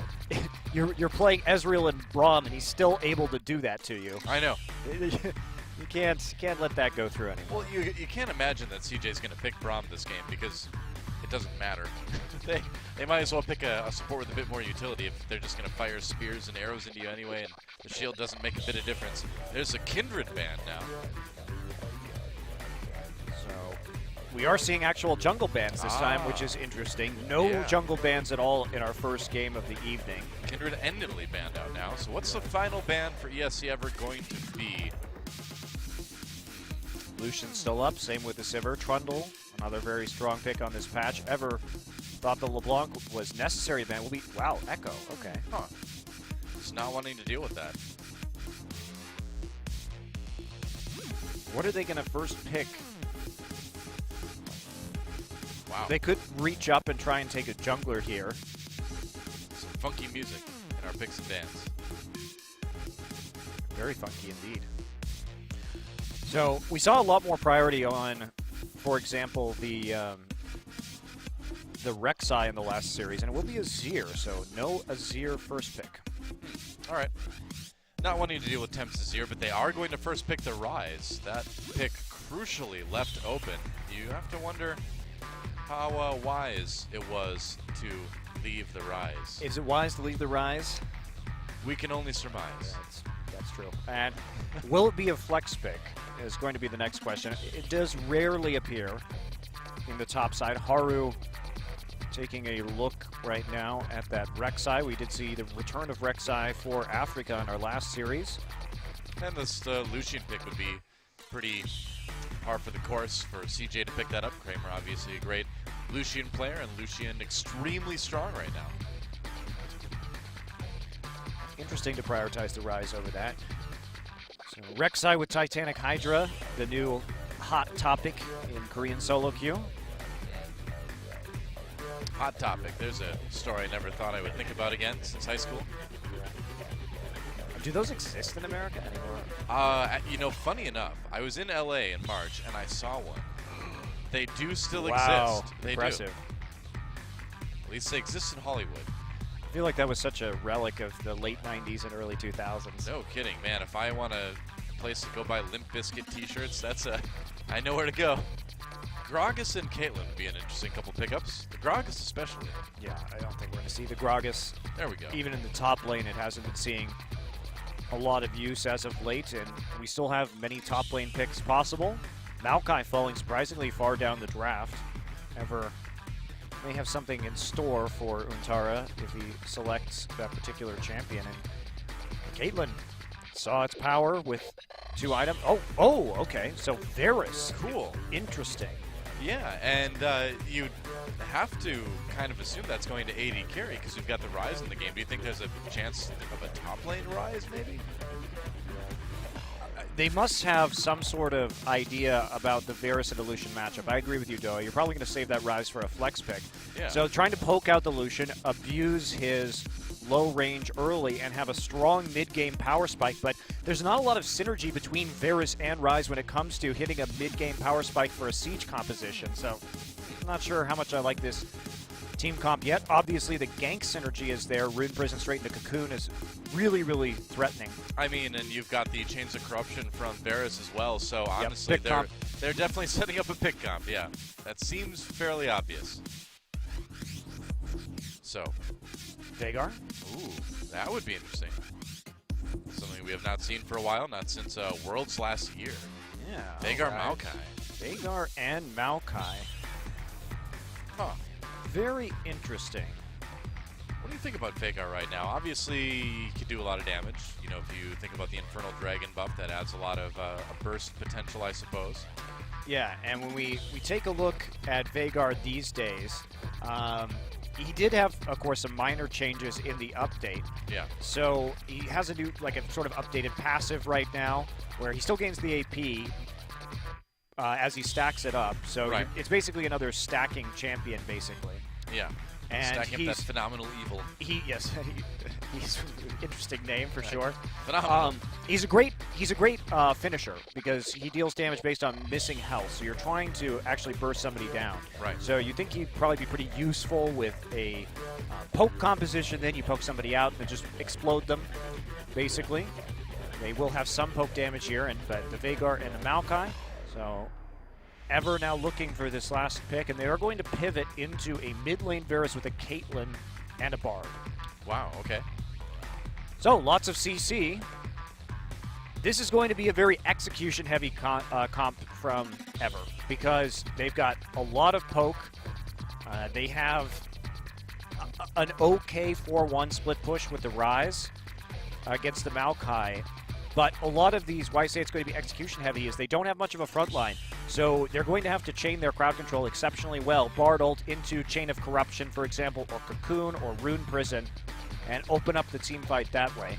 you're playing Ezreal and Braum, and he's still able to do that to you. I know. You can't let that go through anymore. Well, you can't imagine that CJ's going to pick Braum this game because it doesn't matter. they might as well pick a support with a bit more utility if they're just going to fire spears and arrows into you anyway, and the shield doesn't make a bit of difference. There's a Kindred ban now. So we are seeing actual jungle bans this time, which is interesting. No jungle bans at all in our first game of the evening. Kindred and Nidalee banned out now. So what's the final ban for ESC Ever going to be? Lucian's still up, same with the Sivir. Trundle, another very strong pick on this patch. Ever thought the LeBlanc was necessary ban. Wow, Echo, okay. Huh. Just not wanting to deal with that. What are they going to first pick? Wow. They could reach up and try and take a jungler here. Some funky music in our picks and bans. Very funky indeed. So we saw a lot more priority on, for example, the Rek'Sai in the last series, and it will be Azir, so no Azir first pick. All right. Not wanting to deal with Temps Azir, but they are going to first pick the Rise. That pick crucially left open. You have to wonder how wise it was to leave the Rise. Is it wise to leave the Rise? We can only surmise. That's true. And will it be a flex pick is going to be the next question. It does rarely appear in the top side. Haru taking a look right now at that Rek'Sai. We did see the return of Rek'Sai for Africa in our last series. And this Lucian pick would be pretty par for the course for CJ to pick that up. Kramer obviously a great Lucian player, and Lucian extremely strong right now. Interesting to prioritize the Rise over that. So Rek'Sai with Titanic Hydra, the new hot topic in Korean solo queue. Hot topic. There's a story I never thought I would think about again since high school. Do those exist in America anymore? You know, funny enough, I was in LA in March and I saw one. They do still Wow, exist. They impressive. do. At least they exist in Hollywood. I feel like that was such a relic of the late 90s and early 2000s. No kidding, man. If I want a place to go buy Limp Bizkit t-shirts, I know where to go. Gragas and Caitlyn would be an interesting couple pickups. The Gragas especially. Yeah, I don't think we're going to see the Gragas. There we go. Even in the top lane, it hasn't been seeing a lot of use as of late, and we still have many top lane picks possible. Maokai falling surprisingly far down the draft. Ever may have something in store for Untara if he selects that particular champion. And Caitlyn saw its power with 2 items. Oh, okay. So Varus. Cool. Interesting. Yeah, and you'd have to kind of assume that's going to AD carry because you've got the Rise in the game. Do you think there's a chance of a top lane Rise, maybe? They must have some sort of idea about the Varus and Lucian matchup. I agree with you, Doa. You're probably going to save that Rise for a flex pick. Yeah. So trying to poke out the Lucian, abuse his low range early, and have a strong mid-game power spike, but there's not a lot of synergy between Varus and Rise when it comes to hitting a mid-game power spike for a siege composition. So I'm not sure how much I like this team comp yet. Obviously, the gank synergy is there. Rune Prison straight into Cocoon is really, really threatening. I mean, and you've got the Chains of Corruption from Varus as well, so honestly, pick comp. they're definitely setting up a pick comp, yeah. That seems fairly obvious. So, Veigar? ooh, that would be interesting. Something we have not seen for a while, not since Worlds last year. Yeah. Veigar alright. Maokai. Veigar and Maokai. Huh. Very interesting. What do you think about Veigar right now? Obviously, he could do a lot of damage. You know, if you think about the Infernal Dragon buff, that adds a lot of a burst potential, I suppose. Yeah, and when we take a look at Veigar these days, he did have, of course, some minor changes in the update. Yeah. So he has a new, like a sort of updated passive right now, where he still gains the AP as he stacks it up. So Right. it's basically another stacking champion, basically. Yeah. And Stacking up that phenomenal evil. He's an interesting name for sure. Phenomenal. He's a great finisher because he deals damage based on missing health. So you're trying to actually burst somebody down. Right. So you think he'd probably be pretty useful with a poke composition. Then you poke somebody out and just explode them, basically. They will have some poke damage here, but the Veigar and the Maokai. So Ever now looking for this last pick, and they are going to pivot into a mid lane Varus with a Caitlyn and a Bard. Wow, okay. So, lots of CC. This is going to be a very execution-heavy comp from Ever, because they've got a lot of poke. They have an okay 4-1 split push with the Rise against the Maokai. But a lot of these, why I say it's going to be execution-heavy, is they don't have much of a front line. So they're going to have to chain their crowd control exceptionally well. Bard ult into Chain of Corruption, for example, or Cocoon, or Rune Prison. and open up the team fight that way.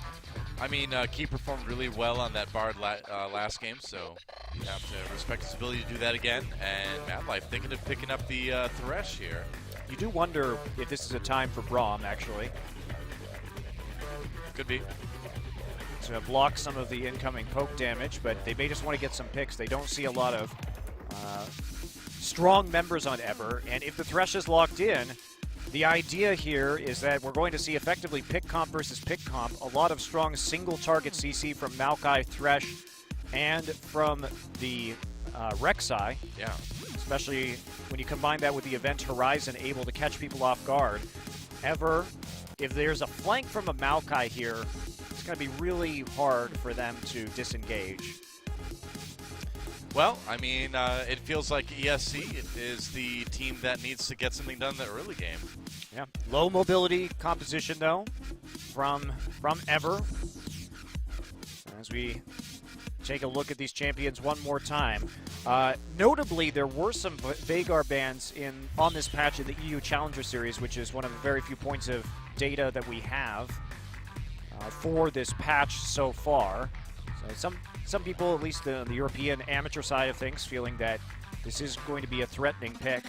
I mean, Key performed really well on that Bard last game, so you have to respect his ability to do that again. And Mad Life thinking of picking up the Thresh here. You do wonder if this is a time for Braum, actually, Could be. to block some of the incoming poke damage, but they may just want to get some picks. They don't see a lot of strong members on Ever, and if the Thresh is locked in, the idea here is that we're going to see effectively pick comp versus pick comp, a lot of strong single target CC from Maokai, Thresh, and from the Rek'Sai. Yeah. Especially when you combine that with the event Horizon, able to catch people off guard. Ever, if there's a flank from a Maokai here, it's going to be really hard for them to disengage. Well, I mean, it feels like ESC is the team that needs to get something done in the early game. Yeah, low mobility composition though from Ever. As we take a look at these champions one more time. Notably, there were some Veigar bans on this patch in the EU Challenger Series, which is one of the very few points of data that we have for this patch so far. So some people, at least on the European amateur side of things, feeling that this is going to be a threatening pick,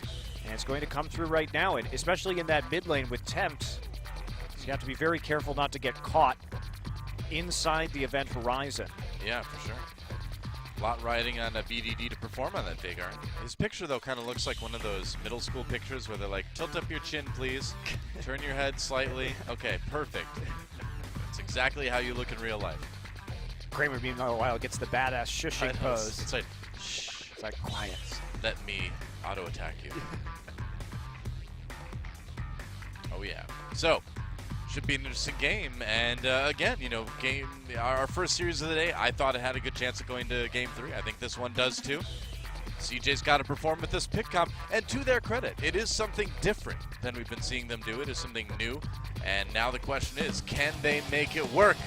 and it's going to come through right now, and especially in that mid lane with Tempt. So you have to be very careful not to get caught inside the event Horizon. Yeah, for sure. A lot riding on a BDD to perform on that Veigar. His picture, though, kind of looks like one of those middle school pictures where they're like, tilt up your chin, please. Turn your head slightly. Okay, perfect. It's exactly how you look in real life. Kramer, meanwhile, gets the badass shushing pose. It's like, shh. It's like, quiet. Let me auto-attack you. Oh, yeah. So, should be an interesting game. And, again, you know, our first series of the day, I thought it had a good chance of going to Game 3. I think this one does, too. CJ's got to perform with this pick comp. And to their credit, it is something different than we've been seeing them do. It is something new. And now the question is, can they make it work?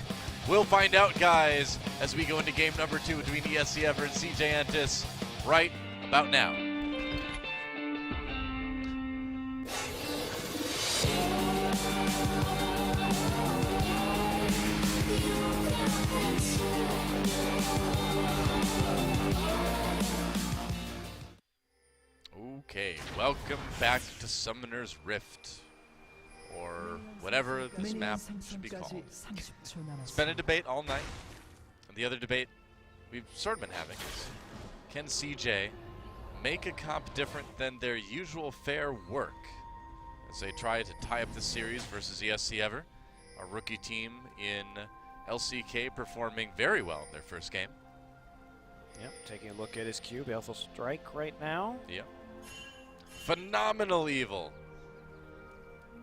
We'll find out, guys, as we go into game number 2 between ESC Ever and CJ Antis right about now. Okay, welcome back to Summoner's Rift, or whatever this map should be called. It's been a debate all night, and the other debate we've sort of been having is, can CJ make a comp different than their usual fair work as they try to tie up the series versus ESC Ever, a rookie team in LCK performing very well in their first game. Yep, taking a look at his cube, Baleful Strike right now. Yep. Phenomenal evil.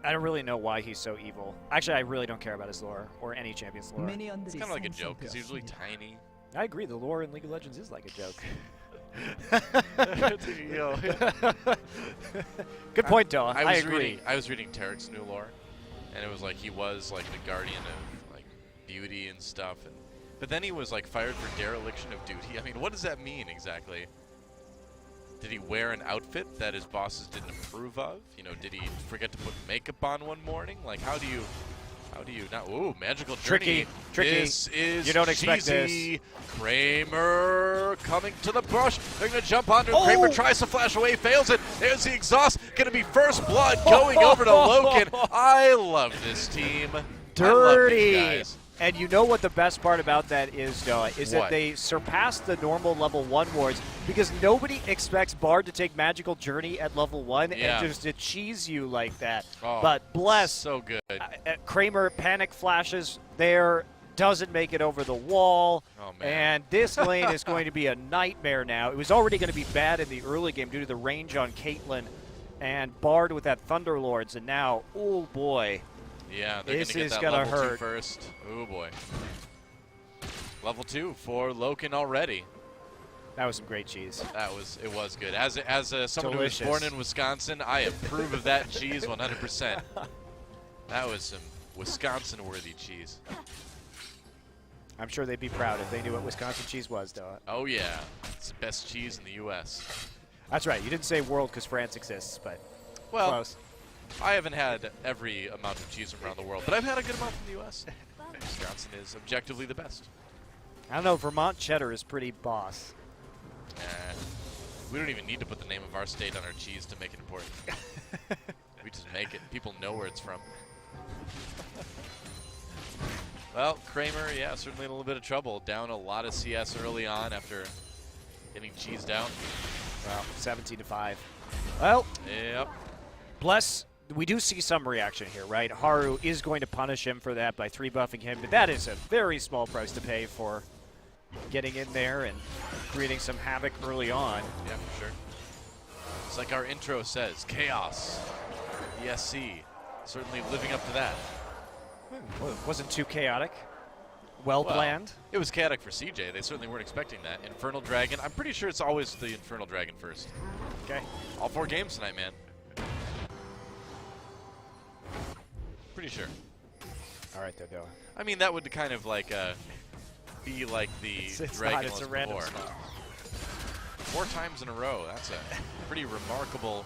I don't really know why he's so evil. Actually, I really don't care about his lore, or any champion's lore. It's kind of like a joke, because he's usually tiny. I agree, the lore in League of Legends is like a joke. Good point, Doa. I agree. I was reading Tarek's new lore, and it was like he was like the guardian of like beauty and stuff, but then he was like fired for dereliction of duty. I mean, what does that mean exactly? Did he wear an outfit that his bosses didn't approve of? You know, did he forget to put makeup on one morning? Like, how do you not? Ooh, magical journey. Tricky. This is you don't expect cheesy. this. Kramer coming to the bush. They're gonna jump onto him. Kramer tries to flash away, fails it. There's the exhaust. Gonna be first blood going over to Loken. I love this team. Dirty. I love these guys. And you know what the best part about that is, Doa, is What? that they surpassed the normal level 1 wards because nobody expects Bard to take Magical Journey at level 1 Yeah. and just to cheese you like that. Oh, but bless, so good. Kramer panic flashes there, doesn't make it over the wall, Oh, man. and this lane is going to be a nightmare now. It was already going to be bad in the early game due to the range on Caitlyn and Bard with that Thunderlords, and now, oh boy. Yeah, they're This gonna is get that gonna level 2 hurt. first. Oh boy. Level 2 for Loken already. That was some great cheese. It was good. As someone Delicious. who was born in Wisconsin, I approve of that cheese 100%. That was some Wisconsin-worthy cheese. I'm sure they'd be proud if they knew what Wisconsin cheese was, Doa. Oh yeah, it's the best cheese in the U.S. That's right. You didn't say world because France exists, but Well, close. I haven't had every amount of cheese from around the world, but I've had a good amount from the U.S. Wisconsin is objectively the best. I don't know, Vermont cheddar is pretty boss. We don't even need to put the name of our state on our cheese to make it important. We just make it. People know where it's from. Well, Kramer, yeah, certainly in a little bit of trouble. Down a lot of CS early on after getting cheesed out. Well, 17-5. Well, Yep. Bless, we do see some reaction here, right? Haru is going to punish him for that by 3-buffing him, but that is a very small price to pay for getting in there and creating some havoc early on. Yeah, for sure. It's like our intro says, chaos, ESC, certainly living up to that. Well, it wasn't too chaotic. Well planned. It was chaotic for CJ. They certainly weren't expecting that. Infernal Dragon. I'm pretty sure it's always the Infernal Dragon first. Okay. All 4 games tonight, man. Pretty sure. All right, there, Dylan. I mean, that would kind of like be like the It's Dragon not, it's was a random before. spot. 4 times in a row. That's a pretty remarkable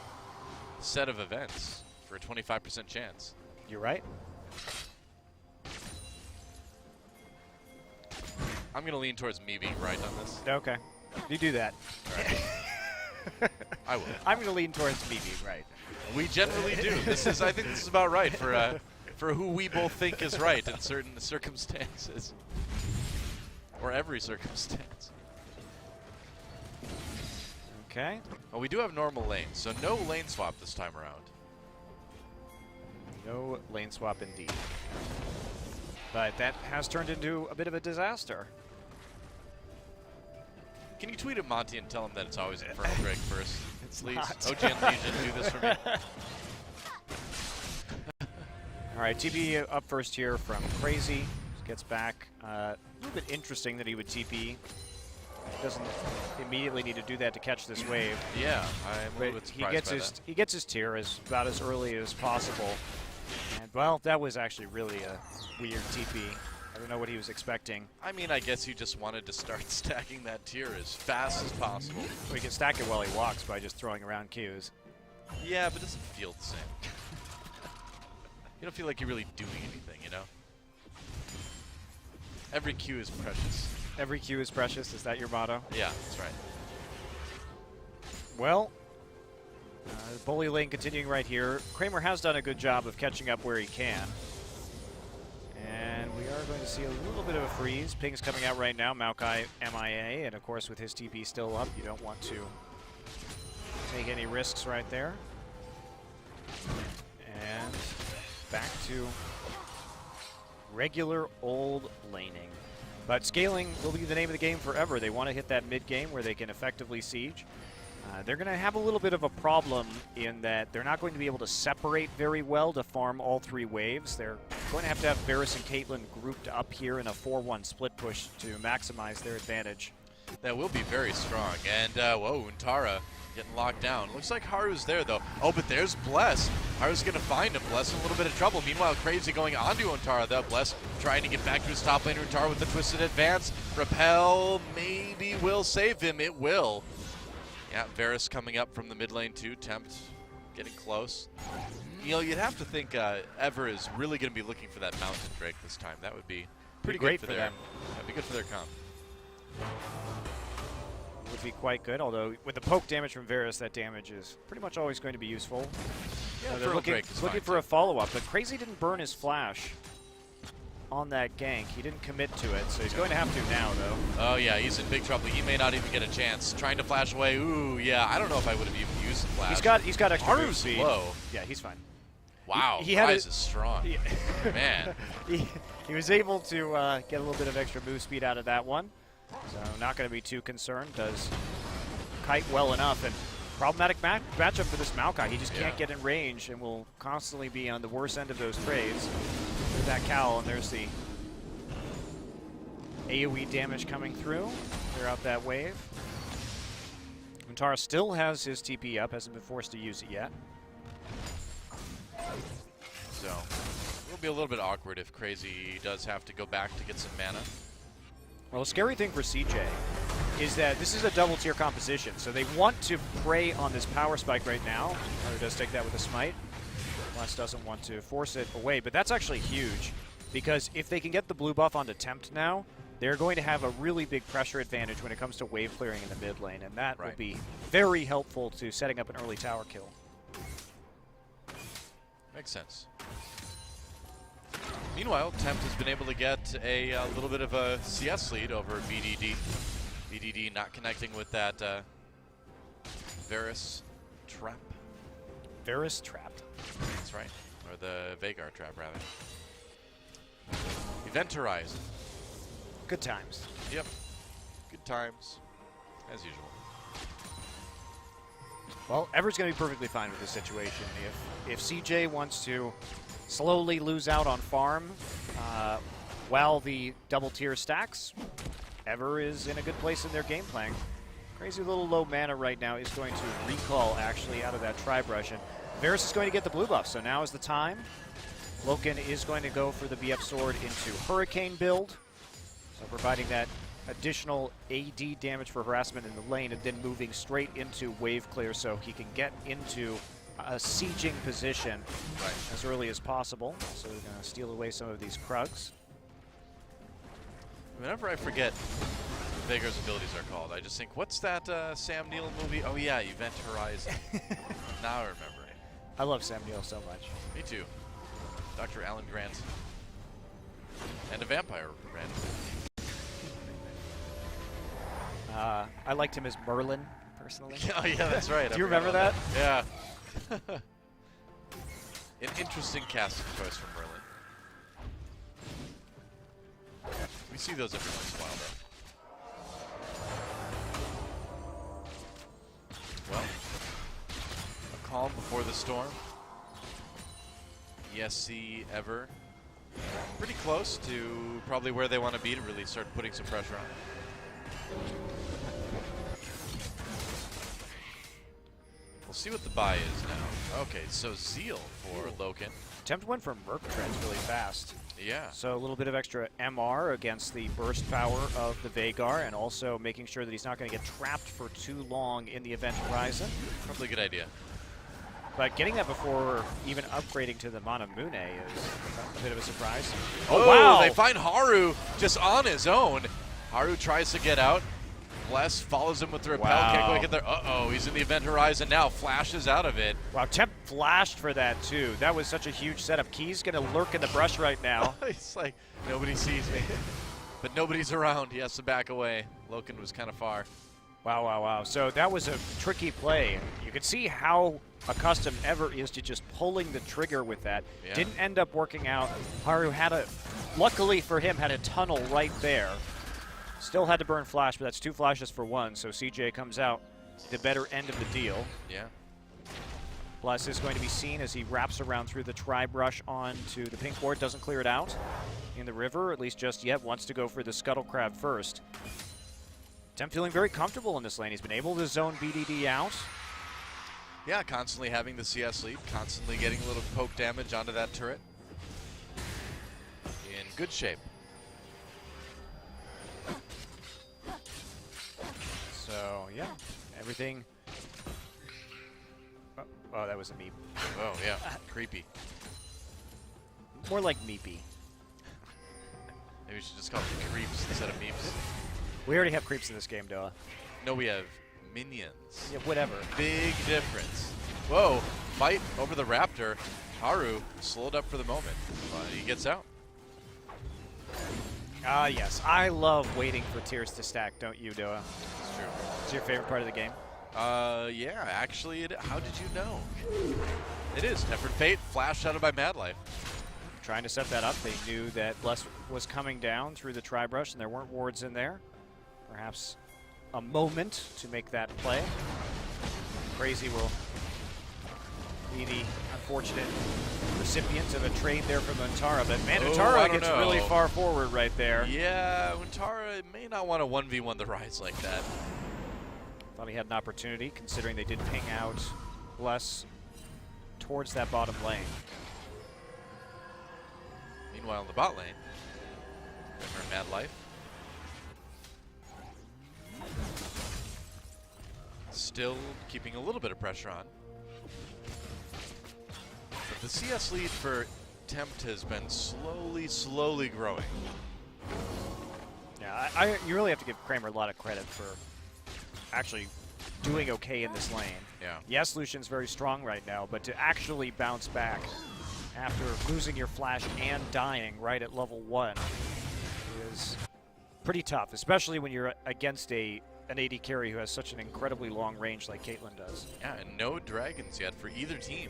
set of events for a 25% chance. You're right. I'm going to lean towards me being right on this. Okay. You do that. I will. I'm going to lean towards me being right. We generally do. I think this is about right for who we both think is right in certain circumstances. Or every circumstance. Okay. Well, we do have normal lanes, so no lane swap this time around. No lane swap indeed. But that has turned into a bit of a disaster. Can you tweet at Monty and tell him that it's always Infernal Drake first? Please. not. OGN Legion, do this for me. All right, TP up first here from Crazy. Gets back. A little bit interesting that he would TP. Doesn't immediately need to do that to catch this wave. Yeah, I'm a little bit surprised by that. He gets his tier about as early as possible. And well, that was actually really a weird TP. I don't know what he was expecting. I mean, I guess you just wanted to start stacking that tier as fast as possible. We can stack it while he walks by just throwing around Qs. Yeah, but it doesn't feel the same. You don't feel like you're really doing anything, you know? Every Q is precious. Every Q is precious. Is that your motto? Yeah, that's right. Well, bully lane continuing right here. Kramer has done a good job of catching up where he can. And we are going to see a little bit of a freeze. Ping's coming out right now. Maokai MIA. And of course, with his TP still up, you don't want to take any risks right there. And back to regular old laning. But scaling will be the name of the game forever. They want to hit that mid game where they can effectively siege. They're going to have a little bit of a problem in that they're not going to be able to separate very well to farm all 3 waves. They're going to have Varus and Caitlyn grouped up here in a 4-1 split push to maximize their advantage. That will be very strong. And, whoa, Untara getting locked down. Looks like Haru's there, though. Oh, but there's Bless. Haru's going to find him. Bless in a little bit of trouble. Meanwhile, Crazy going onto Untara, though. Bless trying to get back to his top laner. Untara with the twisted advance. Repel maybe will save him. It will. Yeah, Varus coming up from the mid lane, too. Tempt getting close. You know, you'd have to think Ever is really going to be looking for that Mountain Drake this time. That would be pretty great good for them. That'd be good for their comp. Would be quite good, although with the poke damage from Varus, that damage is pretty much always going to be useful. Yeah, They're looking for a follow-up, but Crazy didn't burn his flash on that gank. He didn't commit to it, so he's going to have to now, though. Oh, yeah, he's in big trouble. He may not even get a chance. Trying to flash away. Ooh, yeah, I don't know if I would have even used the flash. He's got extra move Haru's speed. low. Yeah, he's fine. Wow, he had Rise is strong. Man. He was able to get a little bit of extra move speed out of that one, so not going to be too concerned. Does kite well enough, and problematic matchup for this Maokai. He just can't get in range and will constantly be on the worst end of those trades. With that cowl, and there's the AoE damage coming through. Clear out that wave. Untara still has his TP up, hasn't been forced to use it yet. So, it'll be a little bit awkward if Crazy does have to go back to get some mana. Well, the scary thing for CJ is that this is a double tier composition, so they want to prey on this power spike right now. Hunter does take that with a smite. Bless doesn't want to force it away, but that's actually huge because if they can get the blue buff onto Tempt now, they're going to have a really big pressure advantage when it comes to wave clearing in the mid lane, and that will be very helpful to setting up an early tower kill. Makes sense. Meanwhile, Tempt has been able to get a little bit of a CS lead over BDD. BDD not connecting with that Varus trap. Varus trapped. That's right. Or the Veigar trap, rather. Event Horizon. Good times. Yep. Good times, as usual. Well, Ever's going to be perfectly fine with this situation. If CJ wants to slowly lose out on farm while the double tier stacks, Ever is in a good place in their game plan. Crazy little low mana right now is going to recall actually out of that tri-brush, and Varus is going to get the blue buff, so now is the time. Loken is going to go for the BF sword into Hurricane build, so providing that additional AD damage for harassment in the lane and then moving straight into wave clear so he can get into a sieging position as early as possible. So we're going to steal away some of these Krugs. Whenever I forget what Veigar's abilities are called, I just think, what's that Sam Neill movie? Oh yeah, Event Horizon. Now I remember. I love Sam Neill so much. Me too. Dr. Alan Grant. And a vampire ran. I liked him as Merlin, personally. Oh yeah, that's right. Do you remember that? Yeah. An interesting casting choice from Merlin. We see those every once in a while, though. Well, a calm before the storm. ESC Ever. Pretty close to probably where they want to be to really start putting some pressure on. We'll see what the buy is now. Okay, so Zeal for Loken. Tempt went for Merc Treads really fast. Yeah. So a little bit of extra MR against the burst power of the Veigar, and also making sure that he's not going to get trapped for too long in the Event Horizon. Probably a good idea. But getting that before even upgrading to the Manamune is a bit of a surprise. Oh, wow! They find Haru just on his own. Haru tries to get out. Bless follows him with the repel. Wow. Can't quite get there. Uh-oh, he's in the Event Horizon now. Flashes out of it. Wow, Tempt flashed for that too. That was such a huge setup. Key's going to lurk in the brush right now. It's like, nobody sees me. But nobody's around. He has to back away. Loken was kind of far. Wow, wow, wow. So that was a tricky play. You could see how accustomed Ever is to just pulling the trigger with that. Yeah. Didn't end up working out. Haru luckily for him, had a tunnel right there. Still had to burn flash, but that's 2 flashes for 1, so CJ comes out the better end of the deal. Yeah. Bless is going to be seen as he wraps around through the tri-brush onto the pink ward, doesn't clear it out in the river, at least just yet, wants to go for the Scuttle Crab first. Tempt feeling very comfortable in this lane. He's been able to zone BDD out. Yeah, constantly having the CS lead, constantly getting a little poke damage onto that turret. In good shape. So, yeah, everything. Oh, that was a meep. Oh, yeah, creepy. More like meepy. Maybe we should just call them creeps instead of meeps. We already have creeps in this game, Doa. No, we have minions. Yeah, whatever. Big difference. Whoa, fight over the Raptor. Haru slowed up for the moment. He gets out. Ah, yes. I love waiting for tiers to stack, don't you, Doa? It's true. It's your favorite part of the game? Yeah, actually, how did you know? It is. Tempered Fate, flashed out of by Mad Life. Trying to set that up. They knew that Bless was coming down through the tri-brush, and there weren't wards in there. Perhaps a moment to make that play. Crazy will be the unfortunate recipient of a trade there from Untara, but man, Untara gets really far forward right there. Yeah, Untara may not want to 1v1 the Rise like that. Thought he had an opportunity, considering they did ping out Bless towards that bottom lane. Meanwhile, in the bot lane, for Mad Life. Still keeping a little bit of pressure on. The The CS lead for Tempt has been slowly growing. Yeah, you really have to give Kramer a lot of credit for actually doing okay in this lane. Yeah. Yes, Lucian's very strong right now, but to actually bounce back after losing your flash and dying right at level 1 is pretty tough, especially when you're against an AD carry who has such an incredibly long range like Caitlyn does. Yeah, and no dragons yet for either team.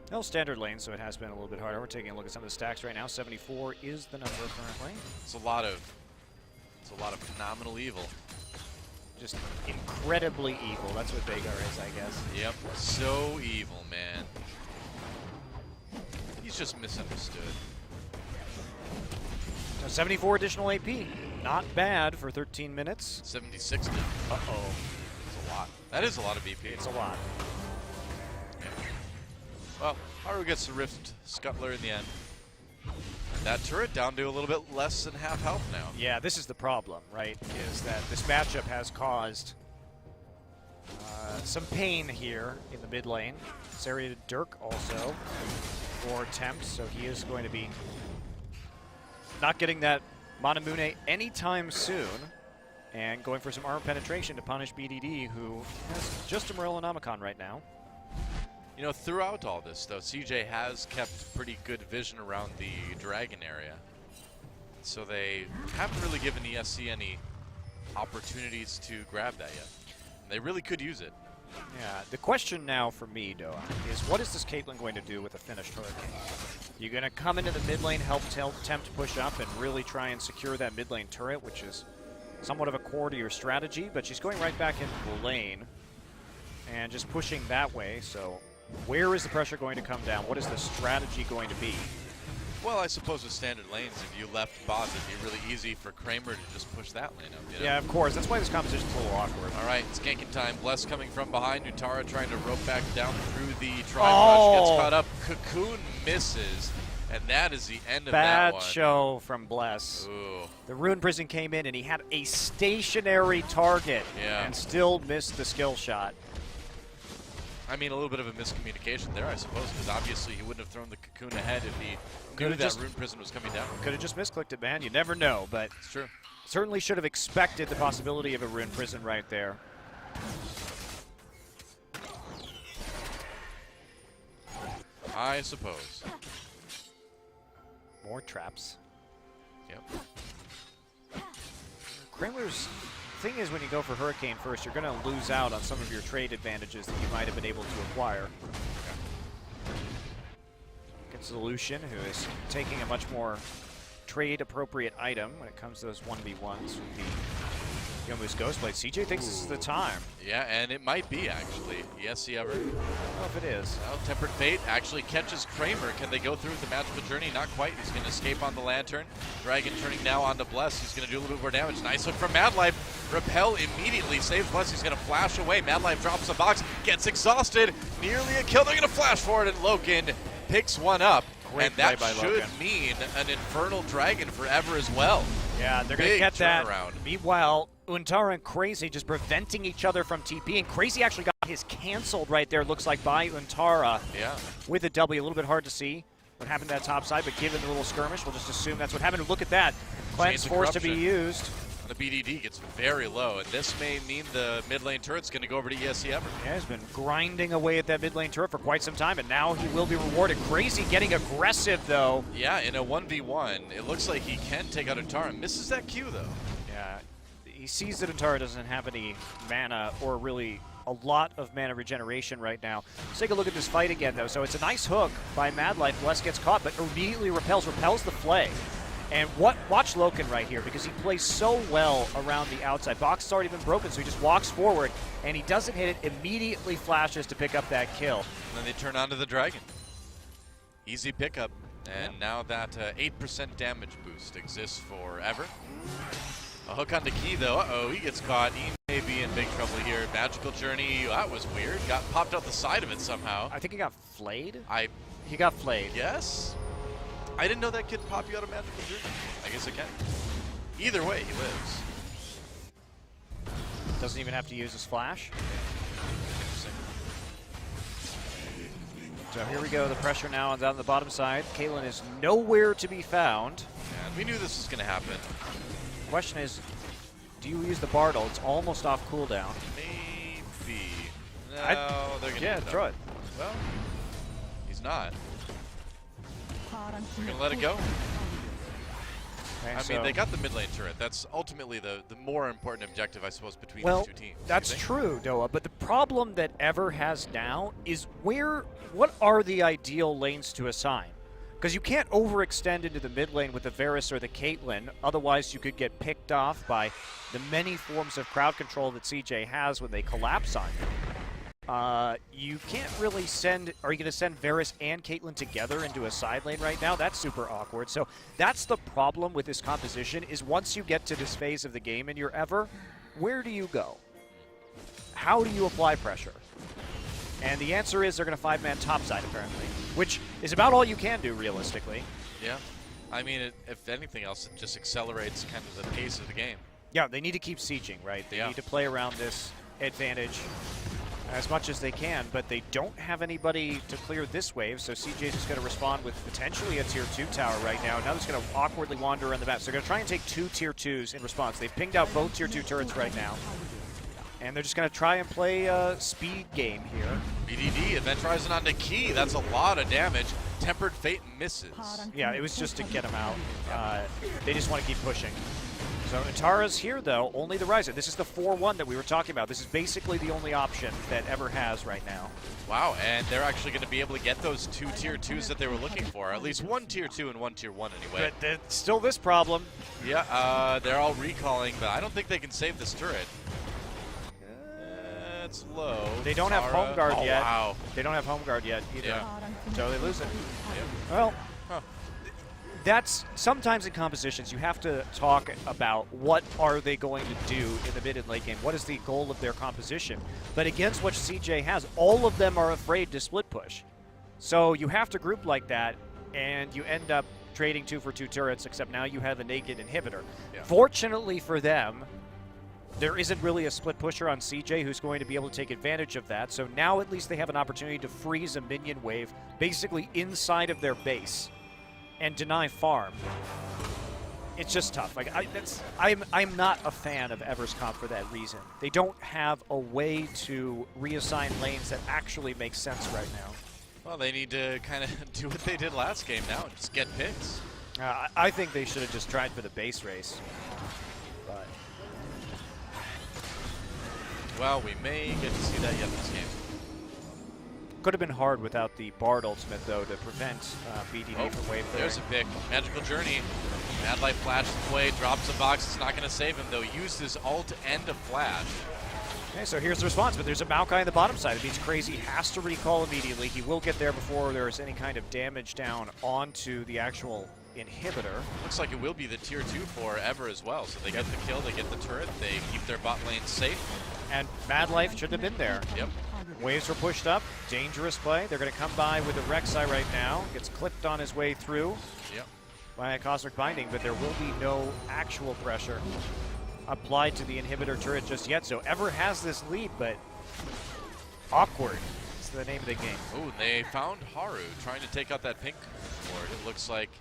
No standard lane, so it has been a little bit harder. We're taking a look at some of the stacks right now. 74 is the number currently. It's a lot of phenomenal evil. Just incredibly evil. That's what Vagar is, I guess. Yep, so evil, man. He's just misunderstood. So 74 additional AP. Not bad for 13 minutes. 76 now. Uh-oh. That's a lot. That is a lot of BP. It's a lot. Yeah. Well, Haru gets the Rift Scuttler in the end. That turret down to a little bit less than half health now. Yeah, this is the problem, right? Is that this matchup has caused some pain here in the mid lane. Serrated Dirk also for Tempt, so he is going to be not getting that Manamune anytime soon, and going for some armor penetration to punish BDD, who has just a Morello Namicon right now. You know, throughout all this, though, CJ has kept pretty good vision around the Dragon area. So they haven't really given ESC any opportunities to grab that yet. And they really could use it. Yeah, the question now for me, Doa, is what is this Caitlyn going to do with a finished Hurricane? You're going to come into the mid lane, help Tempt push up, and really try and secure that mid lane turret, which is somewhat of a core to your strategy, but she's going right back into the lane and just pushing that way, so where is the pressure going to come down? What is the strategy going to be? Well, I suppose with standard lanes, if you left bot, it'd be really easy for Kramer to just push that lane up. You know? Yeah, of course. That's why this composition's a little awkward. All right, it's ganking time. Bless coming from behind. Utara trying to rope back down through the tri-rush. Gets caught up. Cocoon misses. And that is the end of that one. Bad show from Bless. Ooh. The Ruin Prison came in and he had a stationary target and still missed the skill shot. I mean, a little bit of a miscommunication there, I suppose, because obviously he wouldn't have thrown the cocoon ahead if he knew that Rune Prison was coming down. Could have just misclicked it, man. You never know, but it's true. Certainly should have expected the possibility of a Rune Prison right there. I suppose. More traps. Yep. Kramer's thing is, when you go for Hurricane first, you're going to lose out on some of your trade advantages that you might have been able to acquire. Against Lucian, who is taking a much more trade-appropriate item when it comes to those 1v1s with the Yomu's Ghostblade. CJ thinks this is the time. Yeah, and it might be, actually. ESC ever? I don't know if it is. Well, Tempered Fate actually catches Kramer. Can they go through with the magical journey? Not quite. He's going to escape on the Lantern. Dragon turning now onto Bless. He's going to do a little bit more damage. Nice hook from Mad Life. Repel immediately saves Bless. He's going to flash away. Mad Life drops the box. Gets exhausted. Nearly a kill. They're going to flash forward, and Loken picks one up. Great and that play by should Loken. mean an Infernal Dragon forever as well. Yeah, they're going to get that. Turnaround. Meanwhile, Untara and Crazy just preventing each other from TP, and Crazy actually got his canceled right there, looks like, by Untara. Yeah. With a W. A little bit hard to see what happened to that top side, but given the little skirmish, we'll just assume that's what happened. Look at that. Cleanse forced to be used. The BDD gets very low, and this may mean the mid lane turret's going to go over to ESC ever. Yeah, he's been grinding away at that mid lane turret for quite some time, and now he will be rewarded. Crazy getting aggressive, though. Yeah, in a 1v1, it looks like he can take out Untara. Misses that Q, though. Yeah, he sees that Untara doesn't have any mana, or really a lot of mana regeneration right now. Let's take a look at this fight again, though. So it's a nice hook by Mad Life. Bless gets caught, but immediately repels the flay. And watch Loken right here, because he plays so well around the outside. Box has already been broken, so he just walks forward, and he doesn't hit it, immediately flashes to pick up that kill. And then they turn onto the Dragon. Easy pickup. And now that 8% damage boost exists forever. A hook onto Key, though. Uh-oh, he gets caught. He may be in big trouble here. Magical Journey, that was weird. Got popped out the side of it somehow. I think he got flayed? He got flayed. Yes? I didn't know that could pop you out of Magical Journey. I guess it can. Either way, he lives. Doesn't even have to use his flash. Interesting. So here we go, the pressure now on down the bottom side. Caitlyn is nowhere to be found. And we knew this was going to happen. Question is, do you use the Bartle? It's almost off cooldown. Maybe. No, they're going to Yeah, throw it. Well, he's not. We're going to let it go. Okay, I so mean, they got the mid lane turret. That's ultimately the more important objective, I suppose, between well, these two teams. that's true, Noah, but the problem that Ever has now is what are the ideal lanes to assign? Because you can't overextend into the mid lane with the Varus or the Caitlyn, otherwise you could get picked off by the many forms of crowd control that CJ has when they collapse on you. You can't really send, are you going to send Varus and Caitlyn together into a side lane right now? That's super awkward. So that's the problem with this composition is once you get to this phase of the game in your Ever, where do you go? How do you apply pressure? And the answer is they're going to 5-man topside apparently, which is about all you can do realistically. Yeah. I mean, if anything else, it just accelerates kind of the pace of the game. Yeah, they need to keep sieging, right? They Yeah. need to play around this advantage as much as they can, but they don't have anybody to clear this wave, so CJ's just going to respond with potentially a tier 2 tower right now. Now it's going to awkwardly wander around the map. So they're going to try and take 2 tier 2s in response. They've pinged out both tier 2 turrets right now. And they're just going to try and play a speed game here. BDD, Event Horizon on the key. That's a lot of damage. Tempered Fate misses. Yeah, it was just to get him out. They just want to keep pushing. So Tara's here, though, only the Ryzen. This is the 4-1 that we were talking about. This is basically the only option that Ever has right now. Wow, and they're actually going to be able to get those 2 tier 2s that they were looking for. At least 1 tier 2 and 1 tier 1 anyway. But still this problem. Yeah, they're all recalling, but I don't think they can save this turret. It's low. They don't have home guard yet. Wow. They don't have home guard yet either. Yeah. So they lose it. Yeah. Well, that's sometimes in compositions you have to talk about what are they going to do in the mid and late game. What is the goal of their composition? But against what CJ has, all of them are afraid to split push. So you have to group like that, and you end up trading 2 for 2 turrets, except now you have a naked inhibitor. Yeah. Fortunately for them, there isn't really a split pusher on CJ who's going to be able to take advantage of that. So now at least they have an opportunity to freeze a minion wave basically inside of their base and deny farm. It's just tough. Like I'm not a fan of Ever's comp for that reason. They don't have a way to reassign lanes that actually makes sense right now. Well, they need to kind of do what they did last game now, just get picks. I think they should have just tried for the base race. But well, we may get to see that yet this game. could have been hard without the Bard ultimate, though, to prevent BDD from wave clearing. There's a pick. Magical Journey. Mad Light flashes away, drops a box. It's not going to save him, though. Used his ult and a flash. Okay, so here's the response, but there's a Maokai on the bottom side. It means Crazy has to recall immediately. He will get there before there's any kind of damage down onto the actual inhibitor. Looks like it will be the tier 2 for Ever as well. So they get the kill, they get the turret, they keep their bot lane safe. And Mad Life should have been there. Yep. Waves were pushed up. Dangerous play. They're going to come by with a Rek'Sai right now. Gets clipped on his way through Yep. by a Cosmic Binding, but there will be no actual pressure applied to the inhibitor turret just yet. So Ever has this lead, but awkward. It's the name of the game. Ooh, they found Haru trying to take out that pink ward. It looks like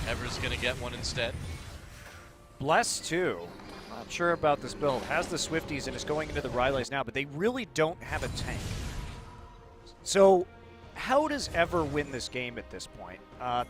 Ever's going to get one instead. Bless too. Not sure about this build. Has the Swifties and is going into the Ryleys now, but they really don't have a tank. So how does Ever win this game at this point?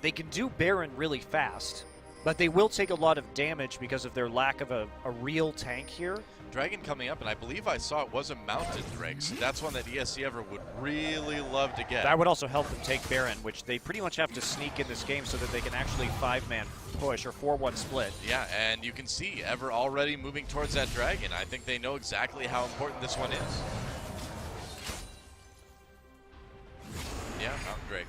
They can do Baron really fast, but they will take a lot of damage because of their lack of a real tank here. Dragon coming up, and I believe I saw it was a mounted Drake, so that's one that ESC Ever would really love to get. That would also help them take Baron, which they pretty much have to sneak in this game so that they can actually 5-man push or 4-1 split. Yeah, and you can see Ever already moving towards that Dragon. I think they know exactly how important this one is. Yeah, Mountain Drake.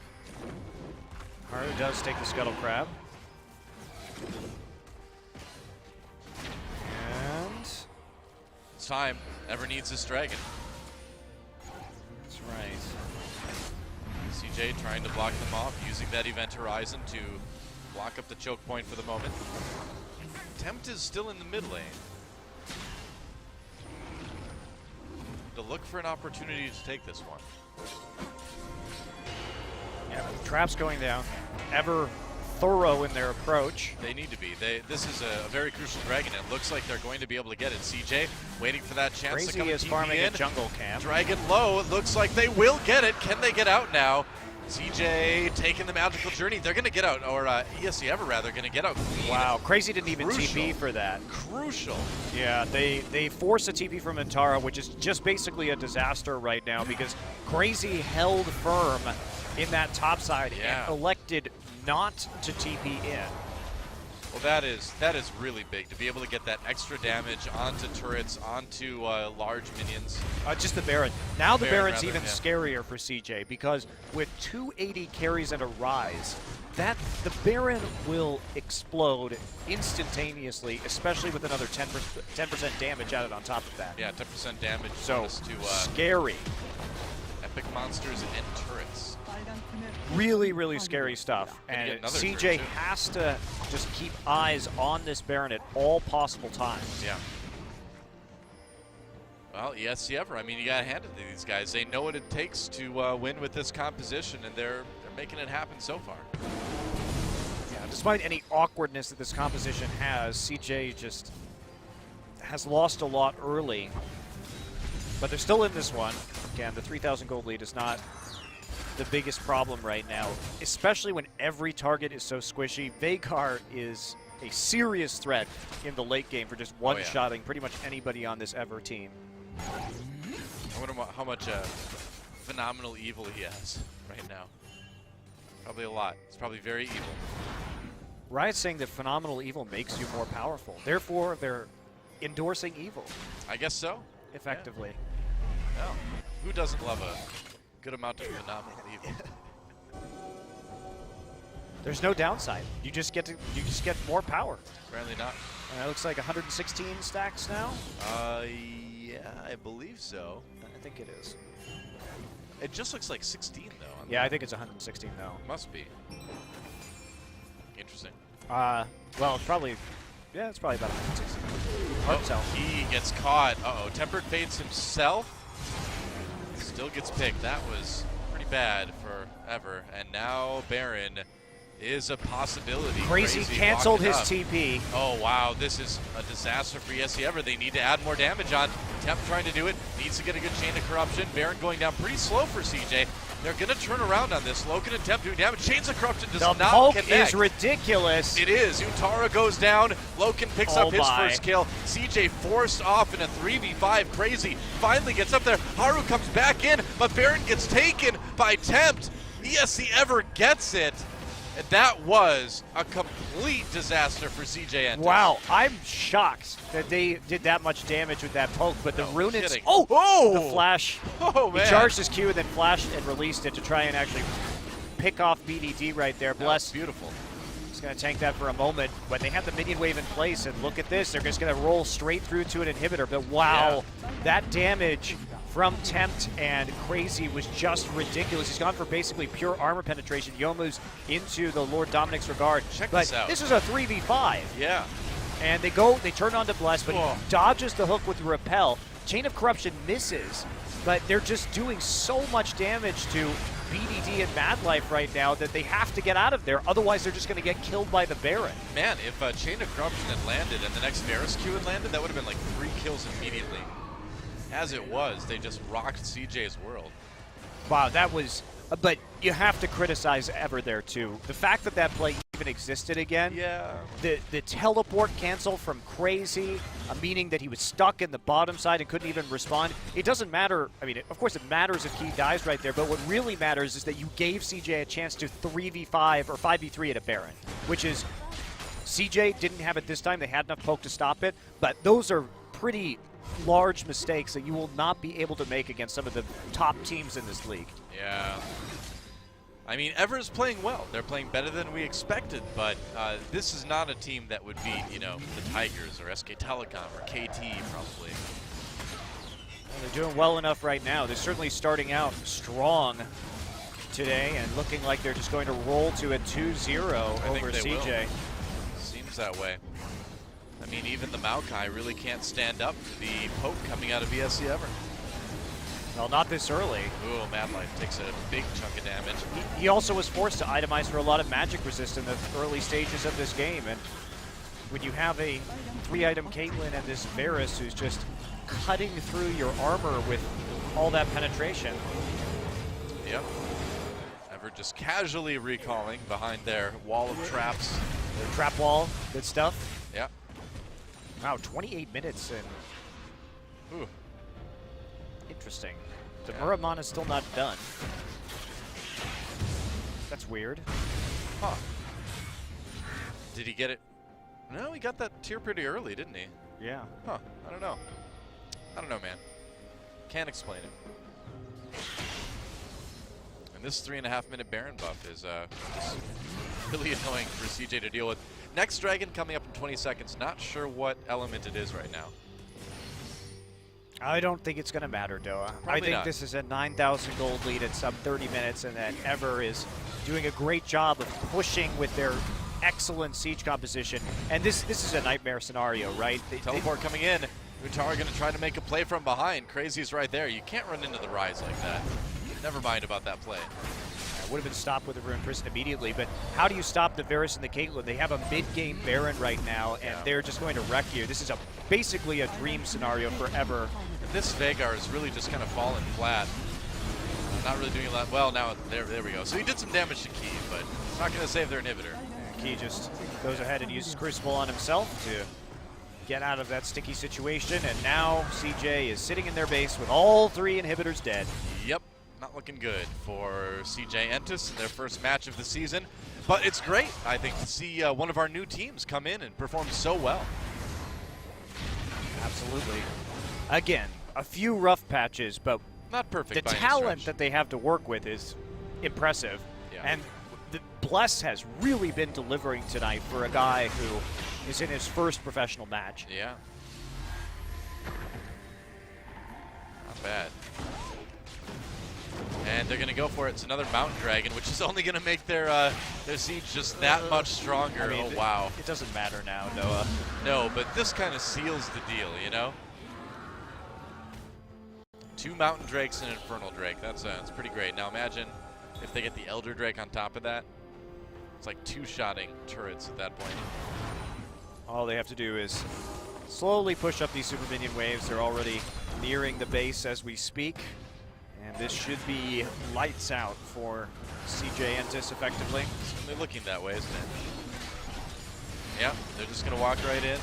Haru does take the Scuttle Crab. And It's time. Ever needs this Dragon. that's right. CJ trying to block them off, using that Event Horizon to block up the choke point for the moment. Tempt is still in the mid lane. To look for an opportunity to take this one. Yeah, traps going down. Ever thorough in their approach. They need to be. This is a very crucial dragon. It looks like they're going to be able to get it. CJ waiting for that chance to come Crazy is TP farming in. a jungle camp. Dragon low. It looks like they will get it. Can they get out now? CJ taking the magical journey. They're going to get out, or ESC Ever rather, going to get out clean. Wow, Crazy didn't even Crucial. TP for that. Crucial. Yeah, they force a TP from Antara, which is just basically a disaster right now because Crazy held firm in that top side Yeah. and elected not to TP in. Well, that is really big to be able to get that extra damage onto turrets, onto large minions. Just the Baron. Now the Baron, Baron's rather, even yeah. scarier for CJ because with 280 carries and a rise, the Baron will explode instantaneously, especially with another 10% damage added on top of that. Yeah, 10% damage. So bonus to scary. epic monsters and turrets. Really, really scary stuff. Gonna get And another CJ turret, too. has to just keep eyes on this Baron at all possible times. Yeah. Well, ESC Ever. I mean, you got to hand it to these guys. They know what it takes to win with this composition, and they're making it happen so far. Yeah, despite any awkwardness that this composition has, CJ just has lost a lot early. But they're still in this one. Again, the 3,000 gold lead is not the biggest problem right now, especially when every target is so squishy. Veigar is a serious threat in the late game for just one-shotting pretty much anybody on this Ever team. I wonder how much phenomenal evil he has right now. Probably a lot. It's probably very evil. Riot's saying that phenomenal evil makes you more powerful. Therefore, they're endorsing evil, I guess so. effectively. Well, who doesn't love a good amount of phenomenal evil? There's no downside. You just get more power. Apparently not. It looks like 116 stacks now. Yeah, I believe so. I think it is. It just looks like 16 though. Yeah, I think it's 116 though. Must be. Interesting. Well, it's probably, yeah, it's probably about 116. Hard to tell. He gets caught. Uh-oh, Tempered Fates himself still gets picked. That was pretty bad for Ever. And now Baron is a possibility. Crazy canceled his walking up. TP. Oh, wow. This is a disaster for ESC Ever. They need to add more damage on. Temp trying to do it. Needs to get a good chain of corruption. Baron going down pretty slow for CJ. They're going to turn around on this. Loken and Temp doing damage. Chains of corruption does The not poke connect. is ridiculous. It is. Utara goes down. Loken picks Oh up his my. first kill. CJ forced off in a 3v5. Crazy finally gets up there. Haru comes back in, but Baron gets taken by Tempt. ESC Ever gets it. And that was a complete disaster for CJ Entus. Wow, I'm shocked that they did that much damage with that poke, but the No Runics, kidding. oh, the flash. Oh, He man. charged his Q and then flashed and released it to try and actually pick off BDD right there. That was Bless. beautiful. He's going to tank that for a moment. When they have the minion wave in place, and look at this, they're just going to roll straight through to an inhibitor. But wow, that damage from Tempt and Crazy was just ridiculous. He's gone for basically pure armor penetration. Yomu's into the Lord Dominic's regard. Check but this out. this is a 3v5. Yeah. And they turn on to Bless, but he dodges the hook with the Repel. Chain of Corruption misses, but they're just doing so much damage to BDD and Madlife right now that they have to get out of there. Otherwise, they're just going to get killed by the Baron. Man, if Chain of Corruption had landed and the next Varus Q had landed, that would have been like 3 kills immediately. As it was, they just rocked CJ's world. Wow, that was... But you have to criticize Ever there, too. The fact that that play even existed again. Yeah. The teleport cancel from Crazy, meaning that he was stuck in the bottom side and couldn't even respond. It doesn't matter. I mean, of course it matters if he dies right there, but what really matters is that you gave CJ a chance to 3v5 or 5v3 at a Baron, which is CJ didn't have it this time. They had enough poke to stop it, but those are pretty large mistakes that you will not be able to make against some of the top teams in this league. Yeah. I mean, Ever's playing well. They're playing better than we expected, but this is not a team that would beat, you know, the Tigers or SK Telecom or KT probably. Well, they're doing well enough right now. They're certainly starting out strong today and looking like they're just going to roll to a 2-0 over CJ. Seems that way. I mean, even the Maokai really can't stand up to the poke coming out of ESC Ever. Well, not this early. Ooh, Mad Life takes a big chunk of damage. He also was forced to itemize for a lot of magic resist in the early stages of this game. And when you have a 3-item Caitlyn and this Varus who's just cutting through your armor with all that penetration. Yep. Ever just casually recalling behind their wall of traps. The trap wall, good stuff. Yeah. Wow, 28 minutes and Ooh. interesting. The Muramon is still not done. That's weird. Huh. Did he get it? No, he got that tier pretty early, didn't he? Yeah. Huh. I don't know. I don't know, man. Can't explain it. And this 3.5-minute Baron buff is just really annoying for CJ to deal with. Next Dragon coming up in 20 seconds. Not sure what element it is right now. I don't think it's going to matter, Doa. I think not. this is a 9,000 gold lead at sub 30 minutes, and that Ever is doing a great job of pushing with their excellent siege composition. And this is a nightmare scenario, right? Teleport coming in. Utara going to try to make a play from behind. Crazy's right there. You can't run into the Rise like that. Never mind about that play. Would have been stopped with a Ruined Prison immediately, but how do you stop the Varus and the Caitlyn? They have a mid-game Baron right now, and they're just going to wreck you. This is basically a dream scenario for Ever. This Veigar is really just kind of falling flat. Not really doing a lot. Well, now there we go. So he did some damage to Key, but not going to save their inhibitor. And Key just goes ahead and uses Crucible on himself to get out of that sticky situation, and now CJ is sitting in their base with all 3 inhibitors dead. Yep, not looking good for CJ Entis in their first match of the season. But it's great, I think, to see one of our new teams come in and perform so well. Absolutely. Again, a few rough patches, but not perfect. The by any talent stretch. that they have to work with is impressive. Yeah. And the Bless has really been delivering tonight for a guy who is in his first professional match. Yeah. Not bad. And they're going to go for it. It's another Mountain Dragon, which is only going to make their siege just that much stronger. I mean, oh, wow. It doesn't matter now, Noah. No, but this kind of seals the deal, you know? 2 Mountain Drakes and an Infernal Drake. That's pretty great. Now imagine if they get the Elder Drake on top of that. It's like 2-shotting turrets at that point. All they have to do is slowly push up these super minion waves. They're already nearing the base as we speak. And this should be lights out for CJ Entis effectively. They're looking that way, isn't it? Yeah, they're just going to walk right in.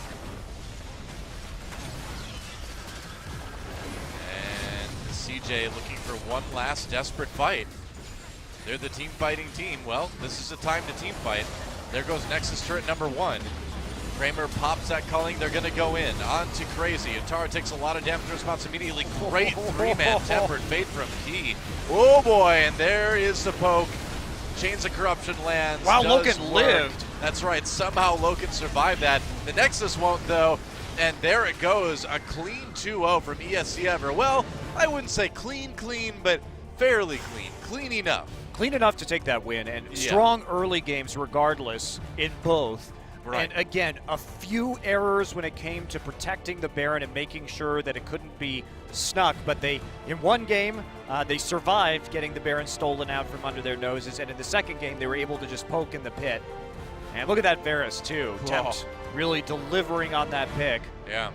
And CJ looking for one last desperate fight. They're the team fighting team. Well, this is the time to team fight. There goes Nexus turret number 1. Kramer pops that culling. They're going to go in. On to Crazy. Utara takes a lot of damage response immediately. Great 3-man Tempered Fate from Key. Oh boy, and there is the poke. Chains of Corruption lands. Wow, Does Loken work. lived. That's right. Somehow Loken survived that. The Nexus won't, though. And there it goes. A clean 2-0 from ESC Ever. Well, I wouldn't say clean, but fairly clean. Clean enough. Clean enough to take that win, and strong early games regardless in both. Right. And again, a few errors when it came to protecting the Baron and making sure that it couldn't be snuck, but in one game, they survived getting the Baron stolen out from under their noses, and in the second game, they were able to just poke in the pit. And look at that Varus, too. Tempt really delivering on that pick. Yeah.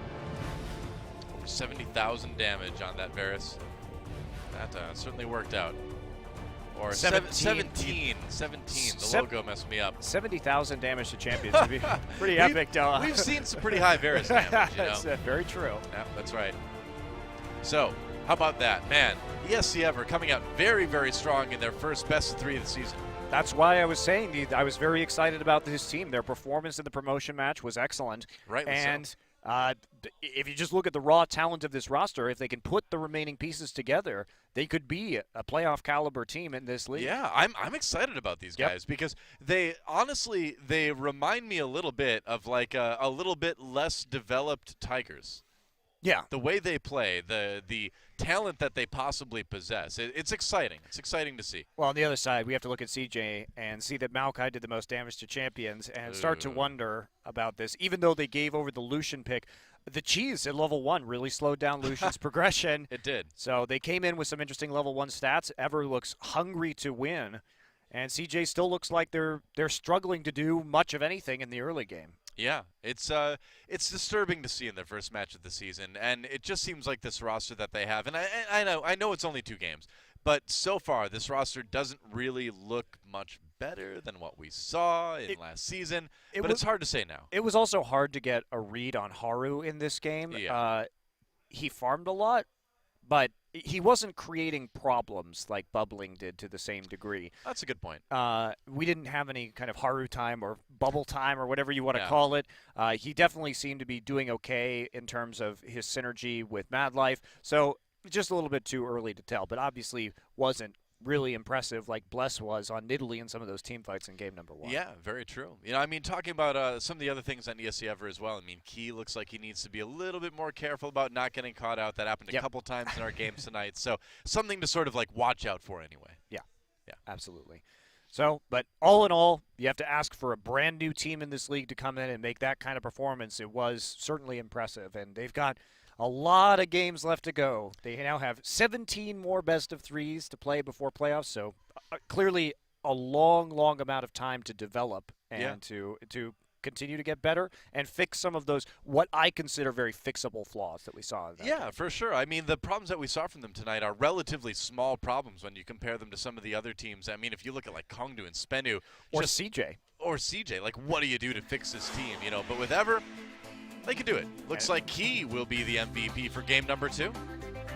Over 70,000 damage on that Varus. That certainly worked out. Or 17. The logo messed me up. 70,000 damage to champions would be pretty epic, Doa. We've seen some pretty high Varus damage, you know? That's very true. Yeah, that's right. So, how about that? Man, ESC Ever coming out very, very strong in their first best of 3 of the season. That's why I was saying I was very excited about this team. Their performance in the promotion match was excellent. Rightly and if you just look at the raw talent of this roster, if they can put the remaining pieces together, they could be a playoff caliber team in this league. Yeah, I'm excited about these guys because they honestly remind me a little bit of like a little bit less developed Tigers. Yeah. The way they play, the talent that they possibly possess, it's exciting. It's exciting to see. Well, on the other side, we have to look at CJ and see that Maokai did the most damage to champions and start to wonder about this. Even though they gave over the Lucian pick, the cheese at level 1 really slowed down Lucian's progression. It did. So they came in with some interesting level 1 stats. Ever looks hungry to win, and CJ still looks like they're struggling to do much of anything in the early game. Yeah, it's disturbing to see in their first match of the season, and it just seems like this roster that they have. And I know it's only 2 games, but so far this roster doesn't really look much better than what we saw in last season. But it's hard to say now. It was also hard to get a read on Haru in this game. Yeah. He farmed a lot, but he wasn't creating problems like Bubbling did to the same degree. That's a good point. We didn't have any kind of Haru time or bubble time or whatever you want to Yeah. call it. He definitely seemed to be doing okay in terms of his synergy with Mad Life. So just a little bit too early to tell, but obviously wasn't really impressive like Bless was on Nidalee in some of those team fights in game number 1. Yeah, very true. You know, I mean, talking about some of the other things on ESC Ever as well. I mean, Key looks like he needs to be a little bit more careful about not getting caught out. That happened a couple times in our games tonight. So something to sort of like watch out for anyway. Yeah, absolutely. So, but all in all, you have to ask for a brand new team in this league to come in and make that kind of performance. It was certainly impressive, and they've got a lot of games left to go. They now have 17 more best of 3s to play before playoffs, so clearly a long amount of time to develop and to continue to get better and fix some of those what I consider very fixable flaws that we saw in that game. For sure. I mean, the problems that we saw from them tonight are relatively small problems when you compare them to some of the other teams. I mean, if you look at like Kongdu and Spenu Or CJ. Like what do you do to fix this team, you know? But with Ever, they can do it. Looks like Key will be the MVP for game number 2.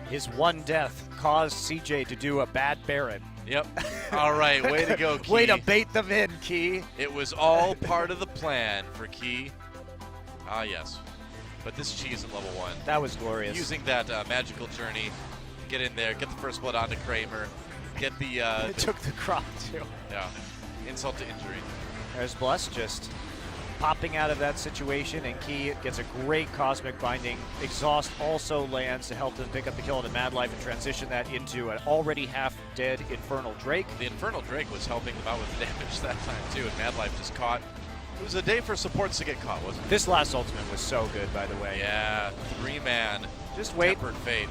His one death caused CJ to do a bad Baron. Yep. All right, way to go, Key. Way to bait them in, Key. It was all part of the plan for Key. Ah, yes. But this cheese at level 1. That was glorious. Using that magical journey, get in there, get the first blood onto Kramer, get the... It took the crop, too. Yeah. Insult to injury. There's Bless just popping out of that situation, and Key gets a great Cosmic Binding. Exhaust also lands to help them pick up the kill into Mad Life and transition that into an already half-dead Infernal Drake. The Infernal Drake was helping them out with the damage that time, too, and Mad Life just caught. It was a day for supports to get caught, wasn't it? This last ultimate was so good, by the way. Yeah, 3-man. Just wait. Tempered Fate.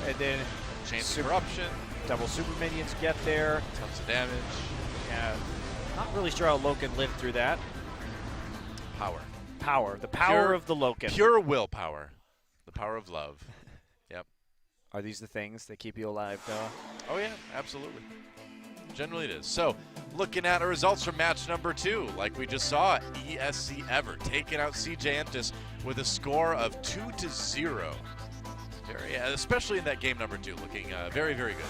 And then Chains of Corruption. double super minions get there. Tons of damage. Yeah, not really sure how Loken lived through that. Power. The power of the Loken. Pure willpower. The power of love. Yep. Are these the things that keep you alive, Noah? Oh, yeah, absolutely. Generally it is. So, looking at our results from match number 2, like we just saw, ESC Ever taking out CJ Entis with a score of 2-0. Especially in that game number 2, looking very, very good.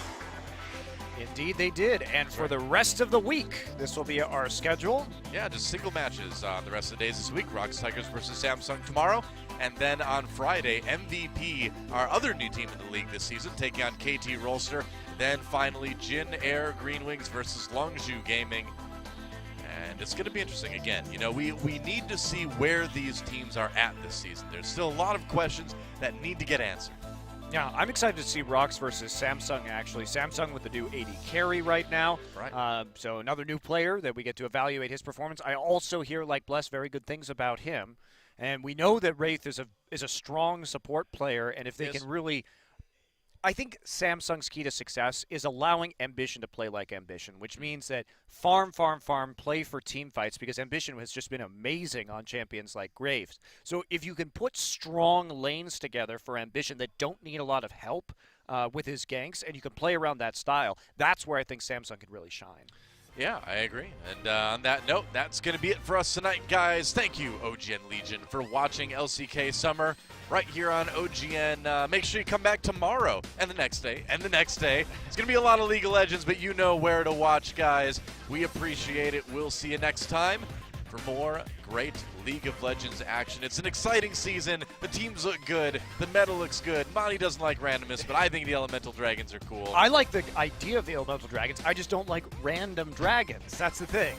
Indeed they did, and for the rest of the week, this will be our schedule. Yeah, just single matches on the rest of the days this week. Rocks Tigers versus Samsung tomorrow. And then on Friday, MVP, our other new team in the league this season, taking on KT Rolster. Then finally, Jin Air Green Wings versus Longzhu Gaming. And it's going to be interesting again. You know, we need to see where these teams are at this season. There's still a lot of questions that need to get answered. Yeah, I'm excited to see Rocks versus Samsung, actually. Samsung with the new AD carry right now. Right. So another new player that we get to evaluate his performance. I also hear, like Bless, very good things about him. And we know that Wraith is a strong support player, and if they can really... I think Samsung's key to success is allowing Ambition to play like Ambition, which means that farm, play for team fights, because Ambition has just been amazing on champions like Graves. So if you can put strong lanes together for Ambition that don't need a lot of help with his ganks, and you can play around that style, that's where I think Samsung can really shine. Yeah, I agree. And on that note, that's going to be it for us tonight, guys. Thank you, OGN Legion, for watching LCK Summer right here on OGN. Make sure you come back tomorrow and the next day and the next day. It's going to be a lot of League of Legends, but you know where to watch, guys. We appreciate it. We'll see you next time for more great League of Legends action. It's an exciting season. The teams look good. The meta looks good. Monty doesn't like randomness, but I think the Elemental Dragons are cool. I like the idea of the Elemental Dragons. I just don't like random dragons. That's the thing.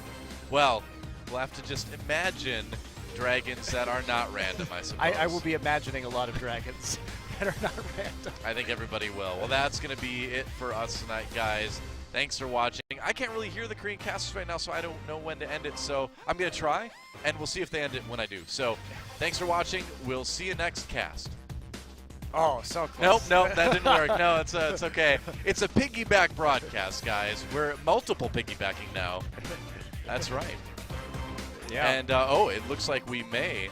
Well, we'll have to just imagine dragons that are not random, I suppose. I will be imagining a lot of dragons. better not random. I think everybody will. Well, that's going to be it for us tonight, guys. Thanks for watching. I can't really hear the Korean casters right now, so I don't know when to end it. So I'm going to try, and we'll see if they end it when I do. So thanks for watching. We'll see you next cast. Oh, so close. Nope, that didn't work. No, it's okay. It's a piggyback broadcast, guys. We're multiple piggybacking now. That's right. Yeah. And, oh, it looks like we may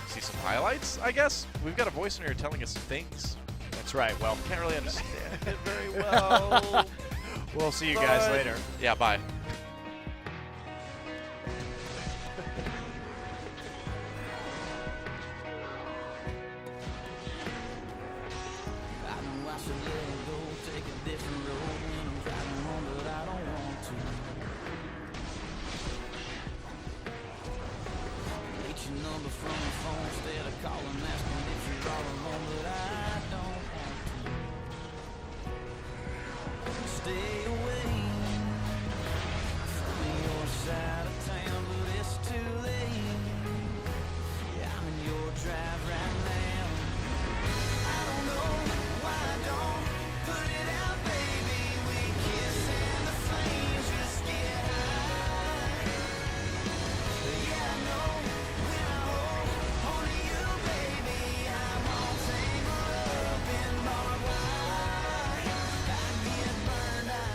see some highlights, I guess. We've got a voice in here telling us things. That's right. Well, Can't really understand it very well. we'll see you guys Bye. later. Yeah, bye. I know I should let it go, take a different road when I'm driving home, but I don't want to. Get your number from your phone instead of calling, asking if you're all alone, but I